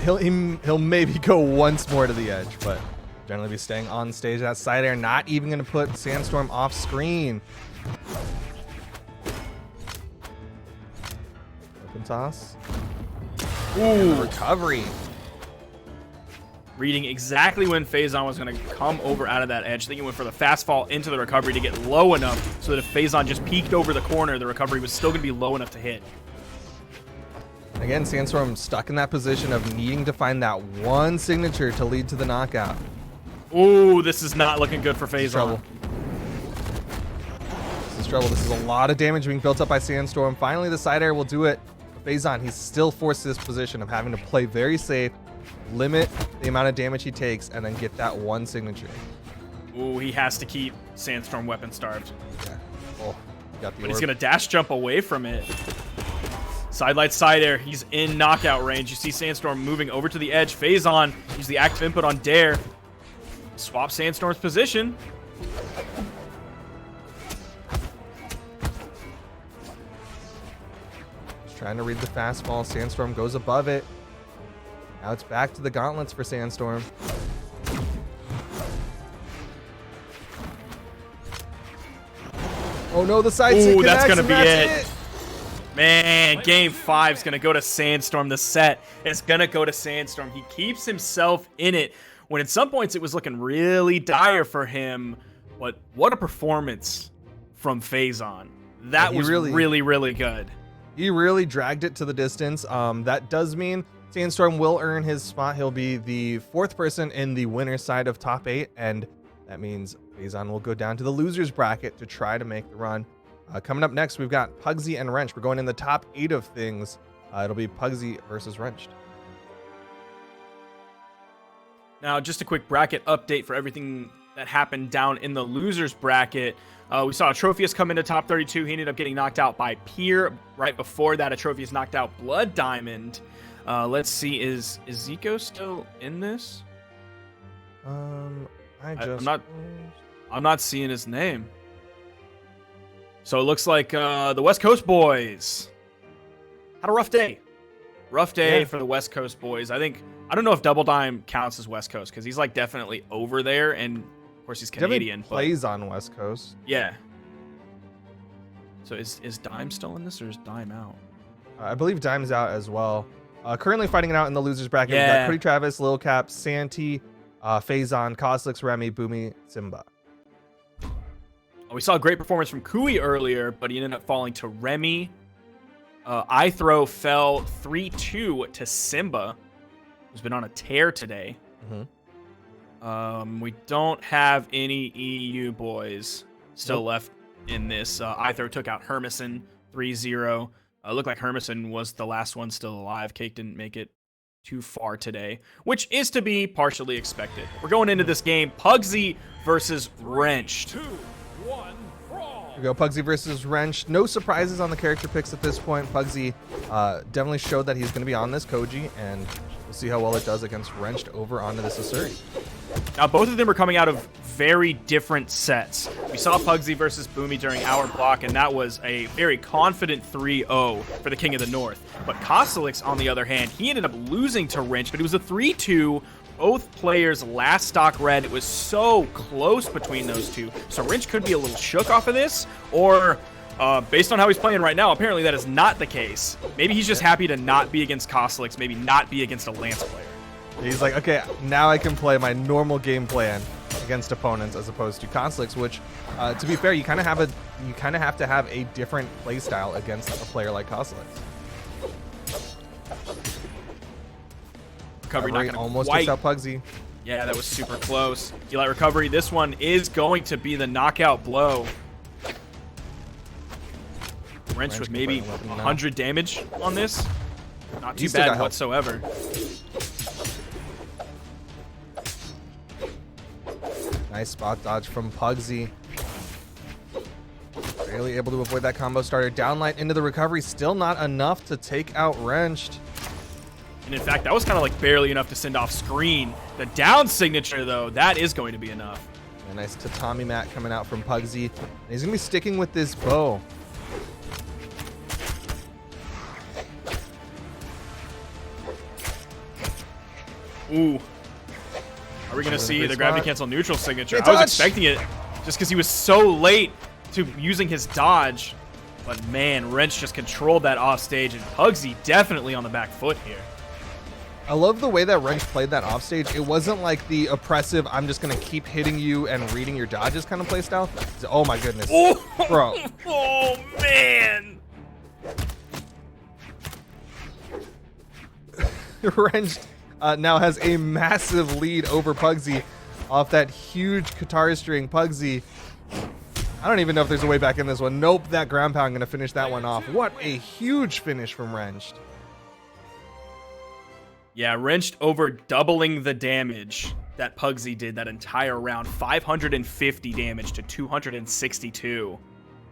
He'll maybe go once more to the edge, but generally be staying on stage. That side air not even going to put Sandstorm off screen. Open toss. Ooh, recovery. Reading exactly when Faison was going to come over out of that edge. I think he went for the fast fall into the recovery to get low enough so that if Faison just peeked over the corner, the recovery was still going to be low enough to hit. Again, Sandstorm stuck in that position of needing to find that one signature to lead to the knockout. Ooh, this is not looking good for Faison. Trouble. This is trouble. This is a lot of damage being built up by Sandstorm. Finally, the side air will do it. Faison, he's still forced to this position of having to play very safe, limit the amount of damage he takes, and then get that one signature. Ooh, he has to keep Sandstorm weapon starved. Yeah. Oh, got the But he's orb. going to dash jump away from it. Sidelight side air. He's in knockout range. You see Sandstorm moving over to the edge. Faison use the active input on dare. Swap Sandstorm's position. Just trying to read the fastball. Sandstorm goes above it. Now it's back to the gauntlets for Sandstorm. Oh no, the side stick Ooh, that's connects, gonna and be that's it. Man, game 5's going to go to Sandstorm. The set is going to go to Sandstorm. He keeps himself in it when at some points it was looking really dire for him. But what a performance from Faison. That was really, really good. He really dragged it to the distance. That does mean Sandstorm will earn his spot. He'll be the 4th person in the winner's side of top 8, and that means Faison will go down to the loser's bracket to try to make the run. Coming up next, we've got Pugsy and Wrench. We're going in the top 8 of things. It'll be Pugsy versus Wrenched. Now, just a quick bracket update for everything that happened down in the loser's bracket. We saw Atrophius come into top 32. He ended up getting knocked out by Pier. Right before that, Atrophius knocked out Blood Diamond. Let's see, is Zico still in this? I'm not seeing his name. So it looks like the West Coast boys had a rough day. Rough day for the West Coast boys. I don't know if Double Dime counts as West Coast because he's like definitely over there, and of course he's Canadian. Plays on West Coast. Yeah. So is Dime still in this, or is Dime out? I believe Dime's out as well. Currently fighting it out in the losers bracket. We've got Cody Travis, Lil Cap, Santi, Faison, Coslix, Remy, Boommy, Simba. We saw a great performance from Kooey earlier, but he ended up falling to Remy. Isidru fell 3-2 to Simba, who's been on a tear today. We don't have any EU boys still left in this. Isidru took out Hermison 3-0. Looked like Hermison was the last one still alive. Cake didn't make it too far today, which is to be partially expected. We're going into this game, Pugsy versus Wrenched. 2, 1, brawl. Here we go, Pugsy versus Wrenched. No surprises on the character picks at this point. Pugsy definitely showed that he's going to be on this Koji, and we'll see how well it does against Wrenched over onto this Asuri. Now, both of them are coming out of very different sets. We saw Pugsy versus Boommy during our block, and that was a very confident 3-0 for the King of the North. But Kostelix, on the other hand, he ended up losing to Wrench, but it was a 3-2. Both players last stock red. It was so close between those two. So Wrench could be a little shook off of this, or based on how he's playing right now, apparently that is not the case. Maybe he's just happy to not be against Kostelix, maybe not be against a Lance player. He's like, okay, now I can play my normal game plan against opponents as opposed to Kostelix, which, to be fair, you kind of have to have a different play style against a player like Kostelix. Recovery not gonna almost quite. takes out Pugsy. Yeah, that was super close. Eli recovery. This one is going to be the knockout blow. Wrench with maybe 100 damage on this. Not too bad whatsoever. Nice spot dodge from Pugsy. Barely able to avoid that combo starter. Downlight into the recovery. Still not enough to take out Wrenched. And in fact, that was kind of like barely enough to send off screen. The down signature, though, that is going to be enough. A nice tatami mat coming out from Pugsy. And he's going to be sticking with this bow. Ooh. Are we going to see the gravity cancel neutral signature? Great I was touch. expecting it just because he was so late to using his dodge. But man, Wrench just controlled that off stage, and Pugsy definitely on the back foot here. I love the way that Wrench played that offstage. It wasn't like the oppressive, I'm just going to keep hitting you and reading your dodges kind of play style. Oh my goodness. Oh, Bro. Oh, man. Wrench now has a massive lead over Pugsy off that huge guitar string. Pugsy, I don't even know if there's a way back in this one. Nope, that ground pound going to finish that one off. What a huge finish from Wrenched. Yeah, Wrenched over doubling the damage that Pugsy did that entire round. 550 damage to 262.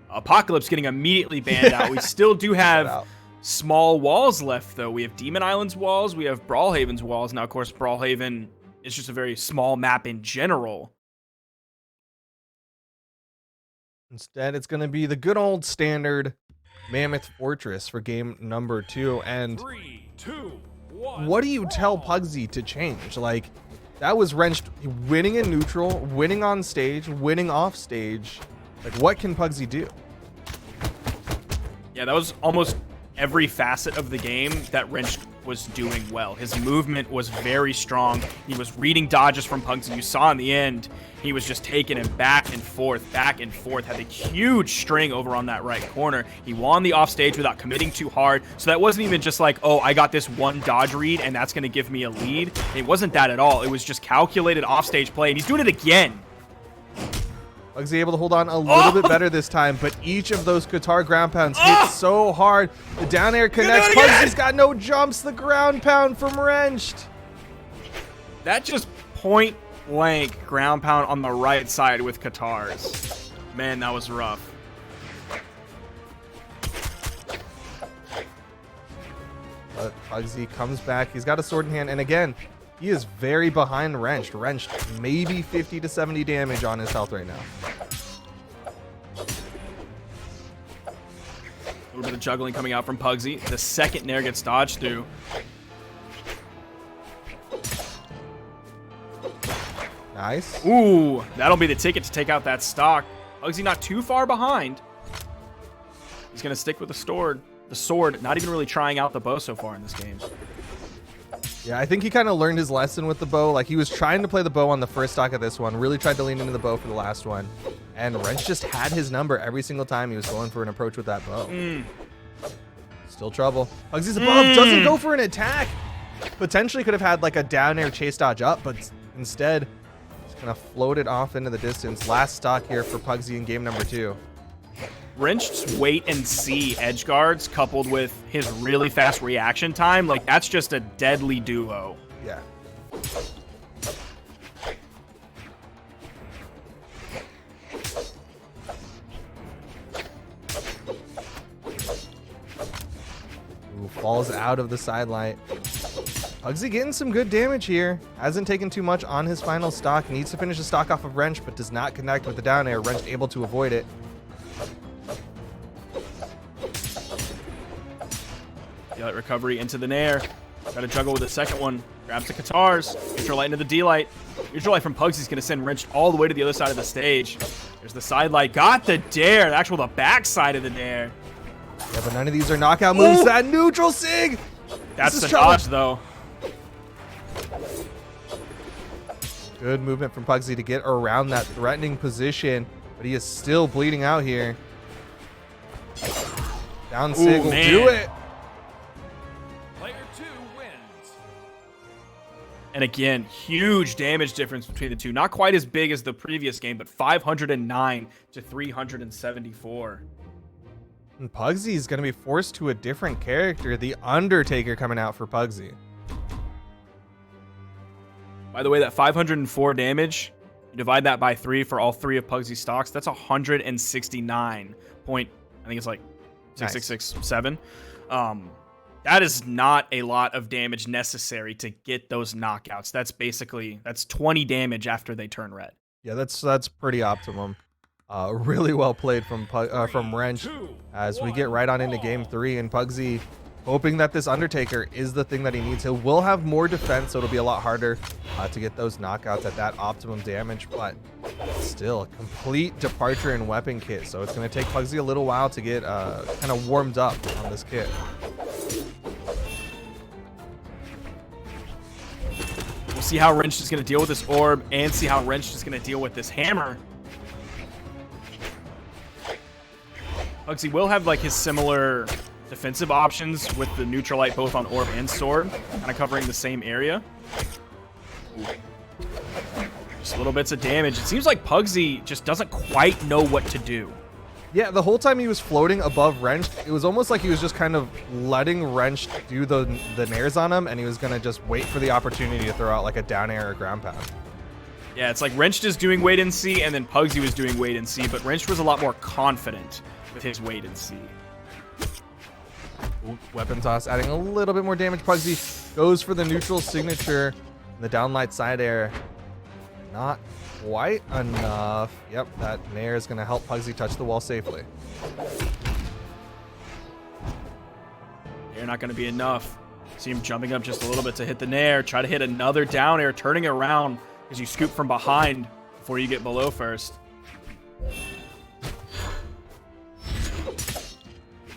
Apocalypse getting immediately banned out. We still do have small walls left, though. We have Demon Island's walls. We have Brawlhaven's walls. Now, of course, Brawlhaven is just a very small map in general. Instead, it's going to be the good old standard Mammoth Fortress for game number 2. And 3, 2, 1. what do you tell Pugsy to change? Like, that was Wrenched winning in neutral, winning on stage, winning off stage. Like, what can Pugsy do? Yeah, that was almost every facet of the game that Wrenched was doing well. His movement was very strong. He was reading dodges from Pugsy. You saw in the end, he was just taking him back and forth, had a huge string over on that right corner. He won the offstage without committing too hard. So that wasn't even just like, oh, I got this one dodge read and that's going to give me a lead. It wasn't that at all. It was just calculated offstage play, and he's doing it again. Pugsy able to hold on a little bit better this time, but each of those guitar ground pounds hit so hard. The down air connects. Pugsy's got no jumps. The ground pound from Wrenched. That just point blank ground pound on the right side with guitars. Man, that was rough. But Pugsy comes back. He's got a sword in hand, and again, he is very behind Wrenched. Wrenched maybe 50 to 70 damage on his health right now. A little bit of juggling coming out from Pugsy. The second Nair gets dodged through. Nice. Ooh, that'll be the ticket to take out that stock. Pugsy not too far behind. He's going to stick with the sword, not even really trying out the bow so far in this game. Yeah, I think he kind of learned his lesson with the bow. Like, he was trying to play the bow on the first stock of this one, really tried to lean into the bow for the last one. And Wrench just had his number every single time he was going for an approach with that bow. Still trouble. Pugsy's above, doesn't go for an attack. Potentially could have had like a down air chase dodge up, but instead just kind of floated off into the distance. Last stock here for Pugsy in game number 2. Wrench's wait and see edge guards coupled with his really fast reaction time, like that's just a deadly duo. Yeah. Falls out of the sidelight. Pugsy getting some good damage here. Hasn't taken too much on his final stock. Needs to finish the stock off of Wrench, but does not connect with the down air. Wrench able to avoid it. D-Light recovery into the Nair. Got to juggle with the second one. Grabs the Katars. Neutral Light into the D-Light. Neutral Light from Pugsy's going to send Wrench all the way to the other side of the stage. There's the side light. Got the Dare. Actual the back side of the Dare. Yeah, but none of these are knockout moves. Ooh. That neutral sig. That's the dodge, though. Good movement from Pugsy to get around that threatening position, but he is still bleeding out here. Down sig will do it. Player 2 wins. And again, huge damage difference between the two. Not quite as big as the previous game, but 509 to 374. And Pugsy is going to be forced to a different character, the Undertaker, coming out for Pugsy. By the way, that 504 damage, you divide that by 3 for all 3 of Pugsy's stocks, that's 169 point, I think it's like 6667. That is not a lot of damage necessary to get those knockouts. That's basically, that's 20 damage after they turn red. Yeah, that's pretty optimum. Really well played from Wrench as we get right on into game 3, and Pugsy hoping that this Undertaker is the thing that he needs. He will have more defense, so it'll be a lot harder to get those knockouts at that optimum damage, but still a complete departure in weapon kit, so it's going to take Pugsy a little while to get kind of warmed up on this kit. We'll see how Wrench is going to deal with this orb and see how Wrench is going to deal with this hammer. Pugsy will have like his similar defensive options with the neutral light both on orb and sword, kind of covering the same area. Ooh. Just little bits of damage. It seems like Pugsy just doesn't quite know what to do. Yeah, the whole time he was floating above Wrench, it was almost like he was just kind of letting Wrench do the nairs on him, and he was going to just wait for the opportunity to throw out like a down air or ground pound. Yeah, it's like Wrench is doing wait and see, and then Pugsy was doing wait and see, but Wrench was a lot more confident with his wait and see. Ooh, weapon toss adding a little bit more damage. Pugsy goes for the neutral signature. The downlight side air. Not quite enough. Yep, that nair is going to help Pugsy touch the wall safely. Nair not going to be enough. See him jumping up just a little bit to hit the nair. Try to hit another down air, turning it around because you scoop from behind before you get below first.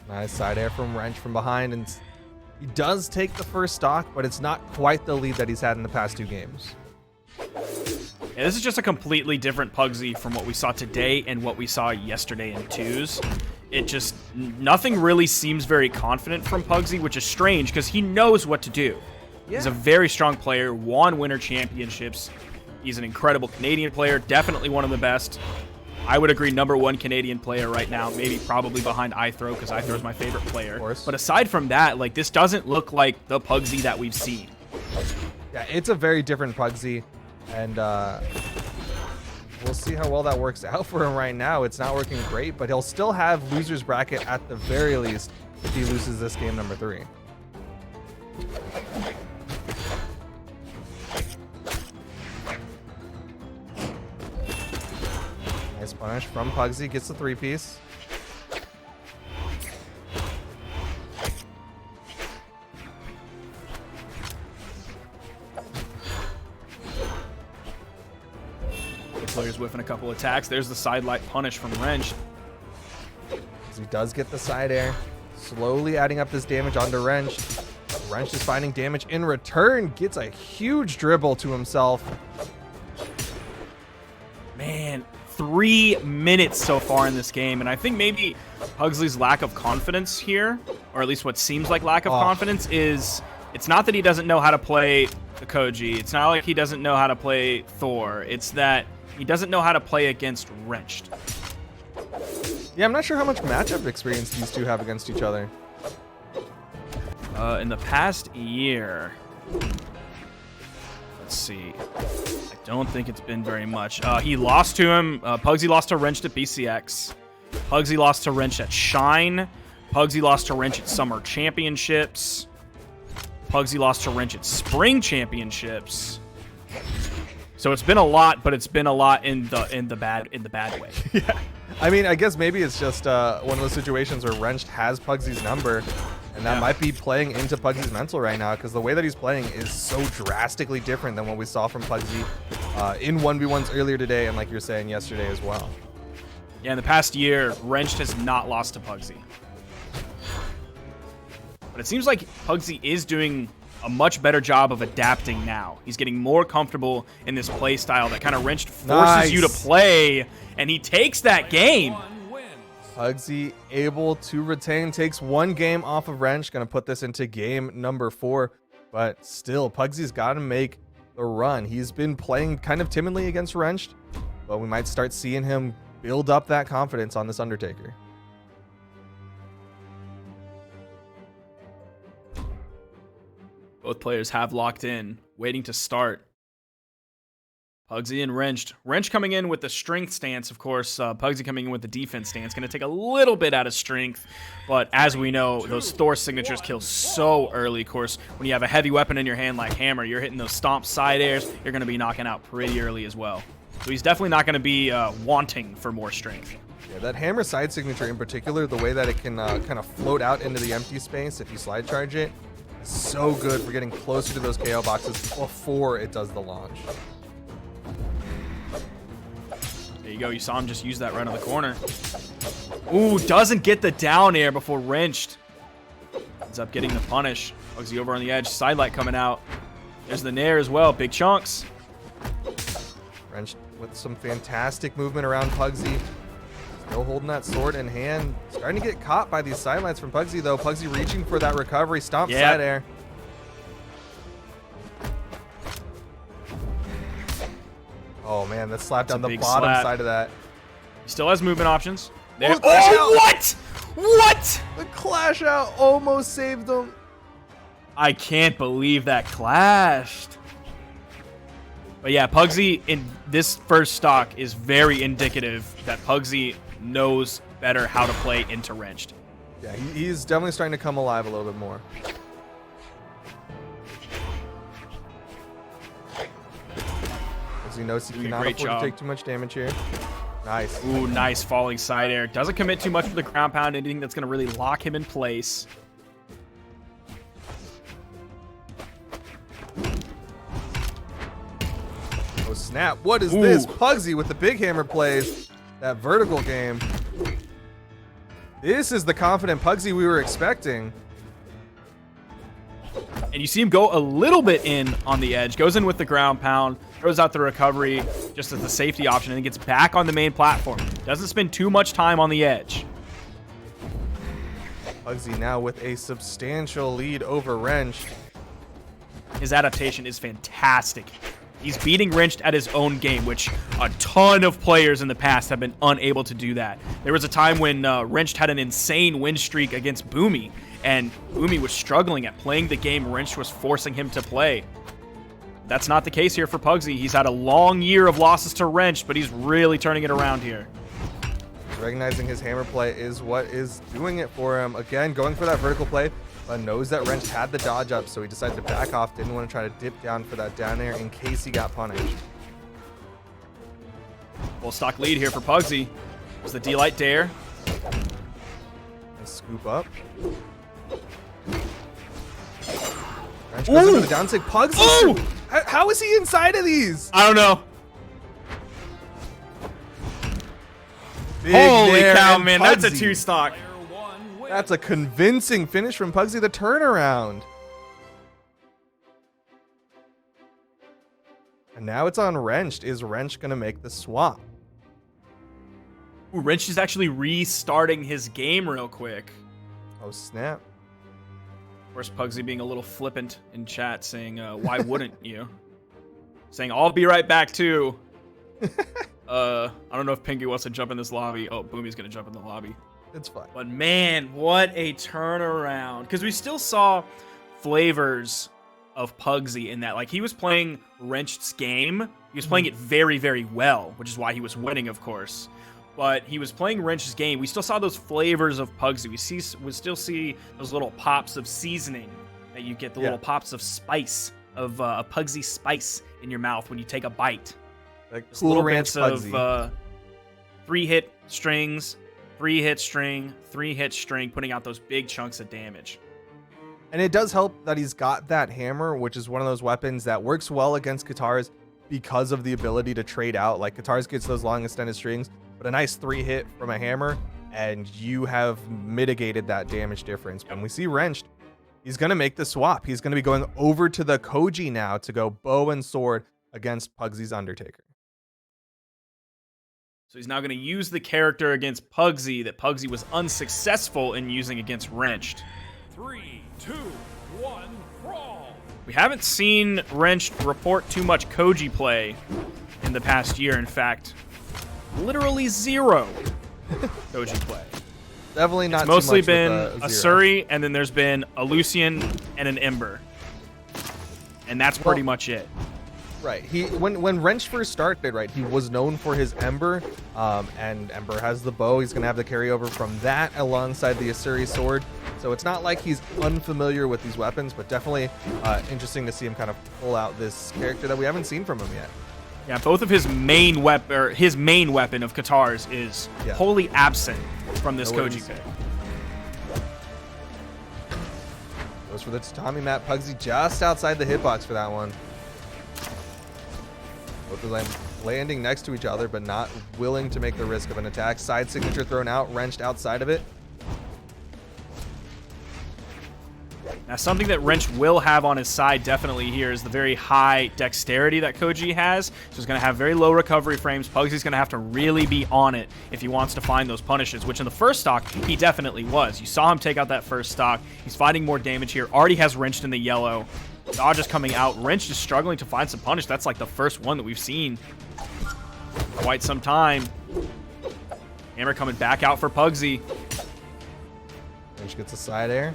Nice side air from Wrench from behind, and he does take the first stock, but it's not quite the lead that he's had in the past 2 games. Yeah, this is just a completely different Pugsy from what we saw today and what we saw yesterday in 2s. It just, nothing really seems very confident from Pugsy, which is strange because he knows what to do. Yeah. He's a very strong player, won winter championships. He's an incredible Canadian player, definitely one of the best. I would agree, #1 Canadian player right now, maybe probably behind iThrow because iThrow is my favorite player. But aside from that, like this doesn't look like the Pugsy that we've seen. Yeah, it's a very different Pugsy, and we'll see how well that works out for him right now. It's not working great, but he'll still have loser's bracket at the very least if he loses this game number 3. Nice punish from Pugsy, gets the 3-piece. The player's whiffing a couple attacks. There's the side light punish from Wrench. He does get the side air, slowly adding up this damage onto Wrench. Wrench is finding damage in return, gets a huge dribble to himself. Man, 3 minutes so far in this game, and I think maybe Pugsley's lack of confidence here, or at least what seems like lack of confidence, is it's not that he doesn't know how to play the Koji. It's not like he doesn't know how to play Thor. It's that he doesn't know how to play against Wrenched. Yeah, I'm not sure how much matchup experience these two have against each other. In the past year, let's see. I don't think it's been very much. He lost to him. Pugsy lost to Wrenched at BCX. Pugsy lost to Wrenched at Shine. Pugsy lost to Wrenched at Summer Championships. Pugsy lost to Wrenched at Spring Championships. So it's been a lot, but it's been a lot in the bad way. Yeah. I mean, I guess maybe it's just one of those situations where Wrenched has Pugsy's number, and that might be playing into Pugsy's mental right now, because the way that he's playing is so drastically different than what we saw from Pugsy in 1v1s earlier today, and like you were saying, yesterday as well. Yeah, in the past year, Wrenched has not lost to Pugsy. But it seems like Pugsy is doing a much better job of adapting now. He's getting more comfortable in this play style that kind of Wrenched forces you to play, and he takes that game. Pugsy able to retain, takes 1 game off of Wrenched, gonna put this into game number 4, but still, Pugsy's gotta make the run. He's been playing kind of timidly against Wrenched, but we might start seeing him build up that confidence on this Undertaker. Both players have locked in, waiting to start. Pugsy and Wrenched. Wrenched coming in with the strength stance, of course. Pugsy coming in with the defense stance. Going to take a little bit out of strength, but as we know, those Thor signatures kill so early. Of course, when you have a heavy weapon in your hand like Hammer, you're hitting those stomp side airs. You're going to be knocking out pretty early as well. So he's definitely not going to be wanting for more strength. Yeah, that Hammer side signature in particular, the way that it can kind of float out into the empty space if you slide charge it, is so good for getting closer to those KO boxes before it does the launch. There you go. You saw him just use that right on the corner. Ooh, doesn't get the down air before Wrenched. Ends up getting the punish. Pugsy over on the edge. Sidelight coming out. There's the nair as well. Big chunks. Wrenched with some fantastic movement around Pugsy. Still holding that sword in hand. Starting to get caught by these sidelights from Pugsy, though. Pugsy reaching for that recovery. Stomp side air. Oh, man, that slap down the bottom side of that. He still has movement options. There. Oh, what? What? The clash out almost saved him. I can't believe that clashed. But yeah, Pugsy in this first stock is very indicative that Pugsy knows better how to play into Wrenched. Yeah, he's definitely starting to come alive a little bit more. As he knows he cannot afford to take too much damage here. Nice. Ooh, nice falling side air. Doesn't commit too much for the ground pound, anything that's going to really lock him in place. Oh, snap. What is this? Pugsy with the big hammer plays. That vertical game. This is the confident Pugsy we were expecting. And you see him go a little bit in on the edge. Goes in with the ground pound. Throws out the recovery just as the safety option. And then gets back on the main platform. Doesn't spend too much time on the edge. Pugsy now with a substantial lead over Wrenched. His adaptation is fantastic. He's beating Wrenched at his own game, which a ton of players in the past have been unable to do that. There was a time when Wrenched had an insane win streak against Boommy, and Boommy was struggling at playing the game Wrenched was forcing him to play. That's not the case here for Pugsy. He's had a long year of losses to Wrenched, but he's really turning it around here. Recognizing his hammer play is what is doing it for him. Again, going for that vertical play, but knows that Wrenched had the dodge up, so he decided to back off. Didn't want to try to dip down for that down air in case he got punished. Full stock lead here for Pugsy. There's the D-Light Dare. And scoop up. Wrenched goes into the down sig. Pugsy. How is he inside of these? I don't know. Big Holy nair cow, and man. That's a Pugsy. 2-stock. That's a convincing finish from Pugsy, the turnaround. And now it's on Wrenched. Is Wrenched going to make the swap? Ooh, Wrench is actually restarting his game real quick. Oh, snap. Of course, Pugsy being a little flippant in chat, saying, why wouldn't you? Saying, I'll be right back, too. I don't know if Pinky wants to jump in this lobby. Oh, Boomy's going to jump in the lobby. It's fine. But, man, what a turnaround. Because we still saw flavors of Pugsy in that. Like, he was playing Wrenched's game. He was playing it very, very well, which is why he was winning, of course. But he was playing Wrench's game. We still saw those flavors of Pugsy. We still see those little pops of seasoning that you get, the little pops of spice, of a Pugsy spice in your mouth when you take a bite. Like Just Cool little Ranch bits Pugsy. of 3-hit strings, 3-hit string, 3-hit string, putting out those big chunks of damage. And it does help that he's got that hammer, which is one of those weapons that works well against guitars because of the ability to trade out. Like guitars gets those long extended strings, but a nice 3-hit from a hammer, and you have mitigated that damage difference. When we see Wrenched, he's going to make the swap. He's going to be going over to the Koji now to go bow and sword against Pugsy's Undertaker. So he's now going to use the character against Pugsy that Pugsy was unsuccessful in using against Wrenched. 3, 2, 1, brawl. We haven't seen Wrenched report too much Koji play in the past year. In fact, literally 0 Koji play. Definitely not It's mostly too much been with, a Zero. Suri, and then there's been a Lucian and an Ember. And that's pretty much it. Right. When Wrench first started, right, he was known for his Ember, and Ember has the bow. He's gonna have the carryover from that alongside the Asuri sword. So it's not like he's unfamiliar with these weapons, but definitely interesting to see him kind of pull out this character that we haven't seen from him yet. Yeah, both of his main weapon of Katars is wholly absent from this Koji pick. Goes for the Tatami Mat. Pugsy just outside the hitbox for that one. Both of them landing next to each other, but not willing to make the risk of an attack. Side signature thrown out, Wrenched outside of it. Now, something that Wrench will have on his side definitely here is the very high dexterity that Koji has. So he's going to have very low recovery frames. Pugsy's going to have to really be on it if he wants to find those punishes, which in the first stock, he definitely was. You saw him take out that first stock. He's finding more damage here. Already has Wrenched in the yellow. Dodge is coming out. Wrench is struggling to find some punish. That's like the first one that we've seen for quite some time. Hammer coming back out for Pugsy. Wrench gets a side air.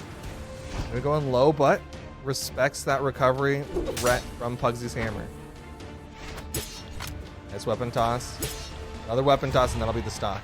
Gonna go in low, but respects that recovery threat from Pugsy's hammer. Nice weapon toss. Another weapon toss, and that'll be the stock.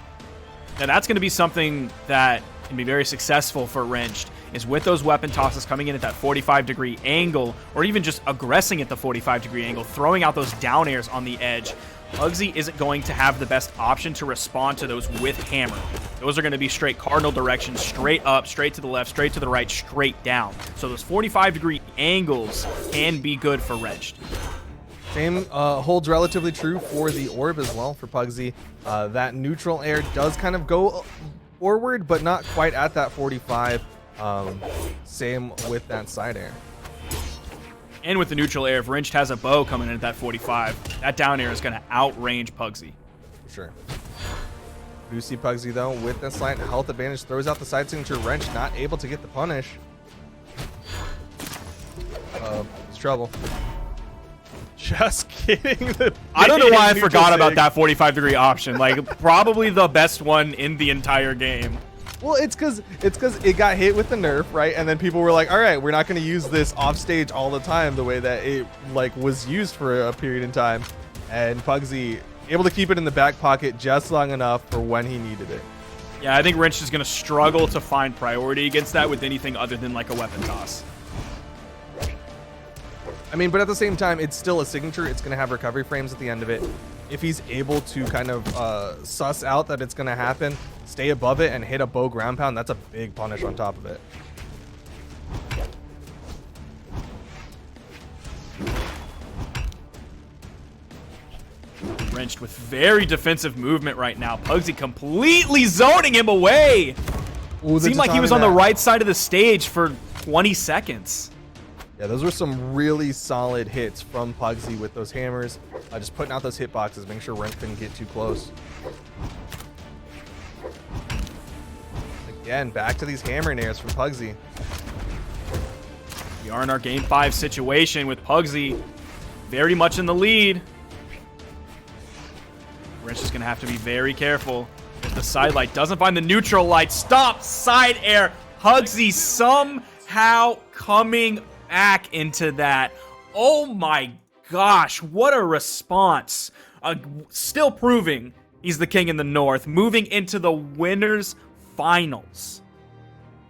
Now that's going to be something that can be very successful for Wrenched, is with those weapon tosses coming in at that 45-degree angle, or even just aggressing at the 45-degree angle, throwing out those down airs on the edge. Pugsy isn't going to have the best option to respond to those with hammer. Those are going to be straight cardinal directions, straight up, straight to the left, straight to the right, straight down. So those 45-degree angles can be good for Wrenched. Same holds relatively true for the orb as well for Pugsy. That neutral air does kind of go forward, but not quite at that 45. Same with that side air. And with the neutral air, if Wrenched has a bow coming in at that 45, that down air is going to outrange Pugsy. For sure. Do see Pugsy though with that slight health advantage, throws out the side signature. Wrench not able to get the punish. It's trouble. Just kidding. I don't know why I forgot about that 45-degree option. Like, probably the best one in the entire game. Well, it's because it got hit with the nerf, right? And then people were like, all right, we're not going to use this off stage all the time the way that it like was used for a period in time. And Pugsy able to keep it in the back pocket just long enough for when he needed it. Yeah, I think Wrench is going to struggle to find priority against that with anything other than like a weapon toss. I mean, but at the same time, it's still a signature. It's going to have recovery frames at the end of it. If he's able to kind of suss out that it's going to happen, stay above it, and hit a bow ground pound, that's a big punish on top of it. Wrenched with very defensive movement right now. Pugsy completely zoning him away. Ooh, Seemed like he was on the right side of the stage for 20 seconds. Yeah, those were some really solid hits from Pugsy with those hammers. Just putting out those hitboxes, making sure Wrench couldn't get too close. Again, back to these hammer nairs from Pugsy. We are in our game 5 situation with Pugsy very much in the lead. Wrench is going to have to be very careful. If the side light doesn't find the neutral light, stop, side air. Pugsy somehow coming back into that. Oh my gosh, what a response. Still proving he's the king in the north, moving into the winners finals.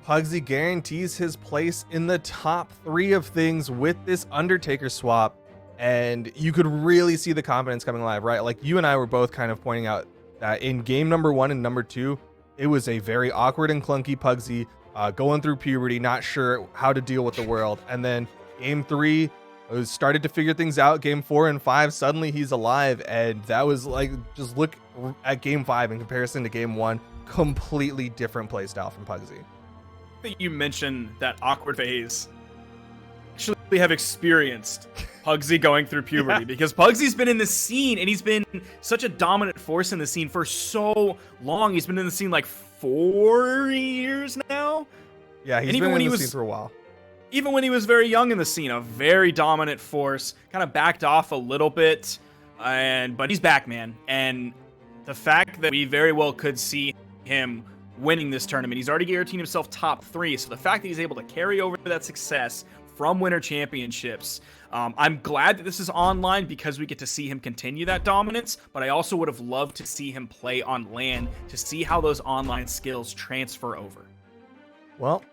Pugsy guarantees his place in the top 3 of things with this Undertaker swap. And you could really see the confidence coming alive, right? Like you and I were both kind of pointing out that in game number 1 and number 2, it was a very awkward and clunky Pugsy going through puberty, not sure how to deal with the world. And then game 3, started to figure things out. Game 4 and 5, suddenly he's alive. And that was like, just look at game 5 in comparison to game 1, completely different play style from Pugsy. That you mentioned that awkward phase. Actually have experienced Pugsy going through puberty because Pugsy's been in the scene and he's been such a dominant force in the scene for so long. He's been in the scene like 4 years now. Yeah, he's been in the scene for a while. Even when he was very young in the scene, a very dominant force, kind of backed off a little bit, but he's back, man. And the fact that we very well could see him winning this tournament, he's already guaranteed himself top 3. So the fact that he's able to carry over that success from Winter Championships, I'm glad that this is online because we get to see him continue that dominance, but I also would have loved to see him play on LAN to see how those online skills transfer over. Well,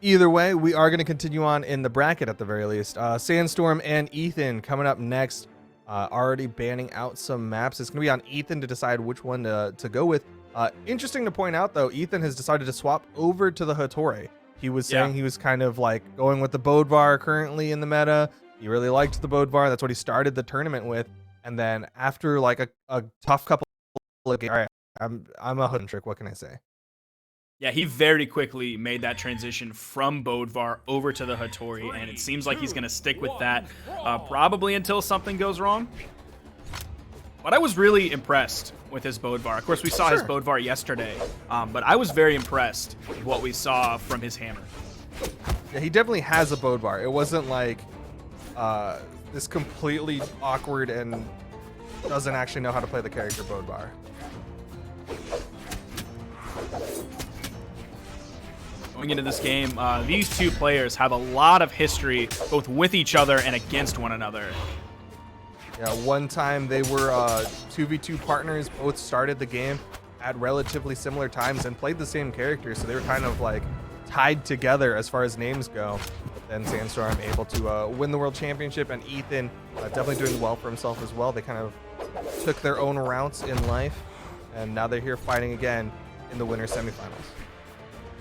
either way, we are going to continue on in the bracket at the very least. Sandstorm and Ethan coming up next, already banning out some maps. It's going to be on Ethan to decide which one to go with. Interesting to point out, though, Ethan has decided to swap over to the Hattori. He was saying he was kind of like going with the Bodvar currently in the meta. He really liked the Bodvar. That's what he started the tournament with. And then after like a tough couple of games, all right, I'm a hood trick. What can I say? Yeah, he very quickly made that transition from Bodvar over to the Hattori, and it seems like he's going to stick with that probably until something goes wrong. But I was really impressed with his Bodvar. Of course, we saw his Bodvar yesterday, but I was very impressed with what we saw from his hammer. Yeah, he definitely has a Bodvar. It wasn't like this completely awkward and doesn't actually know how to play the character Bodvar. Going into this game, these two players have a lot of history, both with each other and against one another. Yeah, one time they were 2v2 partners, both started the game at relatively similar times and played the same character, so they were kind of like tied together as far as names go. But then Sandstorm able to win the World Championship, and Ethan definitely doing well for himself as well. They kind of took their own routes in life, and now they're here fighting again in the winter semifinals.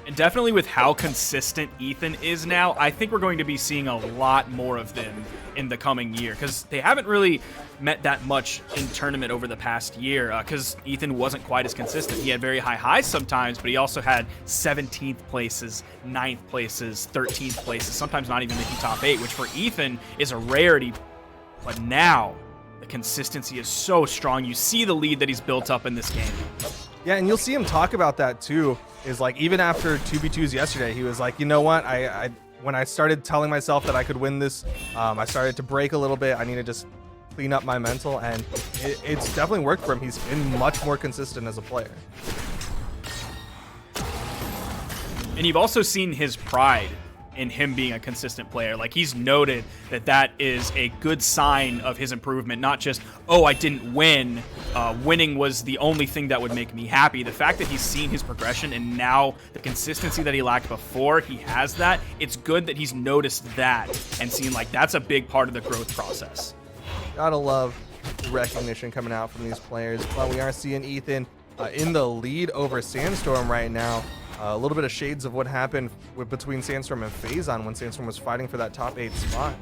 And definitely with how consistent Ethan is now, I think we're going to be seeing a lot more of them in the coming year, because they haven't really met that much in tournament over the past year, because Ethan wasn't quite as consistent. He had very high highs sometimes, but he also had 17th places, 9th places, 13th places, sometimes not even making top 8, which for Ethan is a rarity. But now the consistency is so strong. You see the lead that he's built up in this game. Yeah, and you'll see him talk about that too, is like even after 2v2s yesterday, he was like, you know what, I when I started telling myself that I could win this, I started to break a little bit. I need to just clean up my mental, and it's definitely worked for him. He's been much more consistent as a player. And you've also seen his pride in him being a consistent player. Like, he's noted that that is a good sign of his improvement, not just, oh, I didn't win. Winning was the only thing that would make me happy. The fact that he's seen his progression and now the consistency that he lacked before, he has that. It's good that he's noticed that and seen like that's a big part of the growth process. Gotta love the recognition coming out from these players. But we are seeing Ethan in the lead over Sandstorm right now. A little bit of shades of what happened between Sandstorm and Faison when Sandstorm was fighting for that top 8 spot.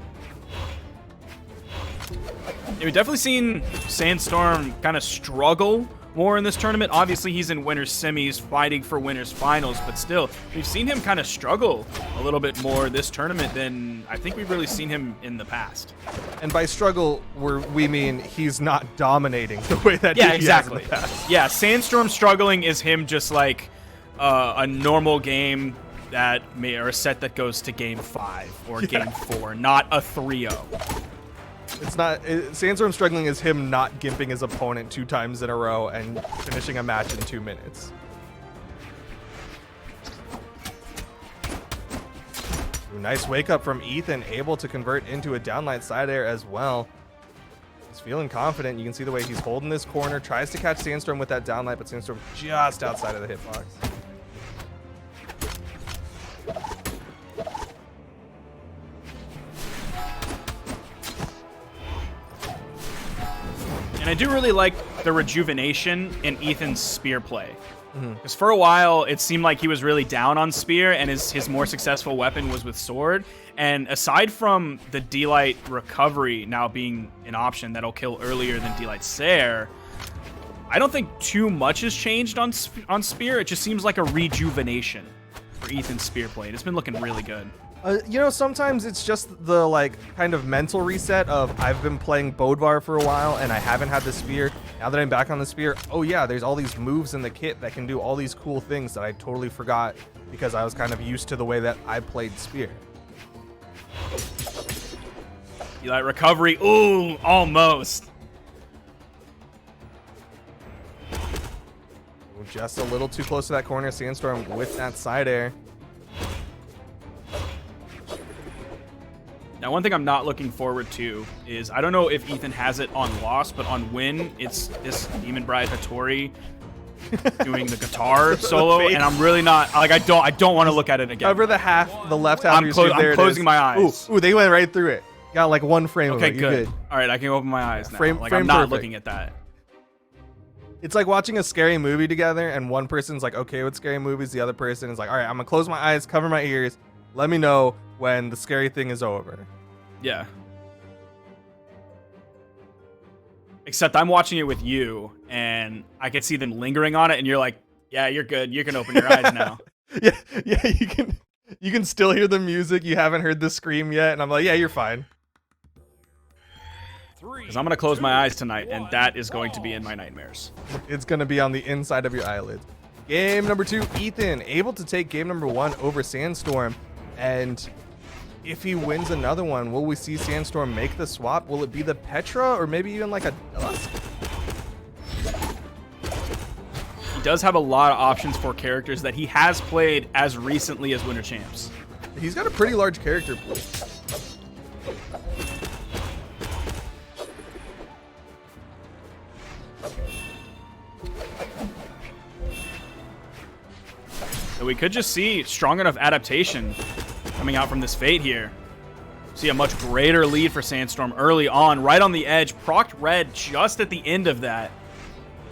Yeah, we've definitely seen Sandstorm kind of struggle more in this tournament. Obviously, he's in winners semis fighting for winners finals, but still, we've seen him kind of struggle a little bit more this tournament than I think we've really seen him in the past. And by struggle, we mean he's not dominating the way that yeah, he exactly. has in the past. Yeah, Sandstorm struggling is him just like a normal game or a set that goes to game 5 or game 4, not a 3-0. It's not. Sandstorm struggling is him not gimping his opponent 2 times in a row and finishing a match in 2 minutes. Ooh, nice wake up from Ethan, able to convert into a downlight side air as well. He's feeling confident. You can see the way he's holding this corner, tries to catch Sandstorm with that downlight, but Sandstorm just outside of the hitbox. And I do really like the rejuvenation in Ethan's spear play. Because for a while, it seemed like he was really down on spear, and his more successful weapon was with sword. And aside from the D-Light recovery now being an option that'll kill earlier than D-Light Sair, I don't think too much has changed on spear. It just seems like a rejuvenation for Ethan's spear play. And it's been looking really good. You know, sometimes it's just the like kind of mental reset of I've been playing Bodvar for a while and I haven't had the spear. Now that I'm back on the spear, oh yeah, there's all these moves in the kit that can do all these cool things that I totally forgot because I was kind of used to the way that I played spear. D-Light recovery. Ooh, almost. Just a little too close to that corner. Sandstorm with that side air. Now, one thing I'm not looking forward to is, I don't know if Ethan has it on loss, but on win, it's this Demon Bride Hattori doing the guitar solo, and I'm really not, like, I don't want to look at it again. Cover the left half of your screen. I'm closing my eyes. Ooh, they went right through it. Got like 1 frame of it. Okay, good. All right, I can open my eyes now. Frame I'm not perfect. looking at that. It's like watching a scary movie together, and one person's like, okay with scary movies, the other person is like, all right, I'm gonna close my eyes, cover my ears, let me know when the scary thing is over. Yeah. Except I'm watching it with you, and I can see them lingering on it, and you're like, yeah, you're good. You can open your eyes now. Yeah, you can still hear the music. You haven't heard the scream yet, and I'm like, yeah, you're fine. Because I'm going to close my eyes tonight, and that is going to be in my nightmares. It's going to be on the inside of your eyelids. Game number 2, Ethan, able to take game number 1 over Sandstorm. And if he wins another one, will we see Sandstorm make the swap? Will it be the Petra, or maybe even like a Dusk? He does have a lot of options for characters that he has played as recently as Winter Champs. He's got a pretty large character pool. So we could just see strong enough adaptation coming out from this Fate here. See a much greater lead for Sandstorm early on, right on the edge. Procced red just at the end of that.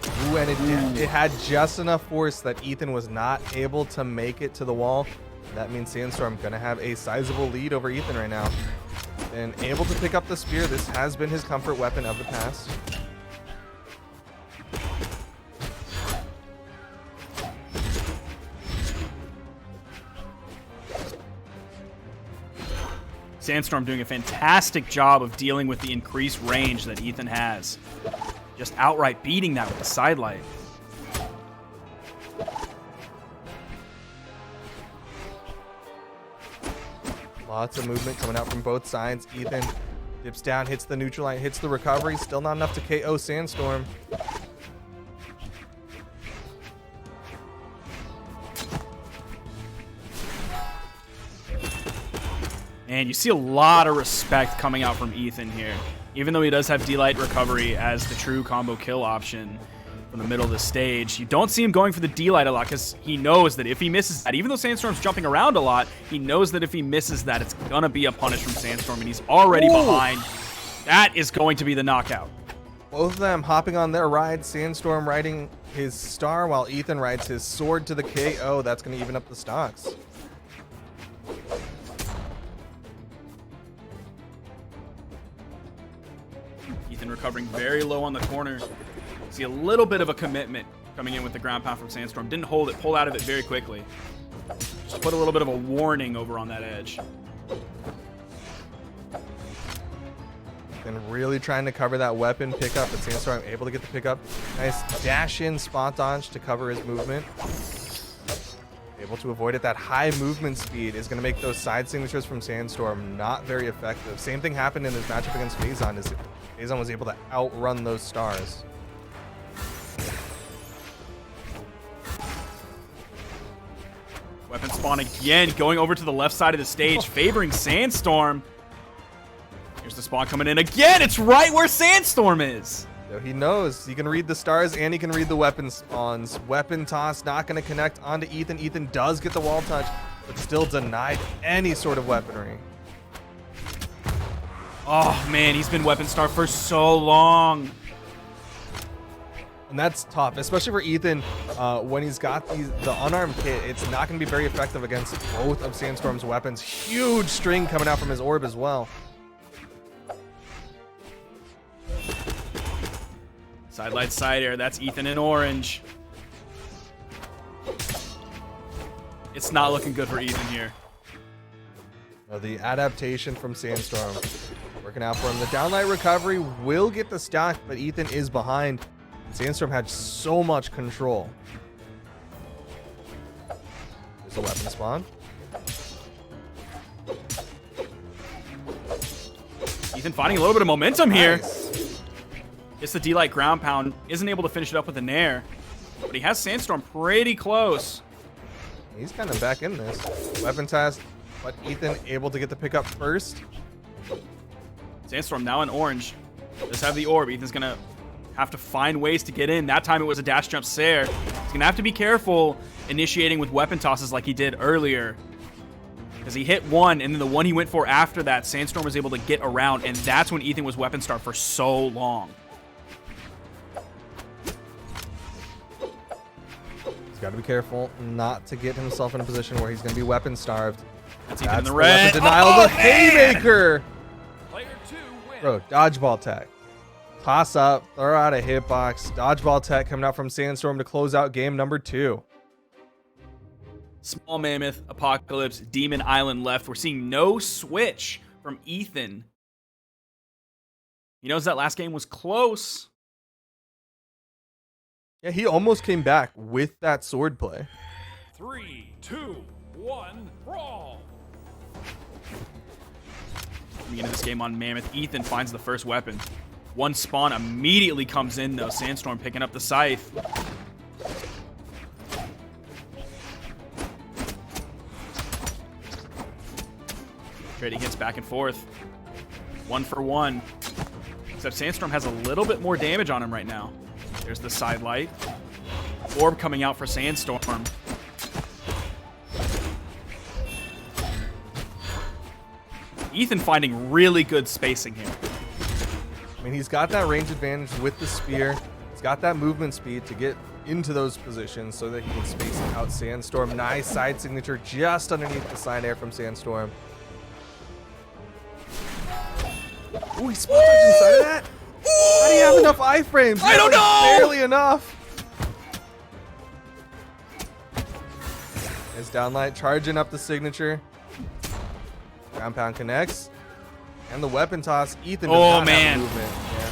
Ooh, and it had just enough force that Ethan was not able to make it to the wall. That means Sandstorm gonna have a sizable lead over Ethan right now. And able to pick up the spear. This has been his comfort weapon of the past. Sandstorm doing a fantastic job of dealing with the increased range that Ethan has. Just outright beating that with the sidelight. Lots of movement coming out from both sides. Ethan dips down, hits the neutral line, hits the recovery. Still not enough to KO Sandstorm. And you see a lot of respect coming out from Ethan here. Even though he does have D-Light recovery as the true combo kill option from the middle of the stage, you don't see him going for the D-Light a lot because he knows that if he misses that, even though Sandstorm's jumping around a lot, he knows that if he misses that, it's going to be a punish from Sandstorm, and he's already behind. That is going to be the knockout. Both of them hopping on their ride. Sandstorm riding his star while Ethan rides his sword to the KO. That's going to even up the stocks. Ethan recovering very low on the corner. See a little bit of a commitment coming in with the ground pound from Sandstorm. Didn't hold it, pulled out of it very quickly. Just put a little bit of a warning over on that edge. And really trying to cover that weapon pickup, but Sandstorm able to get the pickup. Nice dash in spot dodge to cover his movement. Able to avoid it. That high movement speed is going to make those side signatures from Sandstorm not very effective. Same thing happened in his matchup against Faison. Faison was able to outrun those stars. Weapon spawn again, going over to the left side of the stage, favoring Sandstorm. Here's the spawn coming in again. It's right where Sandstorm is. So he knows he can read the stars and he can read the weapon spawns. Weapon toss not going to connect onto Ethan. Ethan does get the wall touch, but still denied any sort of weaponry. Oh man, he's been weapon star for so long. And that's tough, especially for Ethan when he's got the unarmed kit. It's not going to be very effective against both of Sandstorm's weapons. Huge string coming out from his orb as well. Side light, side air. That's Ethan in orange. It's not looking good for Ethan here. The adaptation from Sandstorm working out for him. The downlight recovery will get the stock, but Ethan is behind. Sandstorm had so much control. There's a weapon spawn. Ethan finding a little bit of momentum here. Nice. It's the D-Light ground pound. Isn't able to finish it up with a nair. But he has Sandstorm pretty close. He's kind of back in this. Weapon test, but Ethan able to get the pickup first. Sandstorm now in orange. Does have the orb. Ethan's going to have to find ways to get in. That time it was a dash jump Sair. He's going to have to be careful initiating with weapon tosses like he did earlier. Because he hit one, and then the one he went for after that, Sandstorm was able to get around, and that's when Ethan was weapon star for so long. He's got to be careful not to get himself in a position where he's going to be weapon starved. That's Ethan in the the red. weapon denial. Oh, The man! haymaker. Player 2 wins. Bro, dodgeball tech. Toss up, throw out a hitbox. Dodgeball tech coming out from Sandstorm to close out game number 2. Small Mammoth, Apocalypse, Demon Island left. We're seeing no switch from Ethan. He knows that last game was close. Yeah, he almost came back with that sword play. 3, 2, 1, brawl. Coming into this game on Mammoth, Ethan finds the first weapon. One spawn immediately comes in, though. Sandstorm picking up the scythe. Trading hits back and forth. 1 for 1. Except Sandstorm has a little bit more damage on him right now. There's the side light. Orb coming out for Sandstorm. Ethan finding really good spacing here. I mean, he's got that range advantage with the spear. He's got that movement speed to get into those positions so that he can space out Sandstorm. Nice side signature just underneath the side air from Sandstorm. Ooh, he spot dodged inside of that? How do you have enough iframes? I don't know! Barely enough. His downlight charging up the signature. Ground pound connects. And the weapon toss. Ethan does not have movement. Yeah.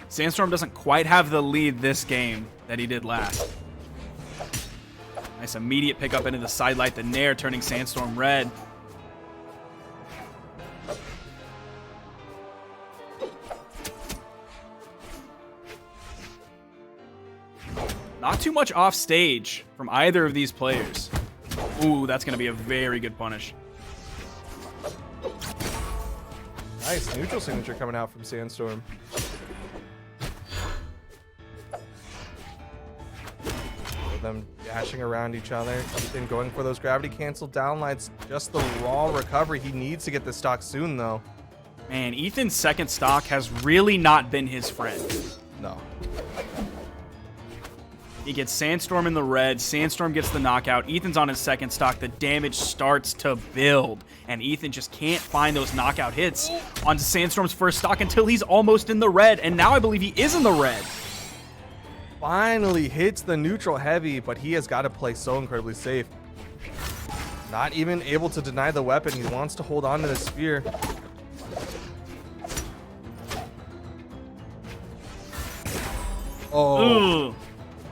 Sandstorm doesn't quite have the lead this game that he did last. Nice immediate pickup into the side light. The nair turning Sandstorm red. Not too much off stage from either of these players. Ooh, that's going to be a very good punish. Nice neutral signature coming out from Sandstorm. With them dashing around each other. Ethan going for those gravity cancel downlights. Just the raw recovery. He needs to get this stock soon, though. Man, Ethan's second stock has really not been his friend. No. He gets Sandstorm in the red. Sandstorm gets the knockout. Ethan's on his second stock. The damage starts to build. And Ethan just can't find those knockout hits on Sandstorm's first stock until he's almost in the red. And now I believe he is in the red. Finally hits the neutral heavy, but he has got to play so incredibly safe. Not even able to deny the weapon. He wants to hold on to the spear. Oh. Ooh.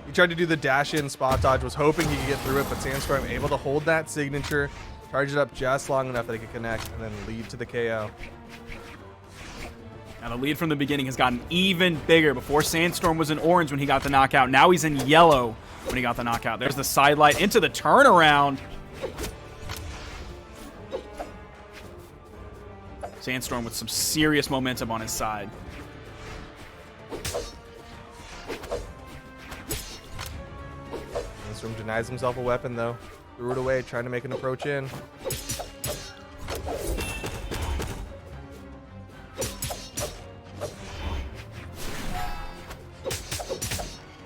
He He tried to do the dash in spot dodge, was hoping he could get through it, but Sandstorm able to hold that signature, charge it up just long enough that he could connect, and then lead to the KO. Now the lead from the beginning has gotten even bigger. Before, Sandstorm was in orange when he got the knockout. Now he's in yellow when he got the knockout. There's the side light into the turnaround. Sandstorm with some serious momentum on his side. Sandstorm denies himself a weapon, though. Threw it away, trying to make an approach in.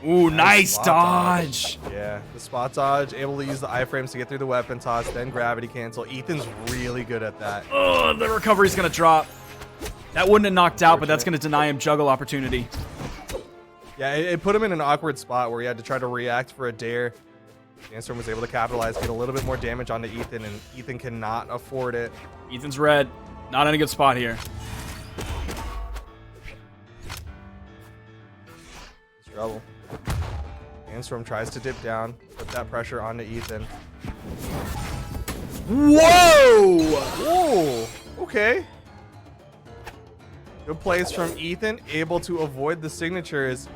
Ooh, nice dodge. Yeah, the spot dodge, able to use the iframes to get through the weapon toss, then gravity cancel. Ethan's really good at that. Oh, the recovery's going to drop. That wouldn't have knocked out, but that's going to deny him juggle opportunity. Yeah, it put him in an awkward spot where he had to try to react for a dare. Sandstorm was able to capitalize, get a little bit more damage onto Ethan, and Ethan cannot afford it. Ethan's red. Not in a good spot here. He's trouble. Sandstorm tries to dip down, put that pressure onto Ethan. Whoa! Whoa! Okay. Good plays from Ethan, able to avoid the signatures.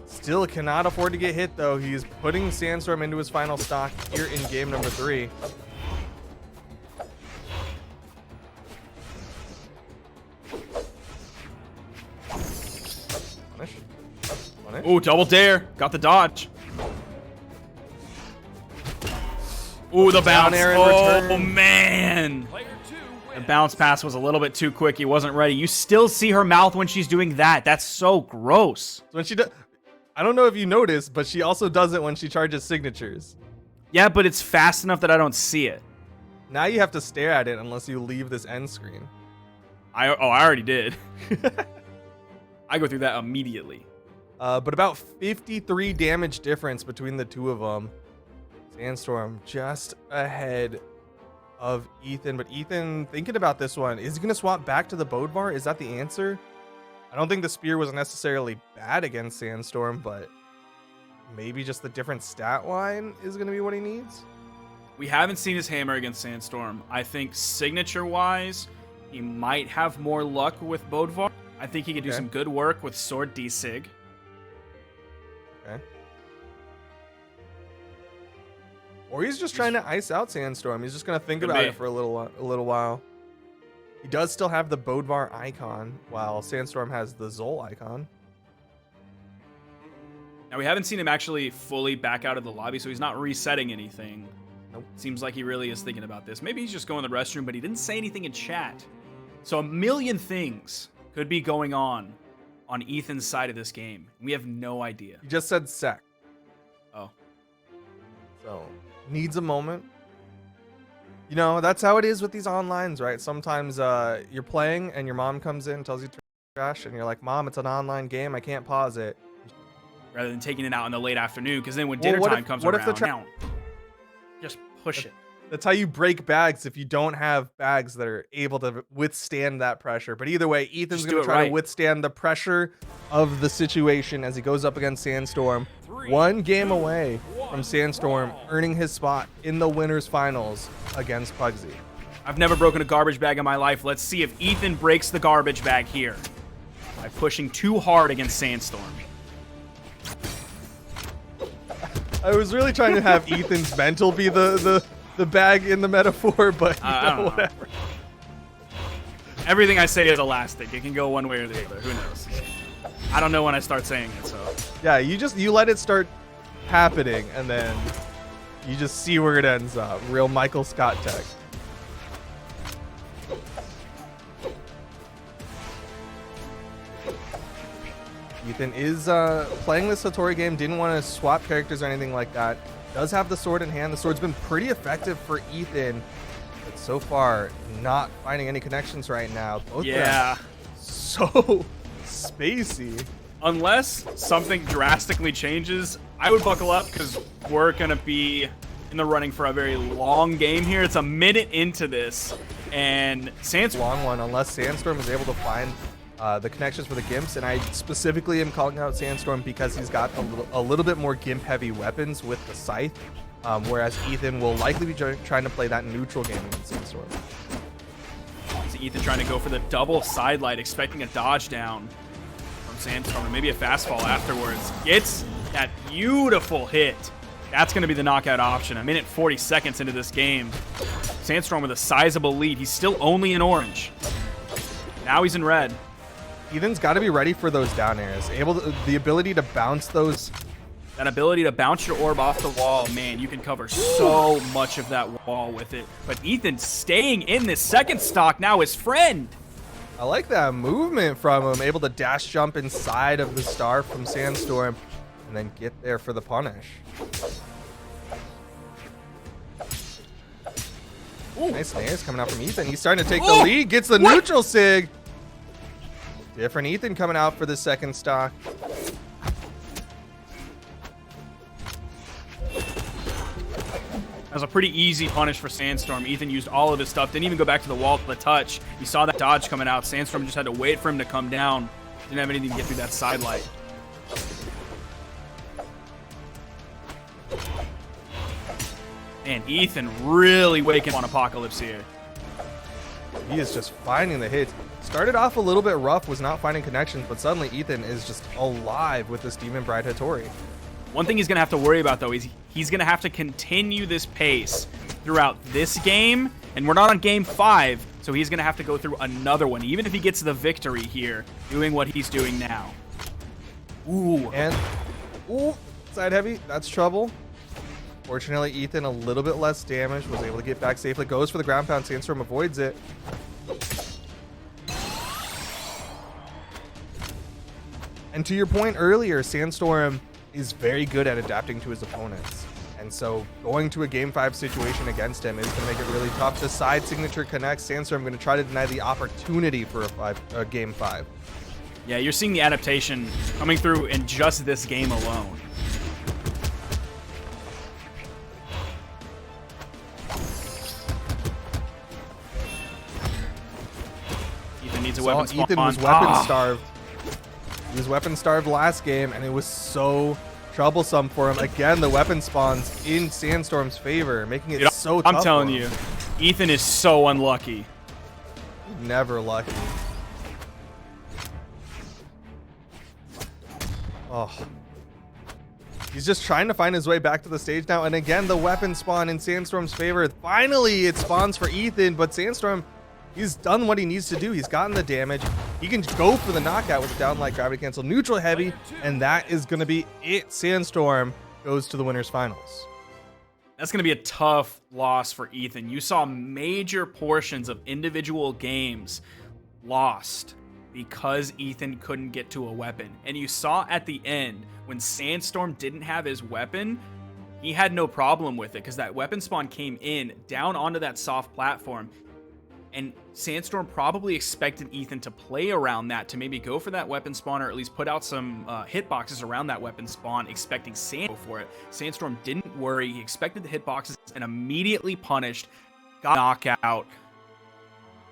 Still cannot afford to get hit, though. He's putting Sandstorm into his final stock here in game number 3. Punish. Punish. Ooh, double dare. Got the dodge. Ooh, the Down bounce. air in Oh, return. man. Player 2 The wins. bounce pass was a little bit too quick. He wasn't ready. You still see her mouth when she's doing that. That's so gross. When she does, I don't know if you noticed, but she also does it when she charges signatures. Yeah, but it's fast enough that I don't see it. Now you have to stare at it unless you leave this end screen. I already did. I go through that immediately. But about 53 damage difference between the two of them. Sandstorm just ahead of Ethan. But Ethan, thinking about this one, is he going to swap back to the Bodvar? Is that the answer? I don't think the spear was necessarily bad against Sandstorm, but maybe just the different stat line is going to be what he needs. We haven't seen his hammer against Sandstorm. I think signature-wise, he might have more luck with Bodvar. I think he could do Okay. some good work with Sword D-Sig. Okay. Or he's just trying to ice out Sandstorm. He's just going to think Could about be. it for a little while. He does still have the Bodvar icon, while Sandstorm has the Zol icon. Now, we haven't seen him actually fully back out of the lobby, so he's not resetting anything. Nope. Seems like he really is thinking about this. Maybe he's just going to the restroom, but he didn't say anything in chat. So a million things could be going on Ethan's side of this game. We have no idea. He just said sec. Oh. So, needs a moment. You know, that's how it is with these onlines, right? Sometimes you're playing and your mom comes in and tells you to trash, and you're like, Mom, it's an online game. I can't pause it. Rather than taking it out in the late afternoon, because then when Well, dinner what time if- comes what around, if the just push it. That's how you break bags if you don't have bags that are able to withstand that pressure. But either way, Ethan's Just going do to it try right. to withstand the pressure of the situation as he goes up against Sandstorm. 3, One game away 1, from Sandstorm earning his spot in the winners finals against Pugsy. I've never broken a garbage bag in my life. Let's see if Ethan breaks the garbage bag here by pushing too hard against Sandstorm. I was really trying to have Ethan's mental be the bag in the metaphor, but you I know, don't know. whatever. Everything I say is elastic. It can go one way or the other. Who knows? I don't know when I start saying it, so. Yeah, you let it start happening, and then you just see where it ends up. Real Michael Scott tech. Ethan is playing this Satori game, didn't want to swap characters or anything like that. Does have the sword in hand. The sword's been pretty effective for Ethan, but so far not finding any connections right now. Both of them Yeah. so spacey. Unless something drastically changes, I would buckle up because we're going to be in the running for a very long game here. It's a minute into this, and Sandstorm. Long one, unless Sandstorm is able to find the connections for the Gimps, and I specifically am calling out Sandstorm because he's got a little bit more Gimp-heavy weapons with the Scythe, whereas Ethan will likely be trying to play that neutral game against Sandstorm. So Ethan trying to go for the double sidelight, expecting a dodge down from Sandstorm, and maybe a fast fall afterwards. Gets that beautiful hit. That's going to be the knockout option. A minute 40 seconds into this game. Sandstorm with a sizable lead. He's still only in orange. Now he's in red. Ethan's got to be ready for those down airs. The ability to bounce those. That ability to bounce your orb off the wall, man, you can cover so much of that wall with it. But Ethan staying in this second stock now, his friend. I like that movement from him. Able to dash jump inside of the star from Sandstorm and then get there for the punish. Ooh. Nice snares coming out from Ethan. He's starting to take the lead. Gets the neutral sig. Different Ethan coming out for the second stock. That was a pretty easy punish for Sandstorm. Ethan used all of his stuff. Didn't even go back to the wall for the touch. You saw that dodge coming out. Sandstorm just had to wait for him to come down. Didn't have anything to get through that sidelight. And Ethan really waking up on Apocalypse here. He is just finding the hits. Started off a little bit rough, was not finding connections, but suddenly Ethan is just alive with this Demon Bride Hattori. One thing he's going to have to worry about, though, is he's going to have to continue this pace throughout this game, and we're not on game 5, so he's going to have to go through another one, even if he gets the victory here, doing what he's doing now. Ooh. And, side heavy, that's trouble. Fortunately, Ethan, a little bit less damage, was able to get back safely. Goes for the ground pound. Sandstorm avoids it. And to your point earlier, Sandstorm is very good at adapting to his opponents. And so going to a game 5 situation against him is going to make it really tough. The side signature connects. Sandstorm going to try to deny the opportunity for a game 5. Yeah, you're seeing the adaptation coming through in just this game alone. Ethan needs a weapon spawn. Ethan was weapon starved. He was weapon starved last game, and it was so troublesome for him. Again, the weapon spawns in Sandstorm's favor, making it so tough. I'm telling you, Ethan is so unlucky. Never lucky. Oh. He's just trying to find his way back to the stage now. And again, the weapon spawn in Sandstorm's favor. Finally, it spawns for Ethan, but Sandstorm, he's done what he needs to do. He's gotten the damage. He can go for the knockout with the downlight gravity cancel, neutral heavy, and that is going to be it. Sandstorm goes to the winners finals. That's going to be a tough loss for Ethan. You saw major portions of individual games lost because Ethan couldn't get to a weapon. And you saw at the end, when Sandstorm didn't have his weapon, he had no problem with it because that weapon spawn came in down onto that soft platform. And Sandstorm probably expected Ethan to play around that, to maybe go for that weapon spawn, or at least put out some hitboxes around that weapon spawn, expecting Sandstorm for it. Sandstorm didn't worry. He expected the hitboxes and immediately punished, got knockout.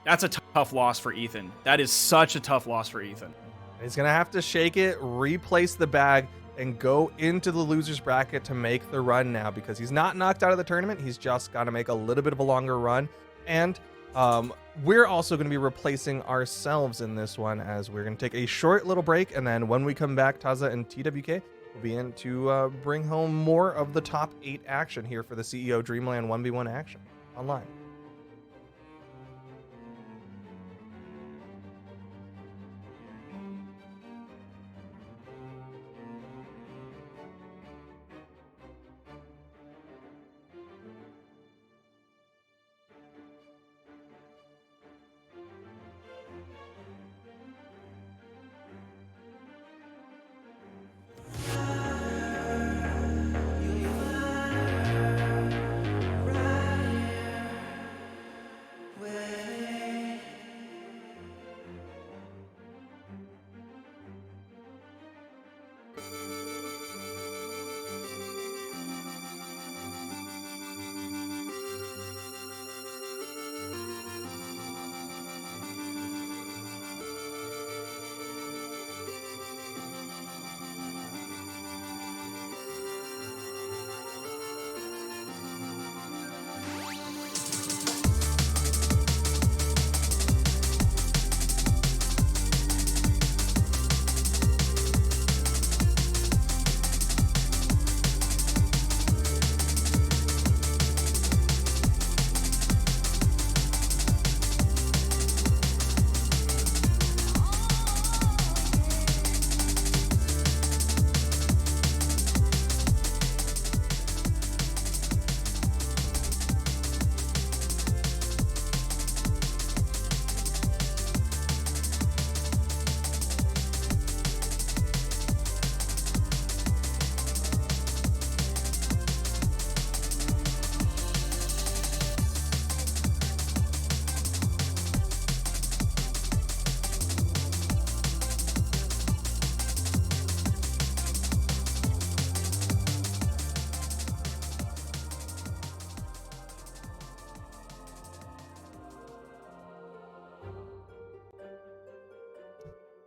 That's a tough loss for Ethan. That is such a tough loss for Ethan. He's going to have to shake it, replace the bag, and go into the loser's bracket to make the run now, because he's not knocked out of the tournament. He's just got to make a little bit of a longer run. And we're also going to be replacing ourselves in this one, as we're going to take a short little break. And then when we come back, Taza and TWK will be in to bring home more of the top 8 action here for the CEO Dreamland 1v1 action online.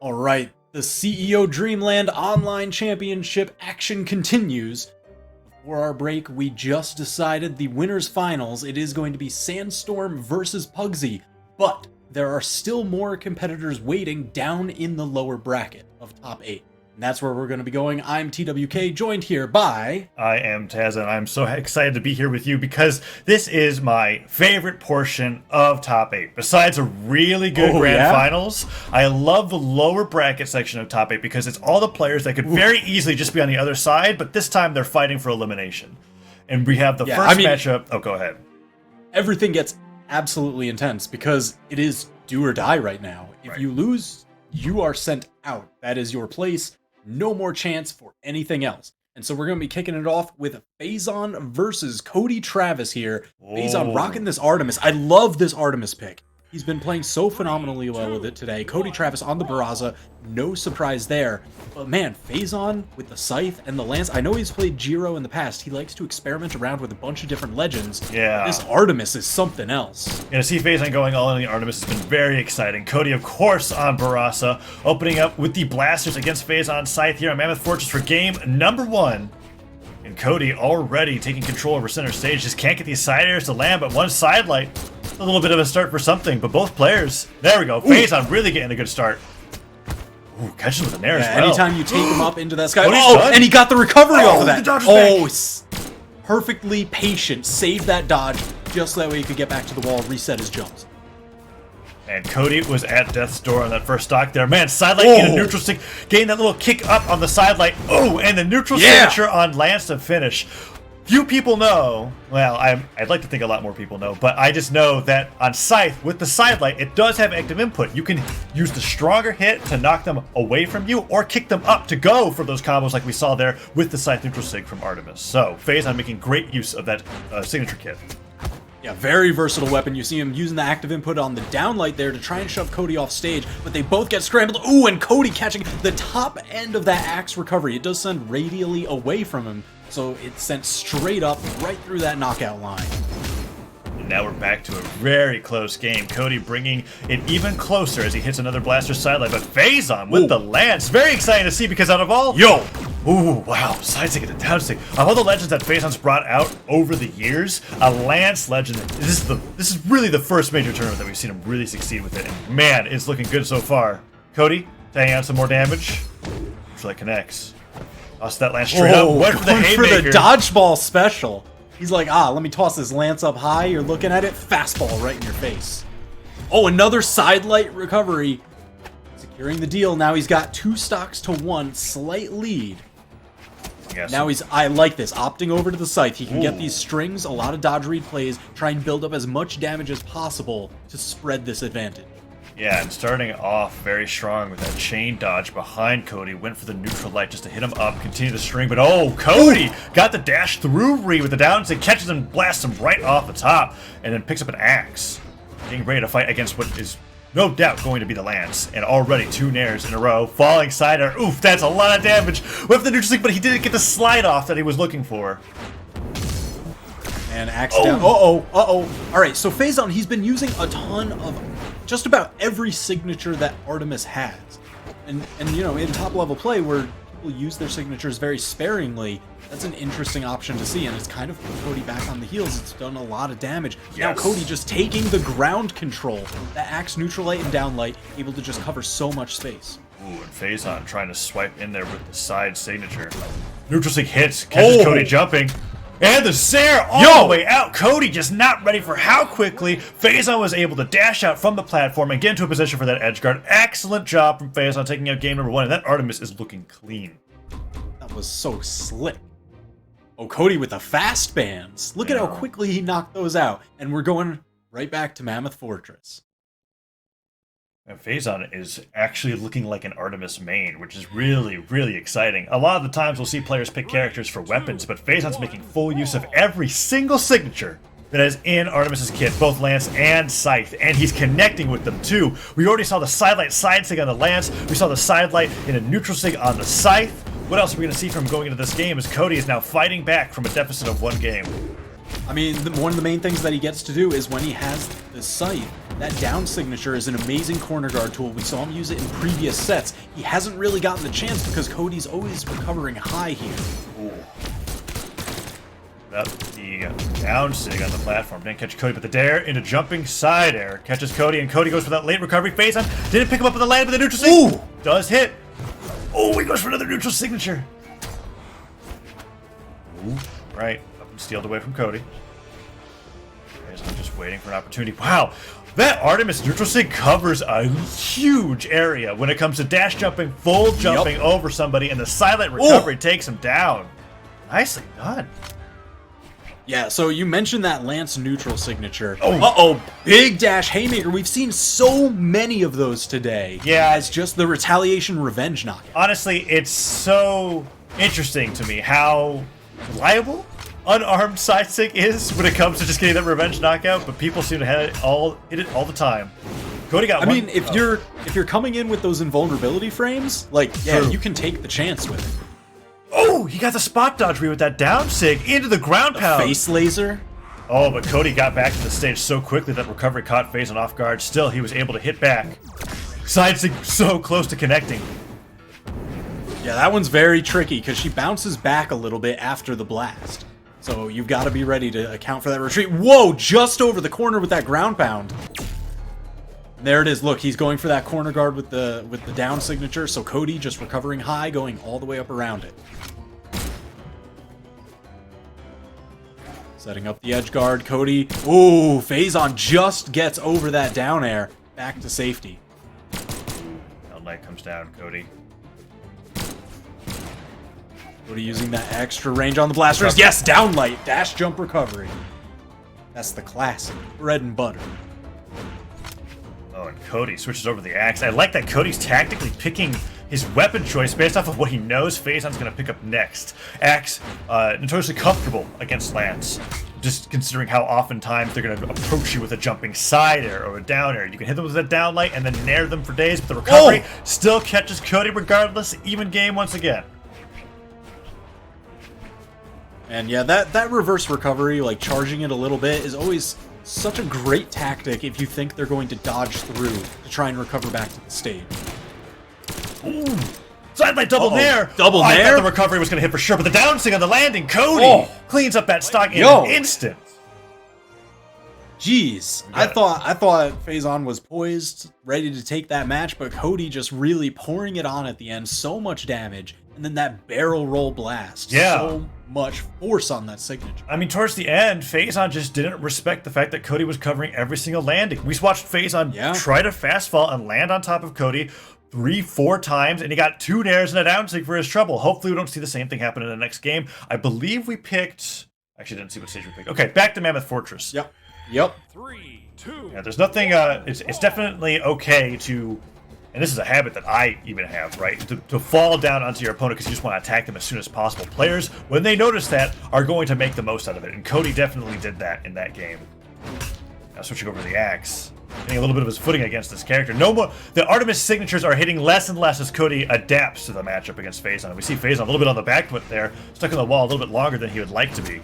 All right, the CEO Dreamland Online Championship action continues. Before our break, we just decided the winners finals. It is going to be Sandstorm versus Pugsy, but there are still more competitors waiting down in the lower bracket of top 8. And that's where we're going to be going. I'm TWK, joined here by... I am Taz, and I'm so excited to be here with you because this is my favorite portion of Top 8. Besides a really good Grand Finals, I love the lower bracket section of Top 8 because it's all the players that could very easily just be on the other side, but this time they're fighting for elimination. And we have the first matchup... Oh, go ahead. Everything gets absolutely intense because it is do or die right now. If you lose, you are sent out. That is your place. No more chance for anything else. And so we're going to be kicking it off with Faison versus Cody Travis here. Faison rocking this Artemis. I love this Artemis pick. He's been playing so phenomenally well with it today. Cody Travis on the Barraza, no surprise there. But man, Faison with the Scythe and the Lance. I know he's played Jiro in the past. He likes to experiment around with a bunch of different legends. Yeah. This Artemis is something else. Yeah, to see Faison going all in the Artemis has been very exciting. Cody, of course, on Barraza, opening up with the Blasters against Faison Scythe here on Mammoth Fortress for game number 1. And Cody already taking control over center stage. Just can't get these side airs to land, but one side light. A little bit of a start for something, but both players. There we go. Faison really getting a good start. Ooh, catches with the nair as well. Anytime you take him up into that sky. Cody's Oh, done. and he got the recovery off of that. The dodge was Oh, back. it's perfectly patient. Saved that dodge just so that way he could get back to the wall, reset his jumps. And Cody was at death's door on that first stock there. Man, sidelight in a neutral stick, getting that little kick up on the sidelight. Oh, and the neutral signature on Lance to finish. Few people know, well, I'd like to think a lot more people know, but I just know that on Scythe, with the sidelight, it does have active input. You can use the stronger hit to knock them away from you, or kick them up to go for those combos like we saw there with the Scythe neutral sig from Artemis. So, Faison making great use of that signature kit. Yeah, very versatile weapon. You see him using the active input on the downlight there to try and shove Cody off stage, but they both get scrambled. Ooh, and Cody catching the top end of that axe recovery. It does send radially away from him, so it's sent straight up right through that knockout line. And now we're back to a very close game. Cody bringing it even closer as he hits another blaster sidelight, but Faison with the Lance. Very exciting to see because out of all... Ooh, wow, side stick and a down stick. Of all the legends that Faison's brought out over the years, a Lance legend, this is really the first major tournament that we've seen him really succeed with it. And man, it's looking good so far. Cody, taking out some more damage. So that connects. Toss that Lance straight up. Went for the haymaker. For the dodgeball special. He's like, let me toss this Lance up high. You're looking at it, fastball right in your face. Oh, another sidelight recovery. Securing the deal. Now he's got 2 stocks to 1, slight lead. Yes. Now I like this, opting over to the Scythe. He can get these strings, a lot of dodge read plays, try and build up as much damage as possible to spread this advantage. Yeah, and starting off very strong with that chain dodge behind Cody. Went for the neutral light just to hit him up, continue the string, but Cody got the dash through Ree with the down stick, catches him, blasts him right off the top, and then picks up an axe. Getting ready to fight against what is no doubt going to be the Lance, and already 2 nairs in a row. Falling side air. Oof, that's a lot of damage with the neutral stick, but he didn't get the slide off that he was looking for. And axe down. All right, so Faison, he's been using a ton of just about every signature that Artemis has. And you know, in top level play where people use their signatures very sparingly, that's an interesting option to see, and it's kind of put Cody back on the heels. It's done a lot of damage. Yes. Now Cody just taking the ground control. That axe neutral light and down light, able to just cover so much space. Ooh, and Faison trying to swipe in there with the side signature. Neutral stick hits, catches Cody jumping. And the Zare all the way out. Cody just not ready for how quickly Faison was able to dash out from the platform and get into a position for that edge guard. Excellent job from Faison taking out game number 1, and that Artemis is looking clean. That was so slick. Oh, Cody with the fast bands. Look at how quickly he knocked those out. And we're going right back to Mammoth Fortress. And Faison is actually looking like an Artemis main, which is really, really exciting. A lot of the times we'll see players pick characters for weapons, but Faison's making full use of every single signature that is in Artemis's kit, both Lance and Scythe, and he's connecting with them too. We already saw the sidelight side sig on the Lance, we saw the sidelight in a neutral sig on the Scythe. What else are we going to see from him going into this game as Cody is now fighting back from a deficit of 1 game. I mean, one of the main things that he gets to do is when he has the Scythe, that down signature is an amazing corner guard tool. We saw him use it in previous sets. He hasn't really gotten the chance because Cody's always recovering high here. Up the down sig on the platform. Didn't catch Cody, but the dare into jumping side air catches Cody, and Cody goes for that late recovery. Faison didn't pick him up on the land, but the neutral sig. Ooh! Does hit. Oh, he goes for another neutral signature. Ooh, right. Up and stealed away from Cody. Faison just waiting for an opportunity. Wow! That Artemis neutral sig covers a huge area when it comes to dash jumping, full jumping over somebody, and the silent recovery takes him down. Nicely done. Yeah, so you mentioned that Lance neutral signature. Uh-oh, big dash haymaker. We've seen so many of those today. Yeah. It's just the retaliation revenge knockout. Honestly, it's so interesting to me how reliable unarmed side stick is when it comes to just getting that revenge knockout, but people seem to hit it all the time. Cody got I mean, if you're coming in with those invulnerability frames, like, yeah, you can take the chance with it. Oh, he got the spot dodge read with that down sig into the ground pound. Face laser. Oh, but Cody got back to the stage so quickly that recovery caught Faison off guard. Still, he was able to hit back. Side sig so close to connecting. Yeah, that one's very tricky because she bounces back a little bit after the blast. So you've got to be ready to account for that retreat. Whoa, just over the corner with that ground pound. There it is. Look, he's going for that corner guard with the down signature. So Cody just recovering high, going all the way up around it. Setting up the edge guard. Cody. Ooh, Faison just gets over that down air. Back to safety. Light comes down, Cody. Cody using that extra range on the blasters. Yes, down light. Dash jump recovery. That's the classic bread and butter. Oh, and Cody switches over the axe. I like that Cody's tactically picking his weapon choice based off of what he knows Faison's going to pick up next. Axe, notoriously comfortable against Lance. Just considering how oftentimes they're going to approach you with a jumping side air or a down air. You can hit them with a down light and then nair them for days, but the recovery still catches Cody regardless. Even game once again. And yeah, that reverse recovery, like charging it a little bit, is always such a great tactic if you think they're going to dodge through to try and recover back to the stage. Ooh. Sidelight double nair. Double I nair? thought the recovery was going to hit for sure, but the downswing on the landing, Cody cleans up that stock in an instant. Jeez, I thought Faison was poised, ready to take that match, but Cody just really pouring it on at the end. So much damage, and then that barrel roll blast. Yeah. So much force on that signature. I mean, towards the end, Faison just didn't respect the fact that Cody was covering every single landing. We watched Faison try to fast fall and land on top of Cody 3-4 times, and he got 2 nairs and a downsig for his trouble. Hopefully we don't see the same thing happen in the next game. I believe we picked... Actually, didn't see what stage we picked. Okay, back to Mammoth Fortress. Yep. 3, 2. Yeah, there's nothing... It's definitely okay to... And this is a habit that I even have, right? To fall down onto your opponent because you just want to attack them as soon as possible. Players, when they notice that, are going to make the most out of it. And Cody definitely did that in that game. Now switching over to the axe. Getting a little bit of his footing against this character. No more. The Artemis signatures are hitting less and less as Cody adapts to the matchup against Faison. We see Faison a little bit on the back foot there, stuck in the wall a little bit longer than he would like to be.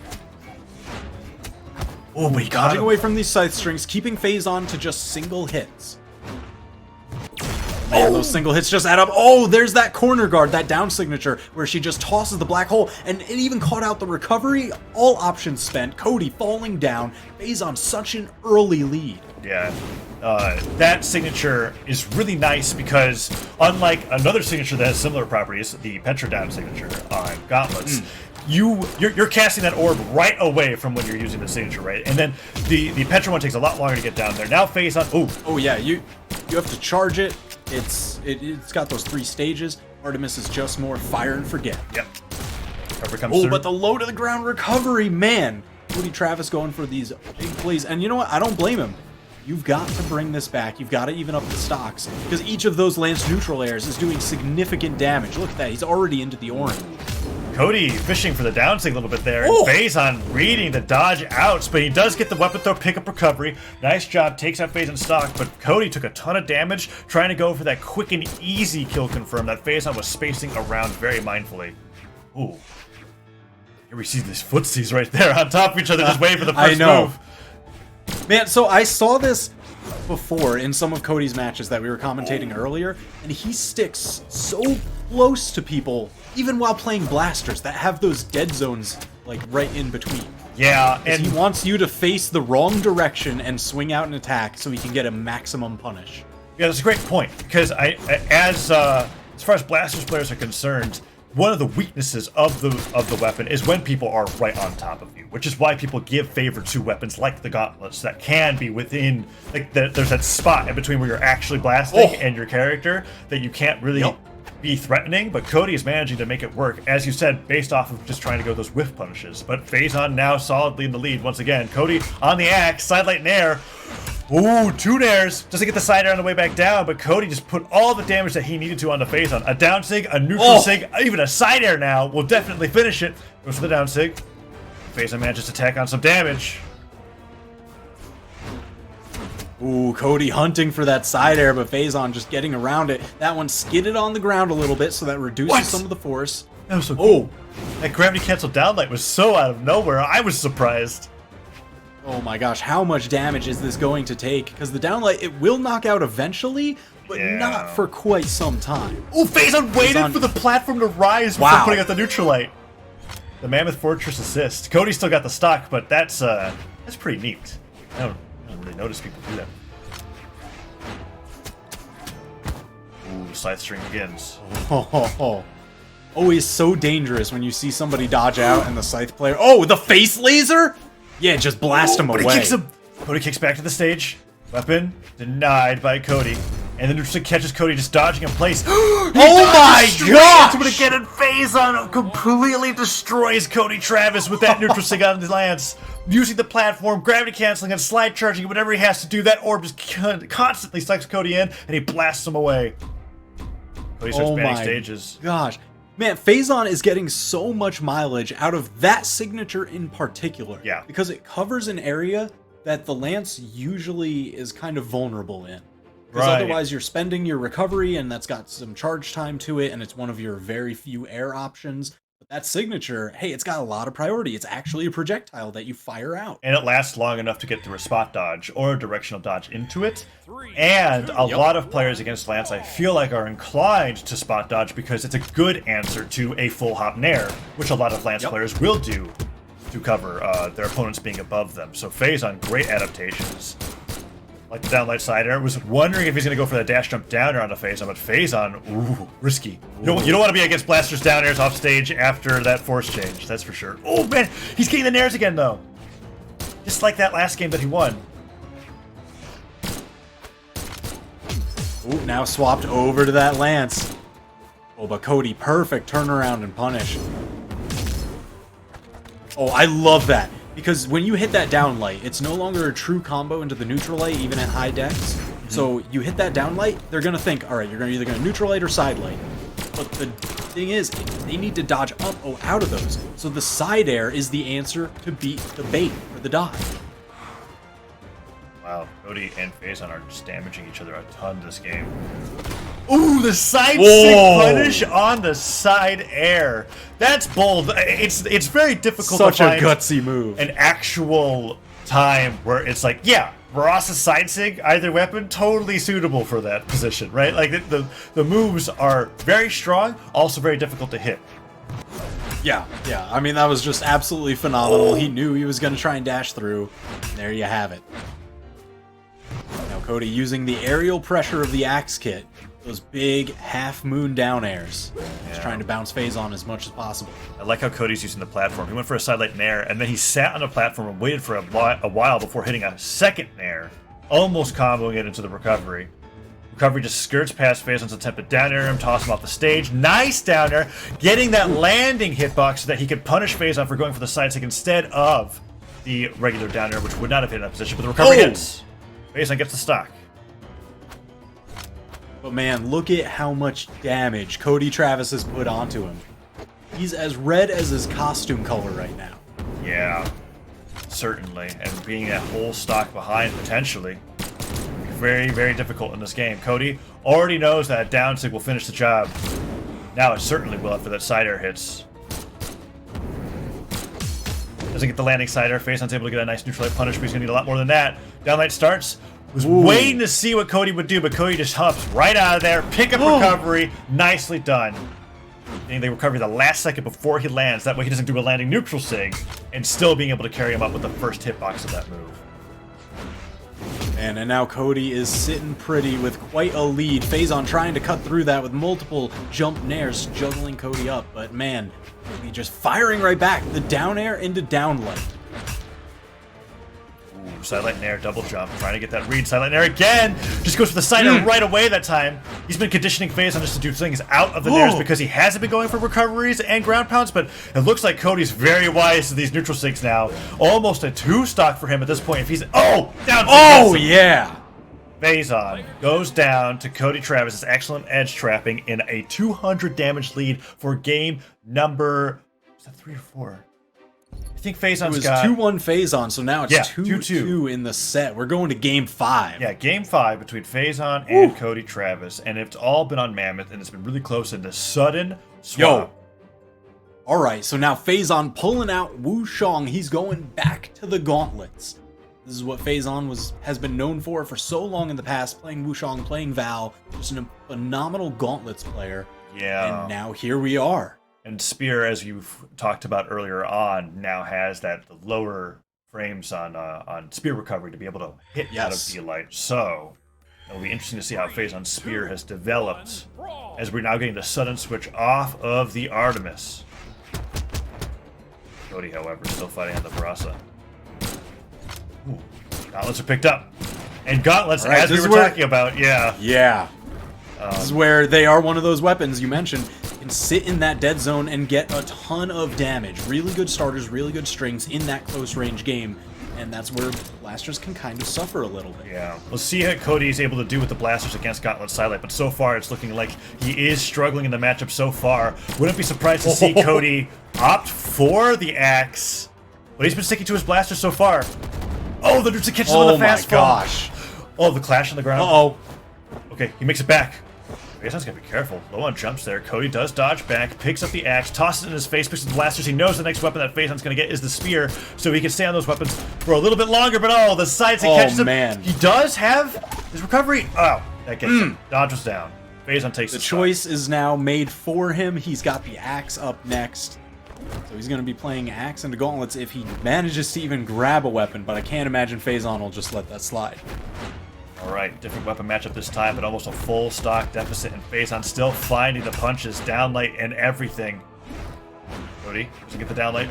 Oh, but he got Dodging him. away from these scythe strings, keeping Faison to just single hits. Man, those single hits just add up. Oh, there's that corner guard, that down signature, where she just tosses the black hole, and it even caught out the recovery. All options spent. Cody falling down. Faison such an early lead. Yeah, that signature is really nice because unlike another signature that has similar properties, the Petra down signature on Gauntlets, you're casting that orb right away from when you're using the signature, right? And then the Petra one takes a lot longer to get down there. Now Faison, oh yeah, you have to charge it. It's got those 3 stages. Artemis is just more fire and forget. Yep. Recovery comes through. But the low to the ground recovery, man. Cody Travis going for these big plays, and you know what? I don't blame him. You've got to bring this back. You've got to even up the stocks because each of those Lance neutral airs is doing significant damage. Look at that. He's already into the orange. Cody fishing for the downsig a little bit there. And Faison reading the dodge outs, but he does get the weapon throw pickup recovery. Nice job. Takes out Faison's stock, but Cody took a ton of damage trying to go for that quick and easy kill confirm that Faison was spacing around very mindfully. Ooh. Here we see these footsies right there on top of each other just waiting for the first move. Man, so I saw this before in some of Cody's matches that we were commentating earlier, and he sticks so close to people, even while playing blasters, that have those dead zones, like, right in between. Yeah, And he wants you to face the wrong direction and swing out an attack so he can get a maximum punish. Yeah, that's a great point, because as far as blasters players are concerned, one of the weaknesses of the weapon is when people are right on top of you, which is why people give favor to weapons like the gauntlets that can be within, like, there's that spot in between where you're actually blasting and your character that you can't really be threatening, but Cody is managing to make it work, as you said, based off of just trying to go those whiff punishes. But Faison now solidly in the lead once again. Cody on the axe, side light nair. Ooh, 2 nairs. Doesn't get the side air on the way back down, but Cody just put all the damage that he needed to on the Faison. A down sig, a neutral sig, even a side air now will definitely finish it. Goes for the down sig. Faison manages to tack on some damage. Ooh, Cody hunting for that side air, but Faison just getting around it. That one skidded on the ground a little bit, so that reduces some of the force. That was so cool. That gravity cancel downlight was so out of nowhere. I was surprised. Oh my gosh, how much damage is this going to take? Because the downlight, it will knock out eventually, but not for quite some time. Oh, Faison waited for the platform to rise before putting out the neutral light. The Mammoth Fortress assist. Cody still got the stock, but that's pretty neat. I don't really notice people do that. Ooh, the scythe string begins. Always so dangerous when you see somebody dodge out and the scythe player... Oh, the face laser? Yeah, just blast him away. He kicks him. Cody kicks back to the stage. Weapon denied by Cody. And then neutral catches Cody just dodging in place. Oh my gosh! But again, and Faison completely destroys Cody Travis with that neutral sig on the lance. Using the platform, gravity canceling, and slide charging, whatever he has to do, that orb just constantly sucks Cody in, and he blasts him away. Cody starts banning stages. Gosh. Man, Faison is getting so much mileage out of that signature in particular. Yeah. Because it covers an area that the lance usually is kind of vulnerable in. Because otherwise you're spending your recovery, and that's got some charge time to it, and it's one of your very few air options. But that signature, hey, it's got a lot of priority. It's actually a projectile that you fire out. And it lasts long enough to get through a spot dodge or a directional dodge into it. And a lot of players against Lance, I feel like, are inclined to spot dodge because it's a good answer to a full hop nair, which a lot of Lance players will do to cover their opponents being above them. So Faison, great adaptations. Like the downlight side air. Was wondering if he's going to go for the dash jump down air on the Faison, but Faison, ooh, risky. You don't want to be against blasters down airs off stage after that force change, that's for sure. Oh man, he's getting the nairs again though. Just like that last game that he won. Ooh, now swapped over to that lance. Oh, but Cody, perfect turnaround and punish. Oh, I love that. Because when you hit that downlight, it's no longer a true combo into the neutral light, even at high decks. So you hit that downlight, they're going to think, all right, you're either going to neutral light or side light. But the thing is, they need to dodge up or out of those. So the side air is the answer to beat the bait for the dodge. Wow, Cody and Faison are just damaging each other a ton this game. Ooh, the side sig punish on the side air. That's bold. It's very difficult to find such a gutsy move. An actual time where it's like, yeah, Ross's side sig, either weapon, totally suitable for that position, right? Like the moves are very strong, also very difficult to hit. Yeah. I mean, that was just absolutely phenomenal. He knew he was going to try and dash through. There you have it. Now Cody using the aerial pressure of the axe kit. Those big half-moon down airs. Just trying to bounce Faison as much as possible. I like how Cody's using the platform. He went for a sidelight nair, and then he sat on the platform and waited for a while before hitting a second nair, almost comboing it into the recovery. Recovery just skirts past Faison's attempted down air, toss him off the stage. Nice down air, getting that landing hitbox so that he could punish Faison for going for the side stick instead of the regular down air, which would not have hit in that position, but the recovery hits. Faison gets the stock. But man, look at how much damage Cody Travis has put onto him. He's as red as his costume color right now. Yeah, certainly. And being that whole stock behind, potentially. Very, very difficult in this game. Cody already knows that down sig will finish the job. Now it certainly will after that side air hits. Doesn't get the landing side air. Faison's able to get a nice neutral light punish, but he's going to need a lot more than that. Downlight starts. Was waiting to see what Cody would do, but Cody just hops right out of there. Pick up recovery. Nicely done. Getting the recovery the last second before he lands. That way he doesn't do a landing neutral sig, and still being able to carry him up with the first hitbox of that move. And now Cody is sitting pretty with quite a lead. Faison trying to cut through that with multiple jump nairs, juggling Cody up. But man, Cody just firing right back. The down air into down light. Ooh, sidelight nair, double jump, trying to get that read. Sidelight nair again. Just goes for the side air right away that time. He's been conditioning Faison just to do things out of the nairs because he hasn't been going for recoveries and ground pounds, but it looks like Cody's very wise to these neutral sigs now. Almost a 2-stock for him at this point. If he's down. Oh yeah. Faison goes down to Cody Travis's excellent edge trapping in a 200 damage lead for game number. Was that 3 or 4? I think Faison's got... It was 2-1 Faison, so now it's 2-2 2-2 in the set. We're going to game 5. Yeah, game 5 between Faison and Cody Travis, and it's all been on Mammoth, and it's been really close in the sudden swap. Alright, so now Faison pulling out Wu Shang. He's going back to the gauntlets. This is what Faison has been known for so long in the past, playing Wu Shang, playing Val, just a phenomenal gauntlets player. Yeah. And now here we are. And Spear, as you've talked about earlier on, now has the lower frames on Spear recovery to be able to hit out of D-Light. So it'll be interesting to see how Faison's Spear has developed as we're now getting the sudden switch off of the Artemis. Cody, however, still fighting on the Barasa. Ooh, gauntlets are picked up. And gauntlets, as we were talking about, Yeah. This is where they are one of those weapons you mentioned. Can sit in that dead zone and get a ton of damage. Really good starters, really good strings in that close range game. And that's where blasters can kind of suffer a little bit. Yeah. We'll see how Cody's able to do with the blasters against Gauntlet Sidelight, but so far it's looking like he is struggling in the matchup so far. Wouldn't be surprised to see Cody opt for the axe, but he's been sticking to his blaster so far. Oh, the Nutsa catches him on the fastball. Oh my gosh. Oh, the clash on the ground. Uh-oh. Okay, he makes it back. Faison's gotta be careful. Low on jumps there. Cody does dodge back, picks up the axe, tosses it in his face, picks up the blasters. He knows the next weapon that Faison's gonna get is the spear, so he can stay on those weapons for a little bit longer, but the side stick catches him. Man. He does have his recovery. Oh, that gets him. Dodge was down. Faison takes the choice is now made for him. He's got the axe up next. So he's going to be playing axe into gauntlets if he manages to even grab a weapon, but I can't imagine Faison will just let that slide. Alright, different weapon matchup this time, but almost a full stock deficit, and Faison still finding the punches, downlight, and everything. Cody, does he get the downlight?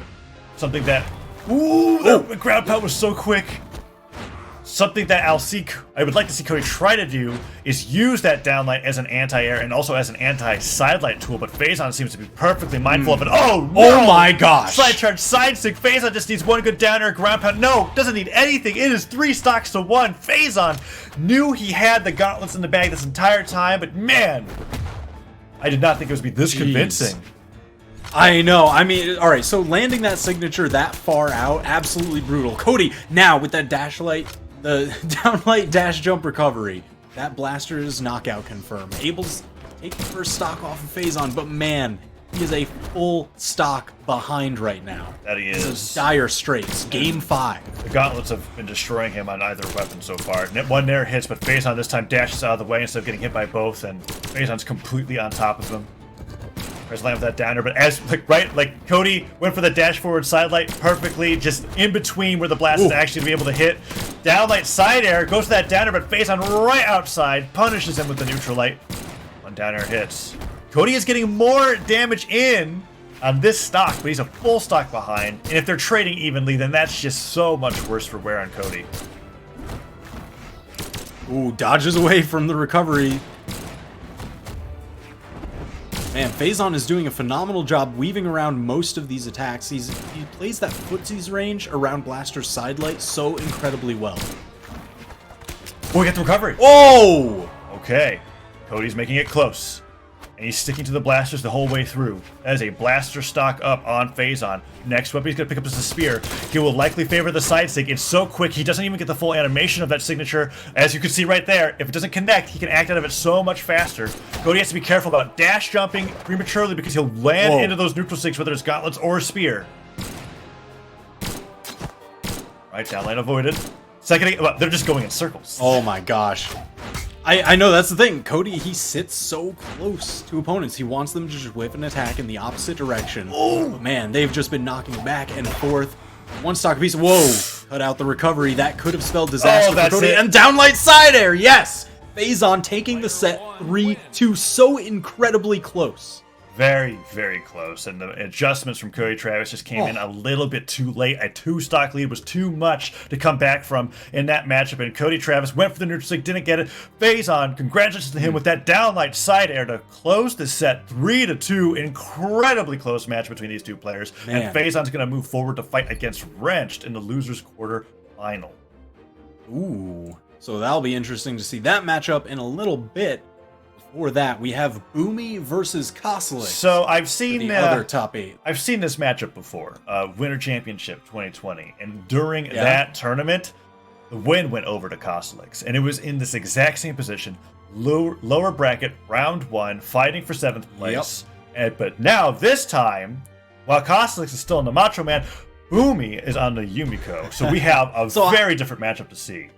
Something that... Ooh, the ground pound was so quick! Something that I would like to see Cody try to do is use that downlight as an anti-air and also as an anti-sidelight tool, but Faison seems to be perfectly mindful of it. Oh, no! Oh my gosh! Side charge, side stick. Faison just needs one good down air, ground pound. No, doesn't need anything. It is 3 stocks to 1. Faison knew he had the gauntlets in the bag this entire time, but man, I did not think it would be this convincing. I know. I mean, all right, so landing that signature that far out, absolutely brutal. Cody, now with that dash light, the downlight dash jump recovery, that blaster is knockout confirmed. Able to take the first stock off of Faison, but man, he is a full stock behind right now. That he is. This is dire straits. Game 5. The gauntlets have been destroying him on either weapon so far. One nair hits, but Faison this time dashes out of the way instead of getting hit by both, and Faison's completely on top of him. Tries to land with that downer, but Cody went for the dash forward sidelight perfectly, just in between where the blast is actually to be able to hit. Downlight side air, goes to that downer, but Faison right outside, punishes him with the neutral light. One down air hits. Cody is getting more damage in on this stock, but he's a full stock behind, and if they're trading evenly, then that's just so much worse for wear on Cody. Ooh, dodges away from the recovery. Man, Faison is doing a phenomenal job weaving around most of these attacks. He plays that footsies range around Blaster's sidelight so incredibly well. Oh, we get the recovery. Oh! Okay. Cody's making it close. And he's sticking to the blasters the whole way through. That is a blaster stock up on Faison. Next weapon he's going to pick up is the spear. He will likely favor the side stick. It's so quick, he doesn't even get the full animation of that signature. As you can see right there, if it doesn't connect, he can act out of it so much faster. Cody has to be careful about dash jumping prematurely because he'll land into those neutral sticks, whether it's gauntlets or spear. Right, down line avoided. Well, they're just going in circles. Oh my gosh. I know, that's the thing. Cody, he sits so close to opponents. He wants them to just whip an attack in the opposite direction. Oh man, they've just been knocking back and forth. One stock piece. Whoa. Cut out the recovery. That could have spelled disaster for Cody. And downlight side air. Yes. Faison taking the set 3-2. So incredibly close. Very, very close. And the adjustments from Cody Travis just came in a little bit too late. A 2-stock lead was too much to come back from in that matchup. And Cody Travis went for the neutral stick, didn't get it. Faison, congratulations to him with that downlight side air to close the set 3-2. Incredibly close match between these two players. Man. And Faison's going to move forward to fight against Wrenched in the losers quarter final. Ooh. So that'll be interesting to see that matchup in a little bit. Before that, we have Boommy versus Koslix. So I've seen the other top 8. I've seen this matchup before, Winter Championship 2020, and during that tournament, the win went over to Koslix, and it was in this exact same position, lower bracket, round 1, fighting for 7th place. But now this time, while Koslix is still in the Macho Man, Boommy is on the Yumiko. So we have a very different matchup to see.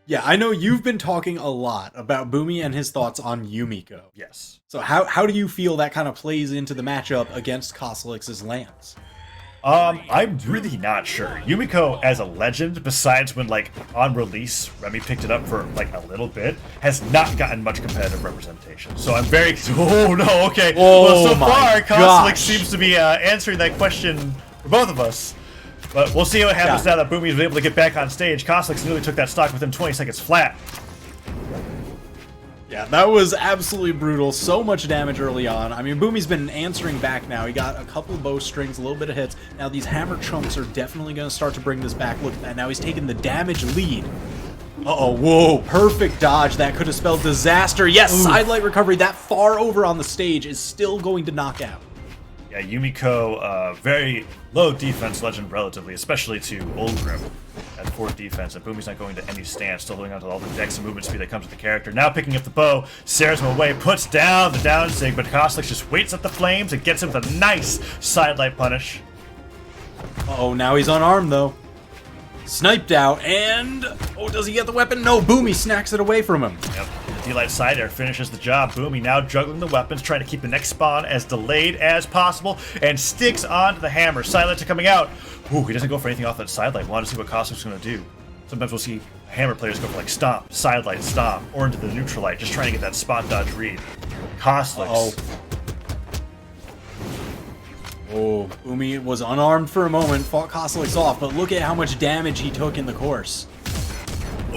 Yeah, I know you've been talking a lot about Boommy and his thoughts on Yumiko. Yes. So how do you feel that kind of plays into the matchup against Koslix's Lance? I'm really not sure. Yumiko as a legend, besides when like on release Remy picked it up for like a little bit, has not gotten much competitive representation. So I'm very okay. Well, so far Koslix seems to be answering that question for both of us. But we'll see what happens now that Boomy's able to get back on stage. Koslix nearly took that stock within 20 seconds flat. Yeah, that was absolutely brutal. So much damage early on. I mean, Boomy's been answering back now. He got a couple of bowstrings, a little bit of hits. Now these hammer chunks are definitely going to start to bring this back. Look at that. Now he's taking the damage lead. Uh-oh, whoa, perfect dodge. That could have spelled disaster. Yes, sidelight recovery. That far over on the stage is still going to knock out. Yeah, Yumiko, very low defense legend relatively, especially to Old Grim at 4th defense. And Boomy's not going to any stance, still holding on to all the dex and movement speed that comes with the character. Now picking up the bow, Sarah's him away, puts down the down sig, but Koslix just waits at the flames and gets him with a nice sidelight punish. Uh-oh, now he's unarmed though. Sniped out, and does he get the weapon? No, Boommy snacks it away from him. Yep. D-Light side air finishes the job. Boommy now juggling the weapons, trying to keep the next spawn as delayed as possible, and sticks onto the hammer. Sidelights are coming out. Ooh, he doesn't go for anything off that sidelight. Want to see what Koslix's going to do. Sometimes we'll see hammer players go for like stomp, sidelight, stomp, or into the neutral light, just trying to get that spot dodge read. Koslix. Oh, Boommy was unarmed for a moment, fought Koslix off, but look at how much damage he took in the course.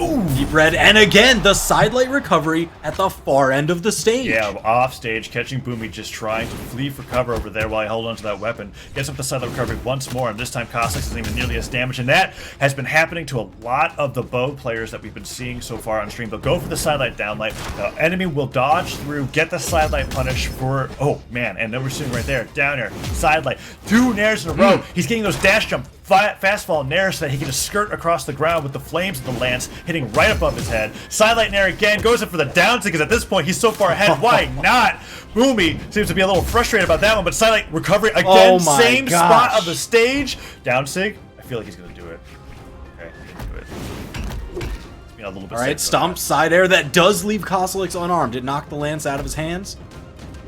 Ooh, deep red, and again, the sidelight recovery at the far end of the stage. Yeah, off stage, catching Boommy just trying to flee for cover over there while he holds onto that weapon. Gets up the sidelight recovery once more, and this time Koslix isn't even nearly as damaged, and that has been happening to a lot of the bow players that we've been seeing so far on stream. They'll go for the sidelight downlight, the enemy will dodge through, get the sidelight punish for, oh man, and then we're seeing right there, down air, sidelight, 2 nairs in a row. He's getting those dash jump fast fall nair so that he can just skirt across the ground with the flames of the lance hitting right above his head. Sidelight nair again, goes in for the down sig because at this point he's so far ahead. Why not? Boommy seems to be a little frustrated about that one, but sidelight recovery again, same spot of the stage. Down sig, I feel like he's going to do it. Okay, he didn't do it. It's been a little bit. Alright, stomp side air that does leave Koslix unarmed. It knocked the lance out of his hands.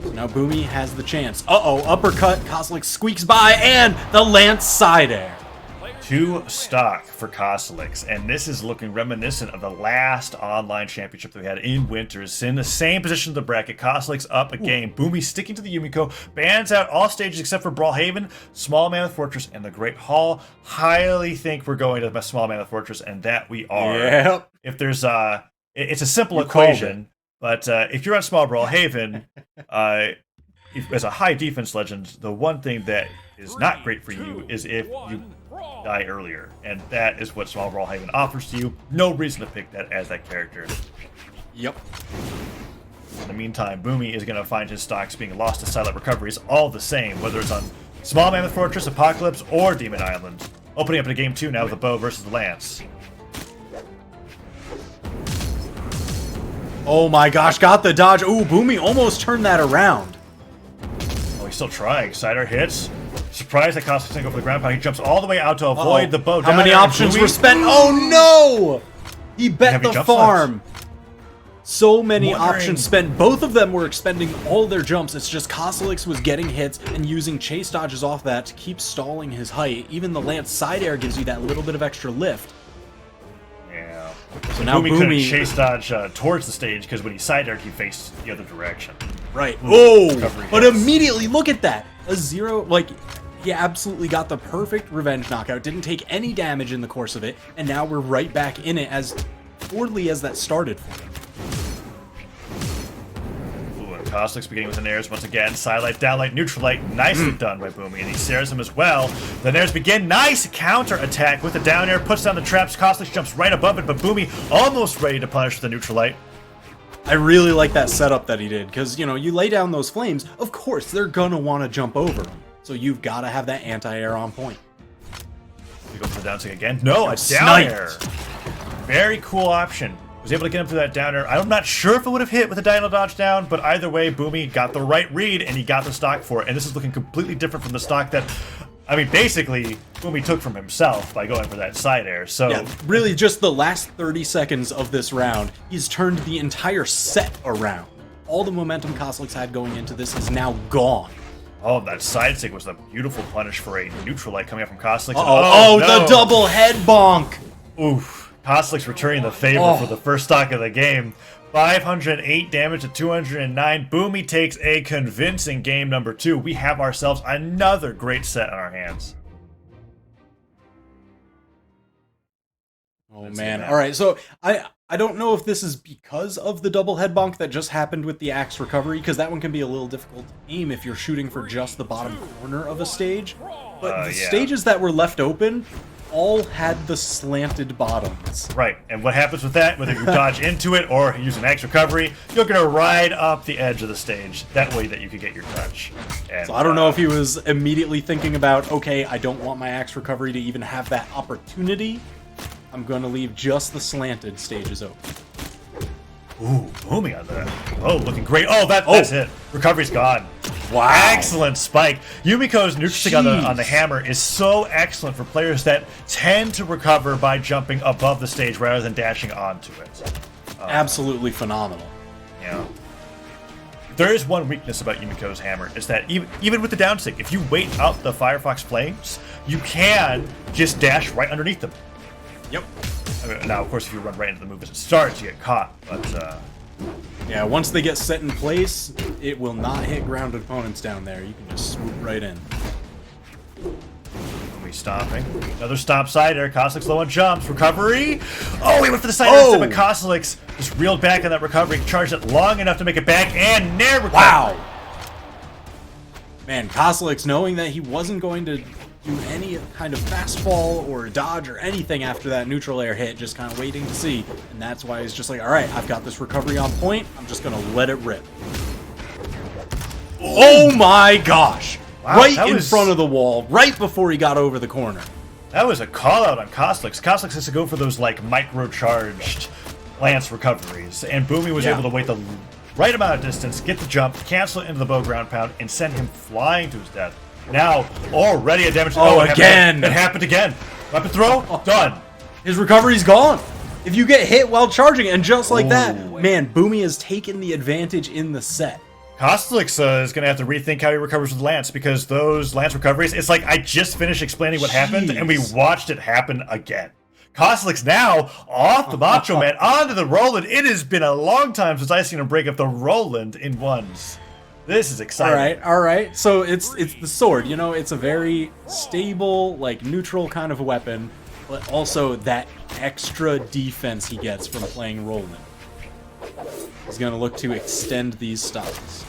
So now Boommy has the chance. Uh-oh, uppercut, Koslix squeaks by, and the lance side air. 2 stock for Koslix, and this is looking reminiscent of the last online championship that we had in Winters. In the same position of the bracket, Koslix up a game. Boommy sticking to the Yumiko, bans out all stages except for Brawlhaven, Small Mammoth Fortress, and the Great Hall. Highly think we're going to the Small Mammoth Fortress, and that we are. Yep. If there's it's a simple equation, but if you're on Small Brawlhaven, as a high defense legend, the one thing that is not great for you is if you die earlier, and that is what Small Brawlhaven offers to you. No reason to pick that as that character. Yep. In the meantime, Boommy is going to find his stocks being lost to silent recoveries all the same, whether it's on Small Mammoth Fortress, Apocalypse, or Demon Island. Opening up into game 2 now with the bow versus the lance. Oh my gosh, got the dodge. Ooh, Boommy almost turned that around. Oh, he's still trying. Sider hits. Surprised that Cosmic's gonna go for the ground pound. He jumps all the way out to avoid the bow. How down many air, and options Boomy- were spent? Oh no! He bet Heavy the jump farm. So many Wondering- options spent. Both of them were expending all their jumps. It's just Kosalix was getting hits and using chase dodges off that to keep stalling his height. Even the Lance side air gives you that little bit of extra lift. Yeah. So now Boomy couldn't Boomy... chase dodge towards the stage because when he side aired, he faced the other direction. Right. Oh! Recovery But hits. immediately, look at that! A 0, like... He absolutely got the perfect revenge knockout, didn't take any damage in the course of it, and now we're right back in it as poorly as that started for him. Ooh, and Cosmic's beginning with the nairs once again. Sidelight, downlight, neutral light. Nicely done by Boomy, and he snares him as well. The nairs begin. Nice counter attack with the down air. Puts down the traps. Cosmic's jumps right above it, but Boomy almost ready to punish with the neutral light. I really like that setup that he did, because, you know, you lay down those flames, of course, they're gonna want to jump over them. So you've got to have that anti-air on point. We go for the down stick again. No, a down sniped. air. Very cool option. Was able to get him through that down air. I'm not sure if it would have hit with a diagonal dodge down, but either way, Boomy got the right read and he got the stock for it. And this is looking completely different from the stock that, I mean, basically, Boomy took from himself by going for that side air. So Yeah, really just the last 30 seconds of this round, he's turned the entire set around. All the momentum Kosalix had going into this is now gone. oh, that side stick was a beautiful punish for a neutral light coming up from Cosmic's. Oh, no. the double head bonk! Oof. Cosmic's returning the favor Oh. for the first stock of the game. 508 damage to 209. Boomy takes a convincing game number 2. We have ourselves another great set on our hands. Oh Let's man. see that. All right. So I don't know if this is because of the double head bonk that just happened with the axe recovery, because that one can be a little difficult to aim if you're shooting for just the bottom corner of a stage. But the yeah. stages that were left open all had the slanted bottoms. Right, and what happens with that, whether you dodge into it or use an axe recovery, you're going to ride up the edge of the stage. That way that you can get your touch. And, So I don't know if he was immediately thinking about, okay, I don't want my axe recovery to even have that opportunity. I'm going to leave just the slanted stages open. Ooh, Boomy on that. Oh, looking great. Oh, that's it. Recovery's gone. Wow. Excellent spike. Yumiko's neutral stick on the Jeez. hammer is so excellent for players that tend to recover by jumping above the stage rather than dashing onto it. Absolutely phenomenal. Yeah. There is one weakness about Yumiko's hammer, is that even with the down stick, if you wait out the Firefox flames, you can just dash right underneath them. Yep. Now, of course, if you run right into the move as it starts, you get caught, but Yeah, once they get set in place, it will not hit grounded opponents down there. You can just swoop right in. Boomy stomping. Another stomp side air. Kosalix low on jumps. Recovery. Oh, he went for the side air instead, but Kosalix just reeled back on that recovery, charged it long enough to make it back, and nair recovery. Wow! Man, Kosalix, knowing that he wasn't going to do any kind of fastfall or dodge or anything after that neutral air hit, just kind of waiting to see. And that's why he's just like, alright, I've got this recovery on point, I'm just going to let it rip. Oh my gosh! Wow, right that in was- front of the wall, right before he got over the corner. That was a call out on Kosalix. Kosalix has to go for those like micro-charged lance recoveries, and Boomy was Yeah. able to wait the right amount of distance, get the jump, cancel it into the bow ground pound, and send him flying to his death. Now, already a damage. Oh, it again! It happened again. Weapon throw, done. His recovery's gone! If you get hit while charging, and just like that, man, Boomy has taken the advantage in the set. Kosalix is going to have to rethink how he recovers with Lance, because those Lance recoveries, it's like I just finished explaining what happened, and we Jeez. watched it happen again. Kosalix now off the Macho Man onto the Roland. It has been a long time since I've seen him break up the Roland in ones. This is exciting. All right. So it's the sword. You know, it's a very stable, like neutral kind of weapon, but also that extra defense he gets from playing Roland. He's gonna look to extend these stocks.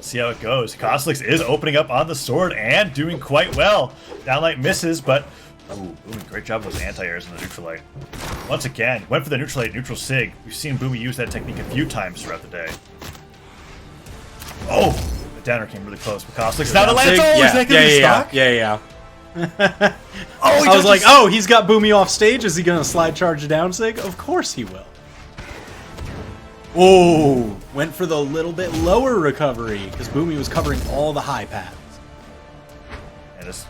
See how it goes. Kosalix is opening up on the sword and doing quite well. Downlight misses, but ooh, Boomy, great job with those anti-airs in the neutral light. Once again, went for the neutral light, neutral sig. We've seen Boomy use that technique a few times throughout the day. Oh, the downer came really close. But Kosalix now the Lance. Oh, is that gonna be stock? Yeah. Oh, he I was like, just- oh, he's got Boomy off stage. Is he gonna slide charge a down sig? Of course he will. Oh, went for the little bit lower recovery because Boomy was covering all the high paths. this,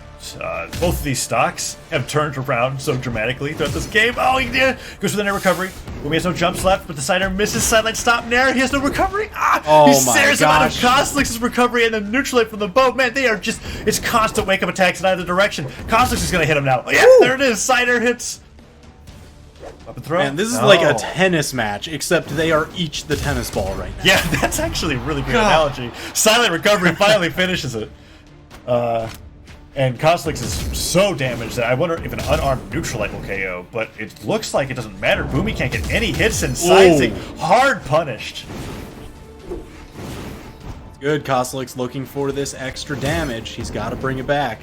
both of these stocks have turned around so dramatically throughout this game. Oh, he did! Goes for the Nair recovery. Boommy has no jumps left, but the side air misses. Sideline stop Nair. He has no recovery. Oh he my stares him out of gosh. Koslik's recovery and then neutral it from the bow. Man, they are just, it's constant wake up attacks in either direction. Koslik is going to hit him now. Oh, yeah, there it is. Side air hits. Up and throw. Man, this is like a tennis match, except they are each the tennis ball right now. Yeah, that's actually a really good analogy. Silent recovery finally finishes it. And Koslik is so damaged that I wonder if an unarmed Neutralite will KO, but it looks like it doesn't matter. Boommy can't get any hits and Sidesing hard punished. Good, Koslik's looking for this extra damage. He's got to bring it back.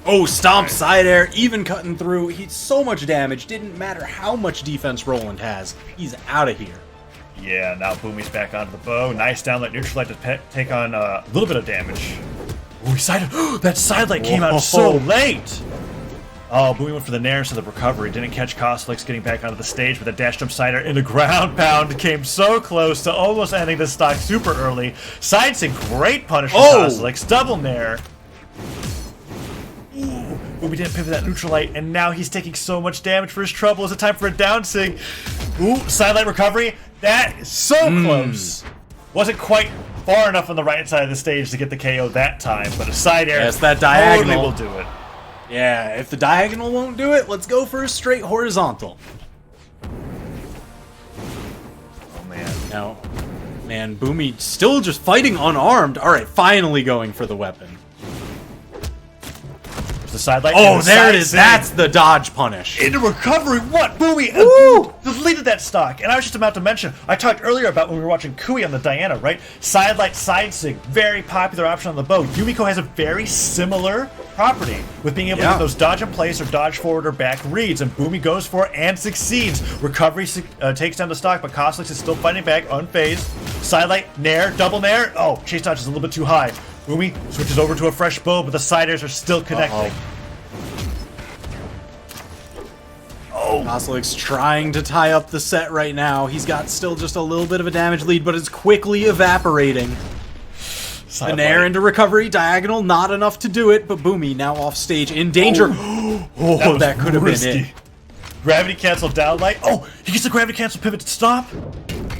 Oh, stomp side air, even cutting through. He's so much damage. Didn't matter how much defense Roland has. He's out of here. Yeah, now Boomy's back onto the bow. Nice downlight Neutralite to take on a little bit of damage. Ooh, that sidelight came out so late. Oh, Boommy went for the Nair instead of the recovery. Didn't catch Koslik's getting back onto the stage with a dash jump sider in the ground pound. Came so close to almost ending this stock super early. Sidesing, great punish for Koslik's. Double Nair. Ooh, Boommy didn't pivot that Neutralite, and now he's taking so much damage for his trouble. Is it time for a down sig? Ooh, sidelight recovery. That is so close. Wasn't quite far enough on the right side of the stage to get the KO that time, but a side air Yes, that diagonal totally will do it. Yeah, if the diagonal won't do it, let's go for a straight horizontal. Oh, man. Now, man, Boommy still just fighting unarmed. All right, finally going for the weapon. The sidelight. Oh, there it is. That's the dodge punish. Into recovery. What? Boommy deleted that stock. And I was just about to mention, I talked earlier about when we were watching Kooey on the Diana, right? Sidelight, side sig, very popular option on the bow. Yumiko has a very similar property with being able to get those dodge in place or dodge forward or back reads, and Boommy goes for it and succeeds. Recovery takes down the stock, but Koslik is still fighting back, unfazed. Sidelight, Nair, double Nair. Oh, chase dodge is a little bit too high. Boommy switches over to a fresh bow, but the side airs are still connecting. Koslik's trying to tie up the set right now. He's got still just a little bit of a damage lead, but it's quickly evaporating. An air into recovery, diagonal, not enough to do it, but Boommy now off stage in danger. Oh, that could have been it. Gravity cancel downlight. Oh, he gets the gravity cancel pivot to stop.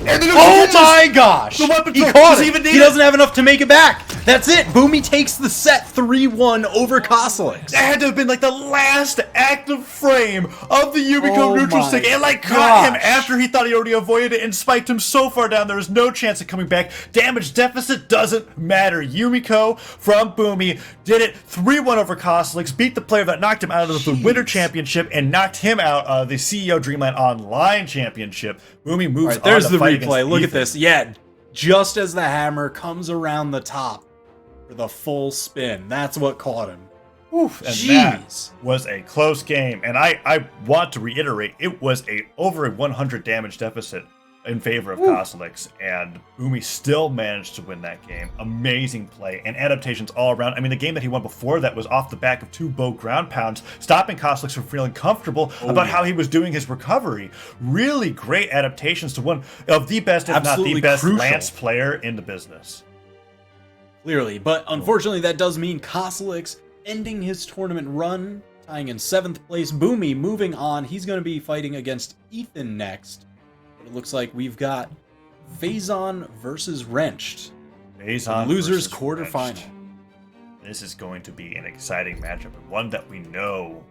And then Oh my gosh! The weapon He throw. caught Does he it. even need He it? doesn't have enough to make it back. That's it. Boommy takes the set 3-1 over Koslik. That had to have been like the last active frame of the Yumiko Oh neutral my stick. It like caught him gosh. after he thought he already avoided it and spiked him so far down there was no chance of coming back. Damage deficit doesn't matter. Yumiko from Boommy did it 3-1 over Koslik, beat the player that knocked him out of the Winter Championship and knocked him out of the CEO Dreamland Online Championship. Boommy moves on There's to the fight replay. against Look at Ethan. this. Yeah, just as the hammer comes around the top for the full spin. That's what caught him. Oof, and Jeez. that was a close game. And I want to reiterate, it was over a 100 damage deficit in favor of Koslik's, and Boommy still managed to win that game. Amazing play and adaptations all around. I mean, the game that he won before that was off the back of 2 bow ground pounds, stopping Koslik's from feeling comfortable about how he was doing his recovery. Really great adaptations to one of the best, if Absolutely not the best, crucial. Lance player in the business. Clearly, but unfortunately that does mean Koslik's ending his tournament run, tying in 7th place. Boommy moving on. He's going to be fighting against Ethan next. But it looks like we've got Faison versus Wrenched. Faison Losers versus quarterfinal. Wrenched. This is going to be an exciting matchup, and one that we know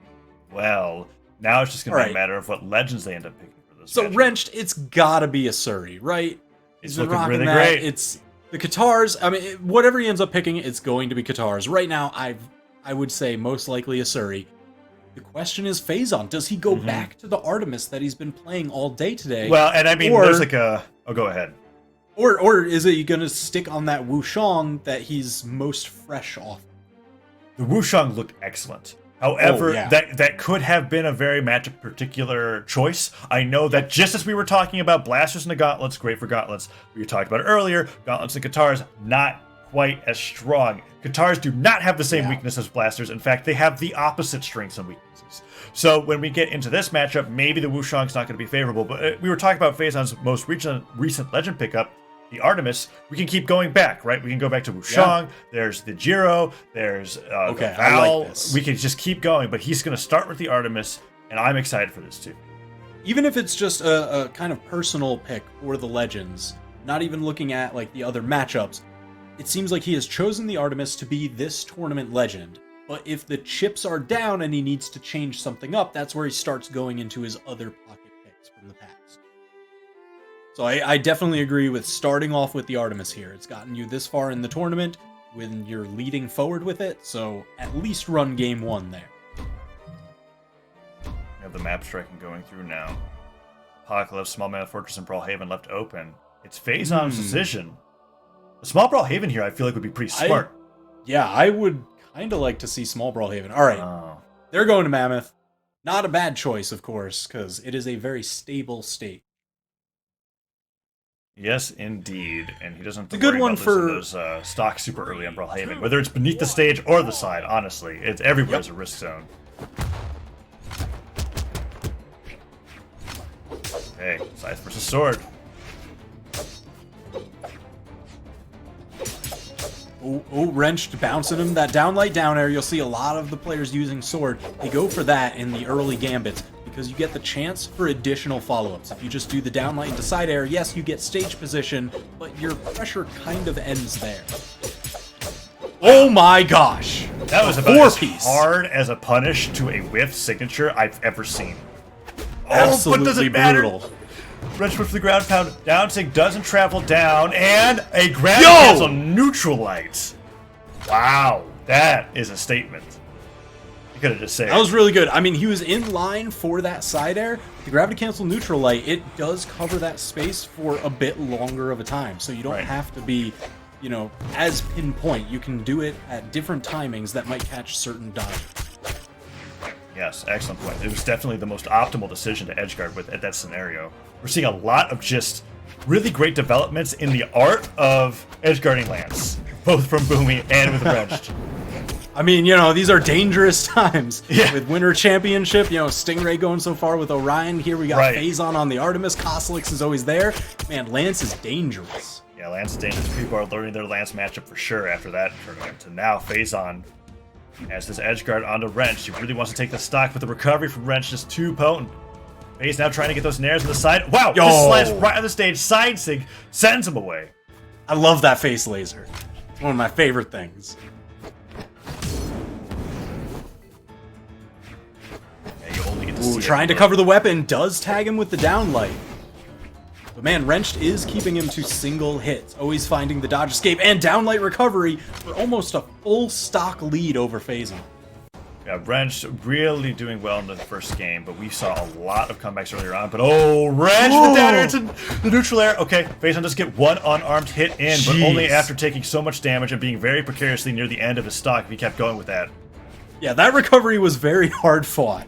well. Now it's just going to be a matter of what legends they end up picking for this So matchup. Wrenched, it's gotta be a Surrey, right? It's He's been looking rocking really that. great. It's the Katars. I mean, whatever he ends up picking, it's going to be Katars. Right now, I would say most likely a Surrey. The question is Faison. Does he go back to the Artemis that he's been playing all day today? Well, and I mean, Or- there's like a... Oh, go ahead. Or is he going to stick on that Wushang that he's most fresh off? The Wushang looked excellent. However, yeah. that could have been a very matchup particular choice. I know that just as we were talking about blasters and the gauntlets, great for gauntlets, we talked about it earlier, gauntlets and guitars, not quite as strong. Guitars do not have the same weakness as blasters. In fact, they have the opposite strengths and weaknesses. So when we get into this matchup, maybe the Wushang's not going to be favorable. But we were talking about Faison's most recent legend pickup. the Artemis, we can keep going back, right? We can go back to Wushang. There's the Jiro. There's the Okay, Val. I like this. We can just keep going, but he's going to start with the Artemis, and I'm excited for this too. Even if it's just a kind of personal pick for the Legends, not even looking at like the other matchups, it seems like he has chosen the Artemis to be this tournament legend. But if the chips are down and he needs to change something up, that's where he starts going into his other pocket picks from the past. So I definitely agree with starting off with the Artemis here. It's gotten you this far in the tournament when you're leading forward with it, so at least run game 1 there. We have the map striking going through now. Apocalypse, Small Mammoth Fortress, and Brawlhaven left open. It's Faison's decision. A small Brawlhaven here I feel like would be pretty smart. I would kind of like to see small Brawlhaven. All right, they're going to Mammoth. Not a bad choice, of course, because it is a very stable state. Yes, indeed. And he doesn't have to It's a good worry one about for- losing those stocks super early on Brawlhaven. Whether it's beneath the stage or the side, honestly. It's everywhere's a risk zone. Okay, Scythe versus Sword. Oh, Wrenched bouncing him. That downlight down air, you'll see a lot of the players using Sword. They go for that in the early gambits because you get the chance for additional follow-ups. If you just do the downlight into side air, yes, you get stage position, but your pressure kind of ends there. Oh my gosh! That was A about as four-piece. hard as a punish to a whiff signature I've ever seen. Absolutely but does it matter? brutal. Wrench for the ground pound. Down sig doesn't travel down, and a gravity Yo! cancel neutralite. Wow, that is a statement. You could have just said That was really good. I mean, he was in line for that side air. The gravity cancel neutral light, it does cover that space for a bit longer of a time. So you don't Right. have to be, as pinpoint. You can do it at different timings that might catch certain dodges. Yes, excellent point. It was definitely the most optimal decision to edgeguard with at that scenario. We're seeing a lot of just really great developments in the art of edgeguarding lands, both from Boommy and with Wrenched. I mean, these are dangerous times. Yeah. With Winter Championship, Stingray going so far with Orion. Here we got Right. Faison on the Artemis. Koslix is always there. Man, Lance is dangerous. Yeah, Lance is dangerous. People are learning their Lance matchup for sure after that tournament. And now Faison has this edgeguard onto Wrench. He really wants to take the stock, but the recovery from Wrench is too potent. Faze now trying to get those nairs on the side. Wow, Yo! this slice right on the stage. Side sig sends him away. I love that face laser. It's one of my favorite things. Yeah, you only get to Ooh, see it trying to for- cover the weapon, does tag him with the downlight. But man, Wrenched is keeping him to single hits, always finding the dodge escape and downlight recovery for almost a full stock lead over Faison. Yeah, Wrench really doing well in the first game, but we saw a lot of comebacks earlier on. But Wrench with down air to the neutral air. Okay, Faison does get one unarmed hit in, but only Jeez. after taking so much damage and being very precariously near the end of his stock if he kept going with that. Yeah, that recovery was very hard fought.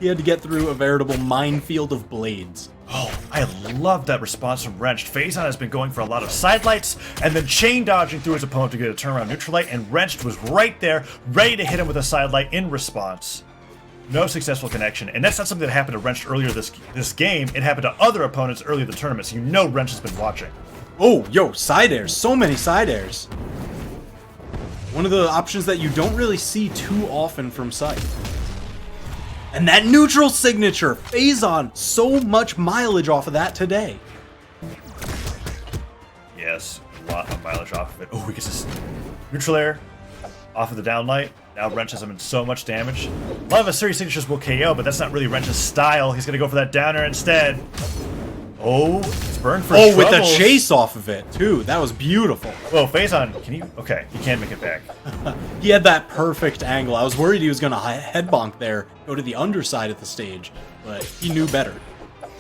He had to get through a veritable minefield of blades. Oh, I love that response from Wrenched. Faison has been going for a lot of side lights and then chain dodging through his opponent to get a turnaround neutral light, and Wrenched was right there, ready to hit him with a side light in response. No successful connection, and that's not something that happened to Wrenched earlier this game. It happened to other opponents earlier in the tournament, so Wrench has been watching. Oh, yo, side airs. So many side airs. One of the options that you don't really see too often from Scythe. And that neutral signature, Faison, so much mileage off of that today. Yes, a lot of mileage off of it. Oh, he gets this neutral air off of the downlight. Now Wrench has him in so much damage. A lot of his series signatures will KO, but that's not really Wrench's style. He's going to go for that downer instead. Oh, it's burned for Oh, with the troubles. chase off of it, too. That was beautiful. Whoa, Faison, can you? Okay, he can make it back. He had that perfect angle. I was worried he was going to head bonk there, go to the underside of the stage, but he knew better.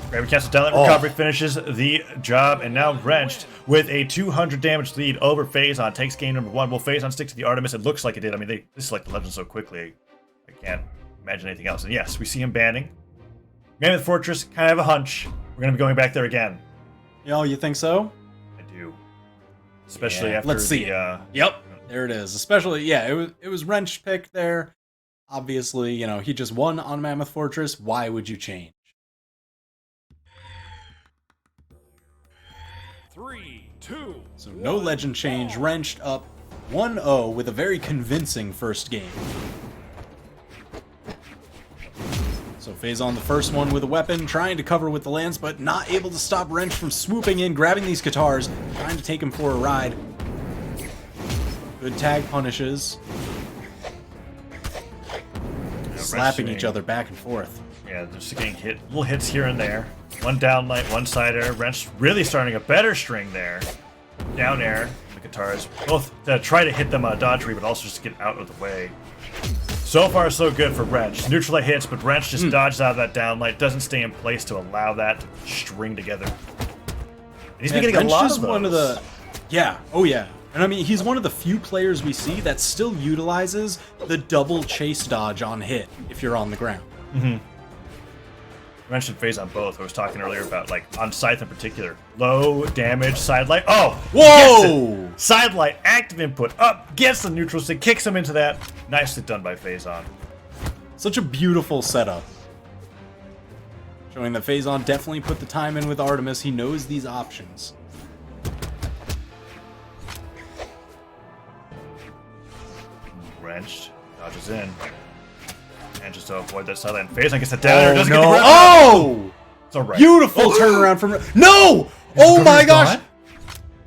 Gravity Cancel Downlight Recovery finishes the job, and now Wrenched with a 200 damage lead over Faison takes game number 1. Will Faison stick to the Artemis? It looks like it did. I mean, they select the legend so quickly. I can't imagine anything else. And yes, we see him banning. Mammoth Fortress, kind of have a hunch. We're going to be going back there again. Yo, you think so? I do. Especially Yeah, after let's see the... Yep, there it is. Especially, yeah, it was Wrench pick there. Obviously, he just won on Mammoth Fortress. Why would you change? 3, 2. So no legend change. Wrenched up 1-0 with a very convincing first game. So Faison the first one with a weapon, trying to cover with the lance, but not able to stop Wrench from swooping in, grabbing these guitars, trying to take him for a ride. Good tag punishes. Slapping each other back and forth. Yeah, they're just getting hit, little hits here and there. One down light, one side air. Wrench really starting a better string there. Down air, the guitars. Both to try to hit them on a dodge read, but also just get out of the way. So far, so good for Wrench. Neutral light hits, but Wrench just dodges out of that down light, doesn't stay in place to allow that to string together. And he's been getting a lot of those. One of the, yeah, oh yeah. And I mean, he's one of the few players we see that still utilizes the double chase dodge on hit if you're on the ground. Mm-hmm. Wrench and Faison both. I was talking earlier about, like, on Scythe in particular. Low damage, side light. Oh! Whoa! Side light, active input, up, gets the neutral stick, kicks him into that. Nicely done by Faison. Such a beautiful setup. Showing that Faison definitely put the time in with Artemis. He knows these options. Wrenched, dodges in. And just to avoid that sideline. Faison gets it down. Oh, Doesn't no. get the grip. Oh! It's alright. Beautiful turnaround from... No! Oh my gosh! Gone?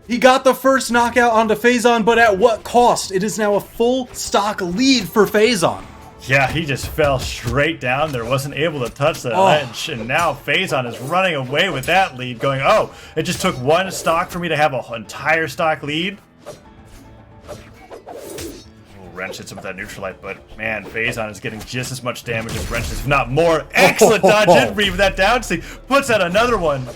He got the first knockout onto Faison, but at what cost? It is now a full stock lead for Faison. Yeah, he just fell straight down there. Wasn't able to touch the ledge. And now Faison is running away with that lead, going, oh, it just took one stock for me to have an entire stock lead. Wrench hits him with that neutral light, but man, Faison is getting just as much damage as Wrench is, if not more. Excellent dodge in read with that down stick. Puts out another one.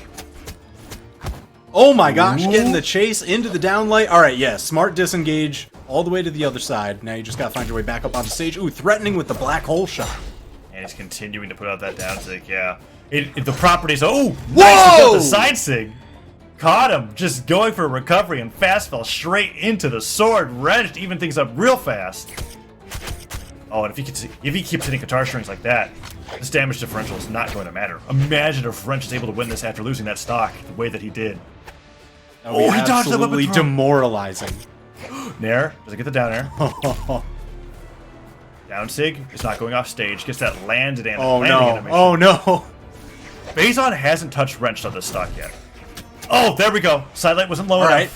Oh my gosh, getting the chase into the downlight. All right, yeah, smart disengage all the way to the other side. Now you just gotta find your way back up onto stage. Ooh, threatening with the black hole shot. And he's continuing to put out that down stick, yeah. The properties, oh, whoa! Nice with the side sig. Caught him, just going for a recovery, and fast fell straight into the sword. Wrenched even things up real fast. Oh, and if he keeps hitting guitar strings like that, this damage differential is not going to matter. Imagine if Wrench is able to win this after losing that stock the way that he did. Oh, he dodged the weapon throw. Demoralizing. Nair, doesn't get the down air. Down sig is not going off stage, gets that landing animation. Oh no! Faison hasn't touched Wrench on this stock yet. Oh, there we go. Sidelight wasn't low enough. Right.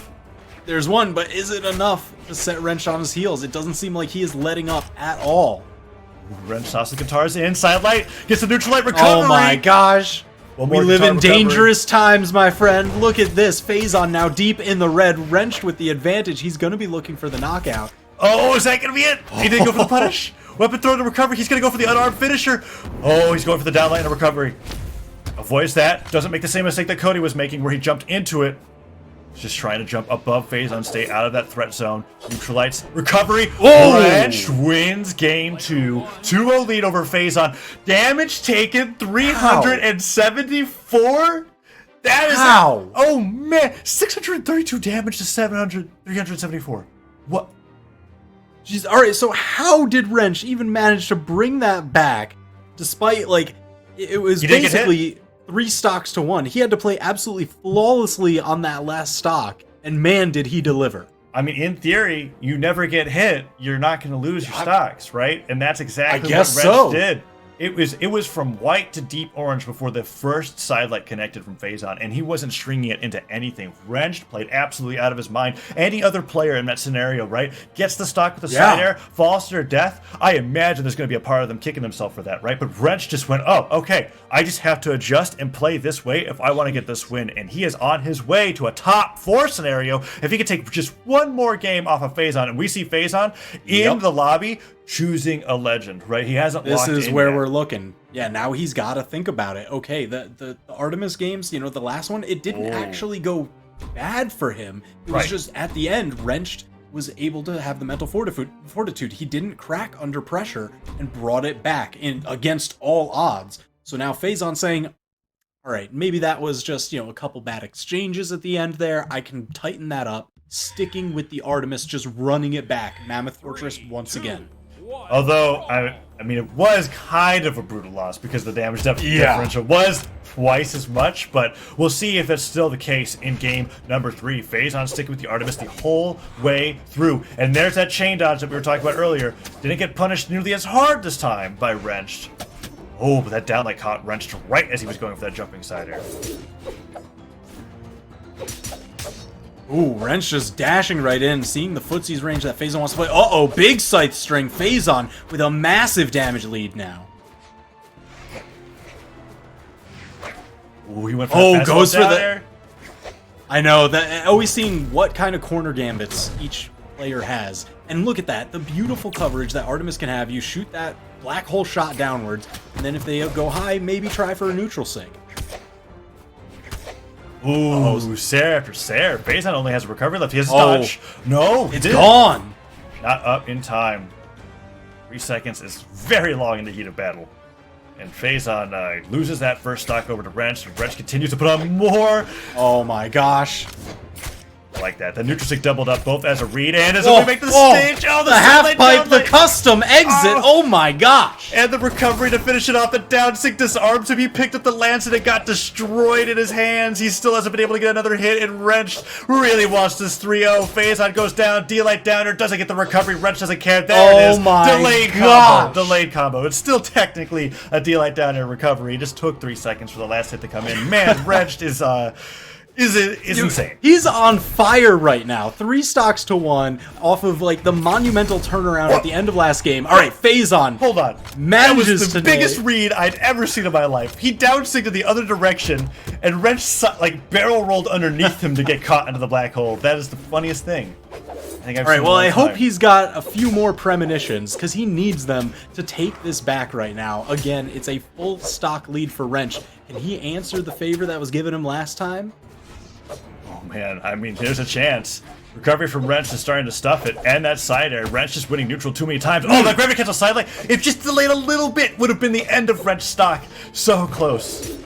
There's one, but is it enough to set Wrench on his heels? It doesn't seem like he is letting up at all. Wrench tosses the guitars in. Sidelight gets the neutral light recovery. Oh my gosh. We live in recovery. dangerous times, my friend. Look at this. Faison now deep in the red. Wrenched with the advantage. He's going to be looking for the knockout. Oh, is that going to be it? He didn't go for the punish. Weapon throw to recovery. He's going to go for the unarmed finisher. Oh, he's going for the downlight and a recovery. Avoids that. Doesn't make the same mistake that Cody was making where he jumped into it. He's just trying to jump above Faison, stay out of that threat zone. Neutralites. Recovery. Wrench wins game 2. 2-0 lead over Faison. Damage taken 374? That is... How? Oh, man. 632 damage to 374. What? Jeez, all right, so how did Wrench even manage to bring that back despite, like, it was basically 3 stocks to 1. He had to play absolutely flawlessly on that last stock, and man, did he deliver. I mean, in theory, you never get hit, you're not going to lose your stocks, right? And that's exactly what Wrench did. It was from white to deep orange before the first sidelight connected from Faison, and he wasn't stringing it into anything. Wrench played absolutely out of his mind. Any other player in that scenario, right, gets the stock with the side air, falls to their death. I imagine there's going to be a part of them kicking themselves for that, right? But Wrench just went, oh, okay, I just have to adjust and play this way if I want to get this win. And he is on his way to a top 4 scenario if he could take just one more game off of Faison. And we see Faison in the lobby choosing a legend, right? He hasn't locked in. This is where we're looking. Yeah, now he's got to think about it. Okay, the Artemis games, you know, the last one, it didn't actually go bad for him. It was just at the end, Wrenched was able to have the mental fortitude. He didn't crack under pressure and brought it back in against all odds. So now Faison saying, all right, maybe that was just, you know, a couple bad exchanges at the end there. I can tighten that up. Sticking with the Artemis, just running it back. Mammoth Fortress once again. one. Although, brawl. I mean, it was kind of a brutal loss because the damage differential was twice as much, but we'll see if that's still the case in game number 3. Faison sticking with the Artemis the whole way through. And there's that chain dodge that we were talking about earlier. Didn't get punished nearly as hard this time by Wrenched. Oh, but that downlight caught Wrenched right as he was going for that jumping side air. Ooh, Wrench just dashing right in, seeing the footsie's range that Faison wants to play. Uh-oh, big scythe string. Faison with a massive damage lead now. Ooh, he went for that goes for down the... air. I know, that always seeing what kind of corner gambits each player has. And look at that, the beautiful coverage that Artemis can have. You shoot that black hole shot downwards, and then if they go high, maybe try for a neutral sync. Ooh, Sarah after Sarah. Faison only has a recovery left. He has a dodge. No, It's gone. Not up in time. 3 seconds is very long in the heat of battle. And Faison loses that first stock over to Wrench. Wrench continues to put on more. Oh my gosh. Like that. The neutral stick doubled up both as a read and as a way to make the stage. Oh, the half pipe, the custom exit. Oh my gosh. And the recovery to finish it off. The down stick disarms him. He picked up the lance and it got destroyed in his hands. He still hasn't been able to get another hit, and Wrench really wants this 3-0. Faison goes down. D-Light downer doesn't get the recovery. Wrench doesn't care. There it is. My Delayed gosh. combo. Delayed combo. It's still technically a D-Light downer recovery. It just took 3 seconds for the last hit to come in. Man, Wrench is insane. He's on fire right now. 3 stocks to 1 off of like the monumental turnaround at the end of last game. All right, Faison. Hold on. Manages that was the to biggest read I'd ever seen in my life. He down signed the other direction, and Wrench like barrel rolled underneath him to get caught into the black hole. That is the funniest thing I think I've All right, seen in a well, long I hope time. he's got a few more premonitions because he needs them to take this back right now. Again, it's a full stock lead for Wrench. Can he answer the favor that was given him last time? Oh man, I mean, there's a chance. Recovery from Wrench is starting to stuff it, and that side air. Wrench just winning neutral too many times. Oh, that gravity cancel side light. If just delayed a little bit, would have been the end of Wrench stock. So close.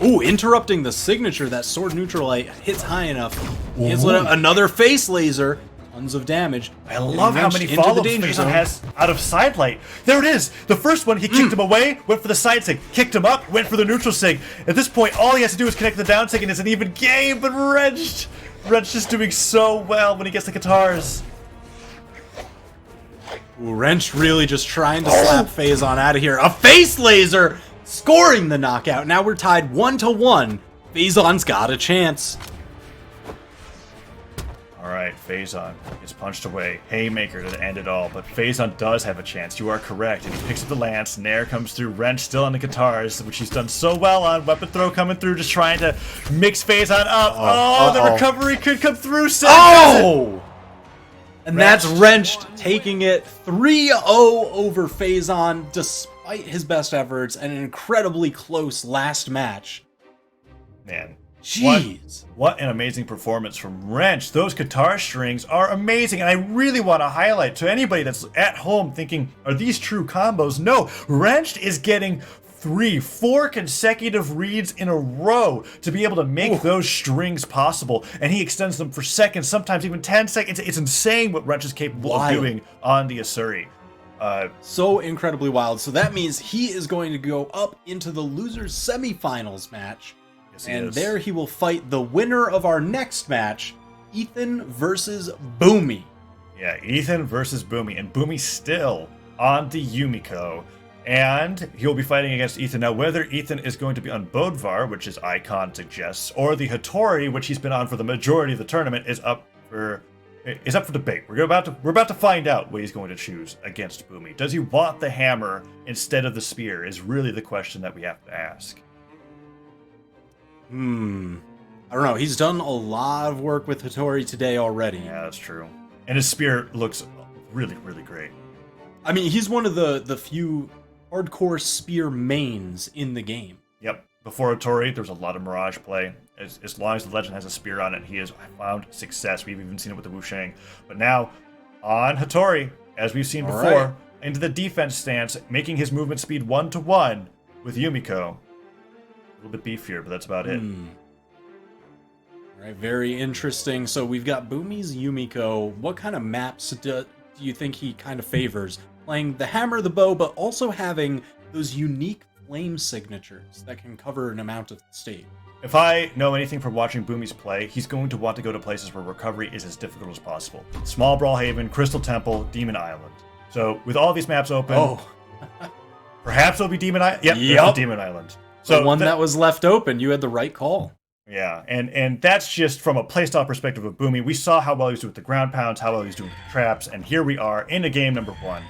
Ooh, interrupting the signature. That sword neutral light hits high enough. Cancel it out. Another face laser. Tons of damage. I love how many into the follow-ups danger Faison zone. has out of side light. There it is. The first one, he kicked him away, went for the side sig, kicked him up, went for the neutral sig. At this point, all he has to do is connect the down sig, and it's an even game. But Wrench just doing so well when he gets the guitars. Ooh, Wrench really just trying to slap Faison out of here. A face laser scoring the knockout. Now we're tied 1-1. Faison's got a chance. All right, Faison gets punched away. Haymaker to end it all, but Faison does have a chance. You are correct, and he picks up the lance. Nair comes through. Wrench still on the guitars, which he's done so well on. Weapon throw coming through, just trying to mix Faison up. The recovery could come through. Oh! And that's Wrenched taking it 3-0 over Faison, despite his best efforts and an incredibly close last match. Man. Jeez. What an amazing performance from Wrench. Those guitar strings are amazing, and I really want to highlight to anybody that's at home thinking, are these true combos? No, Wrench is getting 3-4 consecutive reads in a row to be able to make those strings possible, and he extends them for seconds, sometimes even 10 seconds. It's insane what Wrench is capable of doing on the Asuri. So incredibly wild. So that means he is going to go up into the losers semifinals match. And there he will fight the winner of our next match, Ethan versus Boommy. Yeah, Ethan versus Boommy, and Boomy's still on the Yumiko, and he'll be fighting against Ethan. Now, whether Ethan is going to be on Bodvar, which his icon suggests, or the Hattori, which he's been on for the majority of the tournament, is up for debate. We're about to find out what he's going to choose against Boommy. Does he want the hammer instead of the spear? Is really the question that we have to ask. I don't know. He's done a lot of work with Hattori today already. Yeah, that's true. And his spear looks really, really great. I mean, he's one of the few hardcore spear mains in the game. Yep. Before Hattori, there was a lot of Mirage play. As long as the legend has a spear on it, he has found success. We've even seen it with the Wushang. But now, on Hattori, as we've seen before, into the defense stance, making his movement speed 1-to-1 with Yumiko. A little bit beefier, but that's about it. All right, very interesting. So we've got Boomy's Yumiko. What kind of maps do you think he kind of favors playing the hammer, the bow, but also having those unique flame signatures that can cover an amount of the stage. If I know anything from watching Boomy's play, he's going to want to go to places where recovery is as difficult as possible. Small Brawlhaven, Crystal Temple, Demon Island. So with all these maps open, perhaps it'll be Demon Island. Yep. Demon Island. So the one that was left open, you had the right call. Yeah, and that's just from a playstyle perspective of Boomy. We saw how well he was doing with the ground pounds, how well he was doing with the traps, and here we are in a game number 1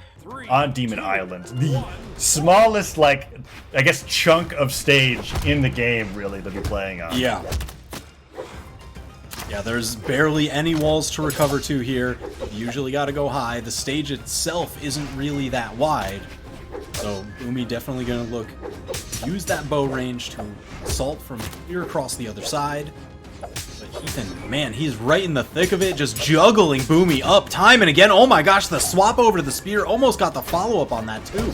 on Demon Island. The smallest, like, I guess, chunk of stage in the game, really, to be playing on. Yeah. Yeah, there's barely any walls to recover to here. You usually got to go high. The stage itself isn't really that wide. So Boomy definitely going to use that bow range to assault from here across the other side. But Ethan, man, he's right in the thick of it, just juggling Boomy up time and again. Oh my gosh, the swap over to the spear almost got the follow-up on that too.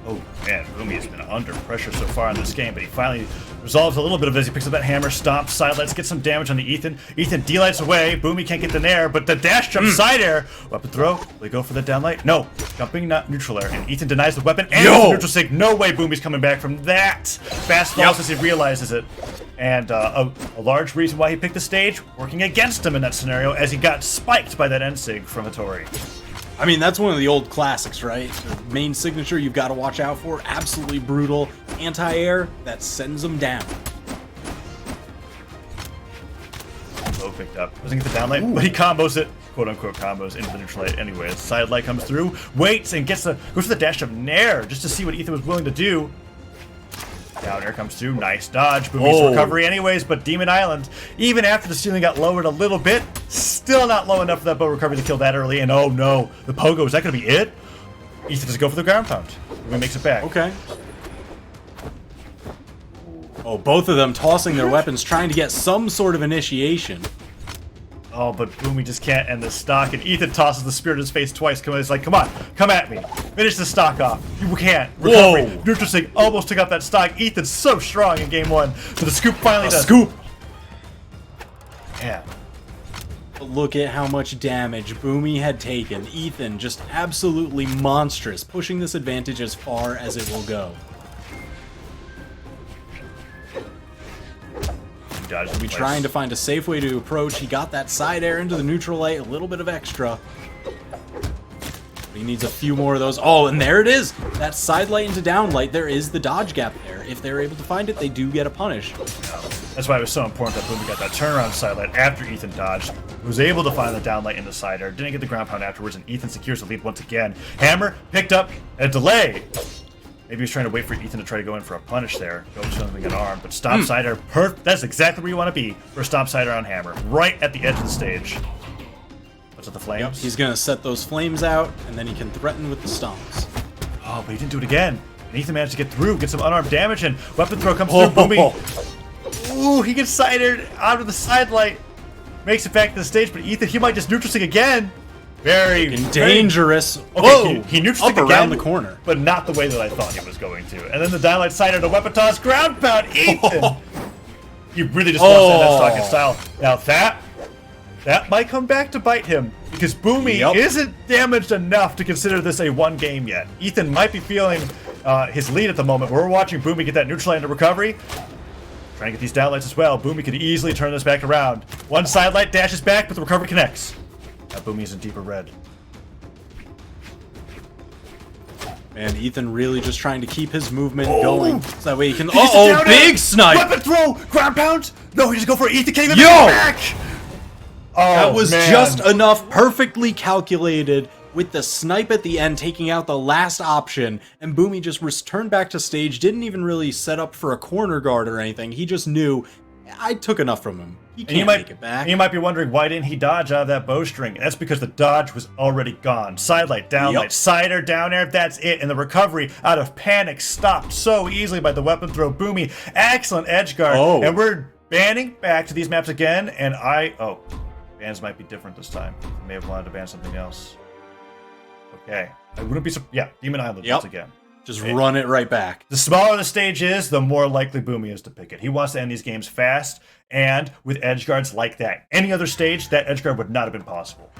Oh man, Boomy has been under pressure so far in this game, but he finally resolves a little bit of it as he picks up that hammer, stomps, side lights, gets some damage on the Ethan. Ethan D-lights away, Boomy can't get the nair, but the dash jump side air. Weapon throw, will he go for the down light? No, jumping not neutral air, and Ethan denies the weapon and the neutral sig. No way Boomy's coming back from that. Fast falls as he realizes it. And a large reason why he picked the stage, working against him in that scenario as he got spiked by that N-sig from Hattori. I mean, that's one of the old classics, right? The main signature you've got to watch out for. Absolutely brutal anti-air that sends them down. Low picked up. Doesn't get the down light, but he combos it, quote-unquote combos, into the neutral light anyway. Side light comes through, waits, and goes for the dash of nair, just to see what Ethan was willing to do. Down air comes through, nice dodge, Boomy's recovery anyways, but Demon Island, even after the ceiling got lowered a little bit, still not low enough for that bow recovery to kill that early, and oh no, the pogo, is that going to be it? Ethan does go for the ground pound. Boomy makes it back. Okay. Oh, both of them tossing their weapons, trying to get some sort of initiation. Oh, but Boomy just can't end the stock, and Ethan tosses the spear in his face twice. He's like, come on, come at me. Finish the stock off. You can't. Recovery. Neutral sig almost took out that stock. Ethan's so strong in game 1, but the scoop finally does. Scoop! Yeah. Look at how much damage Boomy had taken. Ethan just absolutely monstrous, pushing this advantage as far as it will go. Be trying to find a safe way to approach. He got that side air into the neutral light, a little bit of extra. He needs a few more of those. Oh, and there it is! That side light into down light. There is the dodge gap there. If they're able to find it, they do get a punish. That's why it was so important that Boomy got that turnaround side light after Ethan dodged. He was able to find the down light in the side air, didn't get the ground pound afterwards, and Ethan secures the lead once again. Hammer picked up a delay. Maybe he's trying to wait for Ethan to try to go in for a punish there. Go to something an arm, but stomp side air, that's exactly where you want to be for a stomp side air on Hammer, right at the edge of the stage. What's with the flames? Yep, he's going to set those flames out, and then he can threaten with the stomps. Oh, but he didn't do it again. And Ethan managed to get through, get some unarmed damage, and weapon throw comes through. Boomy. Ooh, he gets side aired out of the side light. Makes it back to the stage, but Ethan, he might just neutral sig again. Very dangerous. Okay, whoa! He neutral up around again, the corner, but not the way that I thought he was going to. And then the downlight side of the weapon toss, ground pound, Ethan. He really just lost that stock in style. Now that might come back to bite him because Boomy isn't damaged enough to consider this a one game yet. Ethan might be feeling his lead at the moment. We're watching Boomy get that neutral into recovery. Trying to get these downlights as well. Boomy could easily turn this back around. One side light dashes back, but the recovery connects. Now Boomy's in deeper red. And Ethan really just trying to keep his movement going. So that way he can... big snipe! Weapon throw! Ground pound! No, he just go for it. Ethan can't even make it back! Oh, that was just enough, perfectly calculated, with the snipe at the end taking out the last option. And Boomy just returned back to stage, didn't even really set up for a corner guard or anything. He just knew, I took enough from him. He can't make it back. And you might be wondering, why didn't he dodge out of that bowstring? That's because the dodge was already gone. Side light, down light, side air, down air, that's it. And the recovery out of panic stopped so easily by the weapon throw. Boomy, excellent edge guard. And we're banning back to these maps again. And bans might be different this time. I may have wanted to ban something else. Okay. I wouldn't be surprised. Demon Island once again. Just run it right back. The smaller the stage is, the more likely Boomy is to pick it. He wants to end these games fast, and with edge guards like that. Any other stage, that edge guard would not have been possible.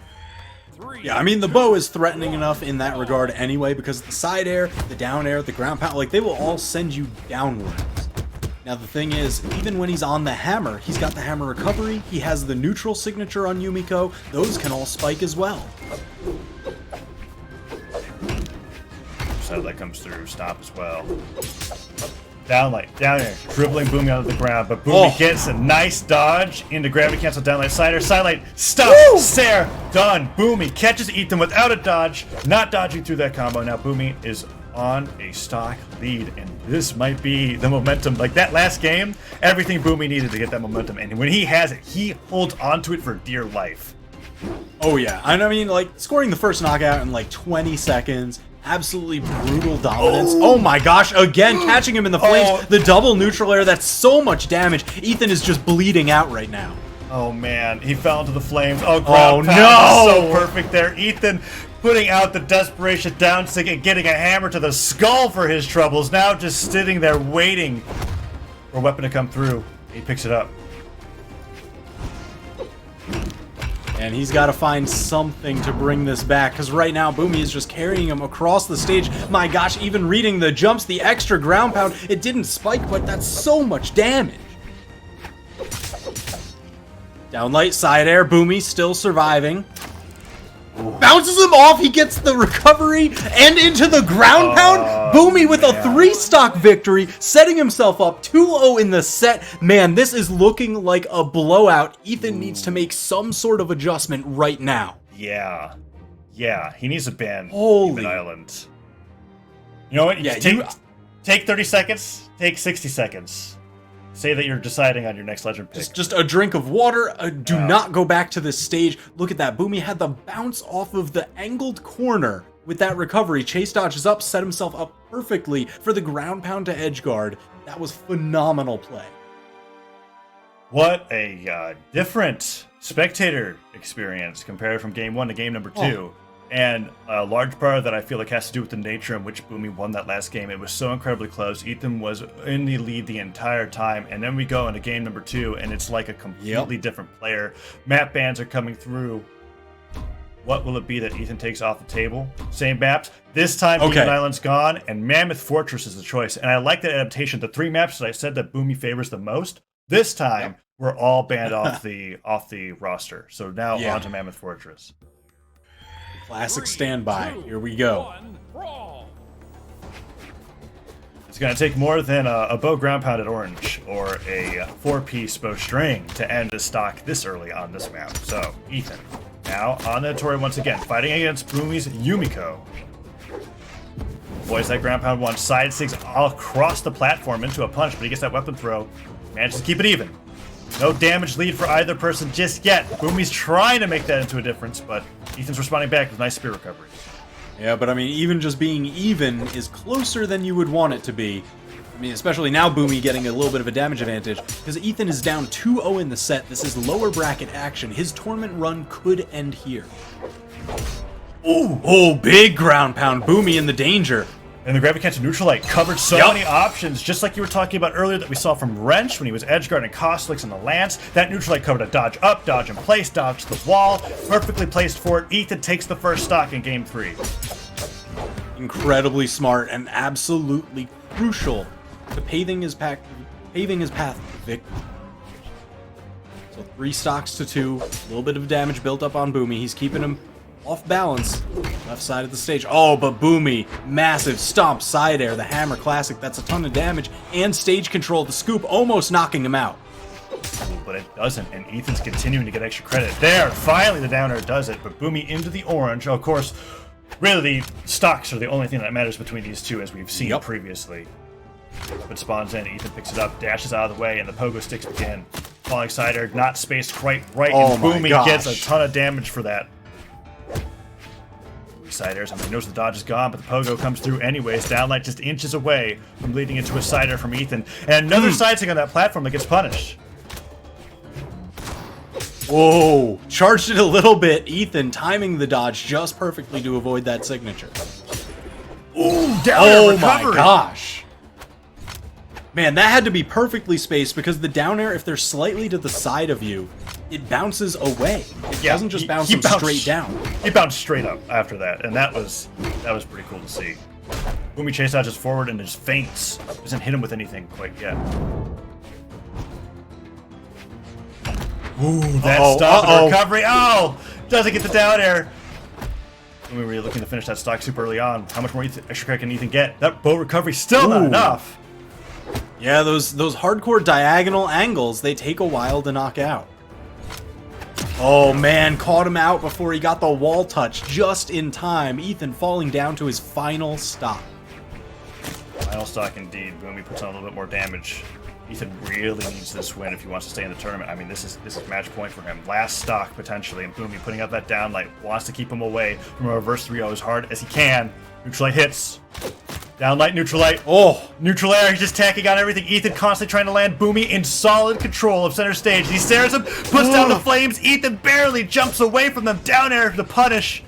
3. Yeah, I mean, the bow is threatening enough in that regard anyway, because the side air, the down air, the ground pound, like, they will all send you downwards. Now, the thing is, even when he's on the hammer, he's got the hammer recovery, he has the neutral signature on Yumiko, those can all spike as well. So that comes through, stop as well. Downlight, down air, dribbling Boommy out of the ground, but Boommy gets a nice dodge into gravity cancel downlight, side air, sidelight, stop, stare, done. Boommy catches Ethan without a dodge, not dodging through that combo. Now Boommy is on a stock lead, and this might be the momentum. Like that last game, everything Boommy needed to get that momentum, and when he has it, he holds onto it for dear life. Oh yeah, and I mean, like, scoring the first knockout in like 20 seconds, absolutely brutal dominance. Oh my gosh, again, catching him in the flames, the double neutral air, that's so much damage. Ethan is just bleeding out right now. Oh man, he fell into the flames. Oh, ground pound no! So perfect there. Ethan putting out the desperation down stick and getting a hammer to the skull for his troubles. Now just sitting there waiting for a weapon to come through. He picks it up. And he's got to find something to bring this back, because right now Boommy is just carrying him across the stage. My gosh, even reading the jumps, the extra ground pound, it didn't spike, but that's so much damage. Downlight, side air, Boommy still surviving. Bounces him off, he gets the recovery and into the ground pound. Boommy with a 3-stock victory, setting himself up 2-0 in the set. Man, this is looking like a blowout. Ethan needs to make some sort of adjustment right now. Yeah. Yeah, he needs to ban Holy. Even Island. You know what? Yeah, take 30 seconds, take 60 seconds. Say that you're deciding on your next legend pick. Just a drink of water. Do not go back to this stage. Look at that. Boommy had the bounce off of the angled corner with that recovery. Chase dodges up, set himself up perfectly for the ground pound to edge guard. That was phenomenal play. What a different spectator experience compared from game 1 to game number 2. And a large part of that I feel like has to do with the nature in which Boommy won that last game. It was so incredibly close. Ethan was in the lead the entire time. And then we go into game number 2 and it's like a completely different player. Map bans are coming through. What will it be that Ethan takes off the table? Same maps. This time Even Island's gone and Mammoth Fortress is the choice. And I like that adaptation. The 3 maps that I said that Boommy favors the most, this time we're all banned off the roster. So now on to Mammoth Fortress. Classic standby. Here we go. It's going to take more than a bow ground pounded orange or a 4-piece bow string to end the stock this early on this map. So, Ethan, now on the Tori once again, fighting against Boomy's Yumiko. Boys, that ground pound one side sticks all across the platform into a punch, but he gets that weapon throw. Manages to keep it even. No damage lead for either person just yet. Boomy's trying to make that into a difference, but Ethan's responding back with nice spear recovery. Yeah, but I mean, even just being even is closer than you would want it to be. I mean, especially now Boommy getting a little bit of a damage advantage, because Ethan is down 2-0 in the set. This is lower bracket action. His tournament run could end here. Ooh, oh, big ground pound. Boommy in the danger. And the gravity cancel neutral light covered so many options, just like you were talking about earlier that we saw from Wrench when he was edgeguard and Costlix on the Lance. That neutral light covered a dodge up, dodge in place, dodge to the wall, perfectly placed for it. Ethan takes the first stock in game 3. Incredibly smart and absolutely crucial to paving his path to victory. So 3 stocks to 2, a little bit of damage built up on Boommy. He's keeping him off balance, left side of the stage. Oh, but Boommy, massive stomp, side air, the hammer classic, that's a ton of damage, and stage control, the scoop, almost knocking him out. But it doesn't, and Ethan's continuing to get extra credit. There, finally the down air does it, but Boommy into the orange. Of course, really, the stocks are the only thing that matters between these two, as we've seen previously. But spawns in, Ethan picks it up, dashes out of the way, and the pogo sticks begin. Falling side air, not spaced quite right, and Boommy gets a ton of damage for that. Side airs, I mean, he knows the dodge is gone, but the pogo comes through anyways. Downlight just inches away from leading into a side air from Ethan. And another side stick on that platform that gets punished. Whoa, charged it a little bit. Ethan timing the dodge just perfectly to avoid that signature. Ooh, down air recovery. My gosh. Man, that had to be perfectly spaced, because the down air, if they're slightly to the side of you, it bounces away. It Yeah, doesn't just he- bounce he him bounced- straight down. He bounced straight up after that, and that was pretty cool to see. Boommy chase dodges forward and just faints. Doesn't hit him with anything quite yet. Ooh, that stop and recovery. Oh, doesn't get the down air. Boommy really looking to finish that stock super early on. How much more extra credit can Ethan get? That bow recovery still not enough. Yeah, those hardcore diagonal angles, they take a while to knock out. Oh man, caught him out before he got the wall touch just in time. Ethan falling down to his final stop. Final stock indeed. Boommy puts on a little bit more damage. Ethan really needs this win if he wants to stay in the tournament. I mean, this is match point for him. Last stock potentially, and Boommy putting up that down light, wants to keep him away from a reverse 3-0 as hard as he can. Neutral light hits. Down light, neutral light. Oh, neutral air. He's just tacking on everything. Ethan constantly trying to land Boommy in solid control of center stage. He stares him, puts down the flames. Ethan barely jumps away from them. Down air to punish.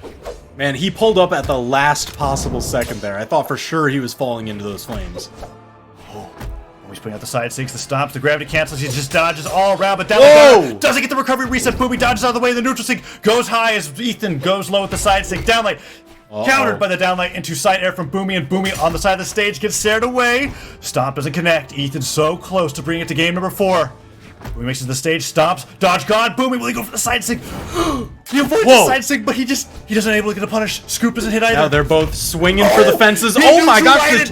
Man, he pulled up at the last possible second there. I thought for sure he was falling into those flames. He's putting out the side sinks, the stomps, the gravity cancels. He just dodges all around, but down the gutter, doesn't get the recovery reset. Boommy dodges out of the way. The neutral sink goes high as Ethan goes low with the side sink. Downlight countered by the downlight into side air from Boommy, and Boommy on the side of the stage gets stared away. Stomp doesn't connect. Ethan so close to bringing it to game number 4. Boommy makes it to the stage, stomps, dodge gone. Boommy will he go for the side sink? He avoids the side sink, but he doesn't able to get a punish. Scoop doesn't hit either. Now they're both swinging for the fences. Oh my gosh!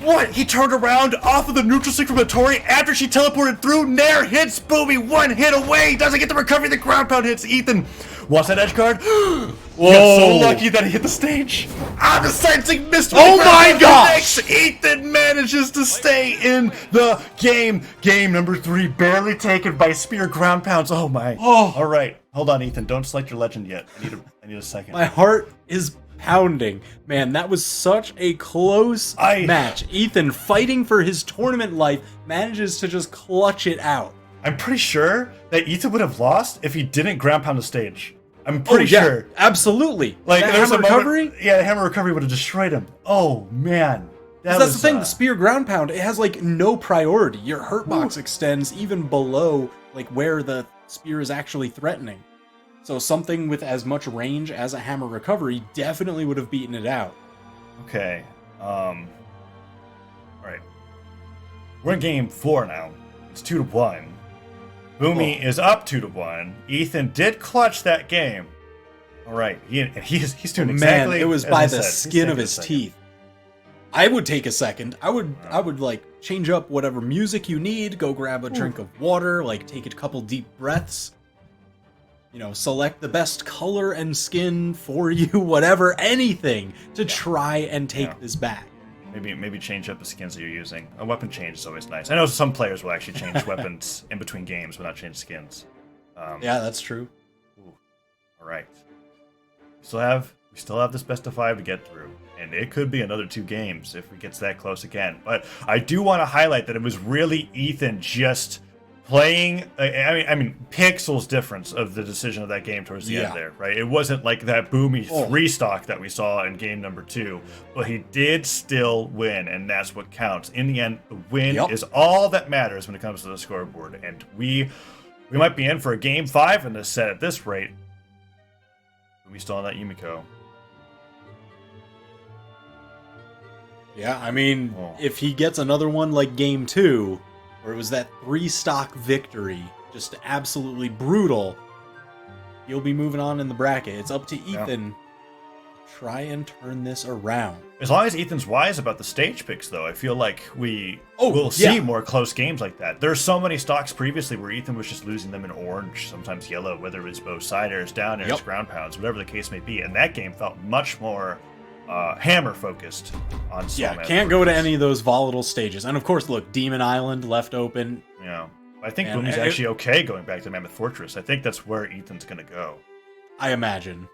What? He turned around off of the neutral stick from Tori after she teleported through. Nair hits Boommy, 1 hit away. Doesn't get the recovery. The ground pound hits Ethan. Wants that edge guard. Whoa! Got so lucky that he hit the stage. The side stick missed. Oh my gosh! Ethan manages to stay in the game. Game number 3, barely taken by spear ground pounds. Oh my. Oh. All right. Hold on, Ethan. Don't select your legend yet. I need a second. My heart is pounding. Man, that was such a close match. Ethan, fighting for his tournament life, manages to just clutch it out. I'm pretty sure that Ethan would have lost if he didn't ground pound the stage. I'm pretty sure. Absolutely. Like, that there's hammer a moment- recovery? Yeah, the hammer recovery would have destroyed him. Oh, man. That's the thing, the spear ground pound, it has like no priority. Your hurt box extends even below like where the spear is actually threatening. So something with as much range as a hammer recovery definitely would have beaten it out. Okay. Alright. We're in game 4 now. It's 2-1. Boommy is up 2-1. Ethan did clutch that game. Alright. He's doing exactly. Man, it was as by I the said. skin of his teeth. I would take a second. I would like change up whatever music you need, go grab a drink of water, like take a couple deep breaths. You know, select the best color and skin for you, whatever, anything to try and take this back. Maybe change up the skins that you're using. A weapon change is always nice. I know some players will actually change weapons in between games, but not change skins. Yeah, that's true. All right. We still have this best of 5 to get through, and it could be another 2 games if it gets that close again. But I do want to highlight that it was really Ethan just playing. I mean, pixels difference of the decision of that game towards the end there, right? It wasn't like that Boommy 3 stock that we saw in game number 2, but he did still win, and that's what counts. In the end, the win is all that matters when it comes to the scoreboard, and we might be in for a game 5 in this set at this rate. We still on that Yumiko. Yeah, I mean, if he gets another one like game 2, where it was that 3 stock victory, just absolutely brutal, he'll be moving on in the bracket. It's up to Ethan to try and turn this around. As long as Ethan's wise about the stage picks, though, I feel like we will see more close games like that. There's so many stocks previously where Ethan was just losing them in orange, sometimes yellow, whether it was both side airs, down airs, ground pounds, whatever the case may be. And that game felt much more hammer focused on can't go to any of those volatile stages. And of course, look, Demon Island left open. Yeah. I think Boomy's actually okay going back to Mammoth Fortress. I think that's where Ethan's going to go. I imagine.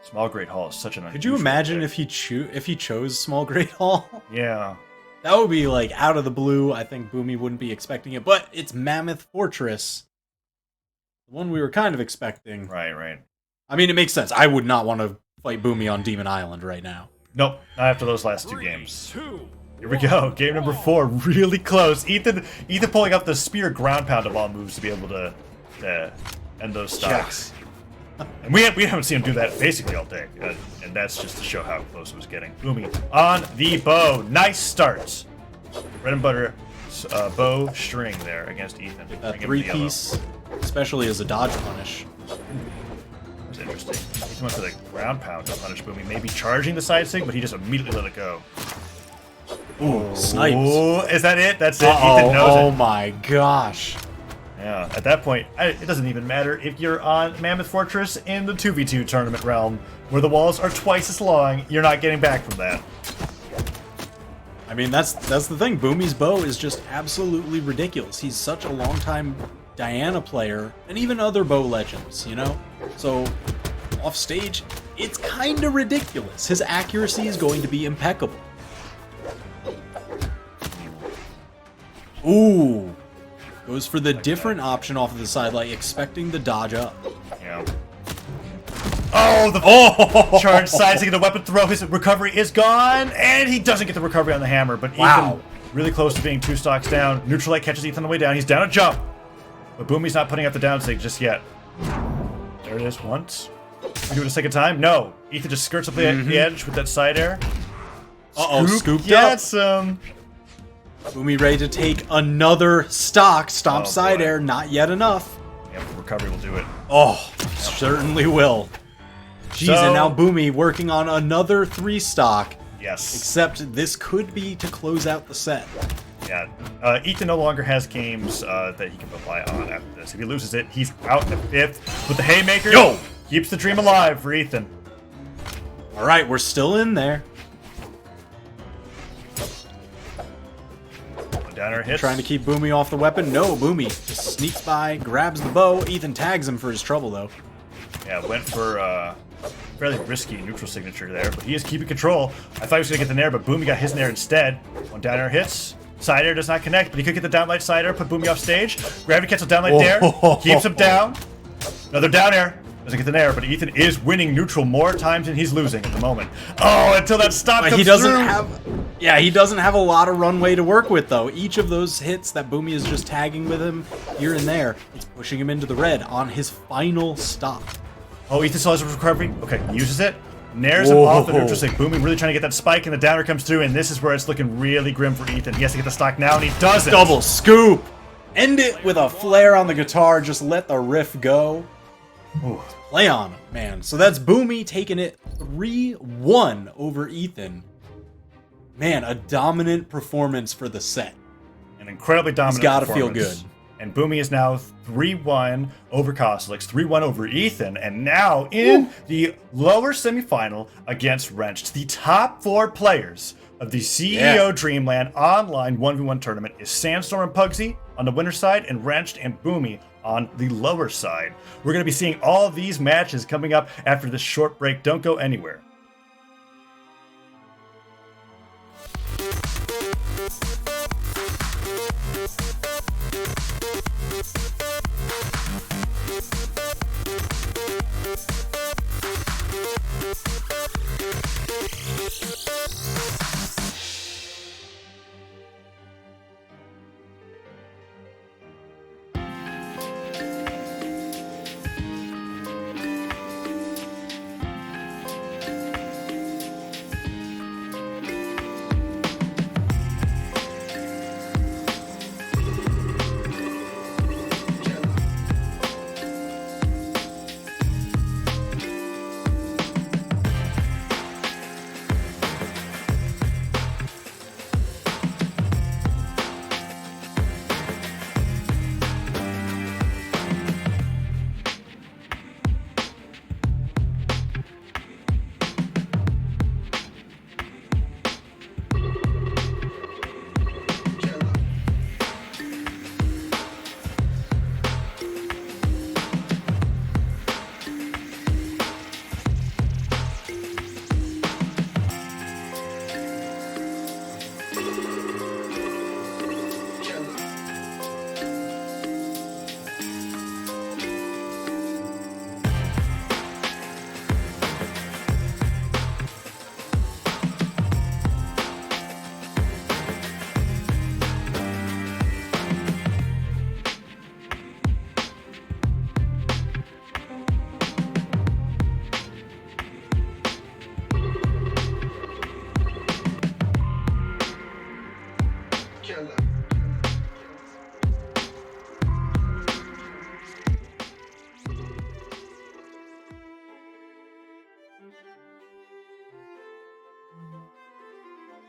Small Great Hall is such an Could you imagine if he chose Small Great Hall? Yeah. That would be like out of the blue. I think Boommy wouldn't be expecting it, but it's Mammoth Fortress. The one we were kind of expecting. Right. I mean, it makes sense. I would not want to fight Boommy on Demon Island right now. Nope, not after those last 2 games. 2, Here we go. Game number 4, really close. Ethan pulling up the spear ground pound of all moves to be able to end those stocks. And we haven't seen him do that basically all day, and that's just to show how close it was getting. Boommy on the bow. Nice start. Bread and butter bow string there against Ethan. That 3-piece, especially as a dodge punish. That's interesting. Ethan went for the ground pound to punish Boommy, maybe charging the side sig, but he just immediately let it go. Ooh, snipes. Ooh, is that it? That's it. Ethan knows Oh it. my gosh. Yeah, at that point, it doesn't even matter if you're on Mammoth Fortress in the 2v2 tournament realm, where the walls are twice as long. You're not getting back from that. I mean, that's the thing. Boomy's bow is just absolutely ridiculous. He's such a long-time Diana player, and even other bow legends, you know? So, off stage, it's kind of ridiculous. His accuracy is going to be impeccable. Ooh. Goes for the different option off of the side, like expecting the dodge up. Yeah. Oh, the charge side to get the weapon throw. His recovery is gone, and he doesn't get the recovery on the hammer. But Wow. Ethan really close to being 2 stocks down. Neutral light catches Ethan on the way down. He's down a jump, but Boomy's not putting out the down sig just yet. There it is once. We do it a second time. No, Ethan just skirts up the edge with that side air. Scooped up. Gets him. Boomy ready to take another stock. Stomp Oh, side boy. air, not yet enough. Yep, recovery will do it. Oh, certainly will. Jeez, So- and now Boomy working on another 3 stock. Yes. Except this could be to close out the set. Yeah. Ethan no longer has games that he can rely on after this. If he loses it, he's out in the 5th. With the haymaker, keeps the dream alive for Ethan. All right, we're still in there. Downer hits. Trying to keep Boomy off the weapon. No, Boomy just sneaks by, grabs the bow. Ethan tags him for his trouble, though. Yeah, went for fairly risky neutral signature there, but he is keeping control. I thought he was going to get the nair, but Boomy got his nair instead. One down air hits. Side air does not connect, but he could get the downlight side air, put Boomy off stage. Gravity cancel downlight dair. Keeps him down. Another down air. Doesn't get the nair, but Ethan is winning neutral more times than he's losing at the moment. Oh, until that stop But comes he doesn't through. he doesn't have a lot of runway to work with, though. Each of those hits that Boomy is just tagging with him here and there, it's pushing him into the red on his final stop. Oh, Ethan still has a recovery. Okay, he uses it. Nairs him off the neutral sig. Booming, really trying to get that spike, and the downer comes through, and this is where it's looking really grim for Ethan. He has to get the stock now, and he does it. Double scoop! End it with a flare on the guitar, just let the riff go. Ooh. Play on him, man. So that's Boomy taking it 3-1 over Ethan. Man, a dominant performance for the set. An incredibly dominant He's gotta feel performance. good. And Boommy is now 3-1 over Kostelix, 3-1 over Ethan, and now in the lower semifinal against Wrenched. The top 4 players of the CEO Dreamland online 1v1 tournament is Sandstorm and Pugsy on the winner's side, and Wrenched and Boommy on the lower side. We're going to be seeing all of these matches coming up after this short break. Don't go anywhere.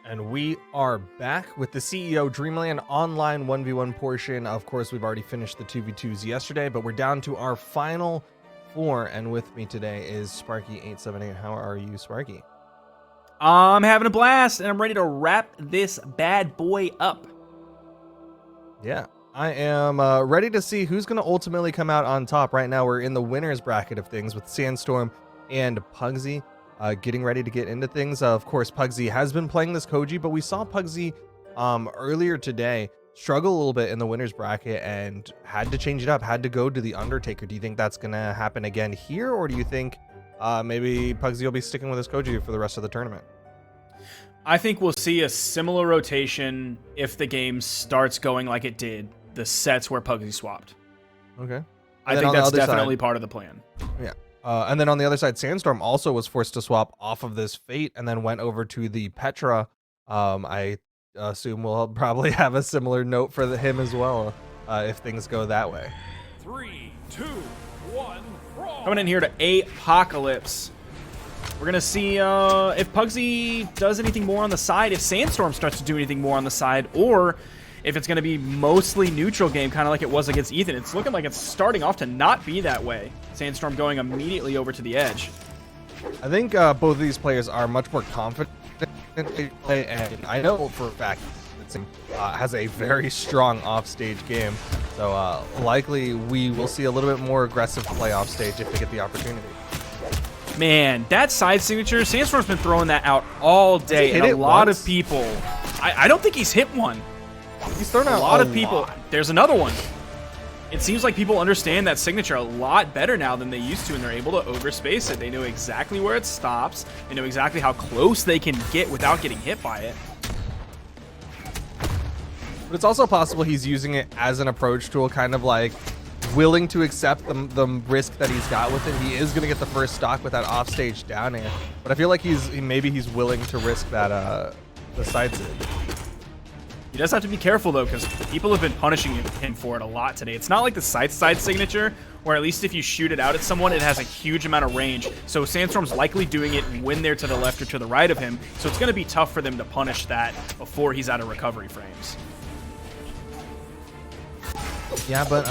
And we are back with the CEO Dreamland online 1v1 portion. Of course, we've already finished the 2v2s yesterday, but we're down to our final 4. And with me today is Sparky878. How are you, Sparky? I'm having a blast, and I'm ready to wrap this bad boy up. Yeah, I am ready to see who's going to ultimately come out on top. Right now, we're in the winner's bracket of things with Sandstorm and Pugsy. Getting ready to get into things. Of course, Pugsy has been playing this Koji, but we saw Pugsy earlier today struggle a little bit in the winner's bracket and had to change it up, had to go to the Undertaker. Do you think that's going to happen again here, or do you think maybe Pugsy will be sticking with his Koji for the rest of the tournament? I think we'll see a similar rotation if the game starts going like it did, the sets where Pugsy swapped. Okay. I think that's definitely part of the plan. Yeah. And then on the other side, Sandstorm also was forced to swap off of this Fate and then went over to the Petra. I assume we'll probably have a similar note for him as well if things go that way. 3, 2, 1, brawl. Coming in here to Apocalypse. We're going to see if Pugsy does anything more on the side, if Sandstorm starts to do anything more on the side, or if it's going to be mostly neutral game, kind of like it was against Ethan. It's looking like it's starting off to not be that way. Sandstorm going immediately over to the edge. I think both of these players are much more confident in play, and I know for a fact that Sim has a very strong offstage game. So likely we will see a little bit more aggressive play offstage if they get the opportunity. Man, that side signature, Sandstorm's been throwing that out all day, and a lot of people, I don't think he's hit one. He's thrown out a lot of people. There's another one. It seems like people understand that signature a lot better now than they used to, and they're able to overspace it. They know exactly where it stops. They know exactly how close they can get without getting hit by it. But it's also possible he's using it as an approach tool, kind of like willing to accept the risk that he's got with it. He is going to get the first stock with that offstage down air, but I feel like maybe he's willing to risk that the side sig. He does have to be careful, though, because people have been punishing him for it a lot today. It's not like the side signature, where at least if you shoot it out at someone, it has a huge amount of range. So Sandstorm's likely doing it when they're to the left or to the right of him, so it's going to be tough for them to punish that before he's out of recovery frames. Yeah, but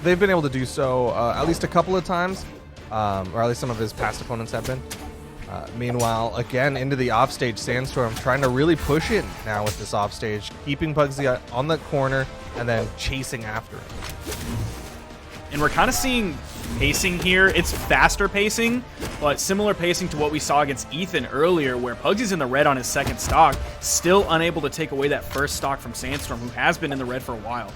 they've been able to do so at least a couple of times, or at least some of his past opponents have been. Meanwhile, again, into the offstage, Sandstorm trying to really push it now with this offstage, keeping Pugsy on the corner and then chasing after him. And we're kind of seeing pacing here. It's faster pacing, but similar pacing to what we saw against Ethan earlier, where Pugsy's in the red on his second stock, still unable to take away that first stock from Sandstorm, who has been in the red for a while.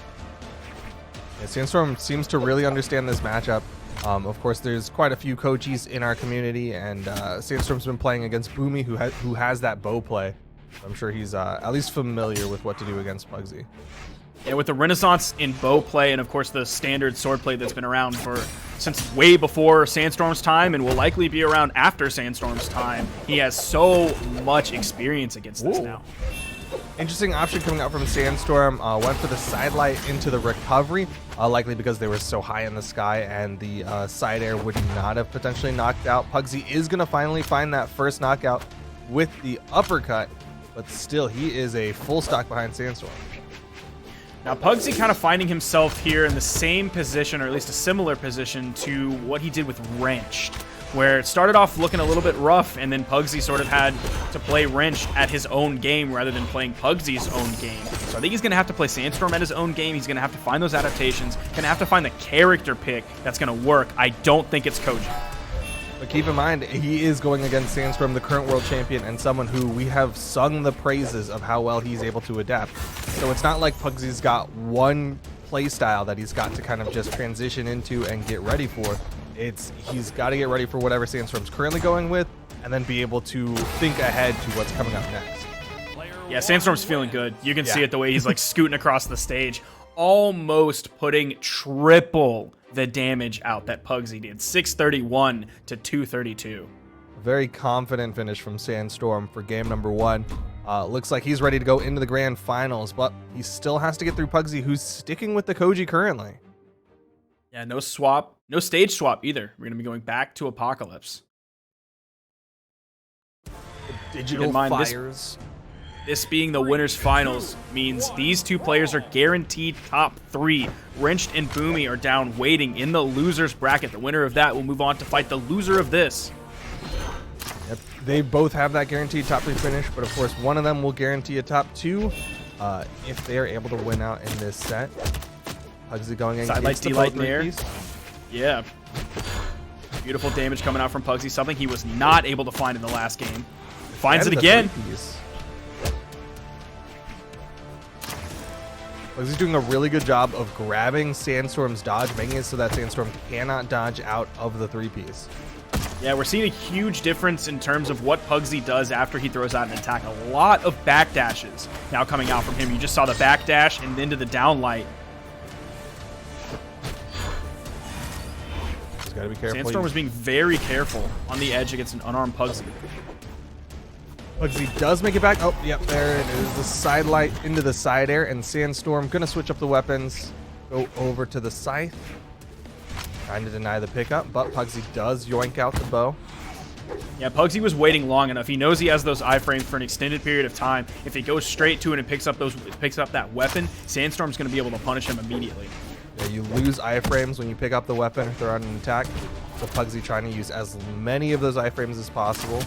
Yeah, Sandstorm seems to really understand this matchup. Of course, there's quite a few Kojis in our community, and Sandstorm's been playing against Boommy, who has that bow play. I'm sure he's at least familiar with what to do against Pugsy. Yeah, with the renaissance in bow play, and of course the standard sword play that's been around since way before Sandstorm's time, and will likely be around after Sandstorm's time, he has so much experience against this now. Interesting option coming out from Sandstorm. Went for the sidelight into the recovery, likely because they were so high in the sky and the side air would not have potentially knocked out. Pugsy is going to finally find that first knockout with the uppercut, but still he is a full stock behind Sandstorm. Now Pugsy kind of finding himself here in the same position, or at least a similar position to what he did with Wrenched, where it started off looking a little bit rough, and then Pugsy sort of had to play Wrench at his own game rather than playing Pugsy's own game. So I think he's going to have to play Sandstorm at his own game. He's going to have to find those adaptations, going to have to find the character pick that's going to work. I don't think it's Cody. But keep in mind, he is going against Sandstorm, the current world champion, and someone who we have sung the praises of how well he's able to adapt. So it's not like Pugsy's got one play style that he's got to kind of just transition into and get ready for. He's got to get ready for whatever Sandstorm's currently going with, and then be able to think ahead to what's coming up next. Yeah, Sandstorm's feeling good. You can see it the way he's like scooting across the stage, almost putting triple the damage out that Pugsy did. 631 to 232. A very confident finish from Sandstorm for game number 1. Looks like he's ready to go into the grand finals, but he still has to get through Pugsy, who's sticking with the Koji currently. Yeah, no swap, no stage swap either. We're going to be going back to Apocalypse. Digital fires. This being the winners finals means these two players are guaranteed top 3. Wrenched and Boommy are down waiting in the losers bracket. The winner of that will move on to fight the loser of this. Yep. They both have that guaranteed top 3 finish, but of course one of them will guarantee a top 2 if they are able to win out in this set. Pugsy going in. Side light, D-light in there. Yeah. Beautiful damage coming out from Pugsy, something he was not able to find in the last game. Finds it again. Pugsy's doing a really good job of grabbing Sandstorm's dodge, making it so that Sandstorm cannot dodge out of the 3-piece. Yeah, we're seeing a huge difference in terms of what Pugsy does after he throws out an attack. A lot of backdashes now coming out from him. You just saw the backdash and into the downlight. Just gotta be careful. Sandstorm was being very careful on the edge against an unarmed Pugsy. Pugsy does make it back. Oh, yep, there it is. The side light into the side air, and Sandstorm gonna switch up the weapons. Go over to the scythe. Trying to deny the pickup, but Pugsy does yoink out the bow. Yeah, Pugsy was waiting long enough. He knows he has those iframes for an extended period of time. If he goes straight to it and picks up that weapon, Sandstorm's gonna be able to punish him immediately. Yeah, you lose iframes when you pick up the weapon or throw out an attack. So Pugsy trying to use as many of those iframes as possible.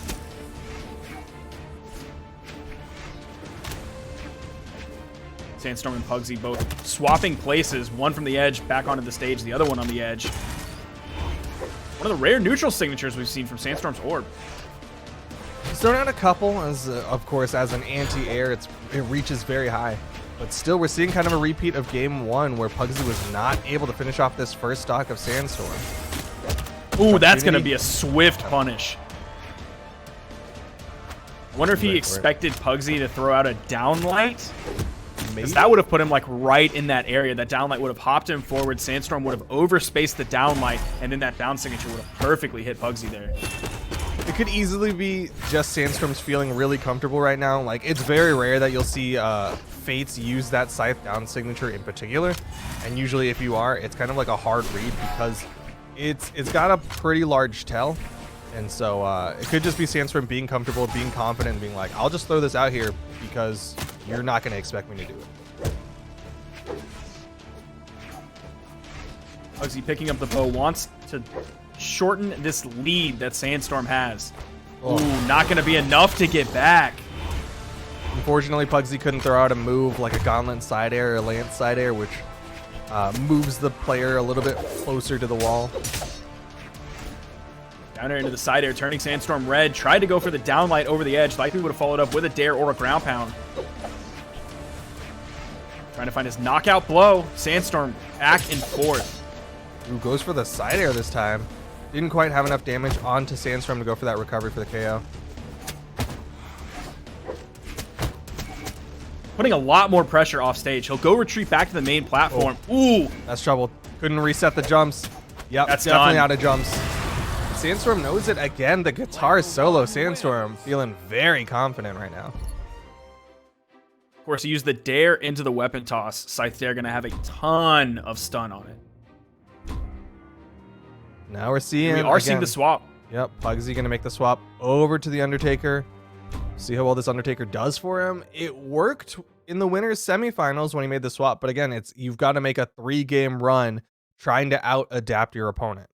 Sandstorm and Pugsy both swapping places, one from the edge back onto the stage, the other one on the edge. One of the rare neutral signatures we've seen from Sandstorm's orb. He's thrown out a couple, as of course, as an anti-air, it reaches very high. But still, we're seeing kind of a repeat of game 1 where Pugsy was not able to finish off this first stock of Sandstorm. Ooh, that's going to be a swift punish. I wonder if he expected Pugsy to throw out a downlight. Because that would have put him like right in that area. That downlight would have hopped him forward. Sandstorm would have overspaced the downlight, and then that down signature would have perfectly hit Pugsy there. It could easily be just Sandstorm's feeling really comfortable right now. Like, it's very rare that you'll see Fates use that scythe down signature in particular. And usually if you are, it's kind of like a hard read because it's got a pretty large tail. And so it could just be Sandstorm being comfortable, being confident, and being like, I'll just throw this out here because you're not going to expect me to do it. Pugsy picking up the bow, wants to shorten this lead that Sandstorm has. Ooh, not going to be enough to get back. Unfortunately, Pugsy couldn't throw out a move like a Gauntlet side air or a Lance side air, which moves the player a little bit closer to the wall. Down air into the side air, turning Sandstorm red. Tried to go for the downlight over the edge. Likely would have followed up with a dare or a ground pound. Trying to find his knockout blow. Sandstorm back and forth. Ooh, goes for the side air this time. Didn't quite have enough damage onto Sandstorm to go for that recovery for the KO. Putting a lot more pressure off stage. He'll go retreat back to the main platform. Ooh! That's trouble. Couldn't reset the jumps. Yep, That's definitely done. out of jumps. Sandstorm knows it again. The guitar solo. Sandstorm feeling very confident right now. Of course, he used the dare into the weapon toss. Scythe Dare going to have a ton of stun on it. Now we're seeing. We are seeing the swap. Yep, Pugsy going to make the swap over to the Undertaker. See how well this Undertaker does for him. It worked in the winners semifinals when he made the swap, but again, you've got to make a 3-game run trying to out-adapt your opponent.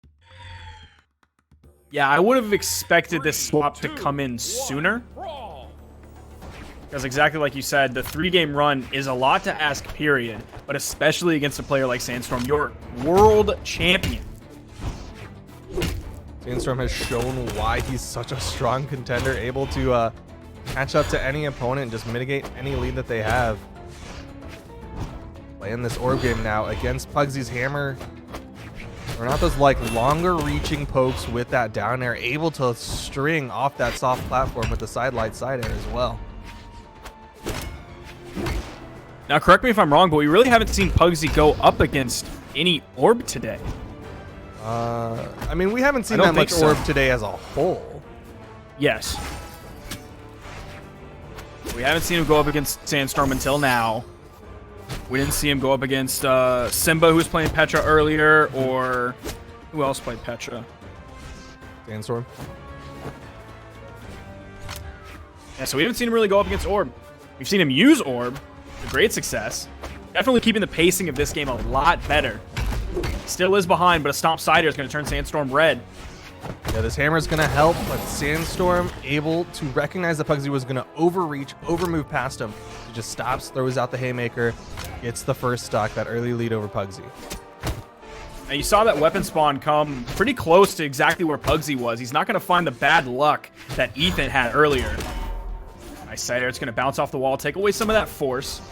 Yeah, I would have expected this swap to come in sooner. Because exactly like you said, the 3-game run is a lot to ask, period. But especially against a player like Sandstorm, your world champion. Sandstorm has shown why he's such a strong contender, able to catch up to any opponent and just mitigate any lead that they have. Playing this orb game now against Pugsy's hammer. Renato's like longer reaching pokes with that down air, able to string off that soft platform with the side light side air as well. Now, correct me if I'm wrong, but we really haven't seen Pugsy go up against any orb today. I mean, we haven't seen that much orb today as a whole. Yes. We haven't seen him go up against Sandstorm until now. We didn't see him go up against Simba, who was playing Petra earlier, or who else played Petra? Sandstorm. Yeah, so we haven't seen him really go up against orb. We've seen him use Orb to great success. Definitely keeping the pacing of this game a lot better. Still is behind, but a Stomp Cider is going to turn Sandstorm red. Yeah, this hammer is going to help, but Sandstorm able to recognize that Pugsy was going to overreach, overmove past him. He just stops, throws out the haymaker, gets the first stock, that early lead over Pugsy. Now you saw that weapon spawn come pretty close to exactly where Pugsy was. He's not going to find the bad luck that Ethan had earlier. Nice Cider. It's going to bounce off the wall, take away some of that force.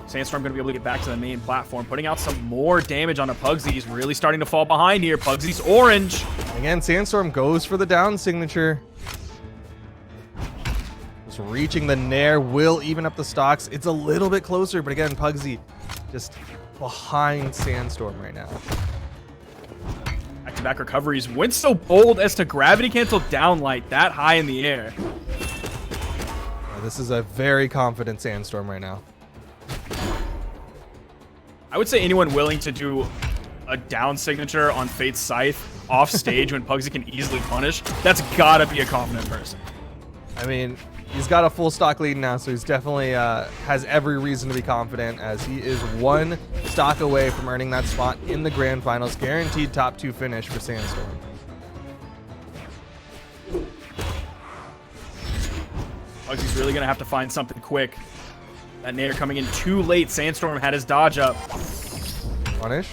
Sandstorm going to be able to get back to the main platform, putting out some more damage on a Pugsy. He's really starting to fall behind here. Pugsy's orange. Again, Sandstorm goes for the down signature. Just reaching the Nair will even up the stocks. It's a little bit closer, but again, Pugsy just behind Sandstorm right now. Back-to-back recoveries. Went so bold as to gravity cancel downlight that high in the air. This is a very confident Sandstorm right now. I would say anyone willing to do a down signature on Fate's Scythe off stage when Pugsy can easily punish, that's gotta be a confident person. I mean, he's got a full stock lead now, so he's definitely has every reason to be confident, as he is one stock away from earning that spot in the grand finals. Guaranteed top 2 finish for Sandstorm. Pugsy's really gonna have to find something quick. That Nair coming in too late. Sandstorm had his dodge up. Punish.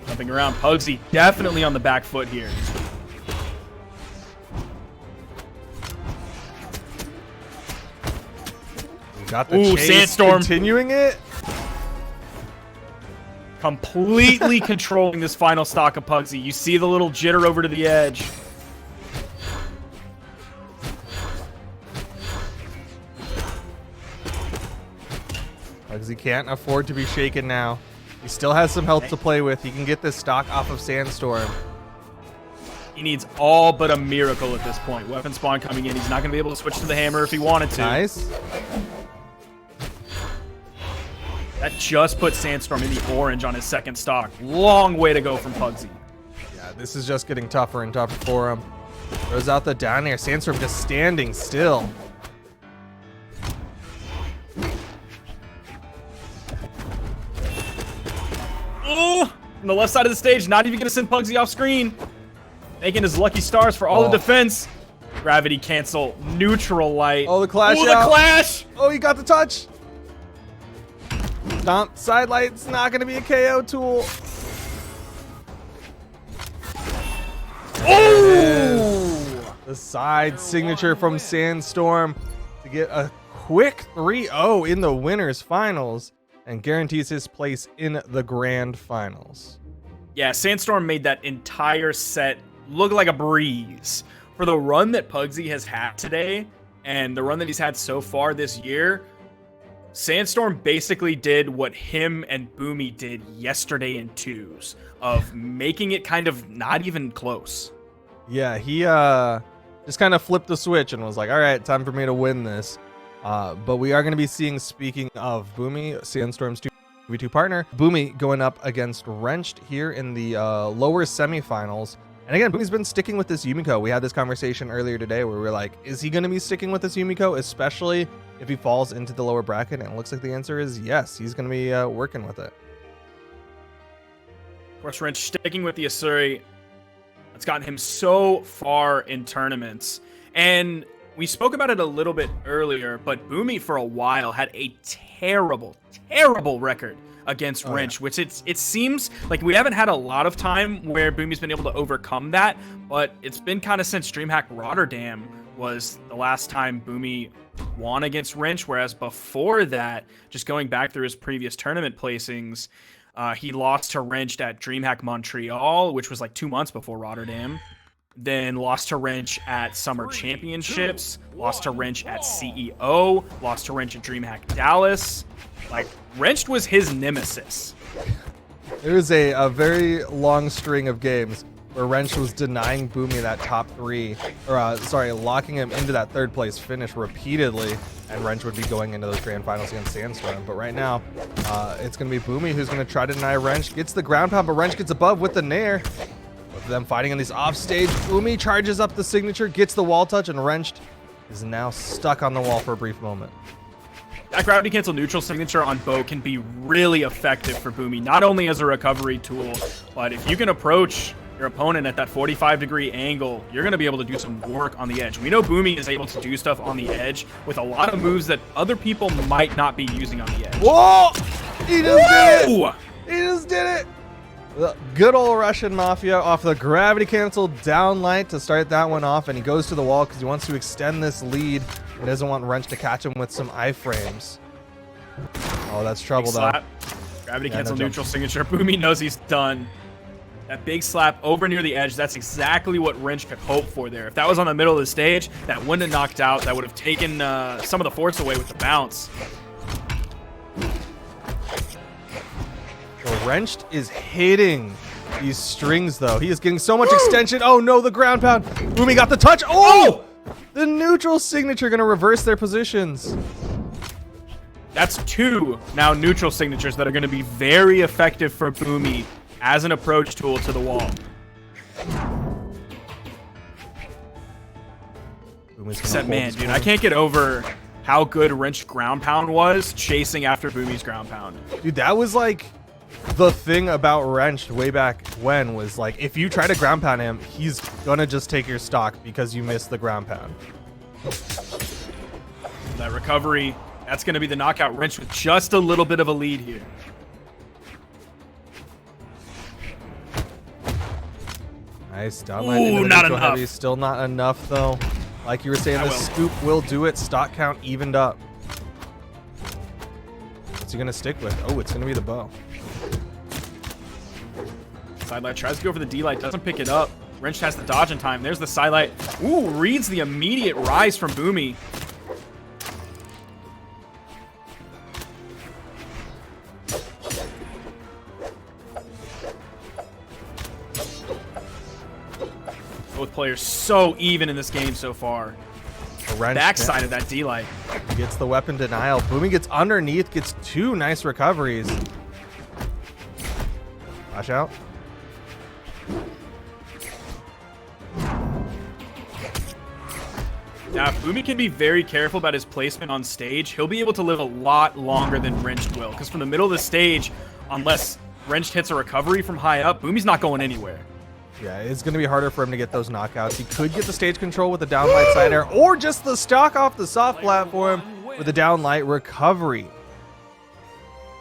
Jumping around. Pugsy definitely on the back foot here. Got the Ooh, chase, Sandstorm. continuing it. Completely controlling this final stock of Pugsy. You see the little jitter over to the edge. Pugsy can't afford to be shaken now. He still has some health to play with. He can get this stock off of Sandstorm. He needs all but a miracle at this point. Weapon spawn coming in. He's not going to be able to switch to the hammer if he wanted to. Nice. That just put Sandstorm in the orange on his second stock. Long way to go from Pugsy. Yeah, this is just getting tougher and tougher for him. Throws out the down air. Sandstorm just standing still. Oh, on the left side of the stage, not even going to send Pugsy off screen. Making his lucky stars for all the defense. Gravity cancel, neutral light. Oh, the clash Oh, the out. clash! Oh, he got the touch. Stomp sidelight's not going to be a KO tool. Oh! The side signature from Sandstorm to get a quick 3-0 in the winners finals and guarantees his place in the grand finals. Yeah, Sandstorm made that entire set look like a breeze. For the run that Pugsy has had today and the run that he's had so far this year, Sandstorm basically did what him and Boommy did yesterday in twos, of making it kind of not even close. Yeah, he just kind of flipped the switch and was like, all right, time for me to win this. But we are going to be seeing, speaking of Boommy, Sandstorm's 2v2 partner, Boommy going up against Wrenched here in the lower semifinals. And again, Boomy's been sticking with this Yumiko. We had this conversation earlier today where we were like, is he going to be sticking with this Yumiko, especially if he falls into the lower bracket? And it looks like the answer is yes. He's going to be working with it. Of course, Wrench sticking with the Asuri. That's gotten him so far in tournaments. And we spoke about it a little bit earlier, but Boommy for a while had a terrible, terrible record against Wrench, which it seems like we haven't had a lot of time where Boomy's been able to overcome that, but it's been kind of since DreamHack Rotterdam was the last time Boommy won against Wrench, whereas before that, just going back through his previous tournament placings, he lost to Wrench at DreamHack Montreal, which was like 2 months before Rotterdam. Then lost to Wrench at Summer Championships, lost to Wrench at CEO, lost to Wrench at DreamHack Dallas. Like, Wrench was his nemesis. There was a very long string of games where Wrench was denying Boommy that top 3, or locking him into that 3rd place finish repeatedly, and Wrench would be going into those grand finals against Sandstorm. But right now, it's going to be Boommy who's going to try to deny Wrench. Gets the ground pound, but Wrench gets above with the Nair. Both of them fighting on these offstage. Boommy charges up the signature, gets the wall touch, and Wrenched is now stuck on the wall for a brief moment. That gravity cancel neutral signature on Bo can be really effective for Boommy, not only as a recovery tool, but if you can approach your opponent at that 45-degree angle, you're going to be able to do some work on the edge. We know Boommy is able to do stuff on the edge with a lot of moves that other people might not be using on the edge. Whoa! He just did Woo! it! He just did it! The good old Russian Mafia off the gravity cancel down light to start that one off, and he goes to the wall because he wants to extend this lead. He doesn't want Wrench to catch him with some iframes. Oh, that's trouble Big though. slap. Gravity cancel no neutral signature. Boommy knows he's done. That big slap over near the edge, that's exactly what Wrench could hope for there. If that was on the middle of the stage, that wouldn't have knocked out. That would have taken some of the force away with the bounce. Well, Wrenched is hitting these strings, though. He is getting so much extension. Oh, no, the ground pound. Boommy got the touch. Oh! The neutral signature going to reverse their positions. That's two now neutral signatures that are going to be very effective for Boommy as an approach tool to the wall. Except, man, dude, I can't get over how good Wrench ground pound was chasing after Boomy's ground pound. Dude, that was like the thing about Wrenched way back when was like, if you try to ground pound him, he's gonna just take your stock because you missed the ground pound. That recovery, that's going to be the knockout. Wrench with just a little bit of a lead here. Nice downline into the not neutral enough. heavy. Still not enough though. Like you were saying, the scoop will do it. Stock count evened up. What's he gonna stick with? Oh, it's gonna be the bow. Sidelight tries to go for the D-light, doesn't pick it up. Wrench has the dodge in time. There's the sidelight. Ooh, reads the immediate rise from Boommy. Both players so even in this game so far. Backside of that D-light. He gets the weapon denial. Boommy gets underneath, gets two nice recoveries. Flash out. Now, if Boommy can be very careful about his placement on stage, he'll be able to live a lot longer than Wrenched will. Because from the middle of the stage, unless Wrenched hits a recovery from high up, Boomy's not going anywhere. Yeah, it's going to be harder for him to get those knockouts. He could get the stage control with the downlight side air, or just the stock off the soft platform with a downlight recovery.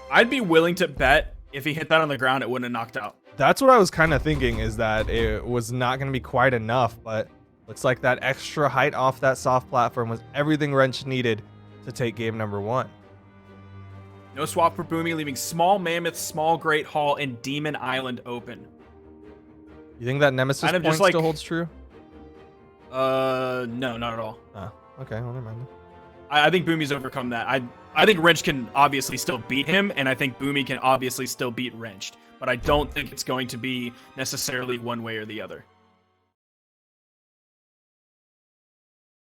I'd be willing to bet if he hit that on the ground, it wouldn't have knocked out. That's what I was kind of thinking, is that it was not going to be quite enough, but looks like that extra height off that soft platform was everything Wrench needed to take game number one. No swap for Boommy, leaving Small Mammoth, Small Great Hall, and Demon Island open. You think that Nemesis Kind of point just like- still holds true? No, not at all. Oh, okay, well, never mind. I think Boomy's overcome that. I think Wrench can obviously still beat him, and I think Boommy can obviously still beat Wrenched. But I don't think it's going to be necessarily one way or the other.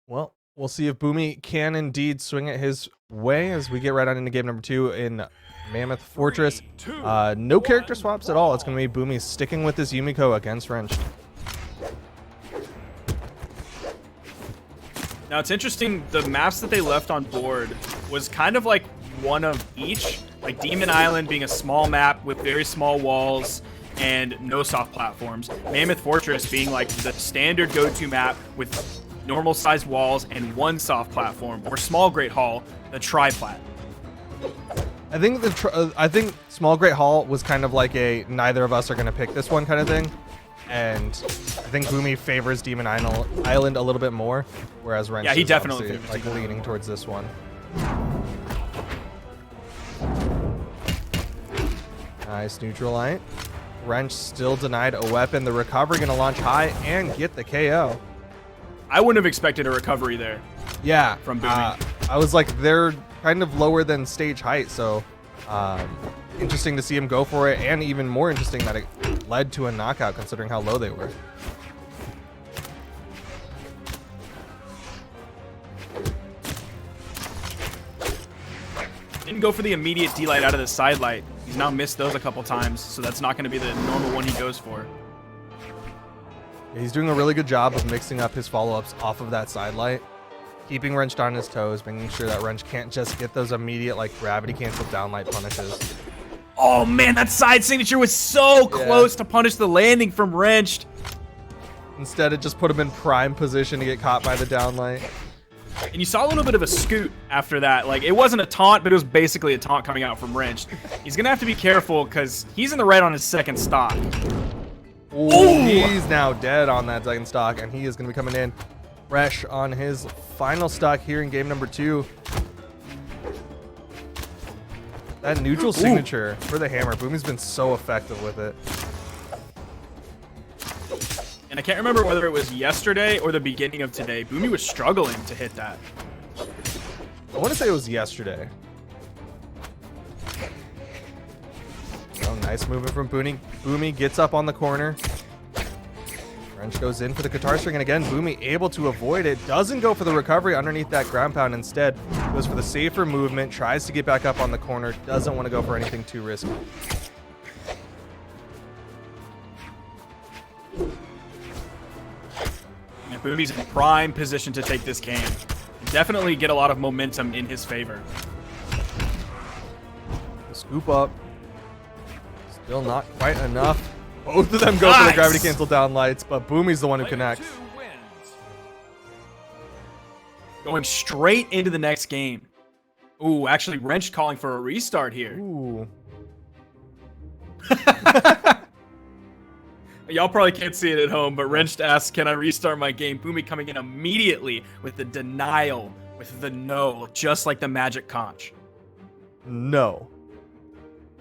Well, we'll see if Boommy can indeed swing it his way as we get right on into game number two in Mammoth Fortress. No character swaps at all. It's going to be Boommy sticking with this Yumiko against Wrench. Now, it's interesting, the maps that they left on board was kind of like one of each. Like Demon Island being a small map with very small walls and no soft platforms. Mammoth Fortress being like the standard go-to map with normal sized walls and one soft platform. Or Small Great Hall, the tri-plat. I think Small Great Hall was kind of like a neither of us are going to pick this one kind of thing. And I think Boommy favors Demon Island a little bit more, whereas Wrench he is definitely obviously, favors like Demon leaning Island. towards this one. Nice neutral light. Wrench still denied a weapon. The recovery going to launch high and get the KO. I wouldn't have expected a recovery there. Yeah, From Boommy. I was like, they're kind of lower than stage height, so interesting to see him go for it, and even more interesting that it led to a knockout considering how low they were. Didn't go for the immediate D-light out of the side light. He's now missed those a couple times, so that's not going to be the normal one he goes for. He's doing a really good job of mixing up his follow-ups off of that side light, keeping Wrench on his toes, making sure that Wrench can't just get those immediate like gravity cancel down light punishes. Oh man, that side signature was so close to punish the landing from Wrenched. Instead, it just put him in prime position to get caught by the downlight. And you saw a little bit of a scoot after that. Like, it wasn't a taunt, but it was basically a taunt coming out from Wrenched. He's going to have to be careful because he's in the red on his second stock. Ooh, he's now dead on that second stock, and he is going to be coming in fresh on his final stock here in game number 2. That neutral signature for the hammer. Boomy's been so effective with it. And I can't remember whether it was yesterday or the beginning of today. Boommy was struggling to hit that. I want to say it was yesterday. Oh, nice movement from Boommy. Boommy gets up on the corner. Wrench goes in for the guitar string, and again, Boommy able to avoid it. Doesn't go for the recovery underneath that ground pound. Instead, goes for the safer movement, tries to get back up on the corner, doesn't want to go for anything too risky. And Boomy's in prime position to take this game. Definitely get a lot of momentum in his favor. Scoop up. Still not quite enough. Both of them go for the gravity cancel down lights, but Boomy's the one who connects. Going straight into the next game. Ooh, actually, Wrench calling for a restart here. Ooh. Y'all probably can't see it at home, but Wrench asks, can I restart my game? Boommy coming in immediately with the denial, with the no, just like the magic conch. No.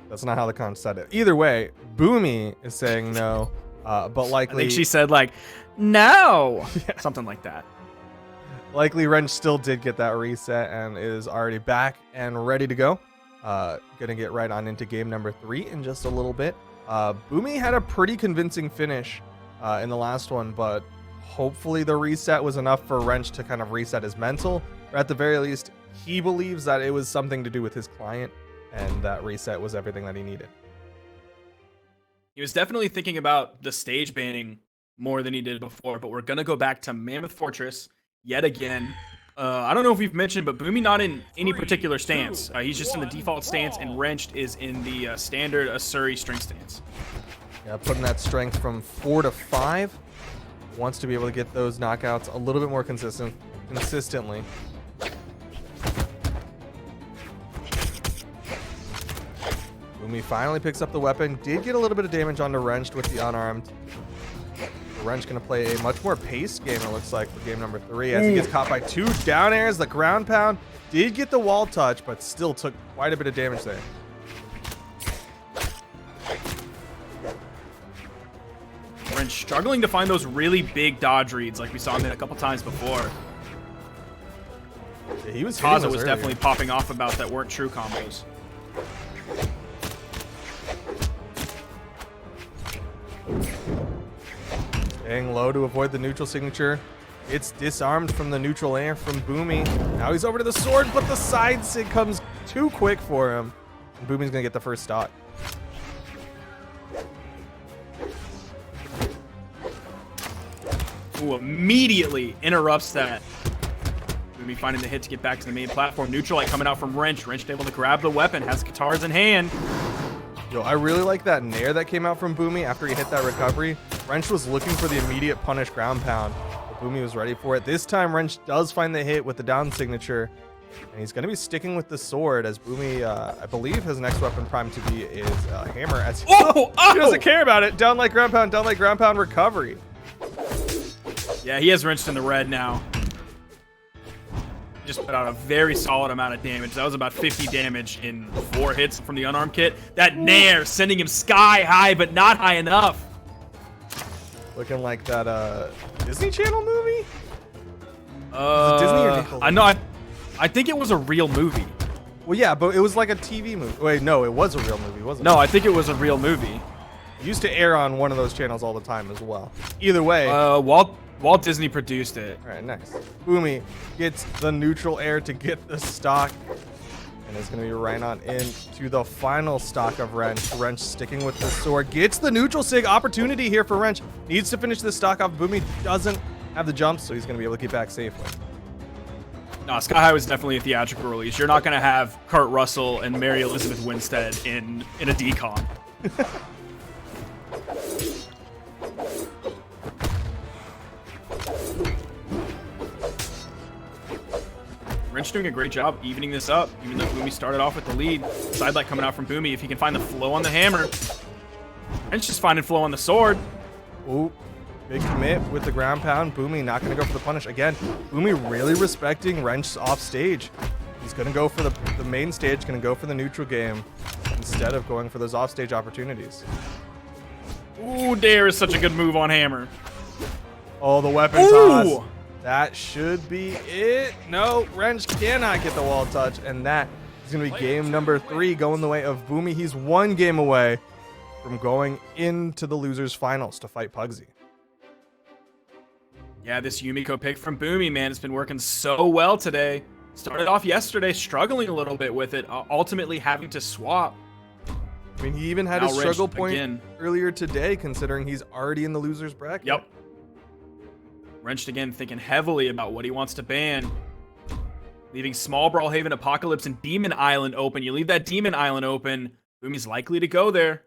That's not how the conch said it. Either way, Boommy is saying no, but likely... I think she said, like, no! Yeah. Something like that. Likely Wrench still did get that reset and is already back and ready to go. Gonna get right on into game number 3 in just a little bit. Boommy had a pretty convincing finish in the last one, but hopefully the reset was enough for Wrench to kind of reset his mental, or at the very least, he believes that it was something to do with his client, and that reset was everything that he needed. He was definitely thinking about the stage banning more than he did before, but we're going to go back to Mammoth Fortress yet again. I don't know if we've mentioned, but Boommy not in any particular stance. He's just in the default stance, and Wrenched is in the standard Asuri string stance. Yeah, putting that strength from 4 to 5. Wants to be able to get those knockouts a little bit more consistently. Boommy finally picks up the weapon. Did get a little bit of damage onto Wrenched with the unarmed. Wrench going to play a much more paced game, it looks like, for game number 3, as he gets caught by 2 down airs. The ground pound did get the wall touch, but still took quite a bit of damage there. Wrench struggling to find those really big dodge reads like we saw him in a couple times before. Yeah, he was Kaza was definitely popping off about that weren't true combos. Staying low to avoid the neutral signature. It's disarmed from the neutral air from Boommy. Now he's over to the sword, but the side sig comes too quick for him. And Boomy's going to get the first stock. Ooh, immediately interrupts that. Boommy finding the hit to get back to the main platform. Neutral light coming out from Wrench. Wrench able to grab the weapon, has guitars in hand. Yo, I really like that nair that came out from Boommy after he hit that recovery. Wrench was looking for the immediate punish ground pound, but Boommy was ready for it. This time, Wrench does find the hit with the down signature, and he's going to be sticking with the sword as Boommy, I believe his next weapon primed to be is hammer. As he, he doesn't care about it. Down like ground pound recovery. Yeah, he has Wrenched in the red now. Just put out a very solid amount of damage. That was about 50 damage in 4 hits from the unarmed kit. That nair sending him sky high, but not high enough. Looking like that Disney Channel movie? Disney or Nickelodeon? I know. I think it was a real movie. Well, yeah, but it was like a TV movie. Wait, no, it was a real movie, wasn't it? No, I think it was a real movie. It used to air on one of those channels all the time as well. Either way. Walt Disney produced it. All right, nice. Boommy gets the neutral air to get the stock. And And it's going to be right on into the final stock of Wrench. Wrench sticking with the sword. Gets the neutral sig opportunity here for Wrench. Needs to finish this stock off. Boommy doesn't have the jump, so he's going to be able to get back safely. No, Sky High was definitely a theatrical release. You're not going to have Kurt Russell and Mary Elizabeth Winstead in a decon. Wrench doing a great job evening this up, even though Boommy started off with the lead. Sidelight coming out from Boommy. If he can find the flow on the hammer. Wrench just finding flow on the sword. Ooh, big commit with the ground pound. Boommy not going to go for the punish. Again, Boommy really respecting Wrench's off stage. He's going to go for the main stage, going to go for the neutral game instead of going for those off stage opportunities. Ooh, Dare is such a good move on hammer. Oh, the weapon toss. That should be it. No, Wrench cannot get the wall touch, and that is going to be game number 3 going the way of Boommy. He's 1 game away from going into the losers finals to fight Pugsy. Yeah, this Yumiko pick from Boommy, man, it's been working so well today. Started off yesterday struggling a little bit with it, ultimately having to swap. I mean, he even had Now a struggle Wrench point again. earlier today, considering he's already in the losers bracket. Yep. Wrenched again, thinking heavily about what he wants to ban. Leaving Small Brawlhaven, Apocalypse, and Demon Island open. You leave that Demon Island open, Boomy's likely to go there.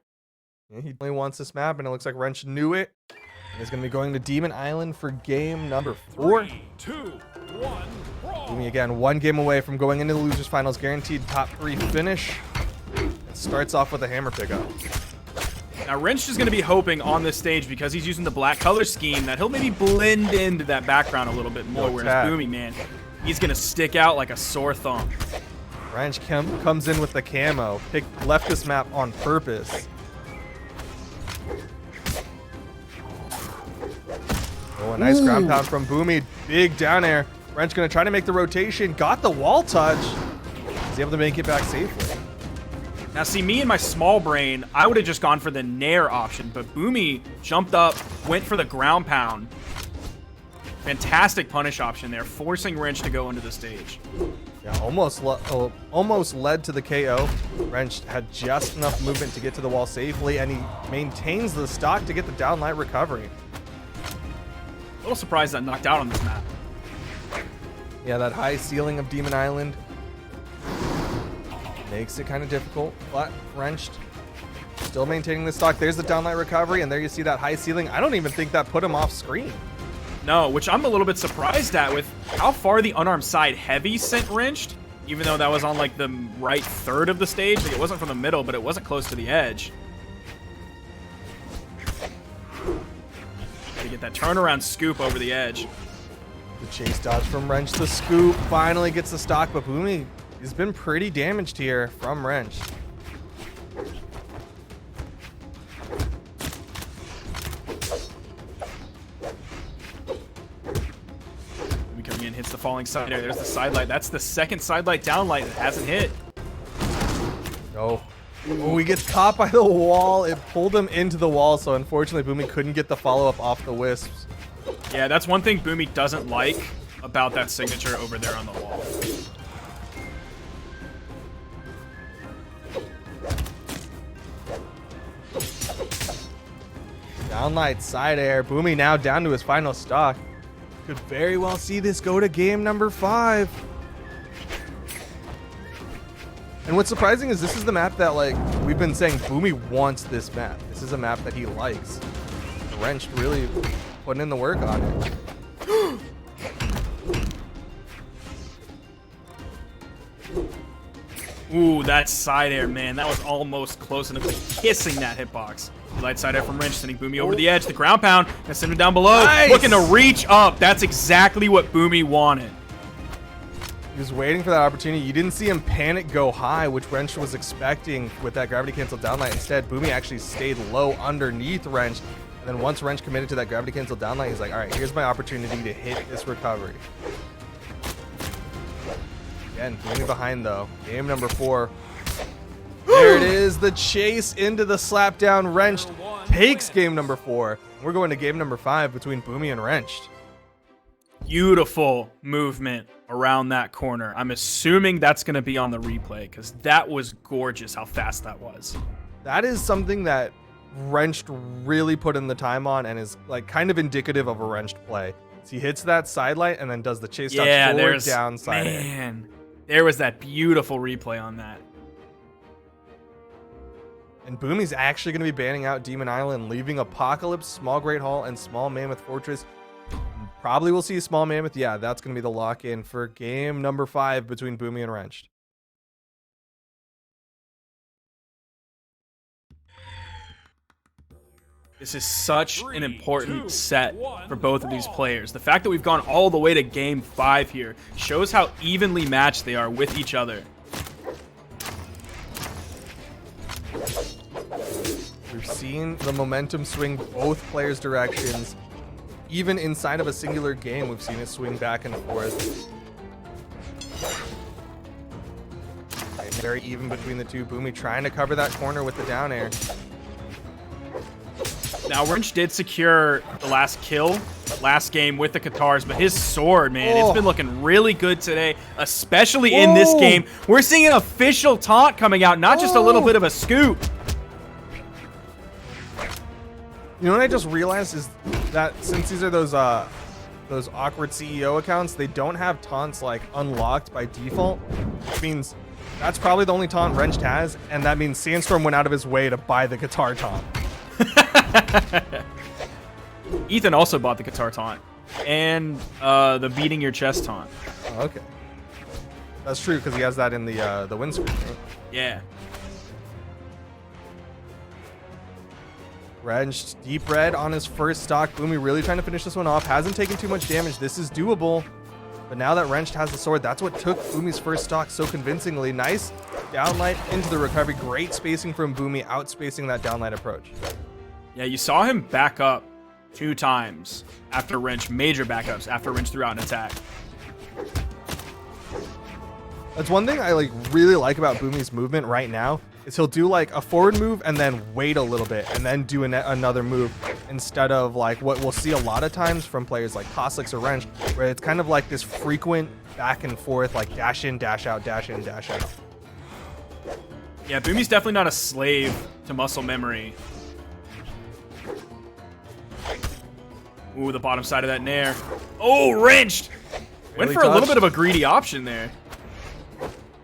Yeah, he only wants this map, and it looks like Wrench knew it. And he's going to be going to Demon Island for game number 4. 3, 2, 1, brawl. Boommy again, 1 game away from going into the losers finals, guaranteed top 3 finish. And starts off with a hammer pickup. Now, Wrench is going to be hoping on this stage, because he's using the black color scheme, that he'll maybe blend into that background a little bit more, whereas Boommy, man, he's going to stick out like a sore thumb. Wrench comes in with the camo, left this map on purpose. Oh, a nice ground pound from Boommy. Big down air. Wrench going to try to make the rotation. Got the wall touch. He's able to make it back safely. Now, see, me and my small brain, I would have just gone for the Nair option, but Boommy jumped up, went for the ground pound. Fantastic punish option there, forcing Wrench to go into the stage. Yeah, almost led to the KO. Wrench had just enough movement to get to the wall safely, and he maintains the stock to get the downlight recovery. A little surprised that knocked out on this map. Yeah, that high ceiling of Demon Island makes it kind of difficult, but Wrenched still maintaining the stock. There's the downlight recovery, and there you see that high ceiling. I don't even think that put him off screen. No, which I'm a little bit surprised at with how far the unarmed side heavy sent Wrenched, even though that was on like the right third of the stage. Like, it wasn't from the middle, but it wasn't close to the edge. To get that turnaround scoop over the edge. The chase dodge from Wrench. The scoop finally gets the stock, but Boommy has been pretty damaged here from Wrench. Boommy coming in, hits the falling side air. There's the side light. That's the second side light down light that hasn't hit. Oh. Oh, he gets caught by the wall. It pulled him into the wall, so unfortunately Boommy couldn't get the follow-up off the wisps. Yeah, that's one thing Boommy doesn't like about that signature over there on the wall. Downlight side air. Boommy now down to his final stock. Could very well see this go to game number 5. And what's surprising is this is the map that, like, we've been saying Boommy wants this map. This is a map that he likes. Wrench really putting in the work on it. Ooh, that side air, man. That was almost close enough to kissing that hitbox. Light side air from Wrench, sending Boommy over the edge. The ground pound, gonna send him down below. Nice! Looking to reach up. That's exactly what Boommy wanted. He was waiting for that opportunity. You didn't see him panic go high, which Wrench was expecting with that gravity cancel downlight. Instead, Boommy actually stayed low underneath Wrench. And then once Wrench committed to that gravity cancel downlight, he's like, all right, here's my opportunity to hit this recovery. Again, Boommy behind though. Game number 4. There it is, the chase into the slap down. Wrenched takes game number 4. We're going to game number 5 between Boommy and Wrenched. Beautiful movement around that corner. I'm assuming that's going to be on the replay because that was gorgeous how fast that was. That is something that Wrenched really put in the time on and is like kind of indicative of a Wrenched play. So he hits that sidelight and then does the chase dodge forward, down, side air. Man, there was that beautiful replay on that. And Boomy's actually going to be banning out Demon Island, leaving Apocalypse, Small Great Hall, and Small Mammoth Fortress. Probably we'll see Small Mammoth. Yeah, that's going to be the lock-in for game number 5 between Boommy and Wrenched. This is such an important set for both of these players. The fact that we've gone all the way to game 5 here shows how evenly matched they are with each other. We've seen the momentum swing both players' directions. Even inside of a singular game, we've seen it swing back and forth. Very even between the two. Boommy trying to cover that corner with the down air. Now, Wrench did secure the last kill last game with the Katars, but his sword, man, it's been looking really good today, especially in this game. We're seeing an official taunt coming out, not just a little bit of a scoop. You know what I just realized is that since these are those awkward CEO accounts, they don't have taunts like unlocked by default, which means that's probably the only taunt Wrenched has, and that means Sandstorm went out of his way to buy the Qatar taunt. Ethan also bought the Qatar taunt and the beating your chest taunt. Oh, okay, that's true because he has that in the windscreen. Right? Yeah. Wrenched, deep red on his first stock. Boommy really trying to finish this one off. Hasn't taken too much damage. This is doable. But now that Wrenched has the sword, that's what took Boomy's first stock so convincingly. Nice downlight into the recovery. Great spacing from Boommy, outspacing that downlight approach. Yeah, you saw him back up 2 times after Wrench, major backups after Wrench threw out an attack. That's one thing I really like about Boomy's movement right now is he'll do like a forward move and then wait a little bit and then do another move instead of like what we'll see a lot of times from players like Koslix or Wrench, where it's kind of like this frequent back and forth, like dash in, dash out, dash in, dash out. Yeah, Boomy's definitely not a slave to muscle memory. Ooh, the bottom side of that nair. Oh, Wrenched! Went for a little bit of a greedy option there.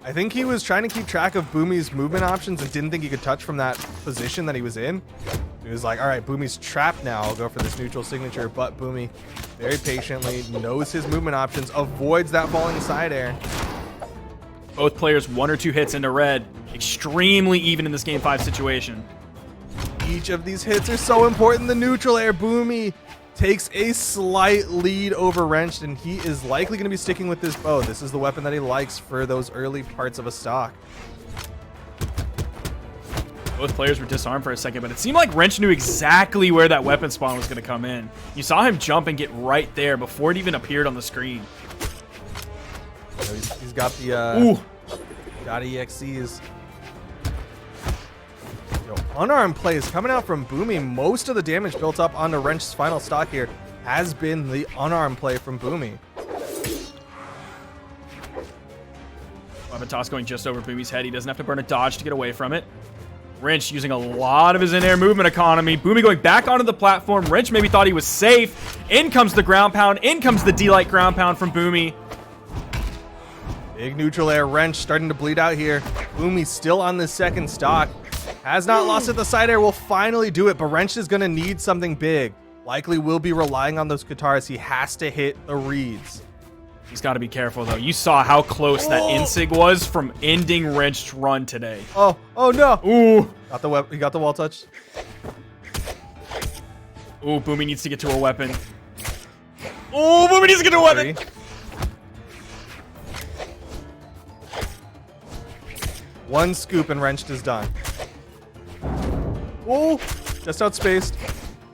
I think he was trying to keep track of Boomy's movement options and didn't think he could touch from that position that he was in. He was like, all right, Boomy's trapped now. I'll go for this neutral signature. But Boommy very patiently knows his movement options, avoids that falling side air. Both players 1 or 2 hits into red. Extremely even in this game 5 situation. Each of these hits are so important. The neutral air, Boommy takes a slight lead over Wrenched, and he is likely going to be sticking with this bow. This is the weapon that he likes for those early parts of a stock. Both players were disarmed for a second, but it seemed like Wrench knew exactly where that weapon spawn was going to come in. You saw him jump and get right there before it even appeared on the screen. So he's got the .exes. Unarmed plays coming out from Boommy. Most of the damage built up onto Wrench's final stock here has been the unarmed play from Boommy. Weapon toss going just over Boomy's head. He doesn't have to burn a dodge to get away from it. Wrench using a lot of his in-air movement economy. Boommy going back onto the platform. Wrench maybe thought he was safe. In comes the ground pound. In comes the D-Light ground pound from Boommy. Big neutral air. Wrench starting to bleed out here. Boommy still on the second stock. Has not lost it. The side air will finally do it, but Wrench is going to need something big. Likely will be relying on those Katars. He has to hit the reads. He's got to be careful, though. You saw how close that Insig was from ending Wrench's run today. Oh no. Ooh. He got the wall touch. Ooh, Boommy needs to get to a weapon. Ooh, Boommy needs to get to a weapon. 3. One scoop and Wrenched is done. Oh, just outspaced.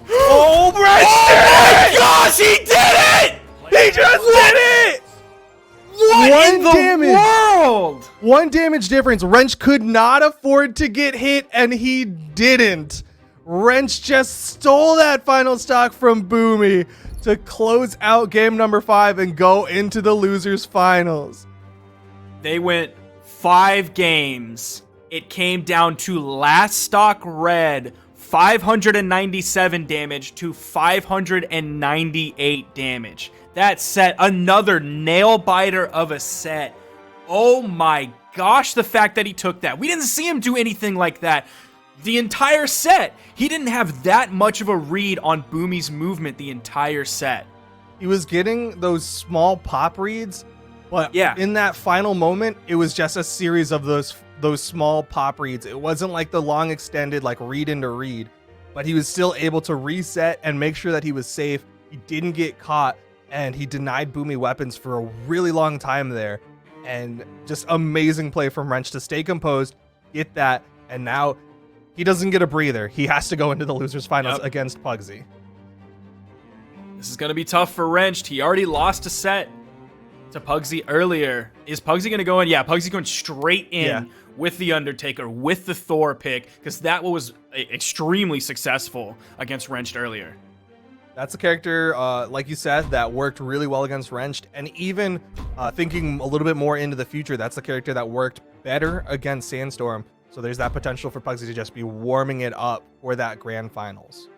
Oh, Wrench! Oh my gosh, he did it! He just did it! What in the world? 1 damage difference. Wrench could not afford to get hit, and he didn't. Wrench just stole that final stock from Boommy. to close out game number 5 and go into the losers finals. They went 5 games. It came down to last stock red, 597 damage to 598 damage. That set, another nail biter of a set. Oh my gosh, the fact that he took that. We didn't see him do anything like that the entire set. He didn't have that much of a read on Boommy's movement the entire set. He was getting those small pop reads, but Yeah. in that final moment, it was just a series of those small pop reads. It wasn't like the long extended like read into read, but he was still able to reset and make sure that he was safe. He didn't get caught, and he denied Boommy weapons for a really long time there. And just amazing play from Wrench to stay composed, get that, and now he doesn't get a breather. He has to go into the losers finals against Pugsy. This is going to be tough for Wrench. He already lost a set to Pugsy earlier. Is Pugsy going to go in? Yeah, Pugsy's going straight in with the Undertaker, with the Thor pick, because that was extremely successful against Wrench earlier. That's a character, like you said, that worked really well against Wrenched. And even thinking a little bit more into the future, that's the character that worked better against Sandstorm. So there's that potential for Pugsy to just be warming it up for that grand finals.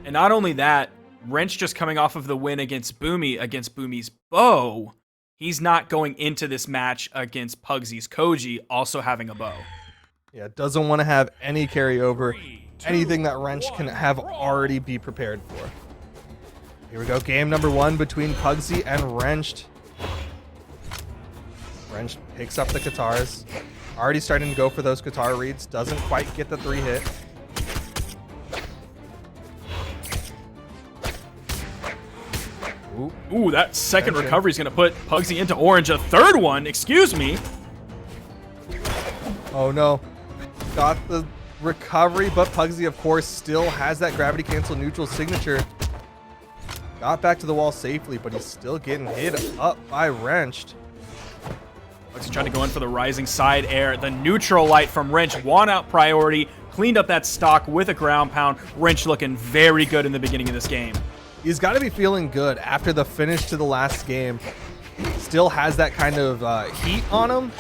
And not only that, Wrench just coming off of the win against Boomy's bow, he's not going into this match against Pugsy's Cody, also having a bow. Yeah, doesn't want to have any carryover, anything that Wrench can have already be prepared for. Here we go, game number 1 between Pugsy and Wrenched. Wrenched picks up the guitars. Already starting to go for those guitar reads. Doesn't quite get the 3 hit. Ooh, that second recovery is going to put Pugsy into orange. A third one, excuse me. Oh no. Got the recovery, but Pugsy, of course, still has that gravity cancel neutral signature. Got back to the wall safely, but he's still getting hit up by Wrenched. Pugsy trying to go in for the rising side air. The neutral light from Wrench, won out priority, cleaned up that stock with a ground pound. Wrench looking very good in the beginning of this game. He's got to be feeling good after the finish to the last game. Still has that kind of heat on him,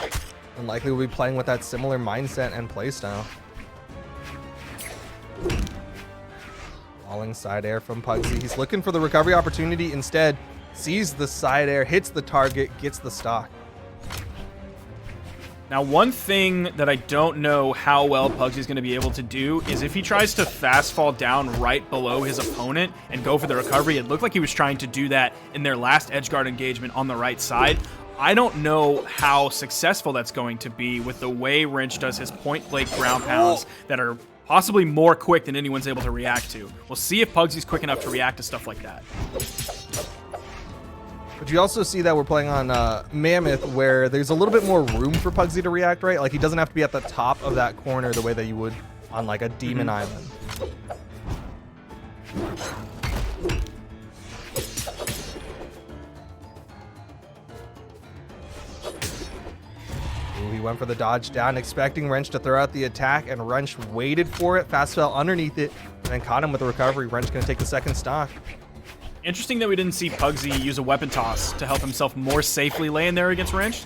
and likely will be playing with that similar mindset and playstyle. Falling side air from Pugsy. He's looking for the recovery opportunity. Instead, sees the side air, hits the target, gets the stock. Now, one thing that I don't know how well Pugsy's going to be able to do is if he tries to fast fall down right below his opponent and go for the recovery. It looked like he was trying to do that in their last edgeguard engagement on the right side. I don't know how successful that's going to be with the way Wrench does his point blank ground pounds that are possibly more quick than anyone's able to react to. We'll see if Pugsy's quick enough to react to stuff like that. But you also see that we're playing on Mammoth, where there's a little bit more room for Pugsy to react, right? Like, he doesn't have to be at the top of that corner the way that you would on, like, a Demon Island. Ooh, he went for the dodge down, expecting Wrench to throw out the attack, and Wrench waited for it, fast fell underneath it, and then caught him with a recovery. Wrench going to take the second stock. Interesting that we didn't see Pugsy use a weapon toss to help himself more safely laying there against Wrench.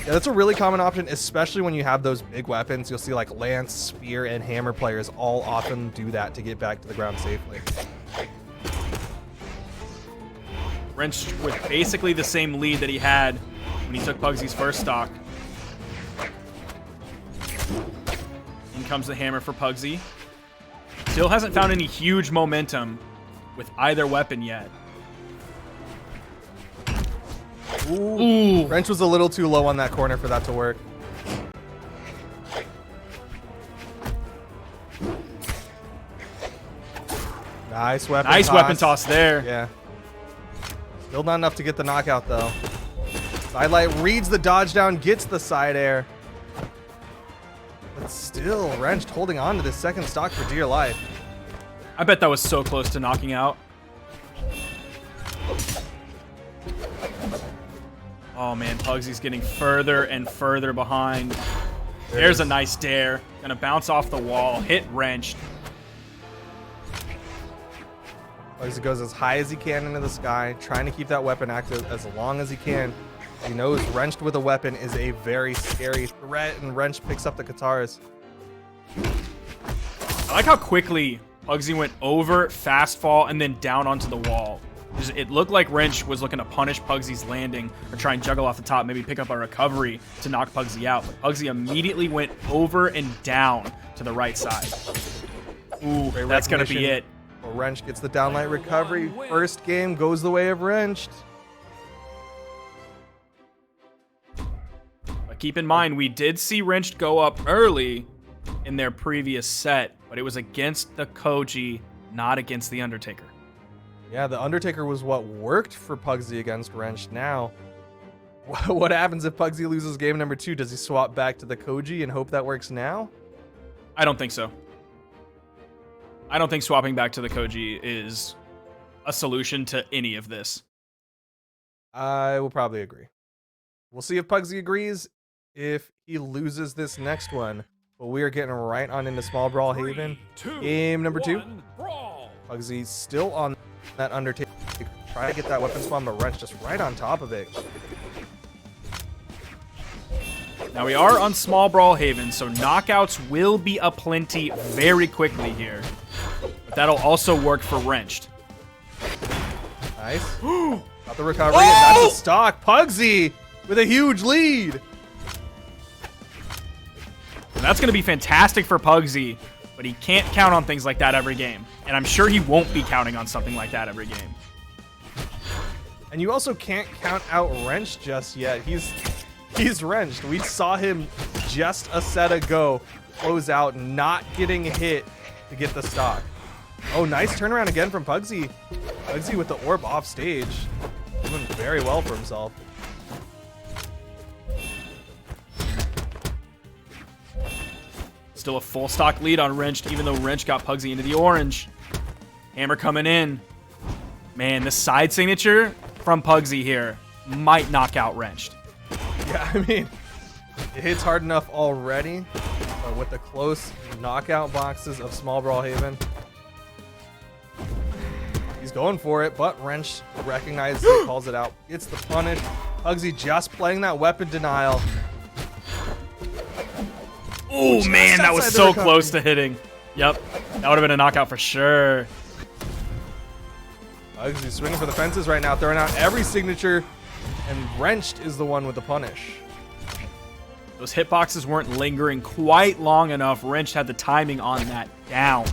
Yeah, that's a really common option, especially when you have those big weapons. You'll see like Lance, Spear, and Hammer players all often do that to get back to the ground safely. Wrench with basically the same lead that he had when he took Pugsy's first stock. In comes the hammer for Pugsy. Still hasn't found any huge momentum with either weapon yet. Ooh. Wrench was a little too low on that corner for that to work. Nice weapon Nice toss. weapon toss there. Yeah. Still not enough to get the knockout, though. Sidelight reads the dodge down, gets the side air. But still, Wrench holding on to this second stock for dear life. I bet that was so close to knocking out. Oh man, Pugsy's getting further and further behind. There's a nice dare. Gonna bounce off the wall, hit Wrench. Pugsy goes as high as he can into the sky, trying to keep that weapon active as long as he can. He knows Wrenched with a weapon is a very scary threat, and Wrench picks up the Katars. I like how quickly Pugsy went over, fast fall, and then down onto the wall. It looked like Wrench was looking to punish Pugsy's landing or try and juggle off the top, maybe pick up a recovery to knock Pugsy out. But Pugsy immediately went over and down to the right side. Ooh, Great that's going to be recognition. it. Well, Wrench gets the downlight recovery. First game goes the way of Wrenched. But keep in mind, we did see Wrenched go up early in their previous set, but it was against the Koji, not against the Undertaker. Yeah, the Undertaker was what worked for Pugsy against Wrenched. Now, what happens if Pugsy loses game number 2? Does he swap back to the Koji and hope that works now? I don't think so. I don't think swapping back to the Koji is a solution to any of this. I will probably agree. We'll see if Pugsy agrees if he loses this next one. But we are getting right on into Small Brawl Haven. Game number 2. Pugsy still on that Undertaker. Try to get that weapon spawn, but Wrench just right on top of it. Now we are on Small Brawl Haven, so knockouts will be aplenty very quickly here. But that'll also work for Wrenched. Nice. Got the recovery, and that's a stock. Pugsy with a huge lead. And that's going to be fantastic for Pugsy, but he can't count on things like that every game. And I'm sure he won't be counting on something like that every game. And you also can't count out Wrench just yet. He's Wrenched. We saw him just a set ago close out, not getting hit to get the stock. Oh, nice turnaround again from Pugsy. Pugsy with the orb off stage. Doing very well for himself. Still a full stock lead on Wrenched, even though Wrench got Pugsy into the orange. Hammer coming in. Man, the side signature from Pugsy here might knock out Wrenched. Yeah, I mean, it hits hard enough already, but with the close knockout boxes of Small Brawl Haven, he's going for it, but Wrench recognizes it, calls it out, gets the punish. Pugsy just playing that weapon denial. Oh man, that was so close to hitting. Yep, that would have been a knockout for sure. Pugsy swinging for the fences right now, throwing out every signature, and Wrenched is the one with the punish. Those hitboxes weren't lingering quite long enough. Wrenched had the timing on that down.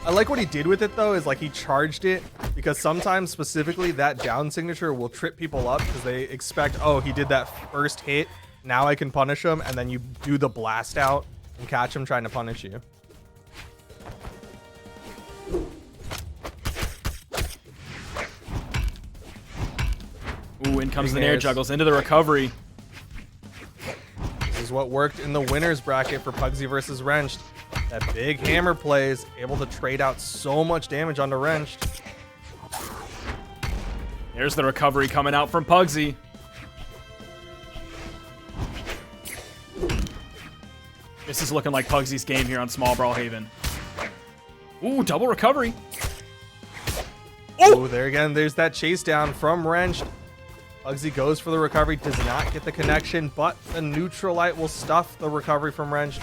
I like what he did with it though, is like he charged it, because sometimes specifically that down signature will trip people up because they expect, oh, he did that first hit, now I can punish him, and then you do the blast out and catch him trying to punish you. Ooh, in comes Big the air airs. juggles into the recovery. This is what worked in the winners bracket for Pugsy versus Wrenched. That big hammer plays, able to trade out so much damage onto Wrenched. There's the recovery coming out from Pugsy. This is looking like Pugsy's game here on Small Brawl Haven. Ooh, double recovery. Oh, there again, there's that chase down from Wrenched. Pugsy goes for the recovery, does not get the connection, but the neutral light will stuff the recovery from Wrenched.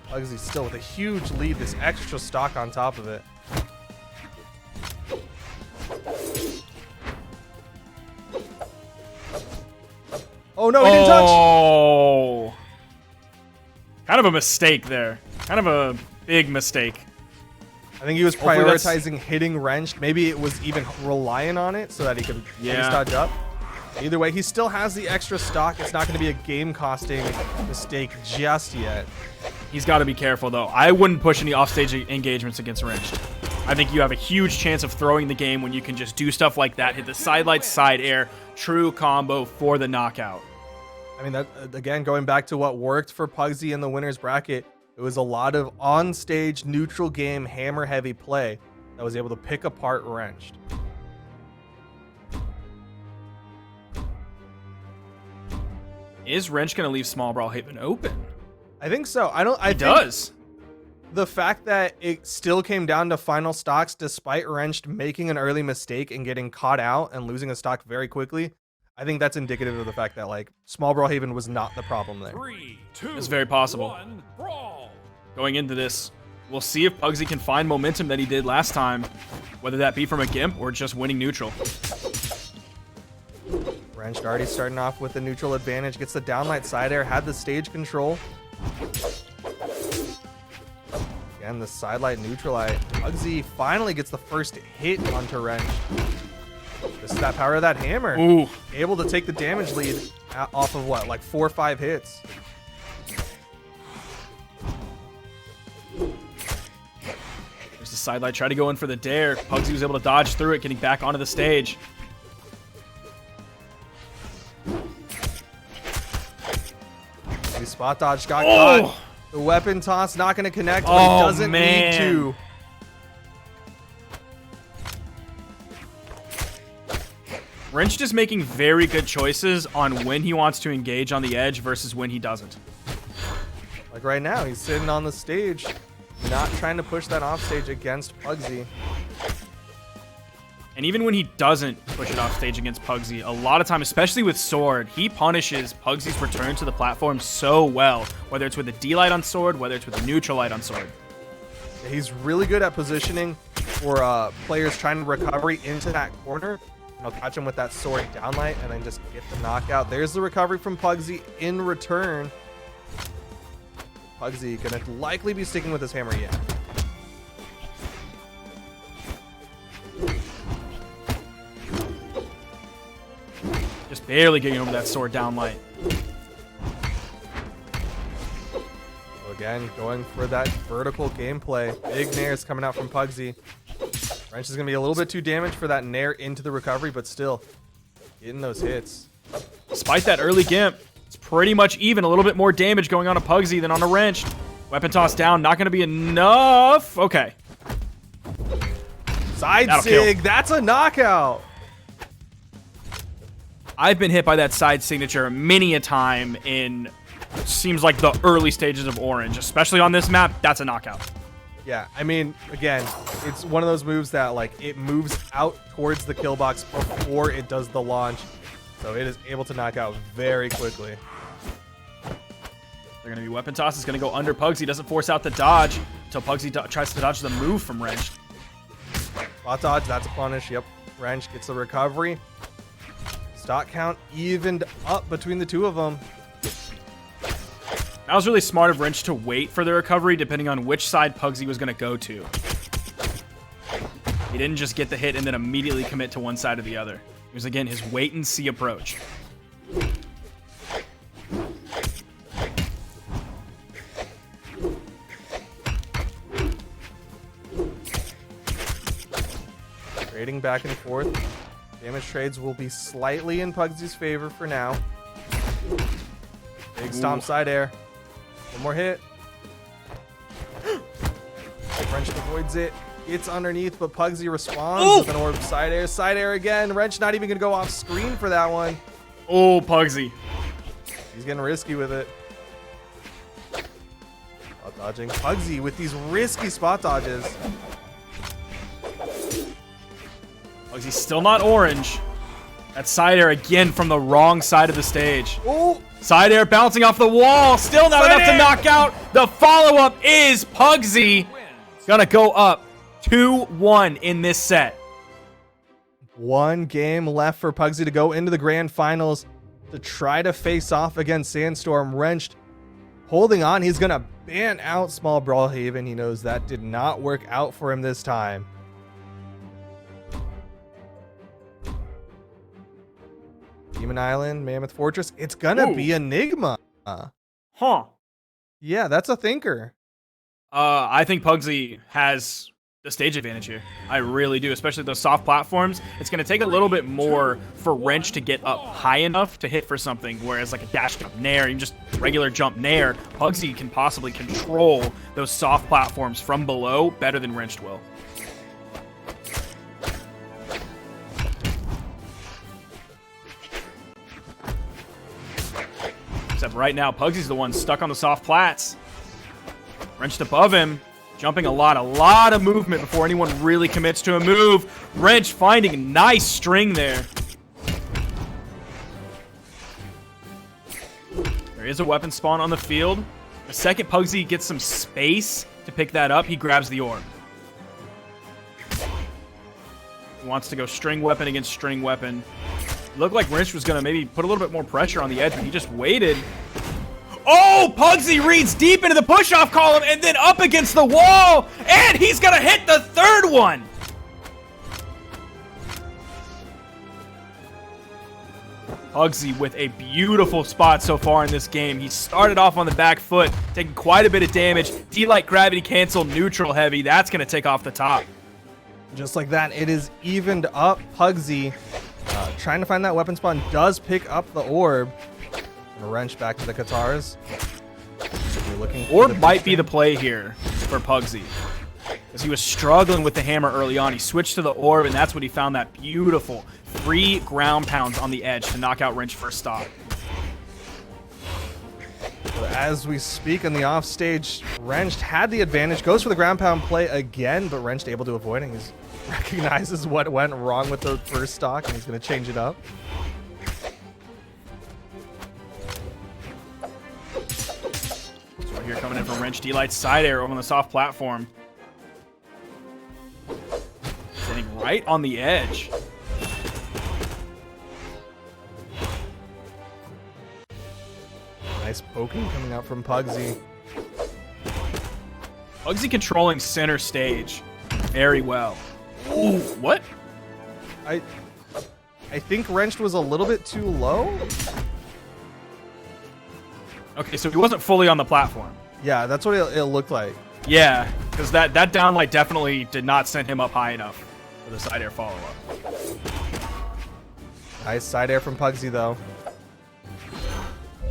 Pugsy still with a huge lead, this extra stock on top of it. Oh no, he didn't touch! Oh. Kind of a mistake there. Kind of a big mistake. I think he was Hopefully that's- prioritizing hitting Wrenched. Maybe it was even relying on it so that he could Yeah. dodge up. Either way, he still has the extra stock. It's not going to be a game-costing mistake just yet. He's got to be careful, though. I wouldn't push any offstage engagements against Wrenched. I think you have a huge chance of throwing the game when you can just do stuff like that. Hit the side light, side air, true combo for the knockout. I mean, that again, going back to what worked for Pugsy in the winner's bracket, it was a lot of on-stage, neutral game, hammer-heavy play that was able to pick apart Wrenched. Is Wrench going to leave Small Brawl Haven open? I think so. I He think does. the fact that it still came down to final stocks despite Wrenched making an early mistake and getting caught out and losing a stock very quickly, I think that's indicative of the fact that like small Brawlhaven was not the problem there. 3, 2, It's very possible. 1, brawl. Going into this, we'll see if Pugsy can find momentum that he did last time, whether that be from a Gimp or just winning neutral. Wrenched already starting off with the neutral advantage, gets the downlight side air, had the stage control. Again, the sidelight neutralite. Pugsy finally gets the first hit onto Wrenched. This is that power of that hammer. Ooh. Able to take the damage lead off of what, like 4 or 5 hits. There's the sidelight, try to go in for the dare. Pugsy was able to dodge through it, getting back onto the stage. The spot dodge got caught. The weapon toss not going to connect, but he doesn't need to. Wrenched is making very good choices on when he wants to engage on the edge versus when he doesn't. Like right now, he's sitting on the stage, not trying to push that off stage against Pugsy. And even when he doesn't push it off stage against Pugsy, a lot of time, especially with Sword, he punishes Pugsy's return to the platform so well, whether it's with a D-Light on Sword, whether it's with a neutral light on Sword. Yeah, he's really good at positioning for players trying to recovery into that corner. He'll catch him with that Sword downlight and then just get the knockout. There's the recovery from Pugsy in return. Pugsy gonna likely be sticking with his hammer yet. Just barely getting over that Sword downlight. So again, going for that vertical gameplay. Big nairs coming out from Pugsy. Wrench is going to be a little bit too damaged for that nair into the recovery, but still getting those hits. Despite that early Gimp, it's pretty much even. A little bit more damage going on a Pugsy than on a Wrenched. Weapon toss down, not going to be enough. Okay. Side That'll sig, kill. that's a knockout. I've been hit by that side signature many a time in, seems like the early stages of Orange, especially on this map. That's a knockout. Yeah, I mean, again, it's one of those moves that like it moves out towards the kill box before it does the launch. So it is able to knock out very quickly. They're going to be weapon toss. It's going to go under Pugsy. Doesn't force out the dodge until Pugsy tries to dodge the move from Wrenched. Spot dodge, that's a punish. Yep, Wrench gets the recovery. Stock count evened up between the two of them. That was really smart of Wrench to wait for the recovery depending on which side Pugsy was going to go to. He didn't just get the hit and then immediately commit to one side or the other. It was, again, his wait-and-see approach. Trading back and forth. Damage trades will be slightly in Pugsy's favor for now. Big stomp side air. One more hit. Wrench avoids it. It's underneath, but Pugsy responds with an orb side air. Side air again. Wrench not even going to go off screen for that one. Oh, Pugsy. He's getting risky with it. Spot dodging. Pugsy with these risky spot dodges. Pugsy's still not Orange. That side air again from the wrong side of the stage. Oh! Side air bouncing off the wall. Still not enough to knock out. The follow-up is Pugsy. Gonna go up 2-1 in this set. One game left for Pugsy to go into the grand finals to try to face off against Sandstorm. Wrenched holding on. He's going to ban out small Brawlhaven. He knows that did not work out for him this time. Demon Island, Mammoth Fortress. It's going to be Enigma. Huh. Yeah, that's a thinker. I think Pugsy has the stage advantage here. I really do, especially those soft platforms. It's going to take a little bit more for Wrench to get up high enough to hit for something, whereas like a dash jump nair, even just regular jump nair, Pugsy can possibly control those soft platforms from below better than Wrenched will. Except right now, Pugsy's the one stuck on the soft plats. Wrenched above him. Jumping a lot of movement before anyone really commits to a move. Wrench finding a nice string there. There is a weapon spawn on the field. The second Pugsy gets some space to pick that up, he grabs the orb. He wants to go string weapon against string weapon. Looked like Wrench was going to maybe put a little bit more pressure on the edge, but he just waited. Oh, Pugsy reads deep into the push-off column and then up against the wall, and he's going to hit the third one. Pugsy with a beautiful spot so far in this game. He started off on the back foot, taking quite a bit of damage. D-Light Gravity Cancel, neutral heavy. That's going to take off the top. Just like that, it is evened up. Pugsy trying to find that weapon spawn, does pick up the orb. And wrench back to the Katars. Orb might be the play here for Pugsy, because he was struggling with the hammer early on. He switched to the orb, and that's when he found that beautiful 3 ground pounds on the edge to knock out Wrench first stop. As we speak on the offstage, Wrenched had the advantage, goes for the ground pound play again, but Wrenched able to avoid it. He recognizes what went wrong with the first stock, and he's going to change it up. So here coming in from Wrench, D-Light side air over on the soft platform. Sitting right on the edge. Nice poking coming out from Pugsy. Pugsy controlling center stage very well. Ooh, what? I think Wrenched was a little bit too low. Okay, so he wasn't fully on the platform. Yeah, that's what it looked like. Yeah, because that downlight definitely did not send him up high enough for the side air follow-up. Nice side air from Pugsy, though.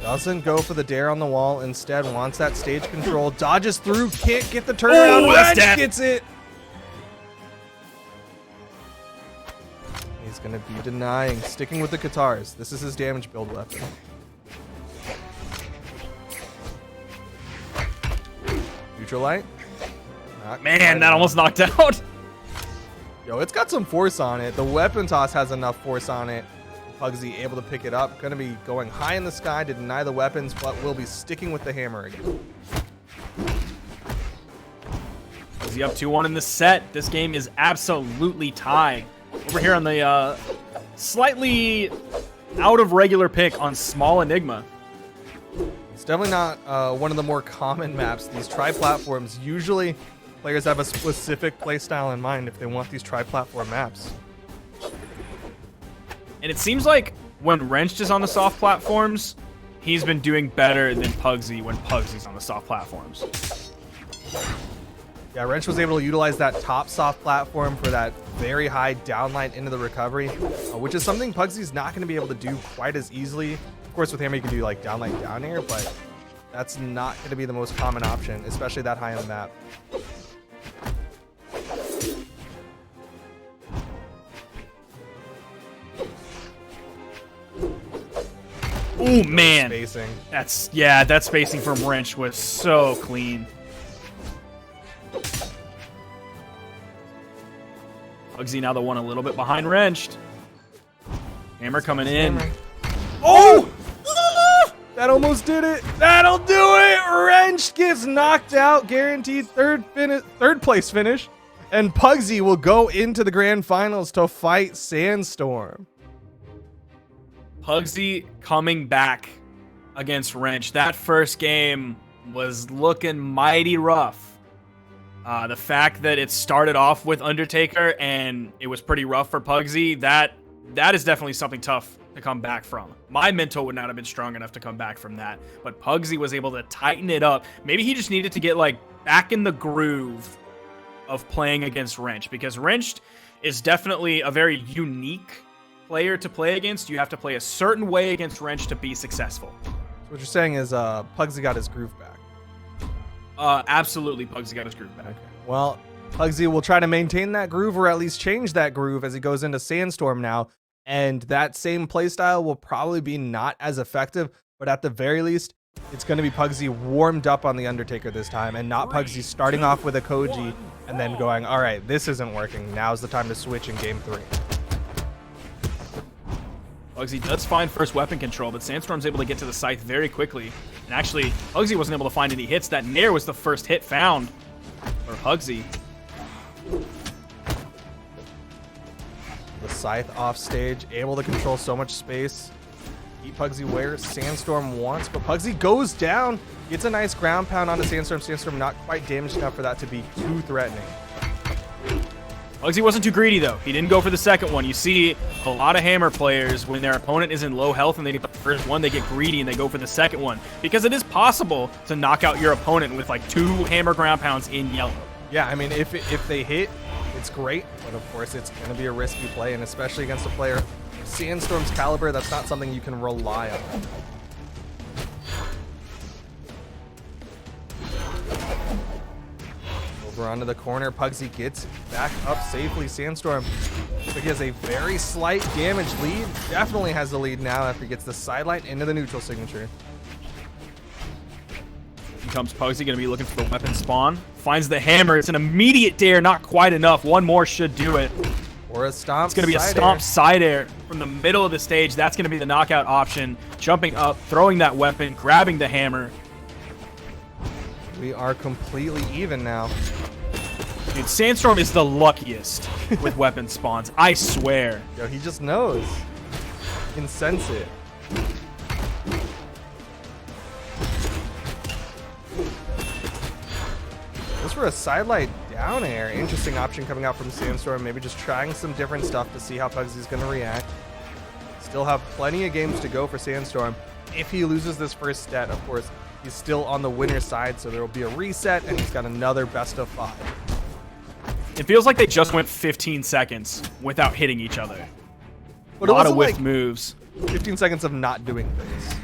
Doesn't go for the dare on the wall. Instead, wants that stage control. Dodges through. Can't get the turnaround. Ooh, that's Wrench death. gets it. He's going to be denying. Sticking with the Katars. This is his damage build weapon. Neutral light. Man, that almost knocked out. Yo, it's got some force on it. The weapon toss has enough force on it. Pugsy able to pick it up. Going to be going high in the sky to deny the weapons, but will be sticking with the hammer again. Pugsy up 2-1 in the set. This game is absolutely tied. Over here on the slightly out of regular pick on Small Enigma. It's definitely not one of the more common maps. These tri-platforms, usually players have a specific playstyle in mind if they want these tri-platform maps. And it seems like when Wrenched is on the soft platforms, he's been doing better than Pugsy when Pugsy's on the soft platforms. Yeah, Wrench was able to utilize that top soft platform for that very high downlight into the recovery, which is something Pugsy's not going to be able to do quite as easily. Of course, with hammer, you can do like downlight down air, but that's not going to be the most common option, especially that high on the map. Oh man, Spacing. that spacing from Wrench was so clean. Pugsy now the one a little bit behind Wrenched. Hammer coming in. Oh! That almost did it. That'll do it. Wrench gets knocked out. Guaranteed third place finish. And Pugsy will go into the grand finals to fight Sandstorm. Pugsy coming back against Wrench. That first game was looking mighty rough. The fact that it started off with Undertaker and it was pretty rough for Pugsy, that is definitely something tough to come back from. My mental would not have been strong enough to come back from that, but Pugsy was able to tighten it up. Maybe he just needed to get like back in the groove of playing against Wrench, because Wrench is definitely a very unique player to play against. You have to play a certain way against Wrench to be successful. So what you're saying is Pugsy got his groove back. Absolutely, Pugsy got his groove back. Okay. Well, Pugsy will try to maintain that groove, or at least change that groove as he goes into Sandstorm now. And that same playstyle will probably be not as effective, but at the very least, it's going to be Pugsy warmed up on the Undertaker this time, and not Pugsy starting off with a Koji and then going, all right, this isn't working. Now's the time to switch in game 3. Pugsy does find first weapon control, but Sandstorm's able to get to the scythe very quickly. And actually, Pugsy wasn't able to find any hits. That Nair was the first hit found for Pugsy. The scythe off stage, able to control so much space. Keep Pugsy where Sandstorm wants, but Pugsy goes down. Gets a nice ground pound onto Sandstorm. Sandstorm not quite damaged enough for that to be too threatening. Pugsy wasn't too greedy, though. He didn't go for the second one. You see a lot of Hammer players, when their opponent is in low health and they get the first one, they get greedy and they go for the second one. Because it is possible to knock out your opponent with like 2 Hammer ground pounds in yellow. Yeah, I mean, if they hit, it's great. But of course, it's going to be a risky play, and especially against a player of Sandstorm's caliber, that's not something you can rely on. Over onto the corner, Pugsy gets back up safely. Sandstorm, but he has a very slight damage lead. Definitely has the lead now after he gets the sideline into the neutral signature. Here comes Pugsy, going to be looking for the weapon spawn. Finds the hammer. It's an immediate dare, not quite enough. One more should do it. Or a stomp. It's going to be a stomp side air from the middle of the stage. That's going to be the knockout option. Jumping up, throwing that weapon, grabbing the hammer. We are completely even now. Dude, Sandstorm is the luckiest with weapon spawns. I swear. Yo, he just knows. He can sense it. This for a sidelight down air. Interesting option coming out from Sandstorm. Maybe just trying some different stuff to see how Pugsy's going to react. Still have plenty of games to go for Sandstorm. If he loses this first stat, of course, he's still on the winner's side, so there will be a reset, and he's got another best of 5. It feels like they just went 15 seconds without hitting each other. But a lot of it wasn't whiffed like moves. 15 seconds of not doing things.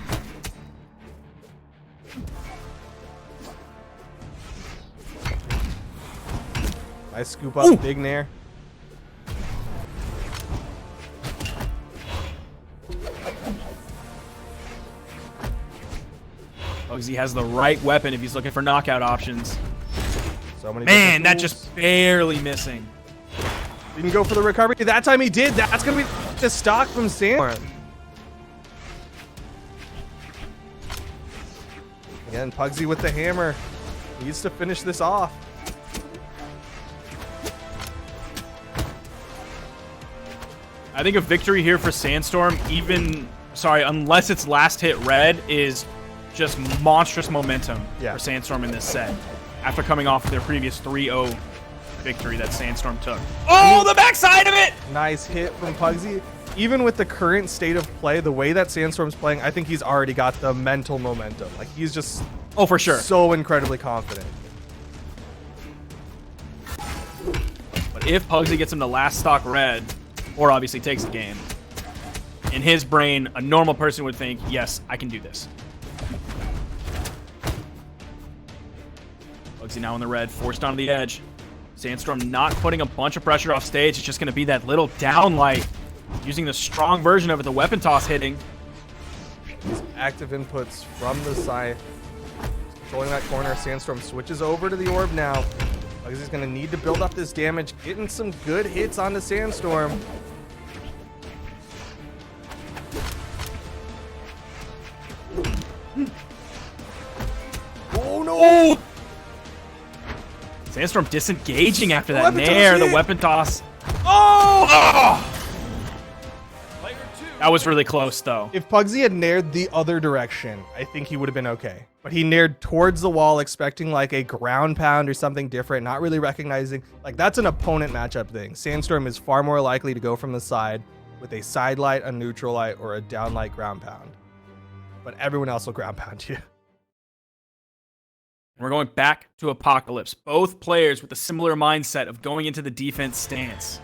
Nice scoop up, Ooh. big nair. Pugsy has the right weapon if he's looking for knockout options. So many Man, different that tools. just barely missing. Didn't go for the recovery. That time he did. That's going to be the stock from Sandstorm. Again, Pugsy with the hammer. Needs to finish this off. I think a victory here for Sandstorm, unless it's last hit red, is just monstrous momentum for Sandstorm in this set. After coming off their previous 3-0 victory that Sandstorm took. Oh, the backside of it! Nice hit from Pugsy. Even with the current state of play, the way that Sandstorm's playing, I think he's already got the mental momentum. Like, he's just for sure. So incredibly confident. But if Pugsy gets him to last stock red, or obviously takes the game, in his brain, a normal person would think, yes, I can do this. Pugsy now on the red, forced onto the edge. Sandstorm not putting a bunch of pressure off stage. It's just going to be that little downlight, using the strong version of it, the weapon toss hitting. These active inputs from the side. Controlling that corner. Sandstorm switches over to the orb now. Pugsy's going to need to build up this damage. Getting some good hits onto Sandstorm. Oh no! Oh! Sandstorm disengaging after that nair, the weapon toss. Oh! That was really close, though. If Pugsy had naired the other direction, I think he would have been okay. But he naired towards the wall, expecting like a ground pound or something different, not really recognizing. Like, that's an opponent matchup thing. Sandstorm is far more likely to go from the side with a side light, a neutral light, or a down light ground pound. But everyone else will ground pound you. We're going back to Apocalypse. Both players with a similar mindset of going into the defense stance.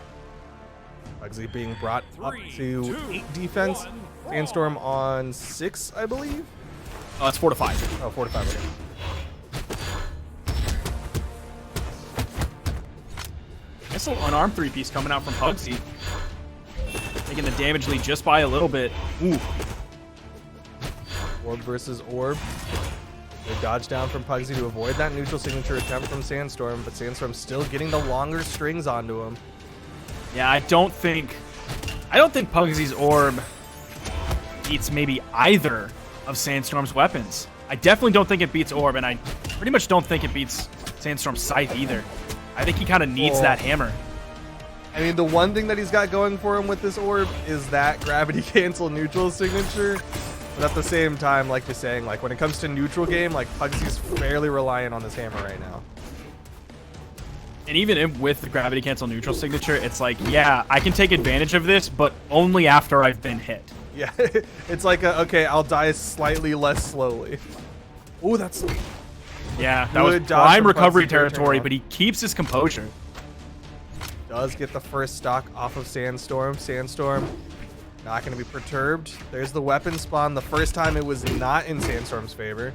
Pugsy being brought up to 8 defense. Sandstorm on 6, I believe. Oh, it's 4 to 5. Oh, 4 to 5. Okay. Nice little unarmed 3-piece coming out from Pugsy. Taking the damage lead just by a little bit. Ooh. Orb versus Orb. They dodge down from Pugsy to avoid that neutral signature attempt from Sandstorm, but Sandstorm still getting the longer strings onto him. Yeah, I don't think Pugsy's Orb beats maybe either of Sandstorm's weapons. I definitely don't think it beats Orb, and I pretty much don't think it beats Sandstorm's Scythe either. I think he kind of needs that hammer. I mean, the one thing that he's got going for him with this orb is that gravity cancel neutral signature. But at the same time, like you're saying, like when it comes to neutral game, like Pugsy's fairly reliant on this hammer right now. And even with the gravity cancel neutral signature, it's like, yeah, I can take advantage of this, but only after I've been hit. Yeah, it's like, okay, I'll die slightly less slowly. Oh, that's... Yeah, that was Good dodge prime from recovery Pugsy, territory, turn but he keeps his composure. Does get the first stock off of Sandstorm. Sandstorm not going to be perturbed. There's the weapon spawn. The first time it was not in Sandstorm's favor.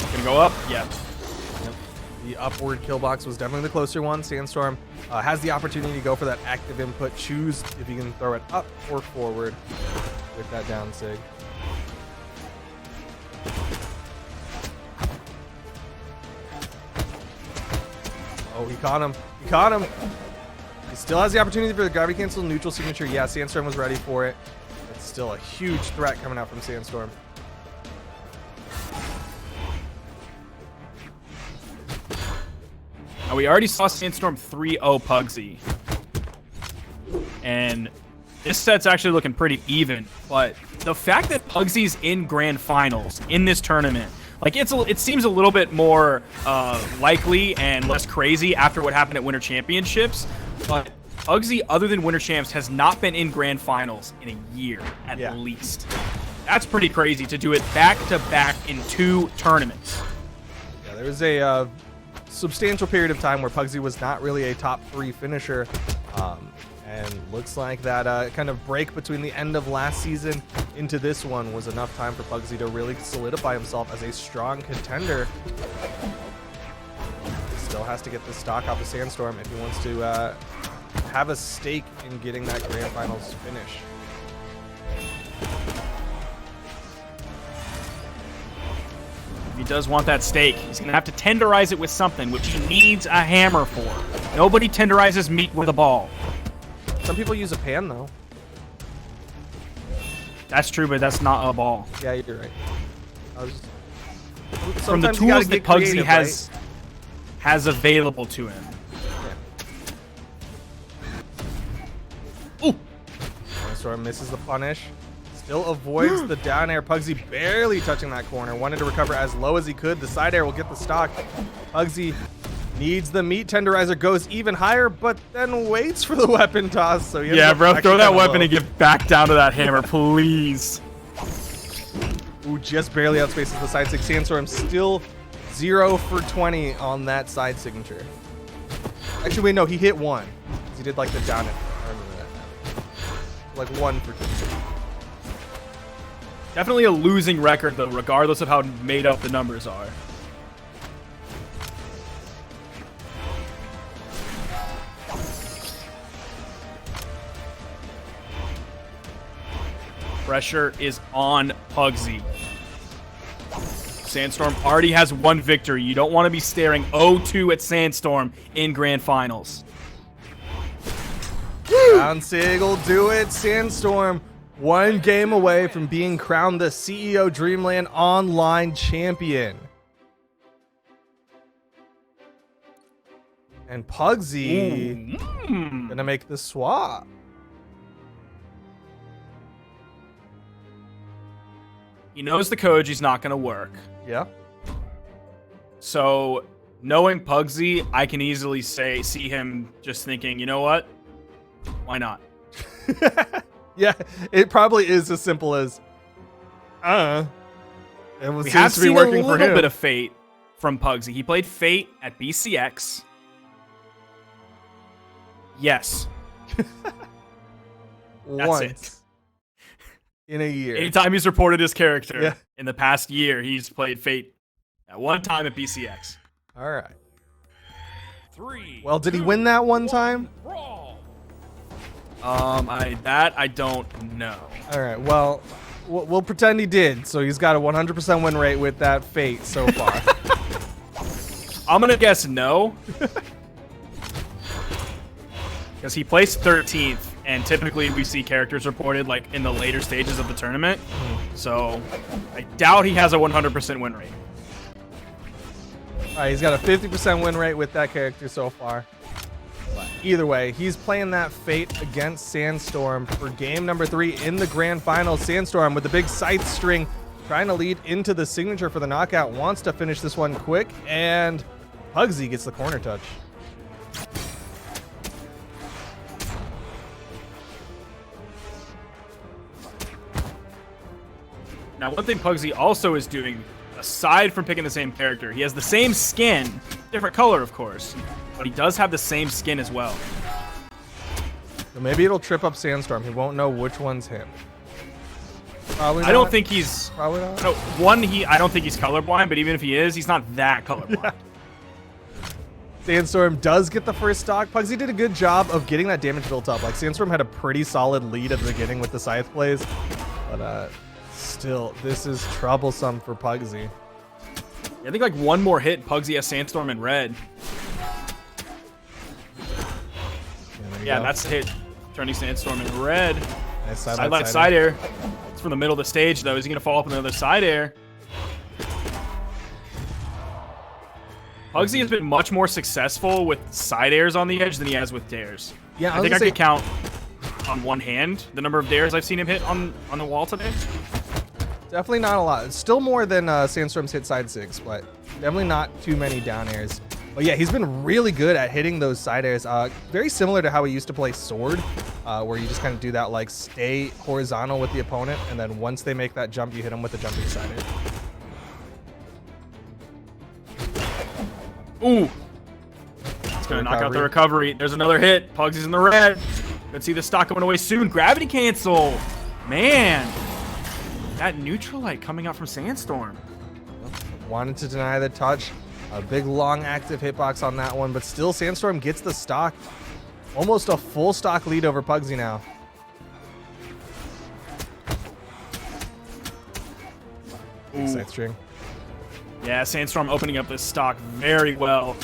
Gonna go up? Yeah. The upward kill box was definitely the closer one. Sandstorm has the opportunity to go for that active input. Choose if you can throw it up or forward with that down sig. Oh, he caught him. He caught him. He still has the opportunity for the gravity cancel neutral signature. Yeah, Sandstorm was ready for it. It's still a huge threat coming out from Sandstorm. Now, we already saw Sandstorm 3-0 Pugsy. And this set's actually looking pretty even. But the fact that Pugsy's in grand finals in this tournament, like it seems a little bit more likely and less crazy after what happened at Winter Championships. But Pugsy, other than Winter Champs, has not been in grand finals in a year at least. That's pretty crazy to do it back-to-back in 2 tournaments. Yeah, there was a substantial period of time where Pugsy was not really a top 3 finisher. And looks like that kind of break between the end of last season into this one was enough time for Pugsy to really solidify himself as a strong contender. He still has to get this stock off of Sandstorm if he wants to have a stake in getting that grand finals finish. If he does want that stake, he's going to have to tenderize it with something, which he needs a hammer for. Nobody tenderizes meat with a ball. Some people use a pan, though. That's true, but that's not a ball. Yeah, you're right. From the Sometimes you gotta tools that get Pugsy creative, has available to him. right? Ooh! Sandstorm misses the punish. Still avoids the down air. Pugsy barely touching that corner. Wanted to recover as low as he could. The side air will get the stock. Pugsy needs the meat tenderizer, goes even higher, but then waits for the weapon toss. So Yeah, bro, throw that weapon and get back down to that hammer, please. Ooh, just barely outspaces the side sig. Sandstorm still 0 for 20 on that side signature. Actually, wait, no, he hit 1. He did like the down it. I remember that now. Like 1 for 2. Definitely a losing record, though, regardless of how made up the numbers are. Pressure is on Pugsy. Sandstorm already has 1 victory. You don't want to be staring 0-2 at Sandstorm in grand finals. Down sig will do it. Sandstorm 1 game away from being crowned the CEO Dreamland Online Champion. And Pugsy gonna make the swap. He knows the Koji's not going to work. Yeah. So, knowing Pugsy, I can easily see him just thinking, you know what? Why not? Yeah, it probably is as simple as, it We seems have to be seen working a for little him. bit of Fate from Pugsy. He played Fate at BCX. Yes. Once it. in a year. Anytime he's reported his character Yeah. in the past year, he's played Fate at one time at BCX. All right. 3. Well, did he win that one time? Brawl. I don't know. All right. Well, we'll pretend he did. So he's got a 100% win rate with that fate so far. I'm gonna guess no. Because he placed 13th, and typically we see characters reported like in the later stages of the tournament. So I doubt he has a 100% win rate. All right, he's got a 50% win rate with that character so far. But either way, he's playing that fate against Sandstorm for game number 3 in the grand final. Sandstorm with the big scythe string trying to lead into the signature for the knockout, wants to finish this one quick, and Pugsy gets the corner touch. Now, one thing Pugsy also is doing, aside from picking the same character, he has the same skin, different color, of course, but he does have the same skin as well. So maybe it'll trip up Sandstorm. He won't know which one's him. Probably not. I don't think he's... Probably not. No, I don't think he's colorblind, but even if he is, he's not that colorblind. Yeah. Sandstorm does get the first stock. Pugsy did a good job of getting that damage built up. Like, Sandstorm had a pretty solid lead at the beginning with the scythe plays, but still, this is troublesome for Pugsy. I think like one more hit, Pugsy has Sandstorm in red. Yeah, that's the hit. Turning Sandstorm in red. Nice Side air. It's from the middle of the stage, though. Is he going to fall up on the other side air? Pugsy has been much more successful with side airs on the edge than he has with dares. Yeah, I think I could count on one hand the number of dares I've seen him hit on the wall today. Definitely not a lot. It's still more than Sandstorm's hit side 6, but definitely not too many down airs. But yeah, he's been really good at hitting those side airs. Very similar to how he used to play Sword, where you just kind of do that, like, stay horizontal with the opponent, and then once they make that jump, you hit them with the jumping side air. Ooh. It's going to knock out the recovery. There's another hit. Pugsy's in the red. Could see the stock going away soon. Gravity cancel. Man. That neutral light coming out from Sandstorm. Wanted to deny the touch. A big, long, active hitbox on that one, but still Sandstorm gets the stock. Almost a full stock lead over Pugsy now. Side string. Yeah, Sandstorm opening up this stock very well.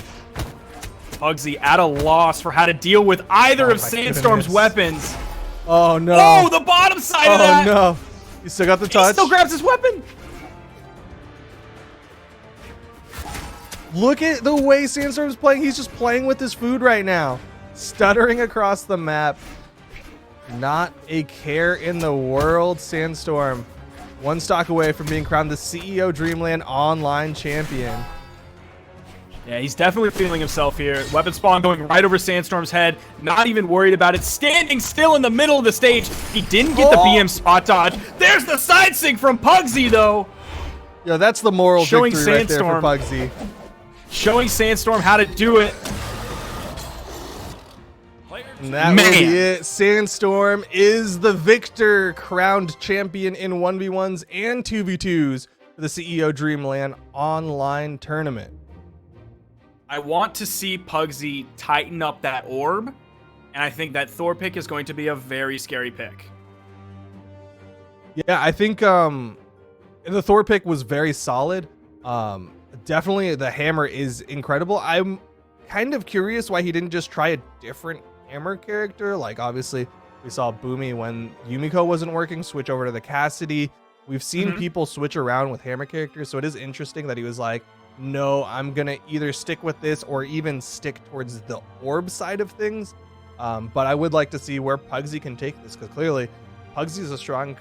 Pugsy at a loss for how to deal with either of Sandstorm's weapons. Oh, no. Oh, the bottom side of that. Oh, no. He still got the touch. He still grabs his weapon. Look at the way Sandstorm's playing. He's just playing with his food right now. Stuttering across the map. Not a care in the world, Sandstorm. One stock away from being crowned the CEO Dreamland online champion. Yeah, he's definitely feeling himself here. Weapon spawn going right over Sandstorm's head. Not even worried about it. Standing still in the middle of the stage. He didn't get the BM spot dodge. There's the side sync from Pugsy, though. Yo, that's the moral Showing victory right there for Sandstorm. Pugsy. Showing Sandstorm how to do it. And that will be it. Sandstorm is the victor, crowned champion in 1v1s and 2v2s for the CEO Dreamland online tournament. I want to see Pugsy tighten up that orb, and I think that Thor pick is going to be a very scary pick. Yeah, I think the Thor pick was very solid. Definitely the hammer is incredible. I'm kind of curious why he didn't just try a different hammer character. Like, obviously, we saw Boommy when Yumiko wasn't working, switch over to the Cassidy. We've seen people switch around with hammer characters, so it is interesting that he was like, no, I'm going to either stick with this or even stick towards the orb side of things. But I would like to see where Pugsy can take this, because clearly Pugsy is a strong,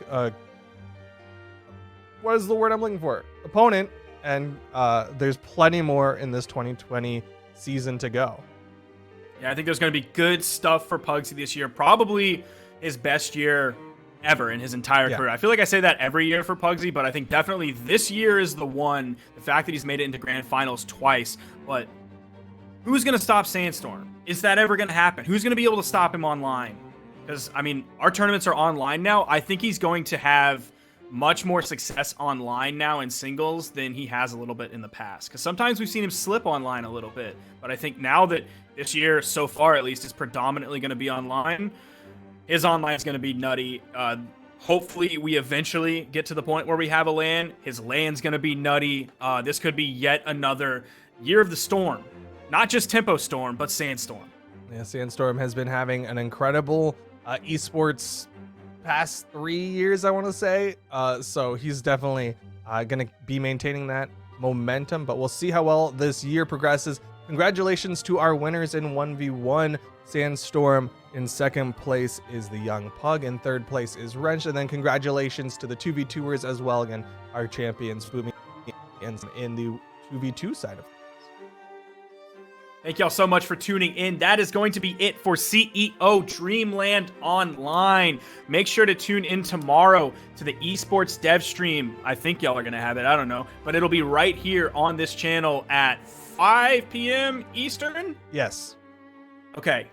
what is the word I'm looking for? Opponent, and there's plenty more in this 2020 season to go. Yeah, I think there's going to be good stuff for Pugsy this year. Probably his best year ever in his entire career. I feel like I say that every year for Pugsy, but I think definitely this year is the one. The fact that he's made it into grand finals twice. But who's going to stop Sandstorm? Is that ever going to happen? Who's going to be able to stop him online? Because, I mean, our tournaments are online now. I think he's going to have much more success online now in singles than he has a little bit in the past. Because sometimes we've seen him slip online a little bit. But I think now that this year, so far at least, is predominantly going to be online, his online is going to be nutty. Hopefully, we eventually get to the point where we have a LAN. His LAN's going to be nutty. This could be yet another year of the storm. Not just Tempo Storm, but Sandstorm. Yeah, Sandstorm has been having an incredible esports past 3 years, I want to say. So he's definitely going to be maintaining that momentum, but we'll see how well this year progresses. Congratulations to our winners in 1v1. Sandstorm in second place is the Young Pug, in third place is Wrench, and then congratulations to the 2v2ers as well. Again, our champions, Boommy, and in the 2v2 side of things. Thank y'all so much for tuning in. That is going to be it for CEO Dreamland Online. Make sure to tune in tomorrow to the esports dev stream. I think y'all are going to have it. I don't know. But it'll be right here on this channel at 5 p.m. Eastern? Yes. Okay.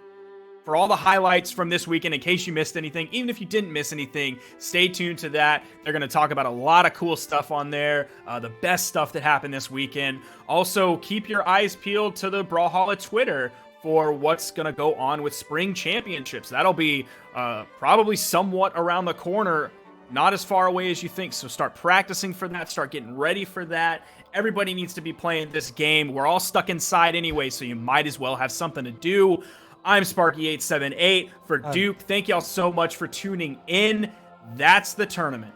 For all the highlights from this weekend, in case you missed anything, even if you didn't miss anything, stay tuned to that. They're going to talk about a lot of cool stuff on there, the best stuff that happened this weekend. Also, keep your eyes peeled to the Brawlhalla Twitter for what's going to go on with Spring Championships. That'll be probably somewhat around the corner, not as far away as you think. So start practicing for that, start getting ready for that. Everybody needs to be playing this game. We're all stuck inside anyway, so you might as well have something to do. I'm Sparky878 for Duke. Thank y'all so much for tuning in. That's the tournament.